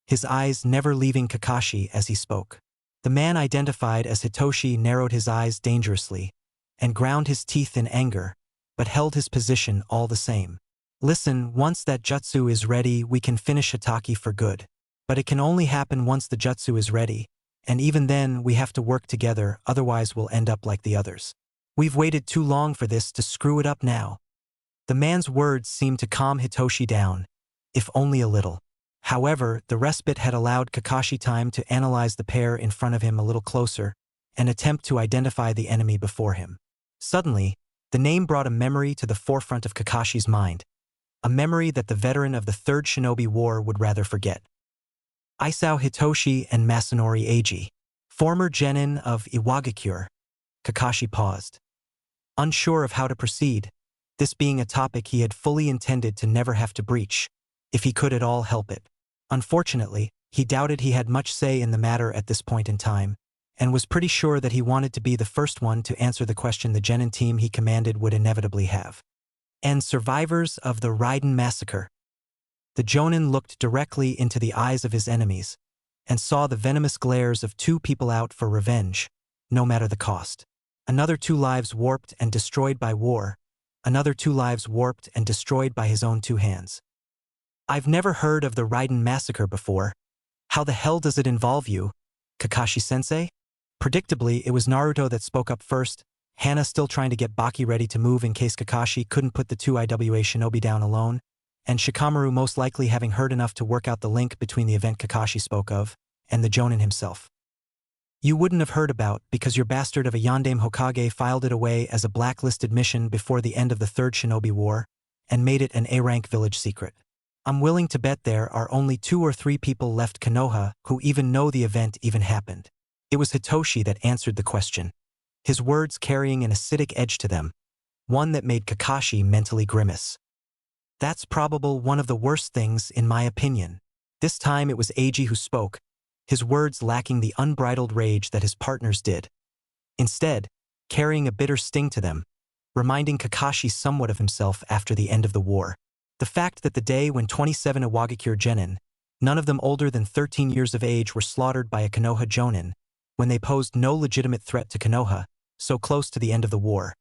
his eyes never leaving Kakashi as he spoke. The man identified as Hitoshi narrowed his eyes dangerously and ground his teeth in anger, but held his position all the same. Listen, once that jutsu is ready, we can finish Hatake for good. But it can only happen once the jutsu is ready, and even then we have to work together, otherwise we'll end up like the others. We've waited too long for this to screw it up now. The man's words seemed to calm Hitoshi down, if only a little. However, the respite had allowed Kakashi time to analyze the pair in front of him a little closer and attempt to identify the enemy before him. Suddenly, the name brought a memory to the forefront of Kakashi's mind, a memory that the veteran of the Third Shinobi War would rather forget. Isao Hitoshi and Masanori Eiji, former genin of Iwagakure. Kakashi paused, unsure of how to proceed, this being a topic he had fully intended to never have to breach, if he could at all help it. Unfortunately, he doubted he had much say in the matter at this point in time, and was pretty sure that he wanted to be the first one to answer the question the genin team he commanded would inevitably have. And survivors of the Raiden massacre. The Jonin looked directly into the eyes of his enemies and saw the venomous glares of two people out for revenge, no matter the cost. Another 2 lives warped and destroyed by war, another 2 lives warped and destroyed by his own 2 hands. I've never heard of the Raiden massacre before. How the hell does it involve you, Kakashi-sensei? Predictably, it was Naruto that spoke up first, Hana still trying to get Baki ready to move in case Kakashi couldn't put the 2 IWA shinobi down alone, and Shikamaru most likely having heard enough to work out the link between the event Kakashi spoke of and the Jonin himself. You wouldn't have heard about because your bastard of a Yondaime Hokage filed it away as a blacklisted mission before the end of the Third Shinobi War and made it an A-rank village secret. I'm willing to bet there are only 2 or 3 people left Konoha who even know the event even happened. It was Hitoshi that answered the question, his words carrying an acidic edge to them, one that made Kakashi mentally grimace. That's probably one of the worst things, in my opinion. This time it was Eiji who spoke, his words lacking the unbridled rage that his partners did. Instead, carrying a bitter sting to them, reminding Kakashi somewhat of himself after the end of the war. The fact that the day when 27 Iwagakure genin, none of them older than 13 years of age, were slaughtered by a Konoha jonin, when they posed no legitimate threat to Konoha, so close to the end of the war.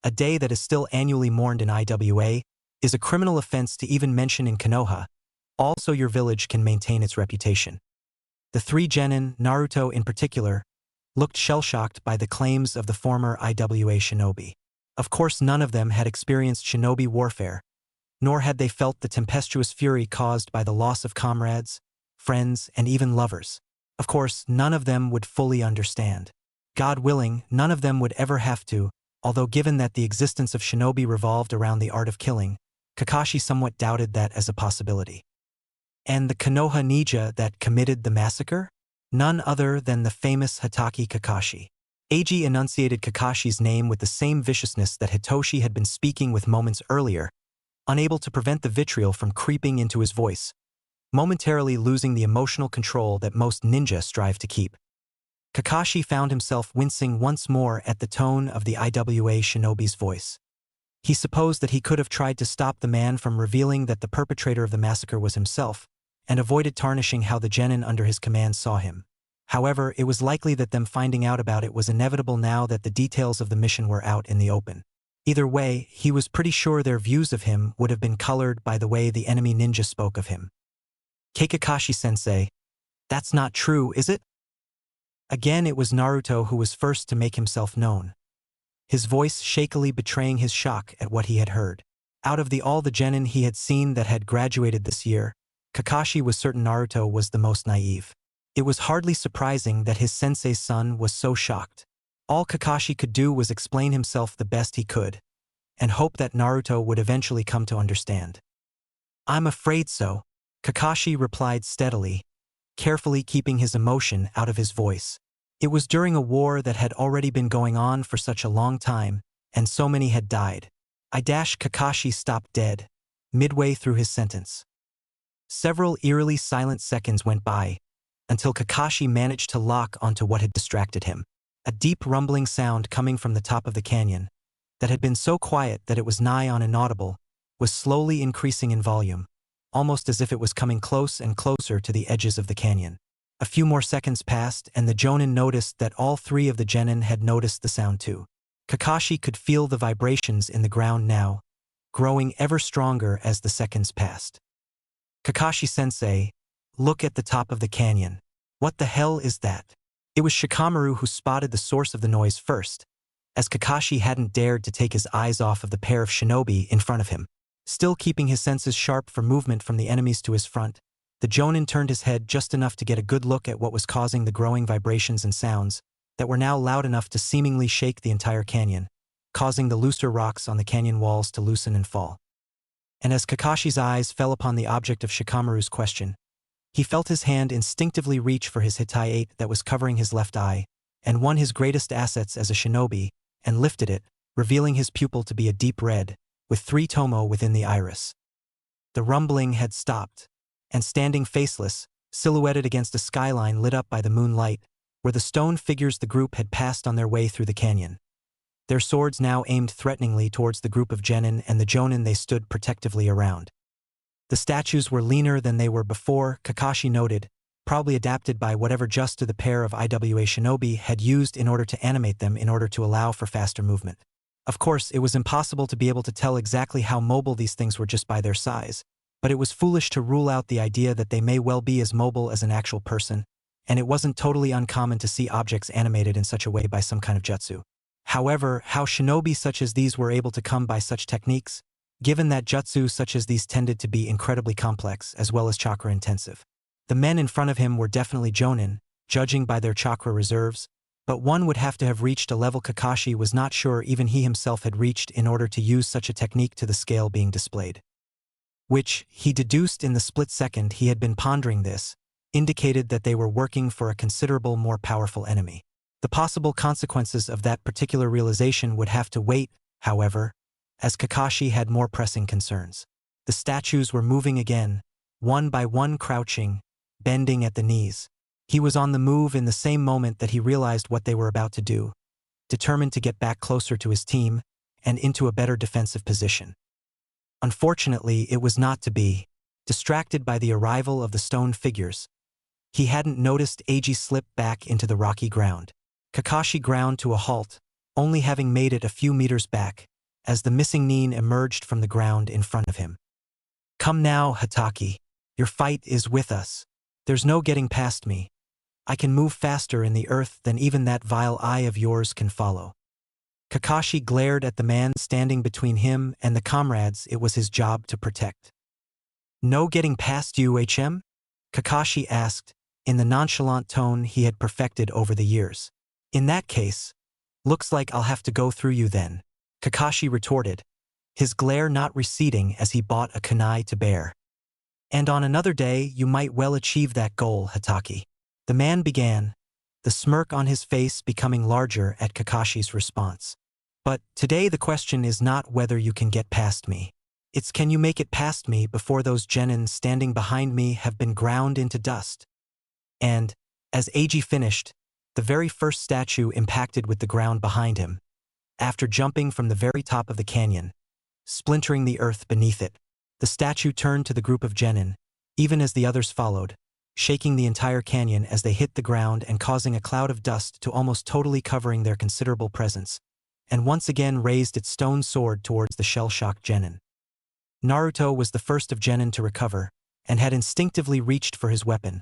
A day that is still annually mourned in IWA, is a criminal offense to even mention in Konoha, also your village can maintain its reputation. The 3 genin, Naruto in particular, looked shell-shocked by the claims of the former IWA shinobi. Of course, none of them had experienced shinobi warfare, nor had they felt the tempestuous fury caused by the loss of comrades, friends, and even lovers. Of course, none of them would fully understand. God willing, none of them would ever have to, although given that the existence of shinobi revolved around the art of killing, Kakashi somewhat doubted that as a possibility. And the Konoha ninja that committed the massacre? None other than the famous Hatake Kakashi. Eiji enunciated Kakashi's name with the same viciousness that Hitoshi had been speaking with moments earlier, unable to prevent the vitriol from creeping into his voice, momentarily losing the emotional control that most ninja strive to keep. Kakashi found himself wincing once more at the tone of the IWA shinobi's voice. He supposed that he could have tried to stop the man from revealing that the perpetrator of the massacre was himself, and avoided tarnishing how the genin under his command saw him. However, it was likely that them finding out about it was inevitable now that the details of the mission were out in the open. Either way, he was pretty sure their views of him would have been colored by the way the enemy ninja spoke of him. Kakashi-sensei, that's not true, is it? Again, it was Naruto who was first to make himself known, his voice shakily betraying his shock at what he had heard. Out of all the genin he had seen that had graduated this year, Kakashi was certain Naruto was the most naive. It was hardly surprising that his sensei's son was so shocked. All Kakashi could do was explain himself the best he could, and hope that Naruto would eventually come to understand. I'm afraid so, Kakashi replied steadily, carefully keeping his emotion out of his voice. It was during a war that had already been going on for such a long time, and so many had died. Kakashi stopped dead, midway through his sentence. Several eerily silent seconds went by, until Kakashi managed to lock onto what had distracted him. A deep rumbling sound coming from the top of the canyon, that had been so quiet that it was nigh on inaudible, was slowly increasing in volume, almost as if it was coming close and closer to the edges of the canyon. A few more seconds passed, and the jonin noticed that all 3 of the genin had noticed the sound too. Kakashi could feel the vibrations in the ground now, growing ever stronger as the seconds passed. Kakashi-sensei, look at the top of the canyon. What the hell is that? It was Shikamaru who spotted the source of the noise first, as Kakashi hadn't dared to take his eyes off of the pair of shinobi in front of him. Still keeping his senses sharp for movement from the enemies to his front, the jonin turned his head just enough to get a good look at what was causing the growing vibrations and sounds that were now loud enough to seemingly shake the entire canyon, causing the looser rocks on the canyon walls to loosen and fall. And as Kakashi's eyes fell upon the object of Shikamaru's question, he felt his hand instinctively reach for his hitai that was covering his left eye, and one his greatest assets as a shinobi, and lifted it, revealing his pupil to be a deep red, with 3 tomo within the iris. The rumbling had stopped, and standing faceless, silhouetted against a skyline lit up by the moonlight, were the stone figures the group had passed on their way through the canyon. Their swords now aimed threateningly towards the group of genin and the jonin they stood protectively around. The statues were leaner than they were before, Kakashi noted, probably adapted by whatever just to the pair of IWA shinobi had used in order to animate them in order to allow for faster movement. Of course, it was impossible to be able to tell exactly how mobile these things were just by their size, but it was foolish to rule out the idea that they may well be as mobile as an actual person, and it wasn't totally uncommon to see objects animated in such a way by some kind of jutsu. However, how shinobi such as these were able to come by such techniques, given that jutsu such as these tended to be incredibly complex as well as chakra-intensive. The men in front of him were definitely jonin, judging by their chakra reserves, but one would have to have reached a level Kakashi was not sure even he himself had reached in order to use such a technique to the scale being displayed. which, he deduced in the split second he had been pondering this, indicated that they were working for a considerable more powerful enemy. The possible consequences of that particular realization would have to wait, however, as Kakashi had more pressing concerns. The statues were moving again, one by one crouching, bending at the knees. He was on the move in the same moment that he realized what they were about to do, determined to get back closer to his team and into a better defensive position. Unfortunately, it was not to be. Distracted by the arrival of the stone figures, he hadn't noticed Eiji slip back into the rocky ground. Kakashi ground to a halt, only having made it a few meters back, as the missing Nin emerged from the ground in front of him. "Come now, Hatake. Your fight is with us. There's no getting past me. I can move faster in the earth than even that vile eye of yours can follow." Kakashi glared at the man standing between him and the comrades it was his job to protect. "No getting past you, HM?" Kakashi asked, in the nonchalant tone he had perfected over the years. "In that case, looks like I'll have to go through you then," Kakashi retorted, his glare not receding as he bought a kunai to bear. "And on another day you might well achieve that goal, Hatake." The man began, the smirk on his face becoming larger at Kakashi's response. "But today the question is not whether you can get past me. It's can you make it past me before those genin standing behind me have been ground into dust." And, as Eiji finished, the very first statue impacted with the ground behind him, after jumping from the very top of the canyon, splintering the earth beneath it. The statue turned to the group of genin, even as the others followed, shaking the entire canyon as they hit the ground and causing a cloud of dust to almost totally covering their considerable presence, and once again raised its stone sword towards the shell-shocked genin. Naruto was the first of genin to recover, and had instinctively reached for his weapon,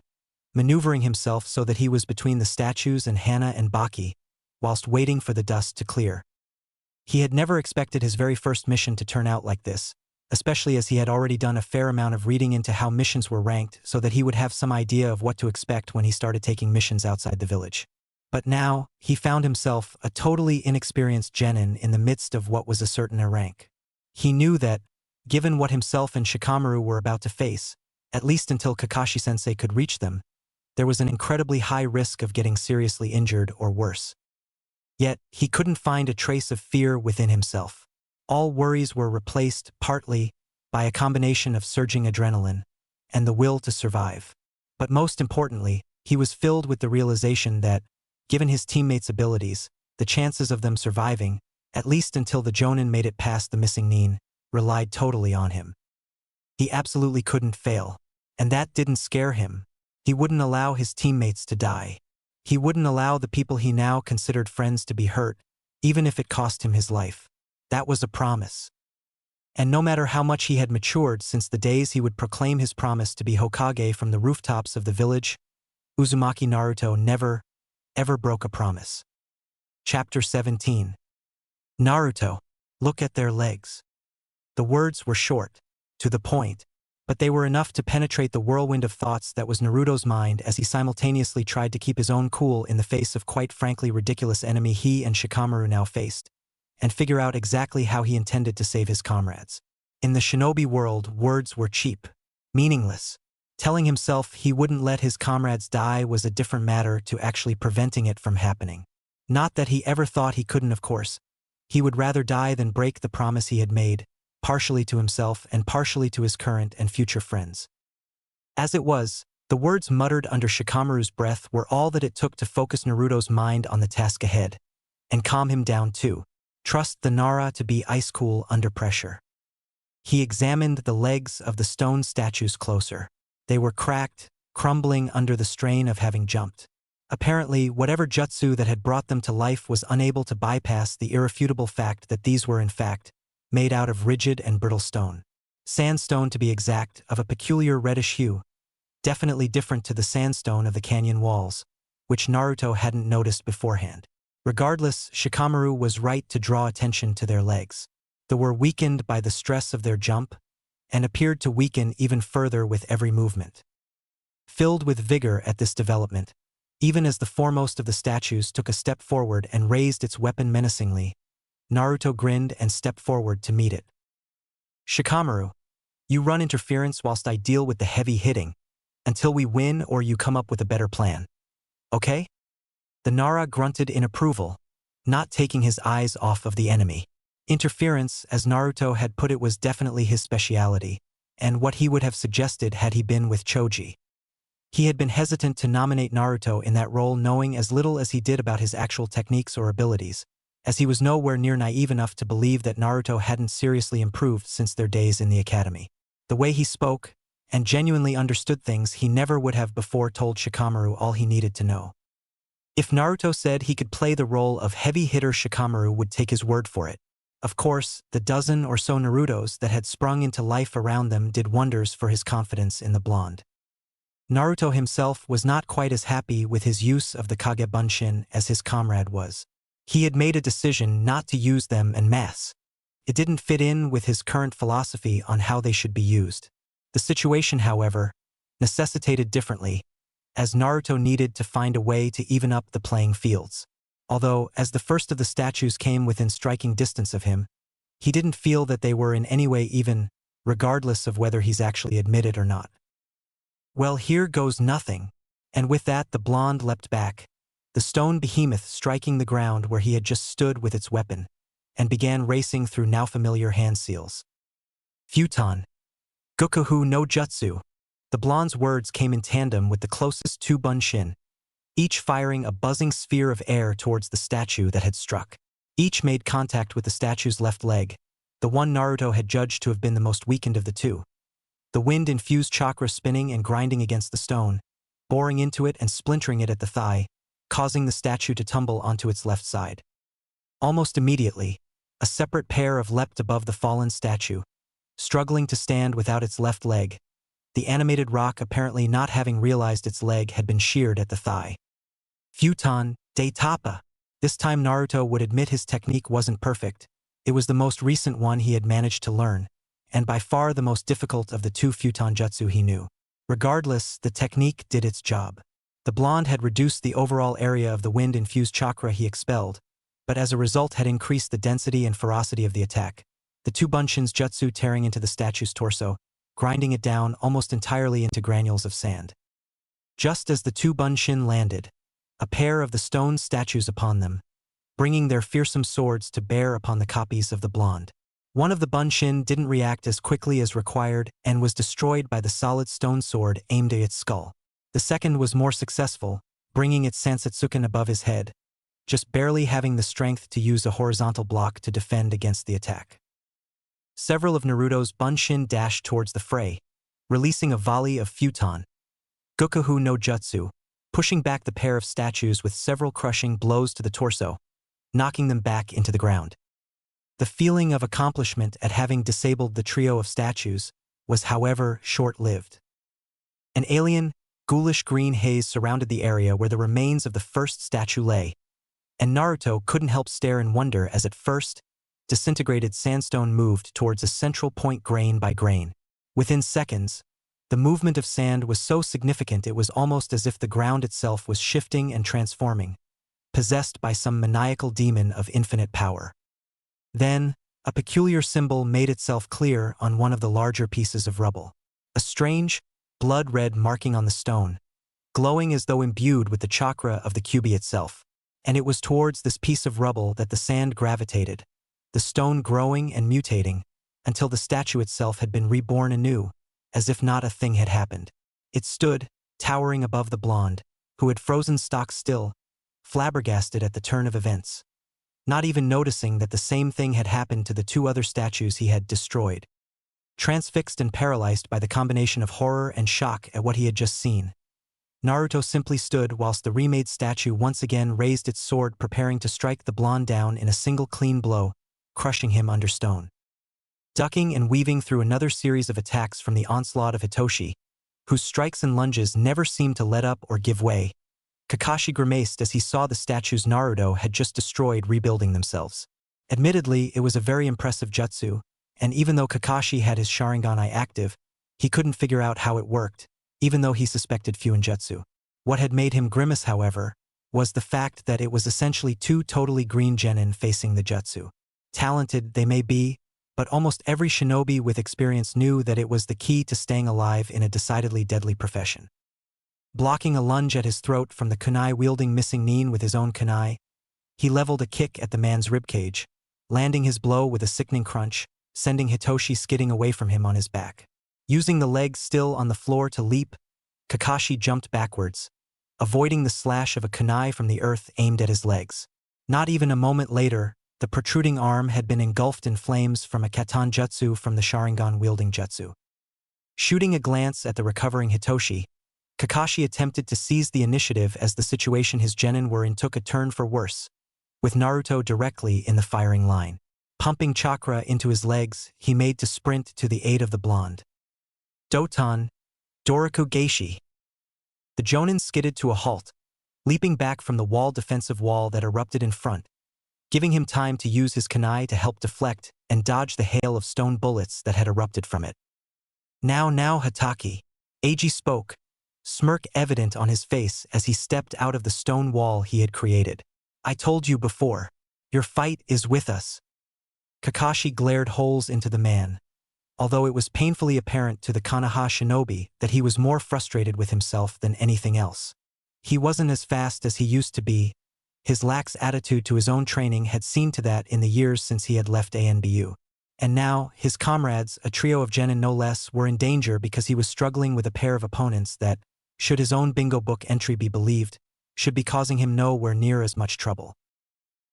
maneuvering himself so that he was between the statues and Hana and Baki, whilst waiting for the dust to clear. He had never expected his very first mission to turn out like this, especially as he had already done a fair amount of reading into how missions were ranked so that he would have some idea of what to expect when he started taking missions outside the village. But now, he found himself a totally inexperienced genin in the midst of what was a certain rank. He knew that, given what himself and Shikamaru were about to face, at least until Kakashi-sensei could reach them, there was an incredibly high risk of getting seriously injured or worse. Yet, he couldn't find a trace of fear within himself. All worries were replaced, partly, by a combination of surging adrenaline and the will to survive. But most importantly, he was filled with the realization that, given his teammates' abilities, the chances of them surviving, at least until the Jonin made it past the missing Nin, relied totally on him. He absolutely couldn't fail, and that didn't scare him. He wouldn't allow his teammates to die. He wouldn't allow the people he now considered friends to be hurt, even if it cost him his life. That was a promise. And no matter how much he had matured since the days he would proclaim his promise to be Hokage from the rooftops of the village, Uzumaki Naruto never, ever broke a promise. Chapter 17. Naruto, look at their legs. The words were short, to the point, but they were enough to penetrate the whirlwind of thoughts that was Naruto's mind as he simultaneously tried to keep his own cool in the face of quite frankly ridiculous enemy he and Shikamaru now faced, and figure out exactly how he intended to save his comrades. In the shinobi world, words were cheap, meaningless. Telling himself he wouldn't let his comrades die was a different matter to actually preventing it from happening. Not that he ever thought he couldn't, of course. He would rather die than break the promise he had made, partially to himself and partially to his current and future friends. As it was, the words muttered under Shikamaru's breath were all that it took to focus Naruto's mind on the task ahead, and calm him down too. Trust the Nara to be ice-cool under pressure. He examined the legs of the stone statues closer. They were cracked, crumbling under the strain of having jumped. Apparently, whatever jutsu that had brought them to life was unable to bypass the irrefutable fact that these were in fact made out of rigid and brittle stone. Sandstone, to be exact, of a peculiar reddish hue, definitely different to the sandstone of the canyon walls, which Naruto hadn't noticed beforehand. Regardless, Shikamaru was right to draw attention to their legs. They were weakened by the stress of their jump, and appeared to weaken even further with every movement. Filled with vigor at this development, even as the foremost of the statues took a step forward and raised its weapon menacingly, Naruto grinned and stepped forward to meet it. "Shikamaru, You run interference whilst I deal with the heavy hitting, until we win or you come up with a better plan. Okay? The Nara grunted in approval, not taking his eyes off of the enemy. Interference, as Naruto had put it, was definitely his speciality, and what he would have suggested had he been with Choji. He had been hesitant to nominate Naruto in that role, knowing as little as he did about his actual techniques or abilities, as he was nowhere near naive enough to believe that Naruto hadn't seriously improved since their days in the academy. The way he spoke, and genuinely understood things, he never would have before told Shikamaru all he needed to know. If Naruto said he could play the role of heavy hitter, Shikamaru would take his word for it. Of course, the dozen or so Narutos that had sprung into life around them did wonders for his confidence in the blonde. Naruto himself was not quite as happy with his use of the Kage Bunshin as his comrade was. He had made a decision not to use them en masse. It didn't fit in with his current philosophy on how they should be used. The situation, however, necessitated differently, as Naruto needed to find a way to even up the playing fields. Although, as the first of the statues came within striking distance of him, he didn't feel that they were in any way even, regardless of whether he's actually admitted or not. Well, here goes nothing. And with that, the blonde leapt back, the stone behemoth striking the ground where he had just stood with its weapon, and began racing through now familiar hand seals. Futon. Gokuhu no Jutsu. The blonde's words came in tandem with the closest two bunshin, each firing a buzzing sphere of air towards the statue that had struck. Each made contact with the statue's left leg, the one Naruto had judged to have been the most weakened of the two. The wind-infused chakra spinning and grinding against the stone, boring into it and splintering it at the thigh, causing the statue to tumble onto its left side. Almost immediately, a separate pair of leapt above the fallen statue, struggling to stand without its left leg, the animated rock apparently not having realized its leg had been sheared at the thigh. Futon de Tapa. This time Naruto would admit his technique wasn't perfect. It was the most recent one he had managed to learn, and by far the most difficult of the two Futon jutsu he knew. Regardless, the technique did its job. The blonde had reduced the overall area of the wind-infused chakra he expelled, but as a result had increased the density and ferocity of the attack. The two bunshin's jutsu tearing into the statue's torso, grinding it down almost entirely into granules of sand. Just as the two bunshin landed, a pair of the stone statues upon them, bringing their fearsome swords to bear upon the copies of the blonde. One of the bunshin didn't react as quickly as required and was destroyed by the solid stone sword aimed at its skull. The second was more successful, bringing its Sansatsuken above his head, just barely having the strength to use a horizontal block to defend against the attack. Several of Naruto's bunshin dashed towards the fray, releasing a volley of Futon Gokuhu no Jutsu, pushing back the pair of statues with several crushing blows to the torso, knocking them back into the ground. The feeling of accomplishment at having disabled the trio of statues was, however, short-lived. An alien, ghoulish green haze surrounded the area where the remains of the first statue lay, and Naruto couldn't help stare in wonder as at first, disintegrated sandstone moved towards a central point grain by grain. Within seconds, the movement of sand was so significant it was almost as if the ground itself was shifting and transforming, possessed by some maniacal demon of infinite power. Then, a peculiar symbol made itself clear on one of the larger pieces of rubble. A strange, blood-red marking on the stone, glowing as though imbued with the chakra of the kyubi itself. And it was towards this piece of rubble that the sand gravitated, the stone growing and mutating, until the statue itself had been reborn anew, as if not a thing had happened. It stood, towering above the blonde, who had frozen stock still, flabbergasted at the turn of events, not even noticing that the same thing had happened to the two other statues he had destroyed. Transfixed and paralyzed by the combination of horror and shock at what he had just seen, Naruto simply stood whilst the remade statue once again raised its sword, preparing to strike the blonde down in a single clean blow, crushing him under stone. Ducking and weaving through another series of attacks from the onslaught of Hitoshi, whose strikes and lunges never seemed to let up or give way, Kakashi grimaced as he saw the statues Naruto had just destroyed rebuilding themselves. Admittedly, it was a very impressive jutsu, and even though Kakashi had his Sharingan active, he couldn't figure out how it worked, even though he suspected Fuinjutsu. What had made him grimace, however, was the fact that it was essentially two totally green genin facing the jutsu. Talented they may be, but almost every shinobi with experience knew that it was the key to staying alive in a decidedly deadly profession. Blocking a lunge at his throat from the kunai-wielding missing nin with his own kunai, he leveled a kick at the man's ribcage, landing his blow with a sickening crunch, sending Hitoshi skidding away from him on his back. Using the legs still on the floor to leap, Kakashi jumped backwards, avoiding the slash of a kunai from the earth aimed at his legs. Not even a moment later, the protruding arm had been engulfed in flames from a katan jutsu from the Sharingan-wielding jutsu. Shooting a glance at the recovering Hitoshi, Kakashi attempted to seize the initiative as the situation his genin were in took a turn for worse, with Naruto directly in the firing line. Pumping chakra into his legs, he made to sprint to the aid of the blonde. Doton, Doroku Geishi. The jonin skidded to a halt, leaping back from the defensive wall that erupted in front, giving him time to use his kunai to help deflect and dodge the hail of stone bullets that had erupted from it. Now, Hatake. Eiji spoke, smirk evident on his face as he stepped out of the stone wall he had created. I told you before, your fight is with us. Kakashi glared holes into the man, although it was painfully apparent to the Konoha shinobi that he was more frustrated with himself than anything else. He wasn't as fast as he used to be. His lax attitude to his own training had seen to that in the years since he had left ANBU. And now, his comrades, a trio of genin no less, were in danger because he was struggling with a pair of opponents that, should his own bingo book entry be believed, should be causing him nowhere near as much trouble.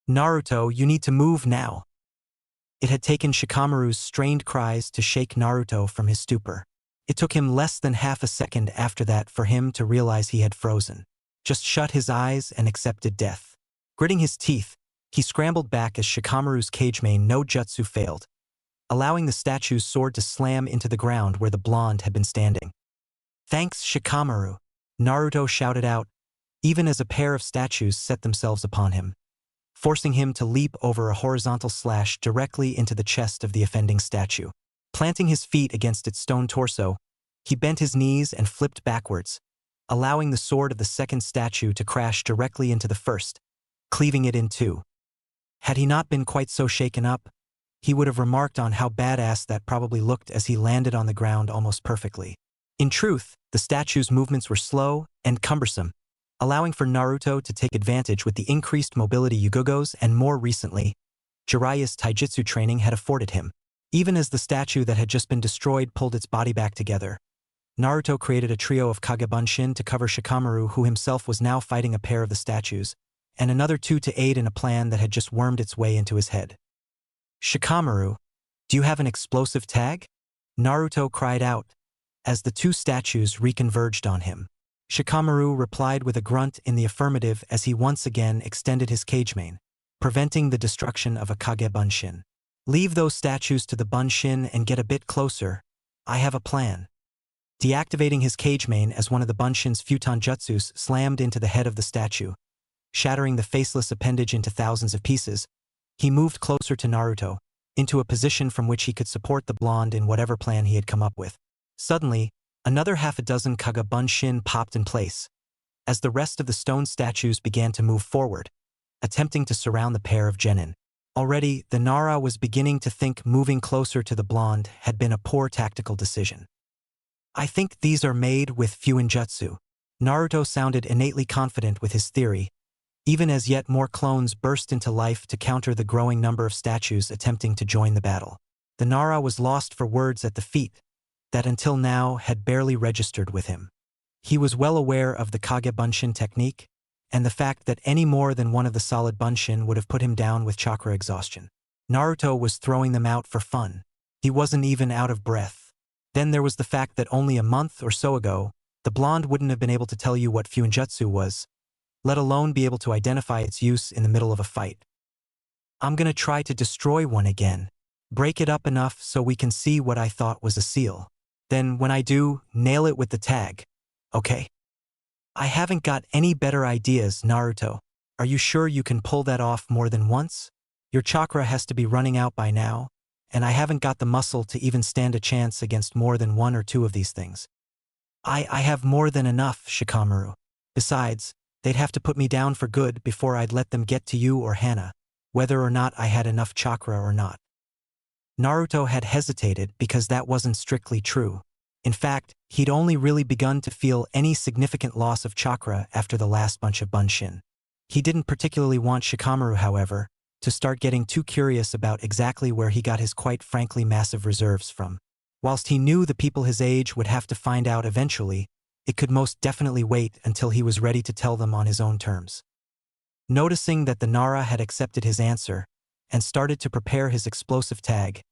Naruto, you need to move now. It had taken Shikamaru's strained cries to shake Naruto from his stupor. It took him less than half a second after that for him to realize he had frozen. Just shut his eyes and accepted death. Gritting his teeth, he scrambled back as Shikamaru's cage-main no jutsu failed, allowing the statue's sword to slam into the ground where the blonde had been standing. Thanks, Shikamaru, Naruto shouted out, even as a pair of statues set themselves upon him, forcing him to leap over a horizontal slash directly into the chest of the offending statue. Planting his feet against its stone torso, he bent his knees and flipped backwards, allowing the sword of the second statue to crash directly into the first, cleaving it in two. Had he not been quite so shaken up, he would have remarked on how badass that probably looked as he landed on the ground almost perfectly. In truth, the statue's movements were slow and cumbersome, allowing for Naruto to take advantage with the increased mobility Yugogo's and more recently, Jiraiya's taijutsu training had afforded him. Even as the statue that had just been destroyed pulled its body back together, Naruto created a trio of Kagebunshin to cover Shikamaru, who himself was now fighting a pair of the statues, and another two to aid in a plan that had just wormed its way into his head. Shikamaru, do you have an explosive tag? Naruto cried out, as the two statues reconverged on him. Shikamaru replied with a grunt in the affirmative as he once again extended his cage-main, preventing the destruction of a Kagebunshin. Leave those statues to the Bunshin and get a bit closer. I have a plan. Deactivating his cage-main as one of the Bunshin's futon jutsus slammed into the head of the statue, shattering the faceless appendage into thousands of pieces, he moved closer to Naruto, into a position from which he could support the blonde in whatever plan he had come up with. Suddenly, another half a dozen Kagebunshin popped in place, as the rest of the stone statues began to move forward, attempting to surround the pair of genin. Already, the Nara was beginning to think moving closer to the blonde had been a poor tactical decision. I think these are made with Fuinjutsu. Naruto sounded innately confident with his theory, even as yet more clones burst into life to counter the growing number of statues attempting to join the battle. The Nara was lost for words at the feat that until now had barely registered with him. He was well aware of the Kagebunshin technique, and the fact that any more than one of the solid Bunshin would have put him down with chakra exhaustion. Naruto was throwing them out for fun. He wasn't even out of breath. Then there was the fact that only a month or so ago, the blonde wouldn't have been able to tell you what Fuinjutsu was, let alone be able to identify its use in the middle of a fight. I'm gonna try to destroy one again. Break it up enough so we can see what I thought was a seal. Then when I do, nail it with the tag. Okay? I haven't got any better ideas, Naruto. Are you sure you can pull that off more than once? Your chakra has to be running out by now, and I haven't got the muscle to even stand a chance against more than one or two of these things. I have more than enough, Shikamaru. Besides, they'd have to put me down for good before I'd let them get to you or Hana, whether or not I had enough chakra or not. Naruto had hesitated because that wasn't strictly true. In fact, he'd only really begun to feel any significant loss of chakra after the last bunch of bunshin. He didn't particularly want Shikamaru, however, to start getting too curious about exactly where he got his quite frankly massive reserves from. Whilst he knew the people his age would have to find out eventually, it could most definitely wait until he was ready to tell them on his own terms. Noticing that the Nara had accepted his answer and started to prepare his explosive tag,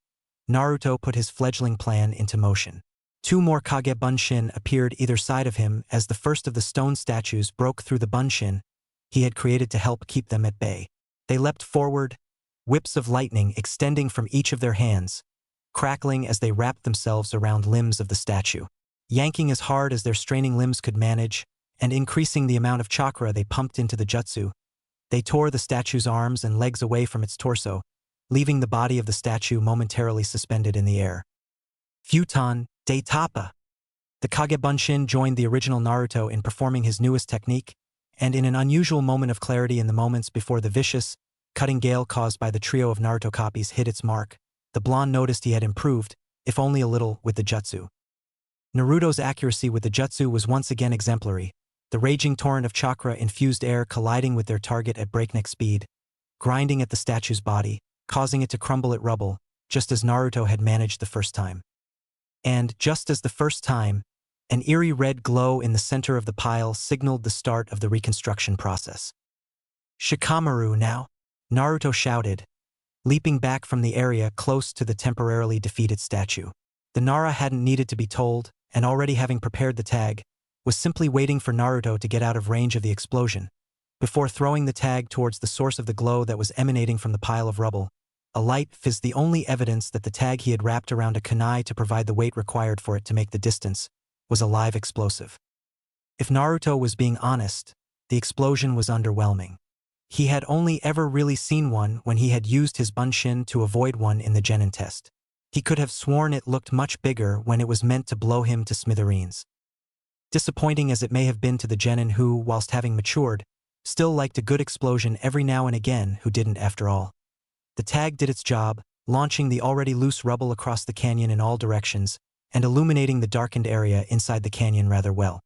Naruto put his fledgling plan into motion. 2 more Kage Bunshin appeared either side of him as the first of the stone statues broke through the bunshin he had created to help keep them at bay. They leapt forward, whips of lightning extending from each of their hands, crackling as they wrapped themselves around limbs of the statue. Yanking as hard as their straining limbs could manage, and increasing the amount of chakra they pumped into the jutsu, they tore the statue's arms and legs away from its torso, leaving the body of the statue momentarily suspended in the air. Futon de Tapa. The Kage Bunshin joined the original Naruto in performing his newest technique, and in an unusual moment of clarity in the moments before the vicious, cutting gale caused by the trio of Naruto copies hit its mark, the blonde noticed he had improved, if only a little, with the jutsu. Naruto's accuracy with the jutsu was once again exemplary, the raging torrent of chakra-infused air colliding with their target at breakneck speed, grinding at the statue's body, causing it to crumble at rubble, just as Naruto had managed the first time. And, just as the first time, an eerie red glow in the center of the pile signaled the start of the reconstruction process. "Shikamaru now!" Naruto shouted, leaping back from the area close to the temporarily defeated statue. The Nara hadn't needed to be told, and already having prepared the tag, was simply waiting for Naruto to get out of range of the explosion, before throwing the tag towards the source of the glow that was emanating from the pile of rubble. A light fizzed, the only evidence that the tag he had wrapped around a kunai to provide the weight required for it to make the distance was a live explosive. If Naruto was being honest, the explosion was underwhelming. He had only ever really seen one when he had used his bunshin to avoid one in the genin test. He could have sworn it looked much bigger when it was meant to blow him to smithereens. Disappointing as it may have been to the genin who, whilst having matured, still liked a good explosion every now and again, who didn't after all. The tag did its job, launching the already loose rubble across the canyon in all directions, and illuminating the darkened area inside the canyon rather well.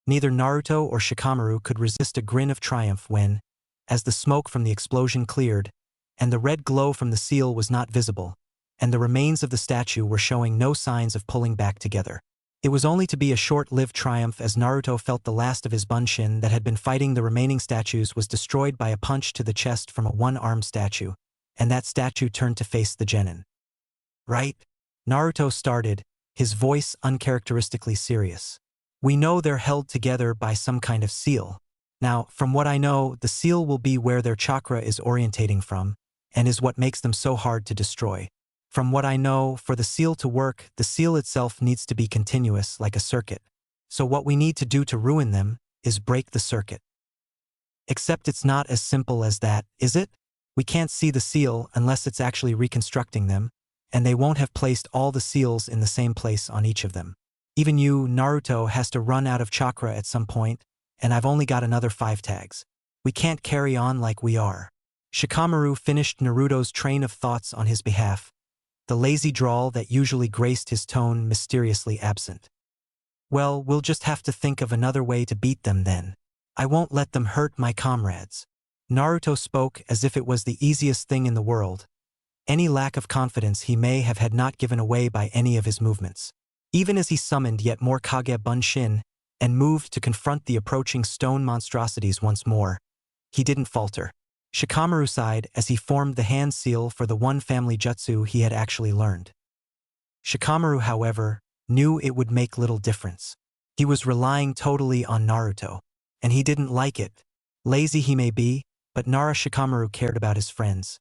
Neither Naruto or Shikamaru could resist a grin of triumph when, as the smoke from the explosion cleared, and the red glow from the seal was not visible, and the remains of the statue were showing no signs of pulling back together. It was only to be a short-lived triumph as Naruto felt the last of his bunshin that had been fighting the remaining statues was destroyed by a punch to the chest from a one-armed statue, and that statue turned to face the genin. "Right?" Naruto started, his voice uncharacteristically serious. "We know they're held together by some kind of seal. Now, from what I know, the seal will be where their chakra is orientating from, and is what makes them so hard to destroy. From what I know, for the seal to work, the seal itself needs to be continuous like a circuit. So what we need to do to ruin them is break the circuit. Except it's not as simple as that, is it? We can't see the seal unless it's actually reconstructing them, and they won't have placed all the seals in the same place on each of them. Even you, Naruto, has to run out of chakra at some point, and I've only got another 5 tags. We can't carry on like we are." Shikamaru finished Naruto's train of thoughts on his behalf, the lazy drawl that usually graced his tone mysteriously absent. "Well, we'll just have to think of another way to beat them then. I won't let them hurt my comrades." Naruto spoke as if it was the easiest thing in the world. Any lack of confidence he may have had not given away by any of his movements. Even as he summoned yet more Kage Bunshin and moved to confront the approaching stone monstrosities once more, he didn't falter. Shikamaru sighed as he formed the hand seal for the one family jutsu he had actually learned. Shikamaru, however, knew it would make little difference. He was relying totally on Naruto, and he didn't like it. Lazy he may be, but Shikamaru cared about his friends.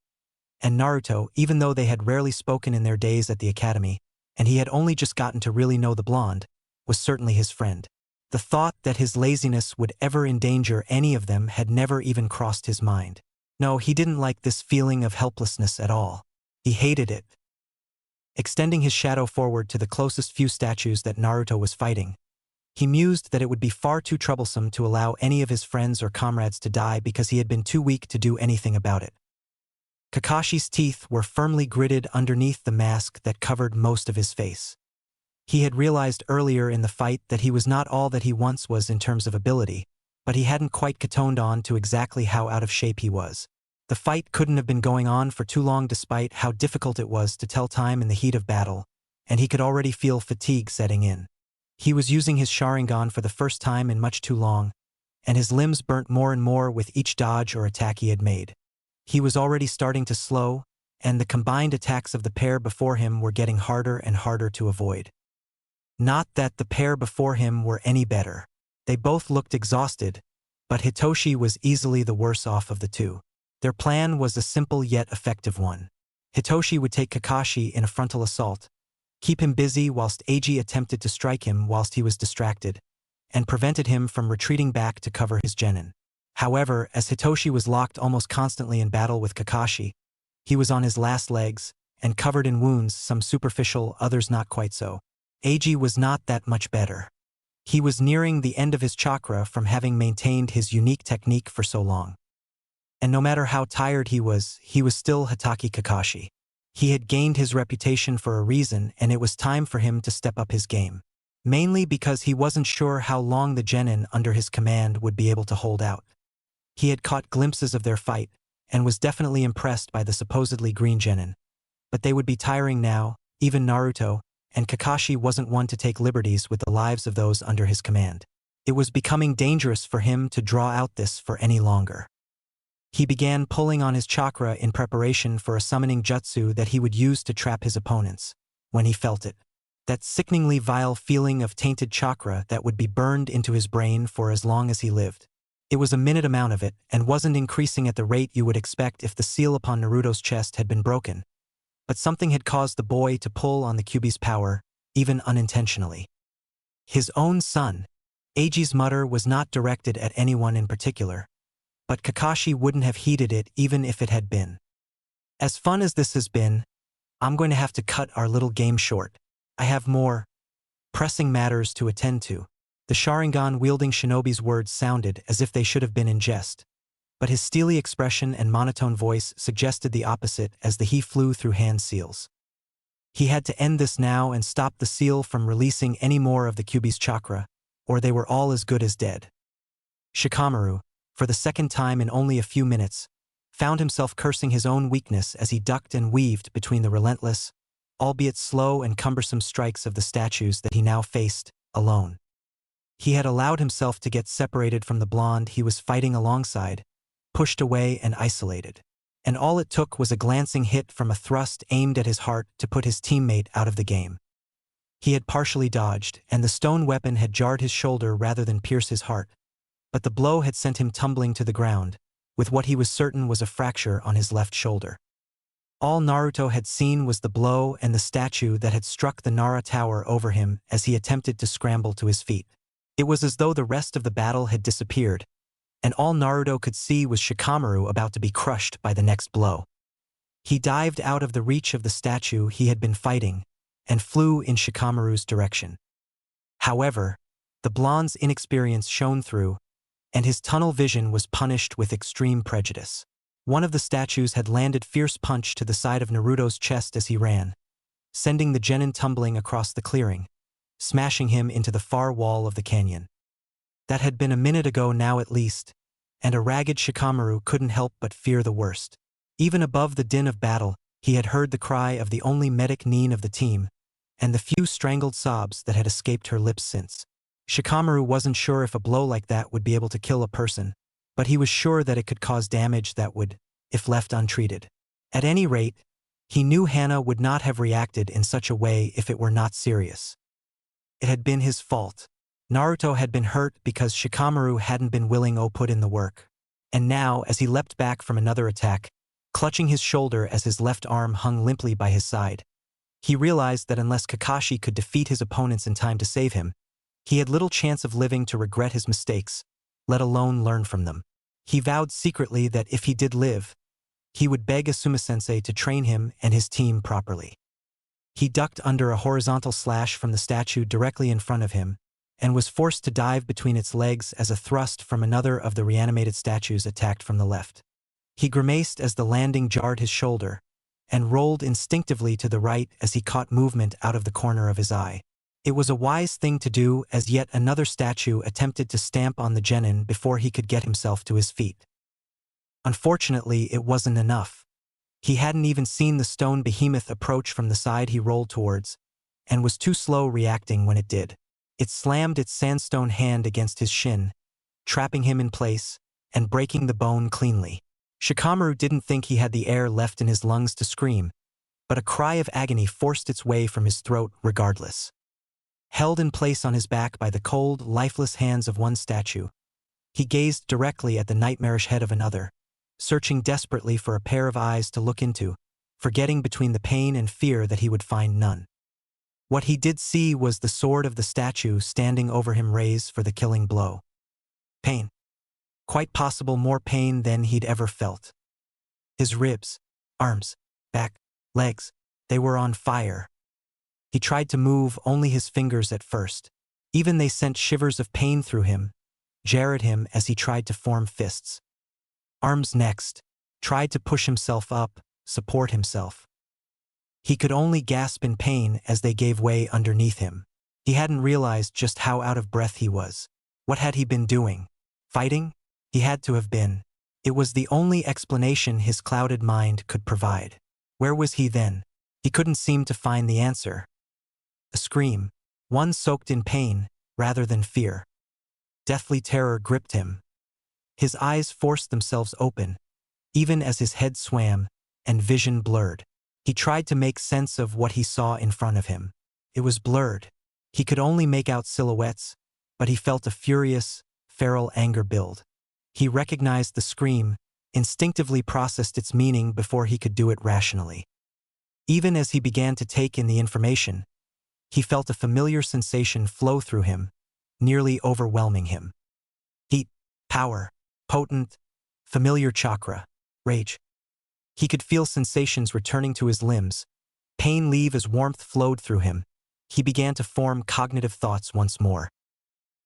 And Naruto, even though they had rarely spoken in their days at the academy, and he had only just gotten to really know the blonde, was certainly his friend. The thought that his laziness would ever endanger any of them had never even crossed his mind. No, he didn't like this feeling of helplessness at all. He hated it. Extending his shadow forward to the closest few statues that Naruto was fighting, he mused that it would be far too troublesome to allow any of his friends or comrades to die because he had been too weak to do anything about it. Kakashi's teeth were firmly gritted underneath the mask that covered most of his face. He had realized earlier in the fight that he was not all that he once was in terms of ability, but he hadn't quite catoned on to exactly how out of shape he was. The fight couldn't have been going on for too long despite how difficult it was to tell time in the heat of battle, and he could already feel fatigue setting in. He was using his Sharingan for the first time in much too long, and his limbs burnt more and more with each dodge or attack he had made. He was already starting to slow, and the combined attacks of the pair before him were getting harder and harder to avoid. Not that the pair before him were any better. They both looked exhausted, but Hitoshi was easily the worse off of the two. Their plan was a simple yet effective one. Hitoshi would take Kakashi in a frontal assault, keep him busy whilst Eiji attempted to strike him whilst he was distracted, and prevented him from retreating back to cover his genin. However, as Hitoshi was locked almost constantly in battle with Kakashi, he was on his last legs, and covered in wounds, some superficial, others not quite so. Eiji was not that much better. He was nearing the end of his chakra from having maintained his unique technique for so long. And no matter how tired he was still Hitaki Kakashi. He had gained his reputation for a reason, and it was time for him to step up his game. Mainly because he wasn't sure how long the genin under his command would be able to hold out. He had caught glimpses of their fight, and was definitely impressed by the supposedly green genin. But they would be tiring now, even Naruto, and Kakashi wasn't one to take liberties with the lives of those under his command. It was becoming dangerous for him to draw out this for any longer. He began pulling on his chakra in preparation for a summoning jutsu that he would use to trap his opponents. When he felt it, that sickeningly vile feeling of tainted chakra that would be burned into his brain for as long as he lived. It was a minute amount of it, and wasn't increasing at the rate you would expect if the seal upon Naruto's chest had been broken. But something had caused the boy to pull on the Kyuubi's power, even unintentionally. His own son. Eiji's mutter was not directed at anyone in particular, but Kakashi wouldn't have heeded it even if it had been. As fun as this has been, I'm going to have to cut our little game short. I have more pressing matters to attend to. The Sharingan-wielding shinobi's words sounded as if they should have been in jest, but his steely expression and monotone voice suggested the opposite as the he flew through hand seals. He had to end this now and stop the seal from releasing any more of the Kyuubi's chakra, or they were all as good as dead. Shikamaru, for the second time in only a few minutes, found himself cursing his own weakness as he ducked and weaved between the relentless, albeit slow and cumbersome strikes of the statues that he now faced, alone. He had allowed himself to get separated from the blonde he was fighting alongside, pushed away and isolated. And all it took was a glancing hit from a thrust aimed at his heart to put his teammate out of the game. He had partially dodged, and the stone weapon had jarred his shoulder rather than pierce his heart, but the blow had sent him tumbling to the ground, with what he was certain was a fracture on his left shoulder. All Naruto had seen was the blow and the statue that had struck the Nara tower over him as he attempted to scramble to his feet. It was as though the rest of the battle had disappeared, and all Naruto could see was Shikamaru about to be crushed by the next blow. He dived out of the reach of the statue he had been fighting, and flew in Shikamaru's direction. However, the blonde's inexperience shone through, and his tunnel vision was punished with extreme prejudice. One of the statues had landed fierce punch to the side of Naruto's chest as he ran, sending the genin tumbling across the clearing, smashing him into the far wall of the canyon. That had been a minute ago now at least, and a ragged Shikamaru couldn't help but fear the worst. Even above the din of battle, he had heard the cry of the only medic Nin of the team, and the few strangled sobs that had escaped her lips since. Shikamaru wasn't sure if a blow like that would be able to kill a person, but he was sure that it could cause damage that would, if left untreated. At any rate, he knew Hana would not have reacted in such a way if it were not serious. It had been his fault. Naruto had been hurt because Shikamaru hadn't been willing to put in the work. And now, as he leapt back from another attack, clutching his shoulder as his left arm hung limply by his side, he realized that unless Kakashi could defeat his opponents in time to save him, he had little chance of living to regret his mistakes, let alone learn from them. He vowed secretly that if he did live, he would beg Asuma-sensei to train him and his team properly. He ducked under a horizontal slash from the statue directly in front of him, and was forced to dive between its legs as a thrust from another of the reanimated statues attacked from the left. He grimaced as the landing jarred his shoulder, and rolled instinctively to the right as he caught movement out of the corner of his eye. It was a wise thing to do, as yet another statue attempted to stamp on the genin before he could get himself to his feet. Unfortunately, it wasn't enough. He hadn't even seen the stone behemoth approach from the side he rolled towards, and was too slow reacting when it did. It slammed its sandstone hand against his shin, trapping him in place and breaking the bone cleanly. Shikamaru didn't think he had the air left in his lungs to scream, but a cry of agony forced its way from his throat regardless. Held in place on his back by the cold, lifeless hands of one statue, he gazed directly at the nightmarish head of another, searching desperately for a pair of eyes to look into, forgetting between the pain and fear that he would find none. What he did see was the sword of the statue standing over him raised for the killing blow. Pain. Quite possible more pain than he'd ever felt. His ribs, arms, back, legs, they were on fire. He tried to move only his fingers at first. Even they sent shivers of pain through him, jarred him as he tried to form fists. Arms next, tried to push himself up, support himself. He could only gasp in pain as they gave way underneath him. He hadn't realized just how out of breath he was. What had he been doing? Fighting? He had to have been. It was the only explanation his clouded mind could provide. Where was he then? He couldn't seem to find the answer. A scream, one soaked in pain rather than fear. Deathly terror gripped him. His eyes forced themselves open, even as his head swam and vision blurred. He tried to make sense of what he saw in front of him. It was blurred. He could only make out silhouettes, but he felt a furious, feral anger build. He recognized the scream, instinctively processed its meaning before he could do it rationally. Even as he began to take in the information, he felt a familiar sensation flow through him, nearly overwhelming him. Heat, power, potent, familiar chakra, rage. He could feel sensations returning to his limbs, pain leave as warmth flowed through him. He began to form cognitive thoughts once more.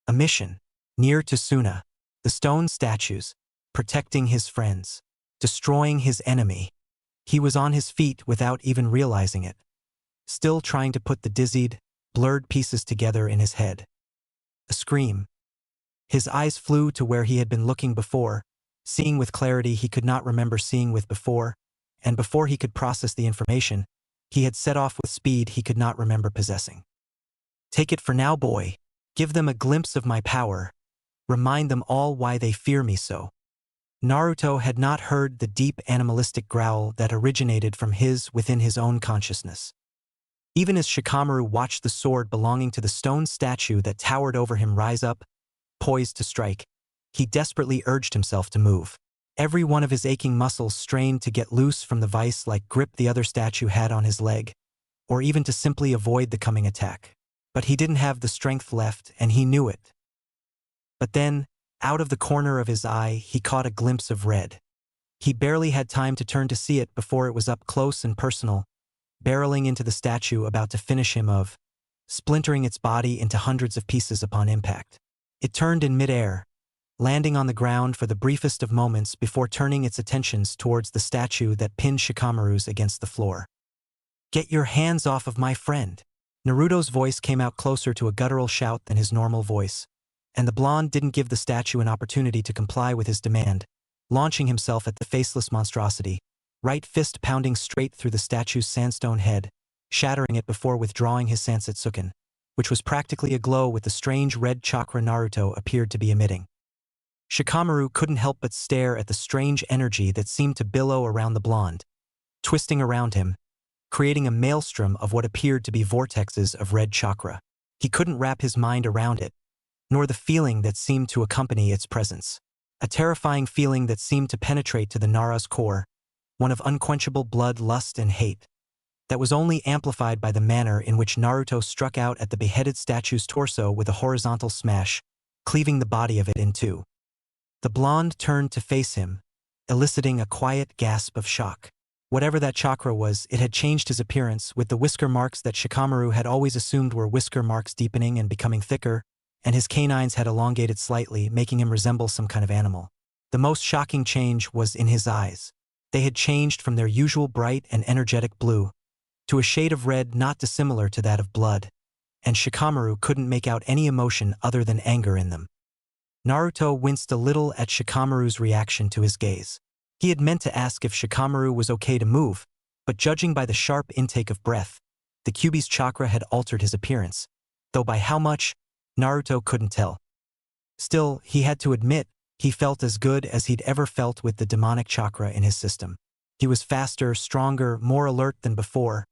A mission, near to Suna, the stone statues, protecting his friends, destroying his enemy. He was on his feet without even realizing it, still trying to put the dizzied, blurred pieces together in his head. A scream. His eyes flew to where he had been looking before, seeing with clarity he could not remember seeing with before, and before he could process the information, he had set off with speed he could not remember possessing. Take it for now, boy. Give them a glimpse of my power. Remind them all why they fear me so. Naruto had not heard the deep animalistic growl that originated from within his own consciousness. Even as Shikamaru watched the sword belonging to the stone statue that towered over him rise up, poised to strike, he desperately urged himself to move. Every one of his aching muscles strained to get loose from the vice-like grip the other statue had on his leg, or even to simply avoid the coming attack. But he didn't have the strength left, and he knew it. But then, out of the corner of his eye, he caught a glimpse of red. He barely had time to turn to see it before it was up close and personal, barreling into the statue about to finish him of, splintering its body into hundreds of pieces upon impact. It turned in midair, landing on the ground for the briefest of moments before turning its attentions towards the statue that pinned Shikamaru's against the floor. Get your hands off of my friend. Naruto's voice came out closer to a guttural shout than his normal voice, and the blonde didn't give the statue an opportunity to comply with his demand, launching himself at the faceless monstrosity, right fist pounding straight through the statue's sandstone head, shattering it before withdrawing his Sansatsuken, which was practically aglow with the strange red chakra Naruto appeared to be emitting. Shikamaru couldn't help but stare at the strange energy that seemed to billow around the blonde, twisting around him, creating a maelstrom of what appeared to be vortexes of red chakra. He couldn't wrap his mind around it, nor the feeling that seemed to accompany its presence. A terrifying feeling that seemed to penetrate to the Nara's core, one of unquenchable blood, lust, and hate, that was only amplified by the manner in which Naruto struck out at the beheaded statue's torso with a horizontal smash, cleaving the body of it in two. The blonde turned to face him, eliciting a quiet gasp of shock. Whatever that chakra was, it had changed his appearance, with the whisker marks that Shikamaru had always assumed were whisker marks deepening and becoming thicker, and his canines had elongated slightly, making him resemble some kind of animal. The most shocking change was in his eyes. They had changed from their usual bright and energetic blue to a shade of red not dissimilar to that of blood, and Shikamaru couldn't make out any emotion other than anger in them. Naruto winced a little at Shikamaru's reaction to his gaze. He had meant to ask if Shikamaru was okay to move, but judging by the sharp intake of breath, the Kyuubi's chakra had altered his appearance, though by how much, Naruto couldn't tell. Still, he had to admit, he felt as good as he'd ever felt with the demonic chakra in his system. He was faster, stronger, more alert than before,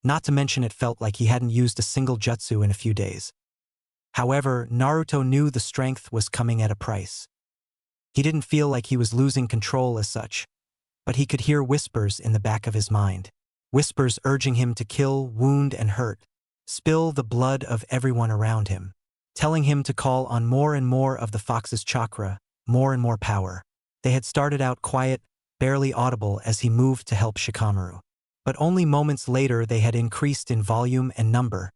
not to mention it felt like he hadn't used a single jutsu in a few days. However, Naruto knew the strength was coming at a price. He didn't feel like he was losing control as such, but he could hear whispers in the back of his mind. Whispers urging him to kill, wound, and hurt, spill the blood of everyone around him, telling him to call on more and more of the fox's chakra, more and more power. They had started out quiet, barely audible as he moved to help Shikamaru. But only moments later they had increased in volume and number,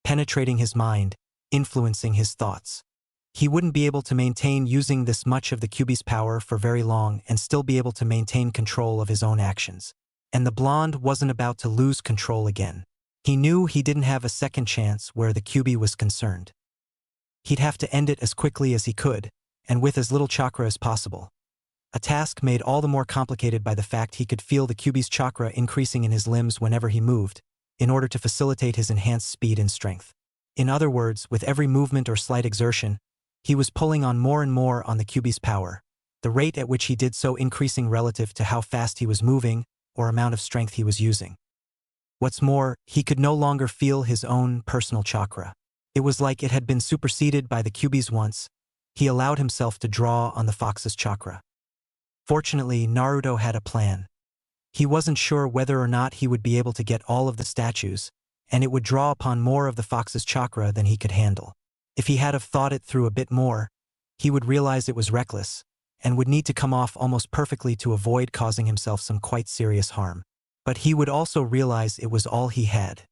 penetrating his mind, influencing his thoughts. He wouldn't be able to maintain using this much of the Kyuubi's power for very long and still be able to maintain control of his own actions. And the blonde wasn't about to lose control again. He knew he didn't have a second chance where the Kyuubi was concerned. He'd have to end it as quickly as he could, and with as little chakra as possible. A task made all the more complicated by the fact he could feel the Kyuubi's chakra increasing in his limbs whenever he moved, in order to facilitate his enhanced speed and strength. In other words, with every movement or slight exertion, he was pulling on more and more on the Kyuubi's power, the rate at which he did so increasing relative to how fast he was moving or amount of strength he was using. What's more, he could no longer feel his own personal chakra. It was like it had been superseded by the Kyuubi's once. He allowed himself to draw on the fox's chakra. Fortunately, Naruto had a plan. He wasn't sure whether or not he would be able to get all of the statues, and it would draw upon more of the fox's chakra than he could handle. If he had have thought it through a bit more, he would realize it was reckless, and would need to come off almost perfectly to avoid causing himself some quite serious harm. But he would also realize it was all he had.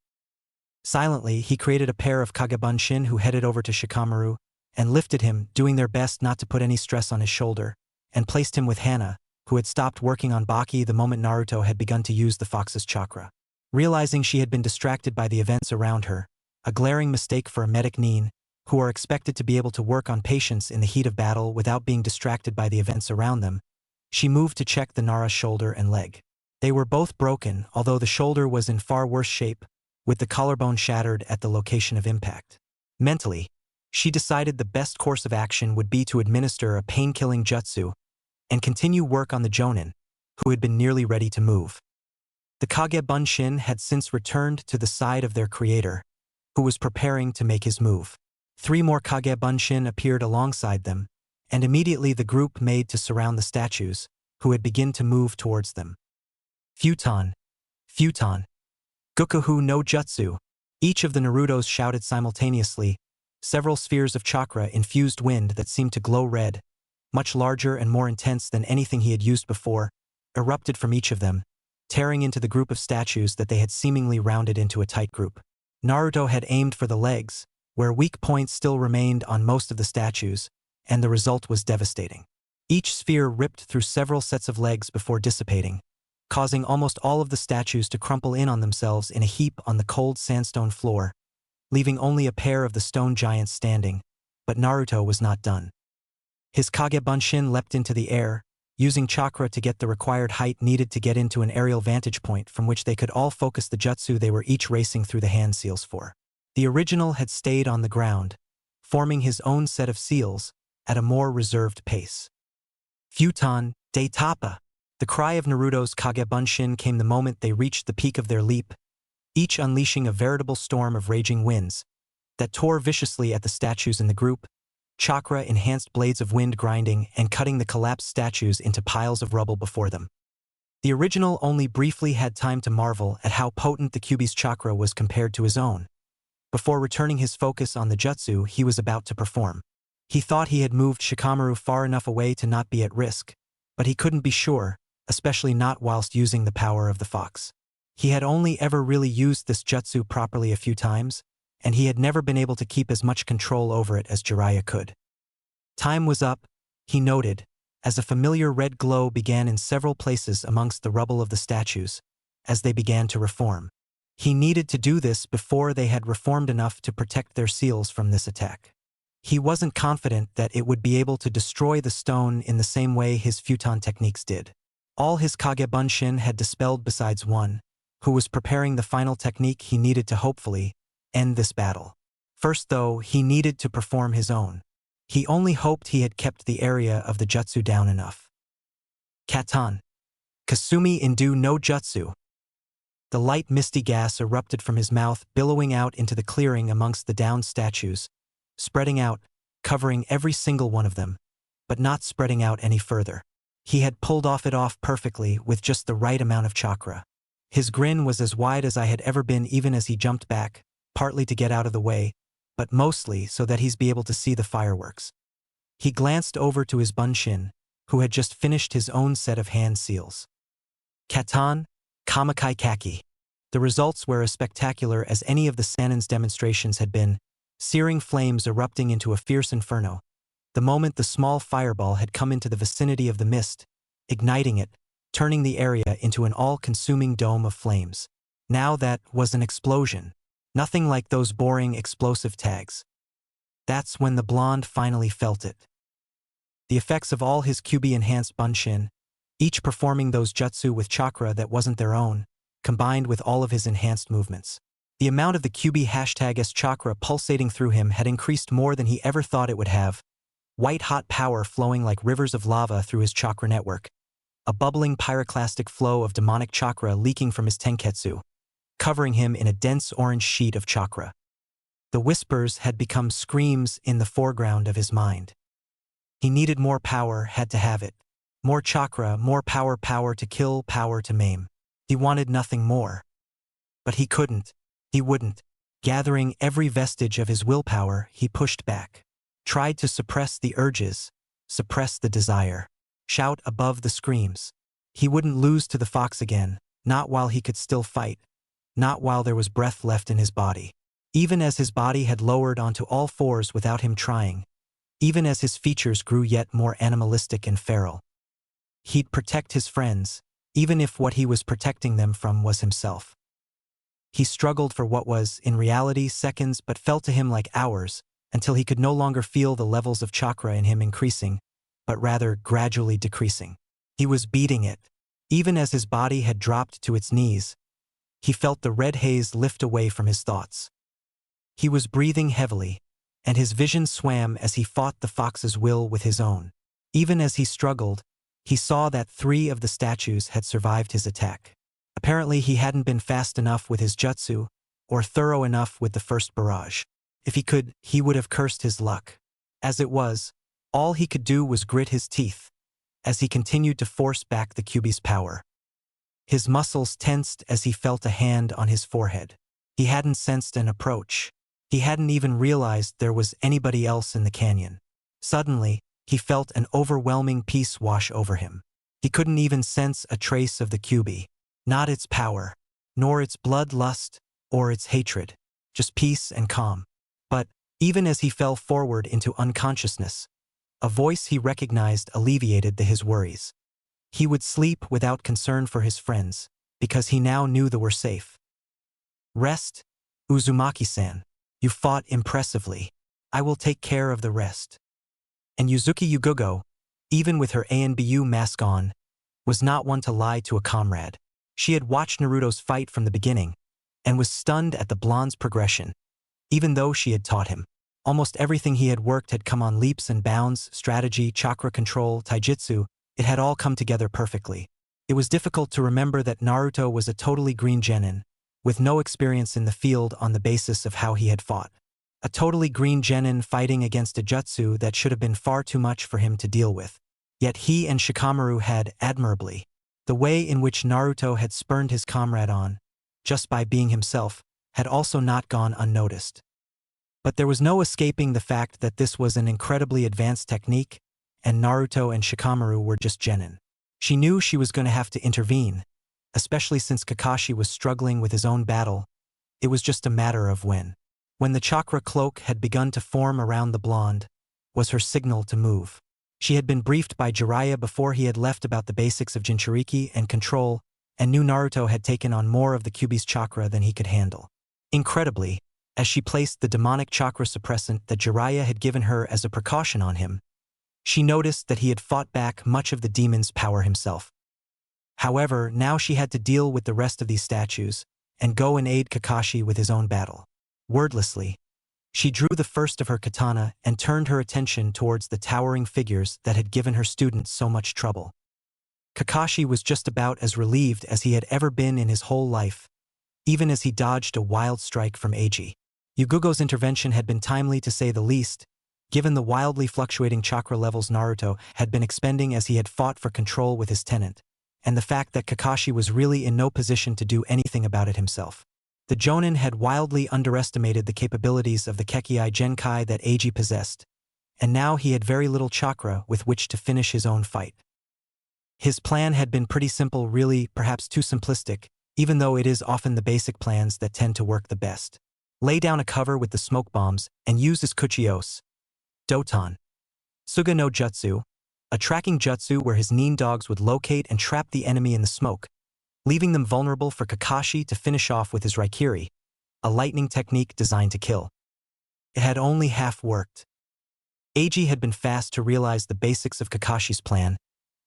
Silently, he created a pair of Kagebunshin who headed over to Shikamaru and lifted him, doing their best not to put any stress on his shoulder, and placed him with Hana, who had stopped working on Baki the moment Naruto had begun to use the fox's chakra. Realizing she had been distracted by the events around her, a glaring mistake for a medic nin, who are expected to be able to work on patients in the heat of battle without being distracted by the events around them, she moved to check the Nara's shoulder and leg. They were both broken, although the shoulder was in far worse shape, with the collarbone shattered at the location of impact. Mentally, she decided the best course of action would be to administer a pain-killing jutsu and continue work on the Jonin, who had been nearly ready to move. The Kagebunshin had since returned to the side of their creator, who was preparing to make his move. 3 more Kagebunshin appeared alongside them, and immediately the group made to surround the statues, who had begun to move towards them. Futon! Futon! Gokuhu no Jutsu! Each of the Narutos shouted simultaneously. Several spheres of chakra infused wind that seemed to glow red, much larger and more intense than anything he had used before, erupted from each of them, tearing into the group of statues that they had seemingly rounded into a tight group. Naruto had aimed for the legs, where weak points still remained on most of the statues, and the result was devastating. Each sphere ripped through several sets of legs before dissipating, causing almost all of the statues to crumple in on themselves in a heap on the cold sandstone floor, leaving only a pair of the stone giants standing, but Naruto was not done. His Kagebunshin leapt into the air, using chakra to get the required height needed to get into an aerial vantage point from which they could all focus the jutsu they were each racing through the hand seals for. The original had stayed on the ground, forming his own set of seals at a more reserved pace. Futon, de Tapa! The cry of Naruto's Kagebunshin came the moment they reached the peak of their leap, each unleashing a veritable storm of raging winds that tore viciously at the statues in the group, chakra-enhanced blades of wind grinding and cutting the collapsed statues into piles of rubble before them. The original only briefly had time to marvel at how potent the Kyuubi's chakra was compared to his own, before returning his focus on the jutsu he was about to perform. He thought he had moved Shikamaru far enough away to not be at risk, but he couldn't be sure, especially not whilst using the power of the fox. He had only ever really used this jutsu properly a few times, and he had never been able to keep as much control over it as Jiraiya could. Time was up, he noted, as a familiar red glow began in several places amongst the rubble of the statues, as they began to reform. He needed to do this before they had reformed enough to protect their seals from this attack. He wasn't confident that it would be able to destroy the stone in the same way his futon techniques did. All his Kage Bunshin had dispelled besides one, who was preparing the final technique he needed to hopefully end this battle. First though, he needed to perform his own. He only hoped he had kept the area of the jutsu down enough. Katan. Kasumi Indu no Jutsu. The light misty gas erupted from his mouth, billowing out into the clearing amongst the downed statues, spreading out, covering every single one of them, but not spreading out any further. He had pulled it off perfectly with just the right amount of chakra. His grin was as wide as I had ever been even as he jumped back, partly to get out of the way, but mostly so that he'd be able to see the fireworks. He glanced over to his Bunshin, who had just finished his own set of hand seals. Katan, Kamakai Kaki. The results were as spectacular as any of the Sanin's demonstrations had been, searing flames erupting into a fierce inferno, the moment the small fireball had come into the vicinity of the mist, igniting it, turning the area into an all-consuming dome of flames. Now that was an explosion. Nothing like those boring explosive tags. That's when the blonde finally felt it. The effects of all his QB-enhanced Bunshin, each performing those jutsu with chakra that wasn't their own, combined with all of his enhanced movements. The amount of the QB#S chakra pulsating through him had increased more than he ever thought it would have, white-hot power flowing like rivers of lava through his chakra network, a bubbling pyroclastic flow of demonic chakra leaking from his tenketsu, covering him in a dense orange sheet of chakra. The whispers had become screams in the foreground of his mind. He needed more power, had to have it. More chakra, more power, power to kill, power to maim. He wanted nothing more. But he couldn't. He wouldn't. Gathering every vestige of his willpower, he pushed back. Tried to suppress the urges, suppress the desire. Shout above the screams. He wouldn't lose to the fox again, not while he could still fight. Not while there was breath left in his body. Even as his body had lowered onto all fours without him trying. Even as his features grew yet more animalistic and feral. He'd protect his friends, even if what he was protecting them from was himself. He struggled for what was, in reality, seconds but felt to him like hours, until he could no longer feel the levels of chakra in him increasing, but rather gradually decreasing. He was beating it. Even as his body had dropped to its knees, he felt the red haze lift away from his thoughts. He was breathing heavily, and his vision swam as he fought the fox's will with his own. Even as he struggled, he saw that 3 of the statues had survived his attack. Apparently he hadn't been fast enough with his jutsu, or thorough enough with the first barrage. If he could, he would have cursed his luck. As it was, all he could do was grit his teeth, as he continued to force back the QB's power. His muscles tensed as he felt a hand on his forehead. He hadn't sensed an approach. He hadn't even realized there was anybody else in the canyon. Suddenly, he felt an overwhelming peace wash over him. He couldn't even sense a trace of the QB. Not its power, nor its bloodlust, or its hatred. Just peace and calm. But, even as he fell forward into unconsciousness, a voice he recognized alleviated his worries. He would sleep without concern for his friends, because he now knew they were safe. Rest, Uzumaki-san. You fought impressively. I will take care of the rest. And Yuzuki Yugogo, even with her ANBU mask on, was not one to lie to a comrade. She had watched Naruto's fight from the beginning, and was stunned at the blonde's progression. Even though she had taught him, almost everything he had worked had come on leaps and bounds, strategy, chakra control, taijutsu, it had all come together perfectly. It was difficult to remember that Naruto was a totally green genin, with no experience in the field on the basis of how he had fought. A totally green genin fighting against a jutsu that should have been far too much for him to deal with. Yet he and Shikamaru had, admirably, the way in which Naruto had spurned his comrade on, just by being himself, had also not gone unnoticed. But there was no escaping the fact that this was an incredibly advanced technique, and Naruto and Shikamaru were just genin. She knew she was going to have to intervene, especially since Kakashi was struggling with his own battle. It was just a matter of when. When the chakra cloak had begun to form around the blonde, was her signal to move. She had been briefed by Jiraiya before he had left about the basics of Jinchuriki and control, and knew Naruto had taken on more of the Kyuubi's chakra than he could handle. Incredibly, as she placed the demonic chakra suppressant that Jiraiya had given her as a precaution on him, she noticed that he had fought back much of the demon's power himself. However, now she had to deal with the rest of these statues, and go and aid Kakashi with his own battle. Wordlessly, she drew the first of her katana and turned her attention towards the towering figures that had given her students so much trouble. Kakashi was just about as relieved as he had ever been in his whole life, even as he dodged a wild strike from Eiji. Yugugo's intervention had been timely to say the least, given the wildly fluctuating chakra levels Naruto had been expending as he had fought for control with his tenant, and the fact that Kakashi was really in no position to do anything about it himself. The Jonin had wildly underestimated the capabilities of the Kekkei Genkai that Eiji possessed, and now he had very little chakra with which to finish his own fight. His plan had been pretty simple, really, perhaps too simplistic, even though it is often the basic plans that tend to work the best. Lay down a cover with the smoke bombs and use his Kuchios, Doton, Suga no Jutsu, a tracking jutsu where his nin dogs would locate and trap the enemy in the smoke, leaving them vulnerable for Kakashi to finish off with his Raikiri, a lightning technique designed to kill. It had only half worked. Eiji had been fast to realize the basics of Kakashi's plan,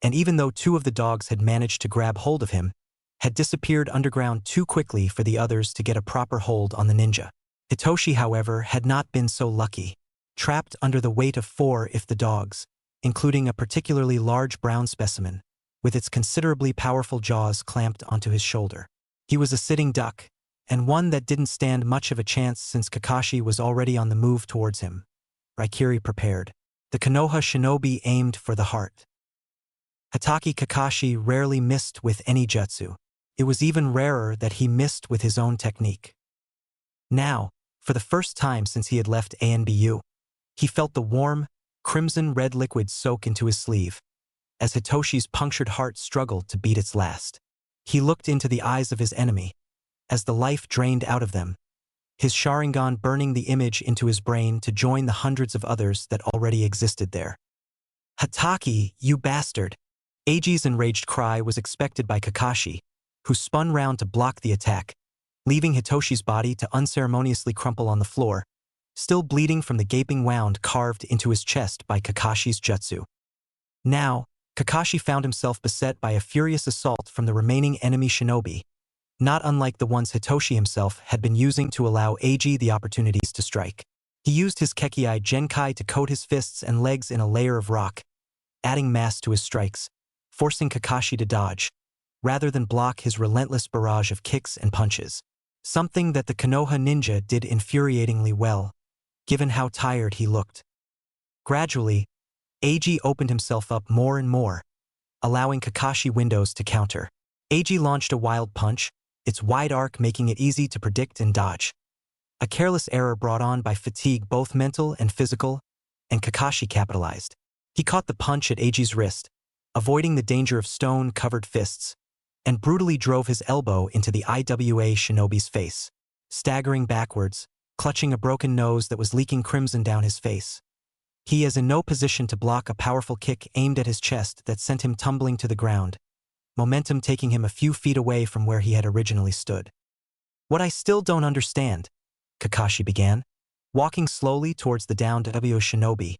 and even though two of the dogs had managed to grab hold of him, had disappeared underground too quickly for the others to get a proper hold on the ninja. Hitoshi, however, had not been so lucky, trapped under the weight of 4 if the dogs, including a particularly large brown specimen, with its considerably powerful jaws clamped onto his shoulder. He was a sitting duck, and one that didn't stand much of a chance since Kakashi was already on the move towards him. Raikiri prepared. The Konoha shinobi aimed for the heart. Hatake Kakashi rarely missed with any jutsu. It was even rarer that he missed with his own technique. Now, for the first time since he had left ANBU, he felt the warm, crimson-red liquid soak into his sleeve, as Hitoshi's punctured heart struggled to beat its last. He looked into the eyes of his enemy, as the life drained out of them, his Sharingan burning the image into his brain to join the hundreds of others that already existed there. "Hatake, you bastard!" Eiji's enraged cry was expected by Kakashi, who spun round to block the attack, leaving Hitoshi's body to unceremoniously crumple on the floor, still bleeding from the gaping wound carved into his chest by Kakashi's jutsu. Now, Kakashi found himself beset by a furious assault from the remaining enemy shinobi, not unlike the ones Hitoshi himself had been using to allow Eiji the opportunities to strike. He used his Kekkei Genkai to coat his fists and legs in a layer of rock, adding mass to his strikes, forcing Kakashi to dodge, rather than block his relentless barrage of kicks and punches. Something that the Konoha ninja did infuriatingly well, given how tired he looked. Gradually, Eiji opened himself up more and more, allowing Kakashi windows to counter. Eiji launched a wild punch, its wide arc making it easy to predict and dodge. A careless error brought on by fatigue both mental and physical, and Kakashi capitalized. He caught the punch at Eiji's wrist, avoiding the danger of stone-covered fists, and brutally drove his elbow into the IWA shinobi's face, staggering backwards, clutching a broken nose that was leaking crimson down his face. He is in no position to block a powerful kick aimed at his chest that sent him tumbling to the ground, momentum taking him a few feet away from where he had originally stood. "What I still don't understand," Kakashi began, walking slowly towards the downed IWA shinobi,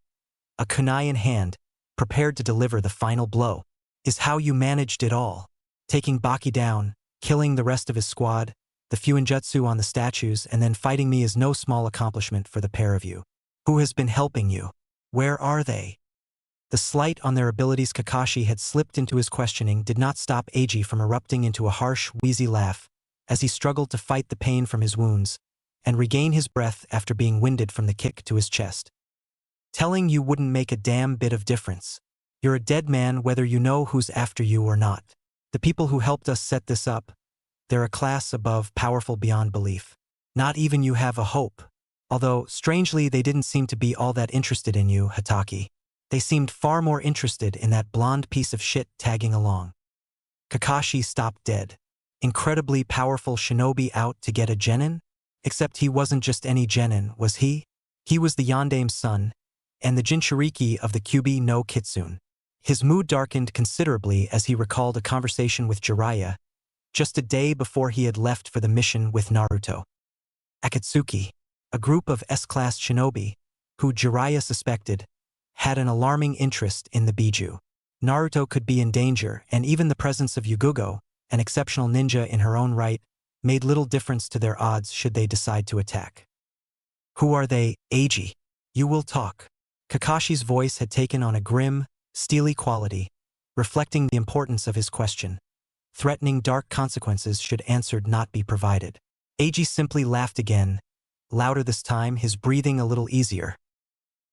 a kunai in hand, prepared to deliver the final blow, "is how you managed it all. Taking Baki down, killing the rest of his squad, the Fuinjutsu on the statues, and then fighting me is no small accomplishment for the pair of you. Who has been helping you? Where are they?" The slight on their abilities Kakashi had slipped into his questioning did not stop Eiji from erupting into a harsh, wheezy laugh as he struggled to fight the pain from his wounds and regain his breath after being winded from the kick to his chest. "Telling you wouldn't make a damn bit of difference. You're a dead man whether you know who's after you or not. The people who helped us set this up, they're a class above, powerful beyond belief. Not even you have a hope. Although, strangely, they didn't seem to be all that interested in you, Hatake. They seemed far more interested in that blonde piece of shit tagging along." Kakashi stopped dead. Incredibly powerful shinobi out to get a genin? Except he wasn't just any genin, was he? He was the Yandame's son, and the Jinchuriki of the Kyubi no Kitsune. His mood darkened considerably as he recalled a conversation with Jiraiya, just a day before he had left for the mission with Naruto. Akatsuki, a group of S-class shinobi, who Jiraiya suspected, had an alarming interest in the Biju. Naruto could be in danger, and even the presence of Yugugo, an exceptional ninja in her own right, made little difference to their odds should they decide to attack. Who are they, Eiji? You will talk. Kakashi's voice had taken on a grim, steely quality, reflecting the importance of his question, threatening dark consequences should answer not be provided. Eiji simply laughed again, louder this time, his breathing a little easier.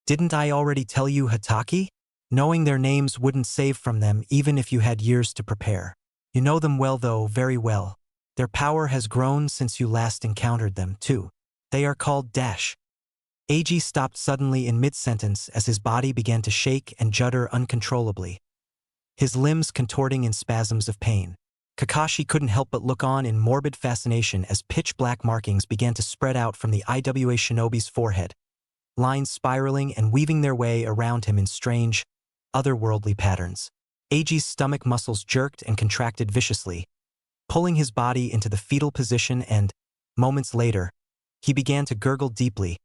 Didn't I already tell you, Hataki? Knowing their names wouldn't save from them even if you had years to prepare. You know them well though, very well. Their power has grown since you last encountered them, too. They are called Dash. Eiji stopped suddenly in mid-sentence as his body began to shake and judder uncontrollably, his limbs contorting in spasms of pain. Kakashi couldn't help but look on in morbid fascination as pitch-black markings began to spread out from the Iwa shinobi's forehead, lines spiraling and weaving their way around him in strange, otherworldly patterns. Eiji's stomach muscles jerked and contracted viciously, pulling his body into the fetal position, and, moments later, he began to gurgle deeply,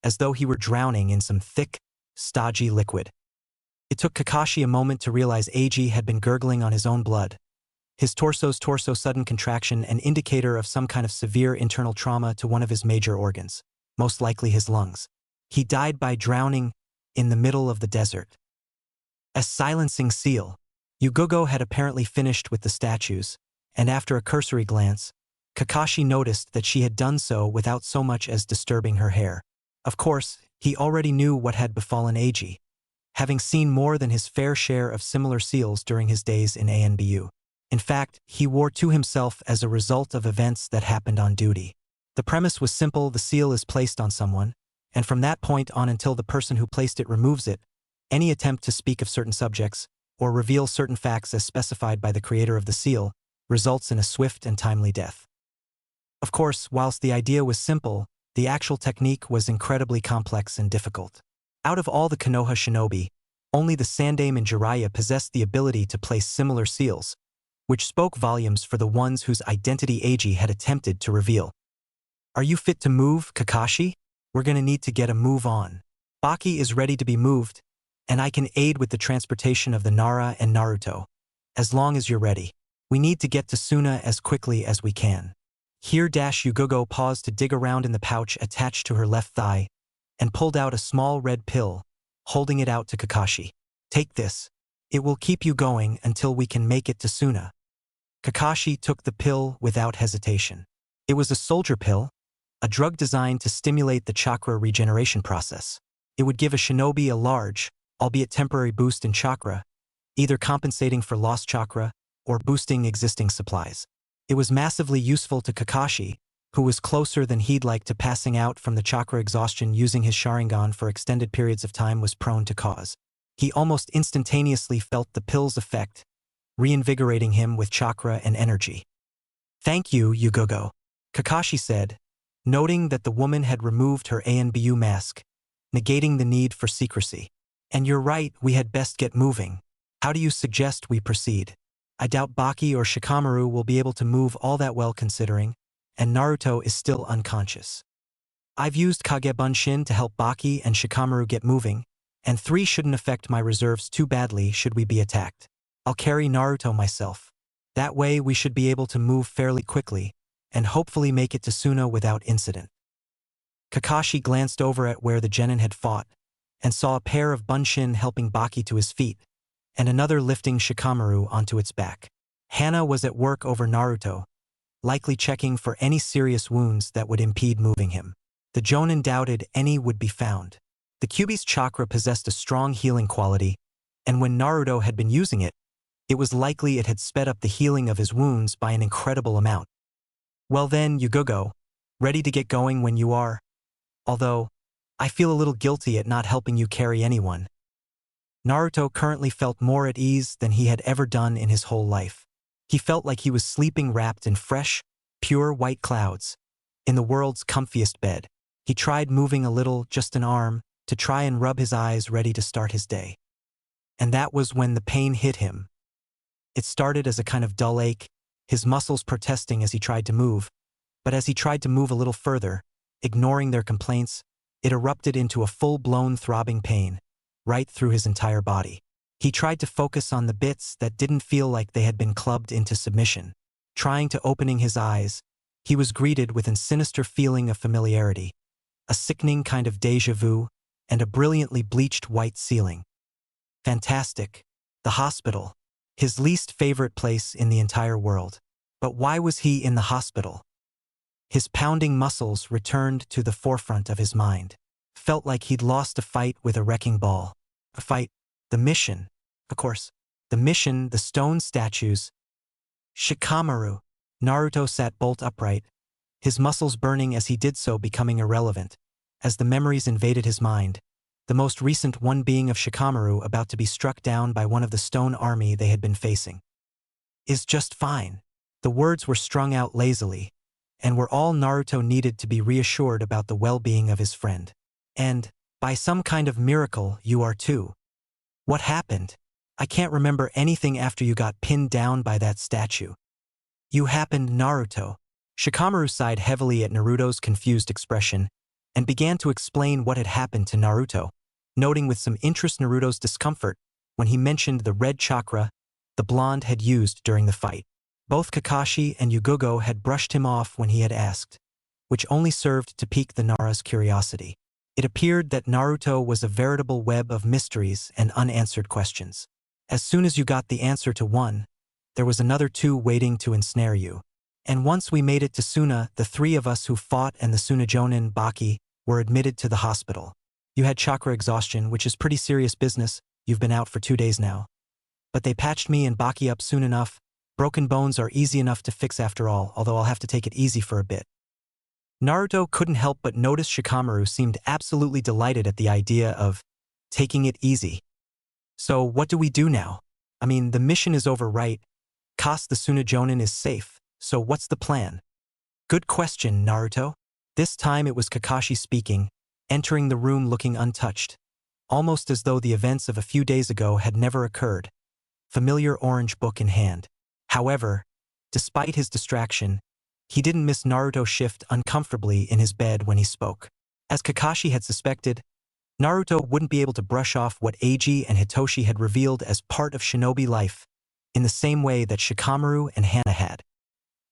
as though he were drowning in some thick, stodgy liquid. It took Kakashi a moment to realize Eiji had been gurgling on his own blood. His torso's sudden contraction, an indicator of some kind of severe internal trauma to one of his major organs, most likely his lungs. He died by drowning in the middle of the desert. A silencing seal. Yugugo had apparently finished with the statues, and after a cursory glance, Kakashi noticed that she had done so without so much as disturbing her hair. Of course, he already knew what had befallen Eiji, having seen more than his fair share of similar seals during his days in ANBU. In fact, he wore to himself as a result of events that happened on duty. The premise was simple: the seal is placed on someone, and from that point on until the person who placed it removes it, any attempt to speak of certain subjects, or reveal certain facts as specified by the creator of the seal, results in a swift and timely death. Of course, whilst the idea was simple, the actual technique was incredibly complex and difficult. Out of all the Konoha shinobi, only the Sandaime and Jiraiya possessed the ability to place similar seals, which spoke volumes for the ones whose identity Eiji had attempted to reveal. Are you fit to move, Kakashi? We're gonna need to get a move on. Baki is ready to be moved, and I can aid with the transportation of the Nara and Naruto. As long as you're ready. We need to get to Suna as quickly as we can. Here Yugugo paused to dig around in the pouch attached to her left thigh, and pulled out a small red pill, holding it out to Kakashi. Take this. It will keep you going until we can make it to Suna. Kakashi took the pill without hesitation. It was a soldier pill, a drug designed to stimulate the chakra regeneration process. It would give a shinobi a large, albeit temporary boost in chakra, either compensating for lost chakra or boosting existing supplies. It was massively useful to Kakashi, who was closer than he'd like to passing out from the chakra exhaustion using his Sharingan for extended periods of time was prone to cause. He almost instantaneously felt the pill's effect, reinvigorating him with chakra and energy. Thank you, Yugugo, Kakashi said, noting that the woman had removed her ANBU mask, negating the need for secrecy. And you're right, we had best get moving. How do you suggest we proceed? I doubt Baki or Shikamaru will be able to move all that well considering, and Naruto is still unconscious. I've used Kage Bunshin to help Baki and Shikamaru get moving, and 3 shouldn't affect my reserves too badly should we be attacked. I'll carry Naruto myself. That way we should be able to move fairly quickly, and hopefully make it to Suna without incident. Kakashi glanced over at where the genin had fought, and saw a pair of Bunshin helping Baki to his feet, and another lifting Shikamaru onto its back. Hana was at work over Naruto, likely checking for any serious wounds that would impede moving him. The Jonin doubted any would be found. The Kyubi's chakra possessed a strong healing quality, and when Naruto had been using it, it was likely it had sped up the healing of his wounds by an incredible amount. Well then, Yugugo, ready to get going when you are? Although, I feel a little guilty at not helping you carry anyone. Naruto currently felt more at ease than he had ever done in his whole life. He felt like he was sleeping wrapped in fresh, pure white clouds, in the world's comfiest bed. He tried moving a little, just an arm, to try and rub his eyes ready to start his day. And that was when the pain hit him. It started as a kind of dull ache, his muscles protesting as he tried to move, but as he tried to move a little further, ignoring their complaints, it erupted into a full-blown throbbing pain, right through his entire body. He tried to focus on the bits that didn't feel like they had been clubbed into submission. Trying to opening his eyes, he was greeted with a sinister feeling of familiarity, a sickening kind of déjà vu, and a brilliantly bleached white ceiling. Fantastic. The hospital. His least favorite place in the entire world. But why was he in the hospital? His pounding muscles returned to the forefront of his mind. Felt like he'd lost a fight with a wrecking ball. A fight. The mission. Of course. The mission, the stone statues. Shikamaru. Naruto sat bolt upright, his muscles burning as he did so, becoming irrelevant, as the memories invaded his mind, the most recent one being of Shikamaru about to be struck down by one of the stone army they had been facing. Is just fine. The words were strung out lazily, and were all Naruto needed to be reassured about the well-being of his friend. And, by some kind of miracle, you are too. What happened? I can't remember anything after you got pinned down by that statue. You happened, Naruto. Shikamaru sighed heavily at Naruto's confused expression and began to explain what had happened to Naruto, noting with some interest Naruto's discomfort when he mentioned the red chakra the blonde had used during the fight. Both Kakashi and Yugogo had brushed him off when he had asked, which only served to pique the Nara's curiosity. It appeared that Naruto was a veritable web of mysteries and unanswered questions. As soon as you got the answer to one, there was another two waiting to ensnare you. And once we made it to Suna, the three of us who fought and the Sunajonin Baki were admitted to the hospital. You had chakra exhaustion, which is pretty serious business. You've been out for 2 days now. But they patched me and Baki up soon enough. Broken bones are easy enough to fix after all, although I'll have to take it easy for a bit. Naruto couldn't help but notice Shikamaru seemed absolutely delighted at the idea of taking it easy. So what do we do now? I mean, the mission is over, right? Kas the Sunajonin is safe, so what's the plan? Good question, Naruto. This time it was Kakashi speaking, entering the room looking untouched, almost as though the events of a few days ago had never occurred, familiar orange book in hand. However, despite his distraction, he didn't miss Naruto shift uncomfortably in his bed when he spoke. As Kakashi had suspected, Naruto wouldn't be able to brush off what Eiji and Hitoshi had revealed as part of shinobi life, in the same way that Shikamaru and Hana had.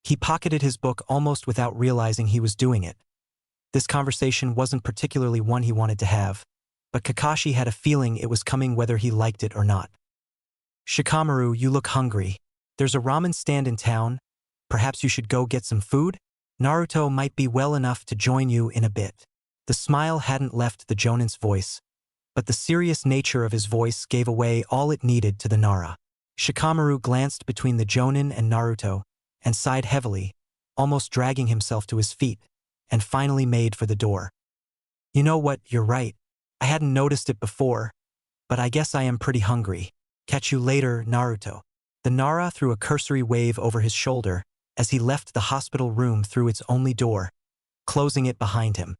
He pocketed his book almost without realizing he was doing it. This conversation wasn't particularly one he wanted to have, but Kakashi had a feeling it was coming whether he liked it or not. Shikamaru, you look hungry. There's a ramen stand in town. Perhaps you should go get some food? Naruto might be well enough to join you in a bit. The smile hadn't left the Jonin's voice, but the serious nature of his voice gave away all it needed to the Nara. Shikamaru glanced between the Jonin and Naruto and sighed heavily, almost dragging himself to his feet, and finally made for the door. You know what, you're right. I hadn't noticed it before, but I guess I am pretty hungry. Catch you later, Naruto. The Nara threw a cursory wave over his shoulder as he left the hospital room through its only door, closing it behind him.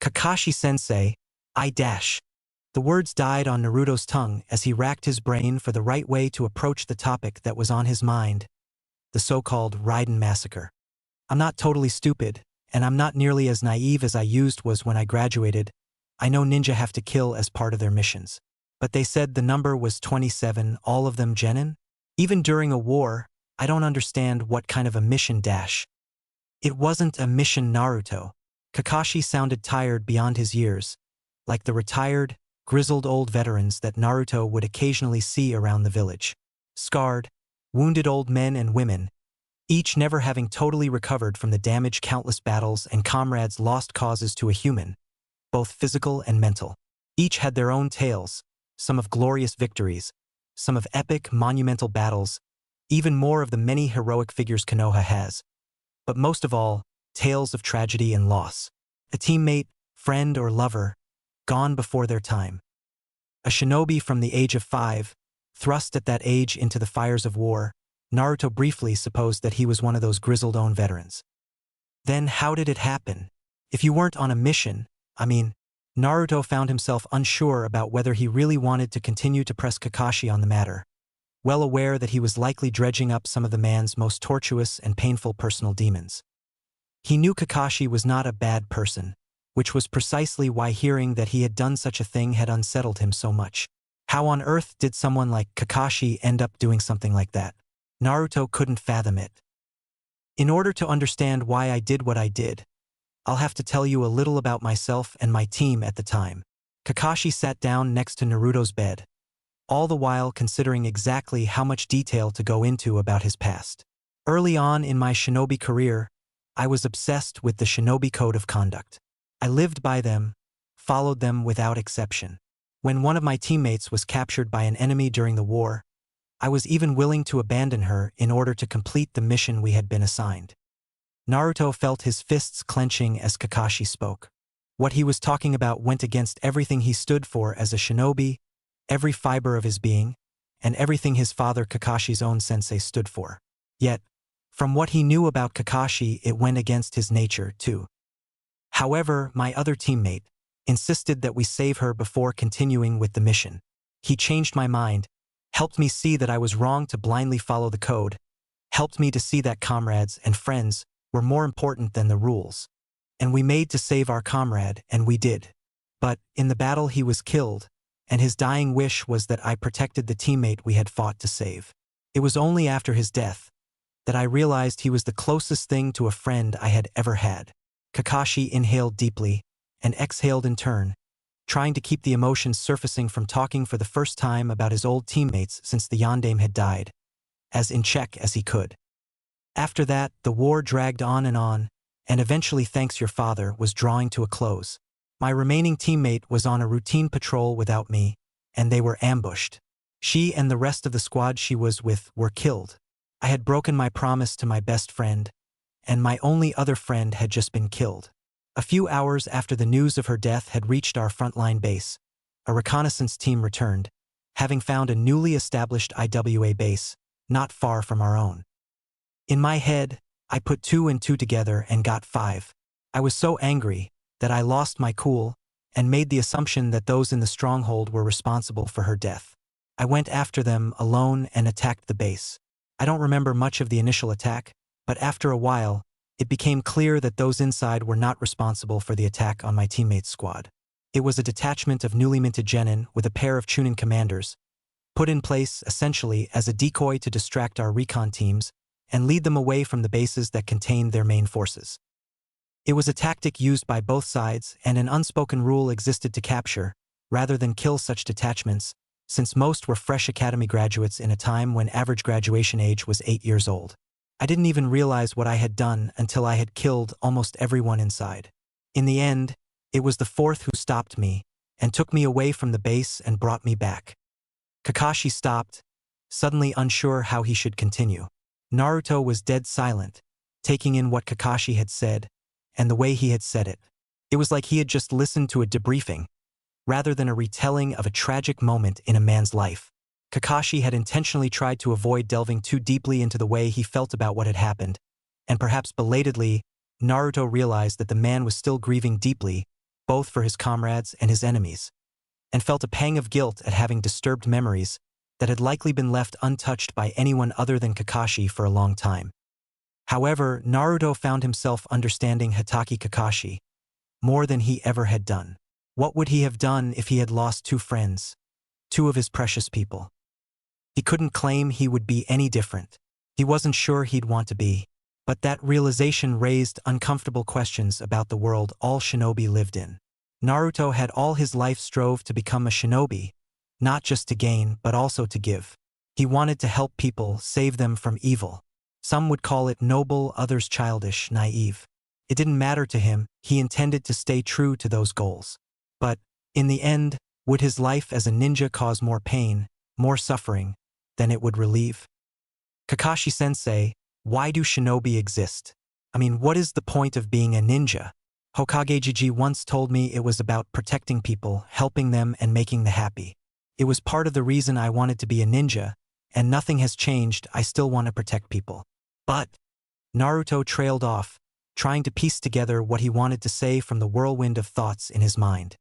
Kakashi-sensei, I dash. The words died on Naruto's tongue as he racked his brain for the right way to approach the topic that was on his mind, the so-called Raiden massacre. I'm not totally stupid, and I'm not nearly as naive as I was when I graduated. I know ninja have to kill as part of their missions. But they said the number was 27, all of them genin? Even during a war, I don't understand what kind of a mission dash. It wasn't a mission, Naruto. Kakashi sounded tired beyond his years, like the retired, grizzled old veterans that Naruto would occasionally see around the village. Scarred, wounded old men and women, each never having totally recovered from the damage countless battles and comrades lost causes to a human, both physical and mental. Each had their own tales, some of glorious victories, some of epic, monumental battles, even more of the many heroic figures Konoha has. But most of all, tales of tragedy and loss. A teammate, friend, or lover, gone before their time. A shinobi from the age of 5, thrust at that age into the fires of war, Naruto briefly supposed that he was one of those grizzled own veterans. Then how did it happen? If you weren't on a mission, I mean, Naruto found himself unsure about whether he really wanted to continue to press Kakashi on the matter, well aware that he was likely dredging up some of the man's most tortuous and painful personal demons. He knew Kakashi was not a bad person, which was precisely why hearing that he had done such a thing had unsettled him so much. How on earth did someone like Kakashi end up doing something like that? Naruto couldn't fathom it. In order to understand why I did what I did, I'll have to tell you a little about myself and my team at the time. Kakashi sat down next to Naruto's bed, all the while considering exactly how much detail to go into about his past. Early on in my shinobi career, I was obsessed with the shinobi code of conduct. I lived by them, followed them without exception. When one of my teammates was captured by an enemy during the war, I was even willing to abandon her in order to complete the mission we had been assigned. Naruto felt his fists clenching as Kakashi spoke. What he was talking about went against everything he stood for as a shinobi, every fiber of his being, and everything his father Kakashi's own sensei stood for. Yet, from what he knew about Kakashi, it went against his nature, too. However, my other teammate insisted that we save her before continuing with the mission. He changed my mind, helped me see that I was wrong to blindly follow the code, helped me to see that comrades and friends were more important than the rules. And we made to save our comrade, and we did. But, in the battle he was killed, and his dying wish was that I protected the teammate we had fought to save. It was only after his death that I realized he was the closest thing to a friend I had ever had. Kakashi inhaled deeply and exhaled in turn, trying to keep the emotions surfacing from talking for the first time about his old teammates since the Yondaime had died, as in check as he could. After that, the war dragged on, and eventually, thanks your father, was drawing to a close. My remaining teammate was on a routine patrol without me, and they were ambushed. She and the rest of the squad she was with were killed. I had broken my promise to my best friend, and my only other friend had just been killed. A few hours after the news of her death had reached our frontline base, a reconnaissance team returned, having found a newly established IWA base, not far from our own. In my head, I put 2 and 2 together and got 5. I was so angry that I lost my cool and made the assumption that those in the stronghold were responsible for her death. I went after them alone and attacked the base. I don't remember much of the initial attack, but after a while, it became clear that those inside were not responsible for the attack on my teammate's squad. It was a detachment of newly minted genin with a pair of Chunin commanders, put in place essentially as a decoy to distract our recon teams and lead them away from the bases that contained their main forces. It was a tactic used by both sides, and an unspoken rule existed to capture, rather than kill such detachments, since most were fresh academy graduates in a time when average graduation age was 8 years old. I didn't even realize what I had done until I had killed almost everyone inside. In the end, it was the 4th who stopped me and took me away from the base and brought me back. Kakashi stopped, suddenly unsure how he should continue. Naruto was dead silent, taking in what Kakashi had said and the way he had said it. It was like he had just listened to a debriefing, rather than a retelling of a tragic moment in a man's life. Kakashi had intentionally tried to avoid delving too deeply into the way he felt about what had happened, and perhaps belatedly, Naruto realized that the man was still grieving deeply, both for his comrades and his enemies, and felt a pang of guilt at having disturbed memories that had likely been left untouched by anyone other than Kakashi for a long time. However, Naruto found himself understanding Hatake Kakashi more than he ever had done. What would he have done if he had lost 2 friends, 2 of his precious people? He couldn't claim he would be any different. He wasn't sure he'd want to be. But that realization raised uncomfortable questions about the world all shinobi lived in. Naruto had all his life strove to become a shinobi, not just to gain but also to give. He wanted to help people, save them from evil. Some would call it noble, others childish, naive. It didn't matter to him, he intended to stay true to those goals. But, in the end, would his life as a ninja cause more pain, more suffering, than it would relieve? Kakashi-sensei, why do shinobi exist? I mean, what is the point of being a ninja? Hokage once told me it was about protecting people, helping them, and making them happy. It was part of the reason I wanted to be a ninja, and nothing has changed. I still want to protect people. But Naruto trailed off, trying to piece together what he wanted to say from the whirlwind of thoughts in his mind.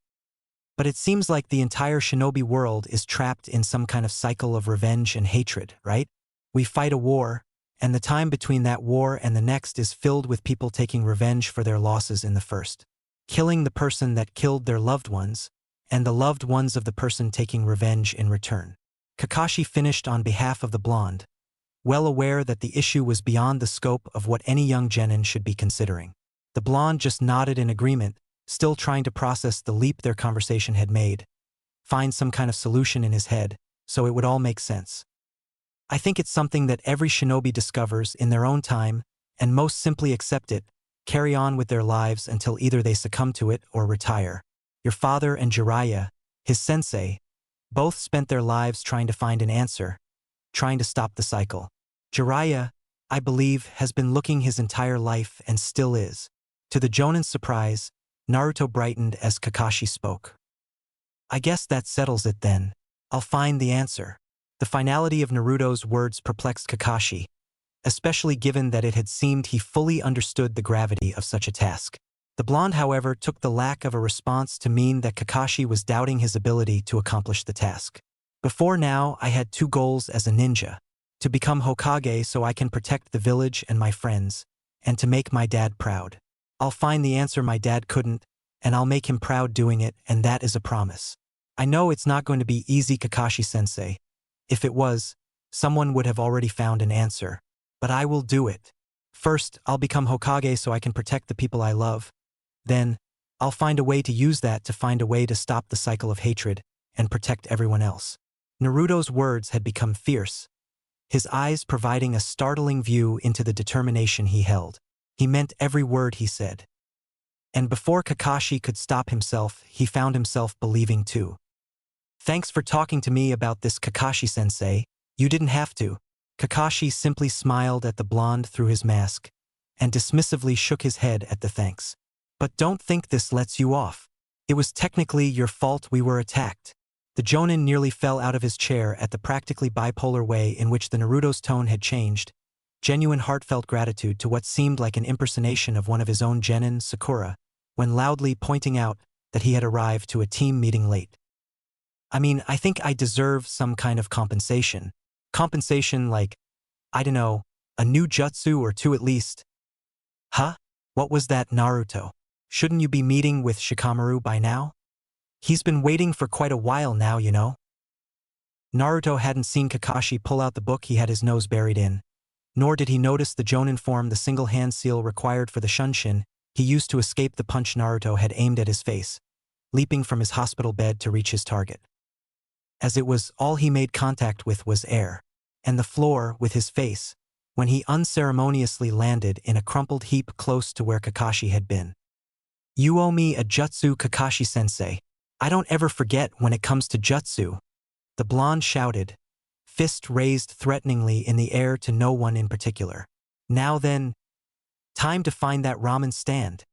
But it seems like the entire shinobi world is trapped in some kind of cycle of revenge and hatred, right? We fight a war, and the time between that war and the next is filled with people taking revenge for their losses in the first, killing the person that killed their loved ones, and the loved ones of the person taking revenge in return. Kakashi finished on behalf of the blonde, well aware that the issue was beyond the scope of what any young genin should be considering. The blonde just nodded in agreement, still trying to process the leap their conversation had made, find some kind of solution in his head, so it would all make sense. I think it's something that every shinobi discovers in their own time, and most simply accept it, carry on with their lives until either they succumb to it or retire. Your father and Jiraiya, his sensei, both spent their lives trying to find an answer, trying to stop the cycle. Jiraiya, I believe, has been looking his entire life and still is. To the Jonin's surprise, Naruto brightened as Kakashi spoke. I guess that settles it then. I'll find the answer. The finality of Naruto's words perplexed Kakashi, especially given that it had seemed he fully understood the gravity of such a task. The blonde, however, took the lack of a response to mean that Kakashi was doubting his ability to accomplish the task. Before now, I had two goals as a ninja: to become Hokage so I can protect the village and my friends, and to make my dad proud. I'll find the answer my dad couldn't, and I'll make him proud doing it, and that is a promise. I know it's not going to be easy, Kakashi-sensei. If it was, someone would have already found an answer. But I will do it. First, I'll become Hokage so I can protect the people I love. Then, I'll find a way to use that to find a way to stop the cycle of hatred and protect everyone else. Naruto's words had become fierce, his eyes providing a startling view into the determination he held. He meant every word he said. And before Kakashi could stop himself, he found himself believing too. Thanks for talking to me about this, Kakashi-sensei. You didn't have to. Kakashi simply smiled at the blonde through his mask and dismissively shook his head at the thanks. But don't think this lets you off. It was technically your fault we were attacked. The Jonin nearly fell out of his chair at the practically bipolar way in which the Naruto's tone had changed, genuine heartfelt gratitude to what seemed like an impersonation of one of his own genin, Sakura, when loudly pointing out that he had arrived to a team meeting late. I mean, I think I deserve some kind of compensation. Compensation like, I don't know, a new jutsu or two at least. Huh? What was that, Naruto? Shouldn't you be meeting with Shikamaru by now? He's been waiting for quite a while now, you know. Naruto hadn't seen Kakashi pull out the book he had his nose buried in, nor did he notice the Jonin form the single hand seal required for the shunshin he used to escape the punch Naruto had aimed at his face, leaping from his hospital bed to reach his target. As it was, all he made contact with was air, and the floor with his face, when he unceremoniously landed in a crumpled heap close to where Kakashi had been. You owe me a jutsu, Kakashi-sensei. I don't ever forget when it comes to jutsu. The blonde shouted, fist raised threateningly in the air to no one in particular. Now then, time to find that ramen stand.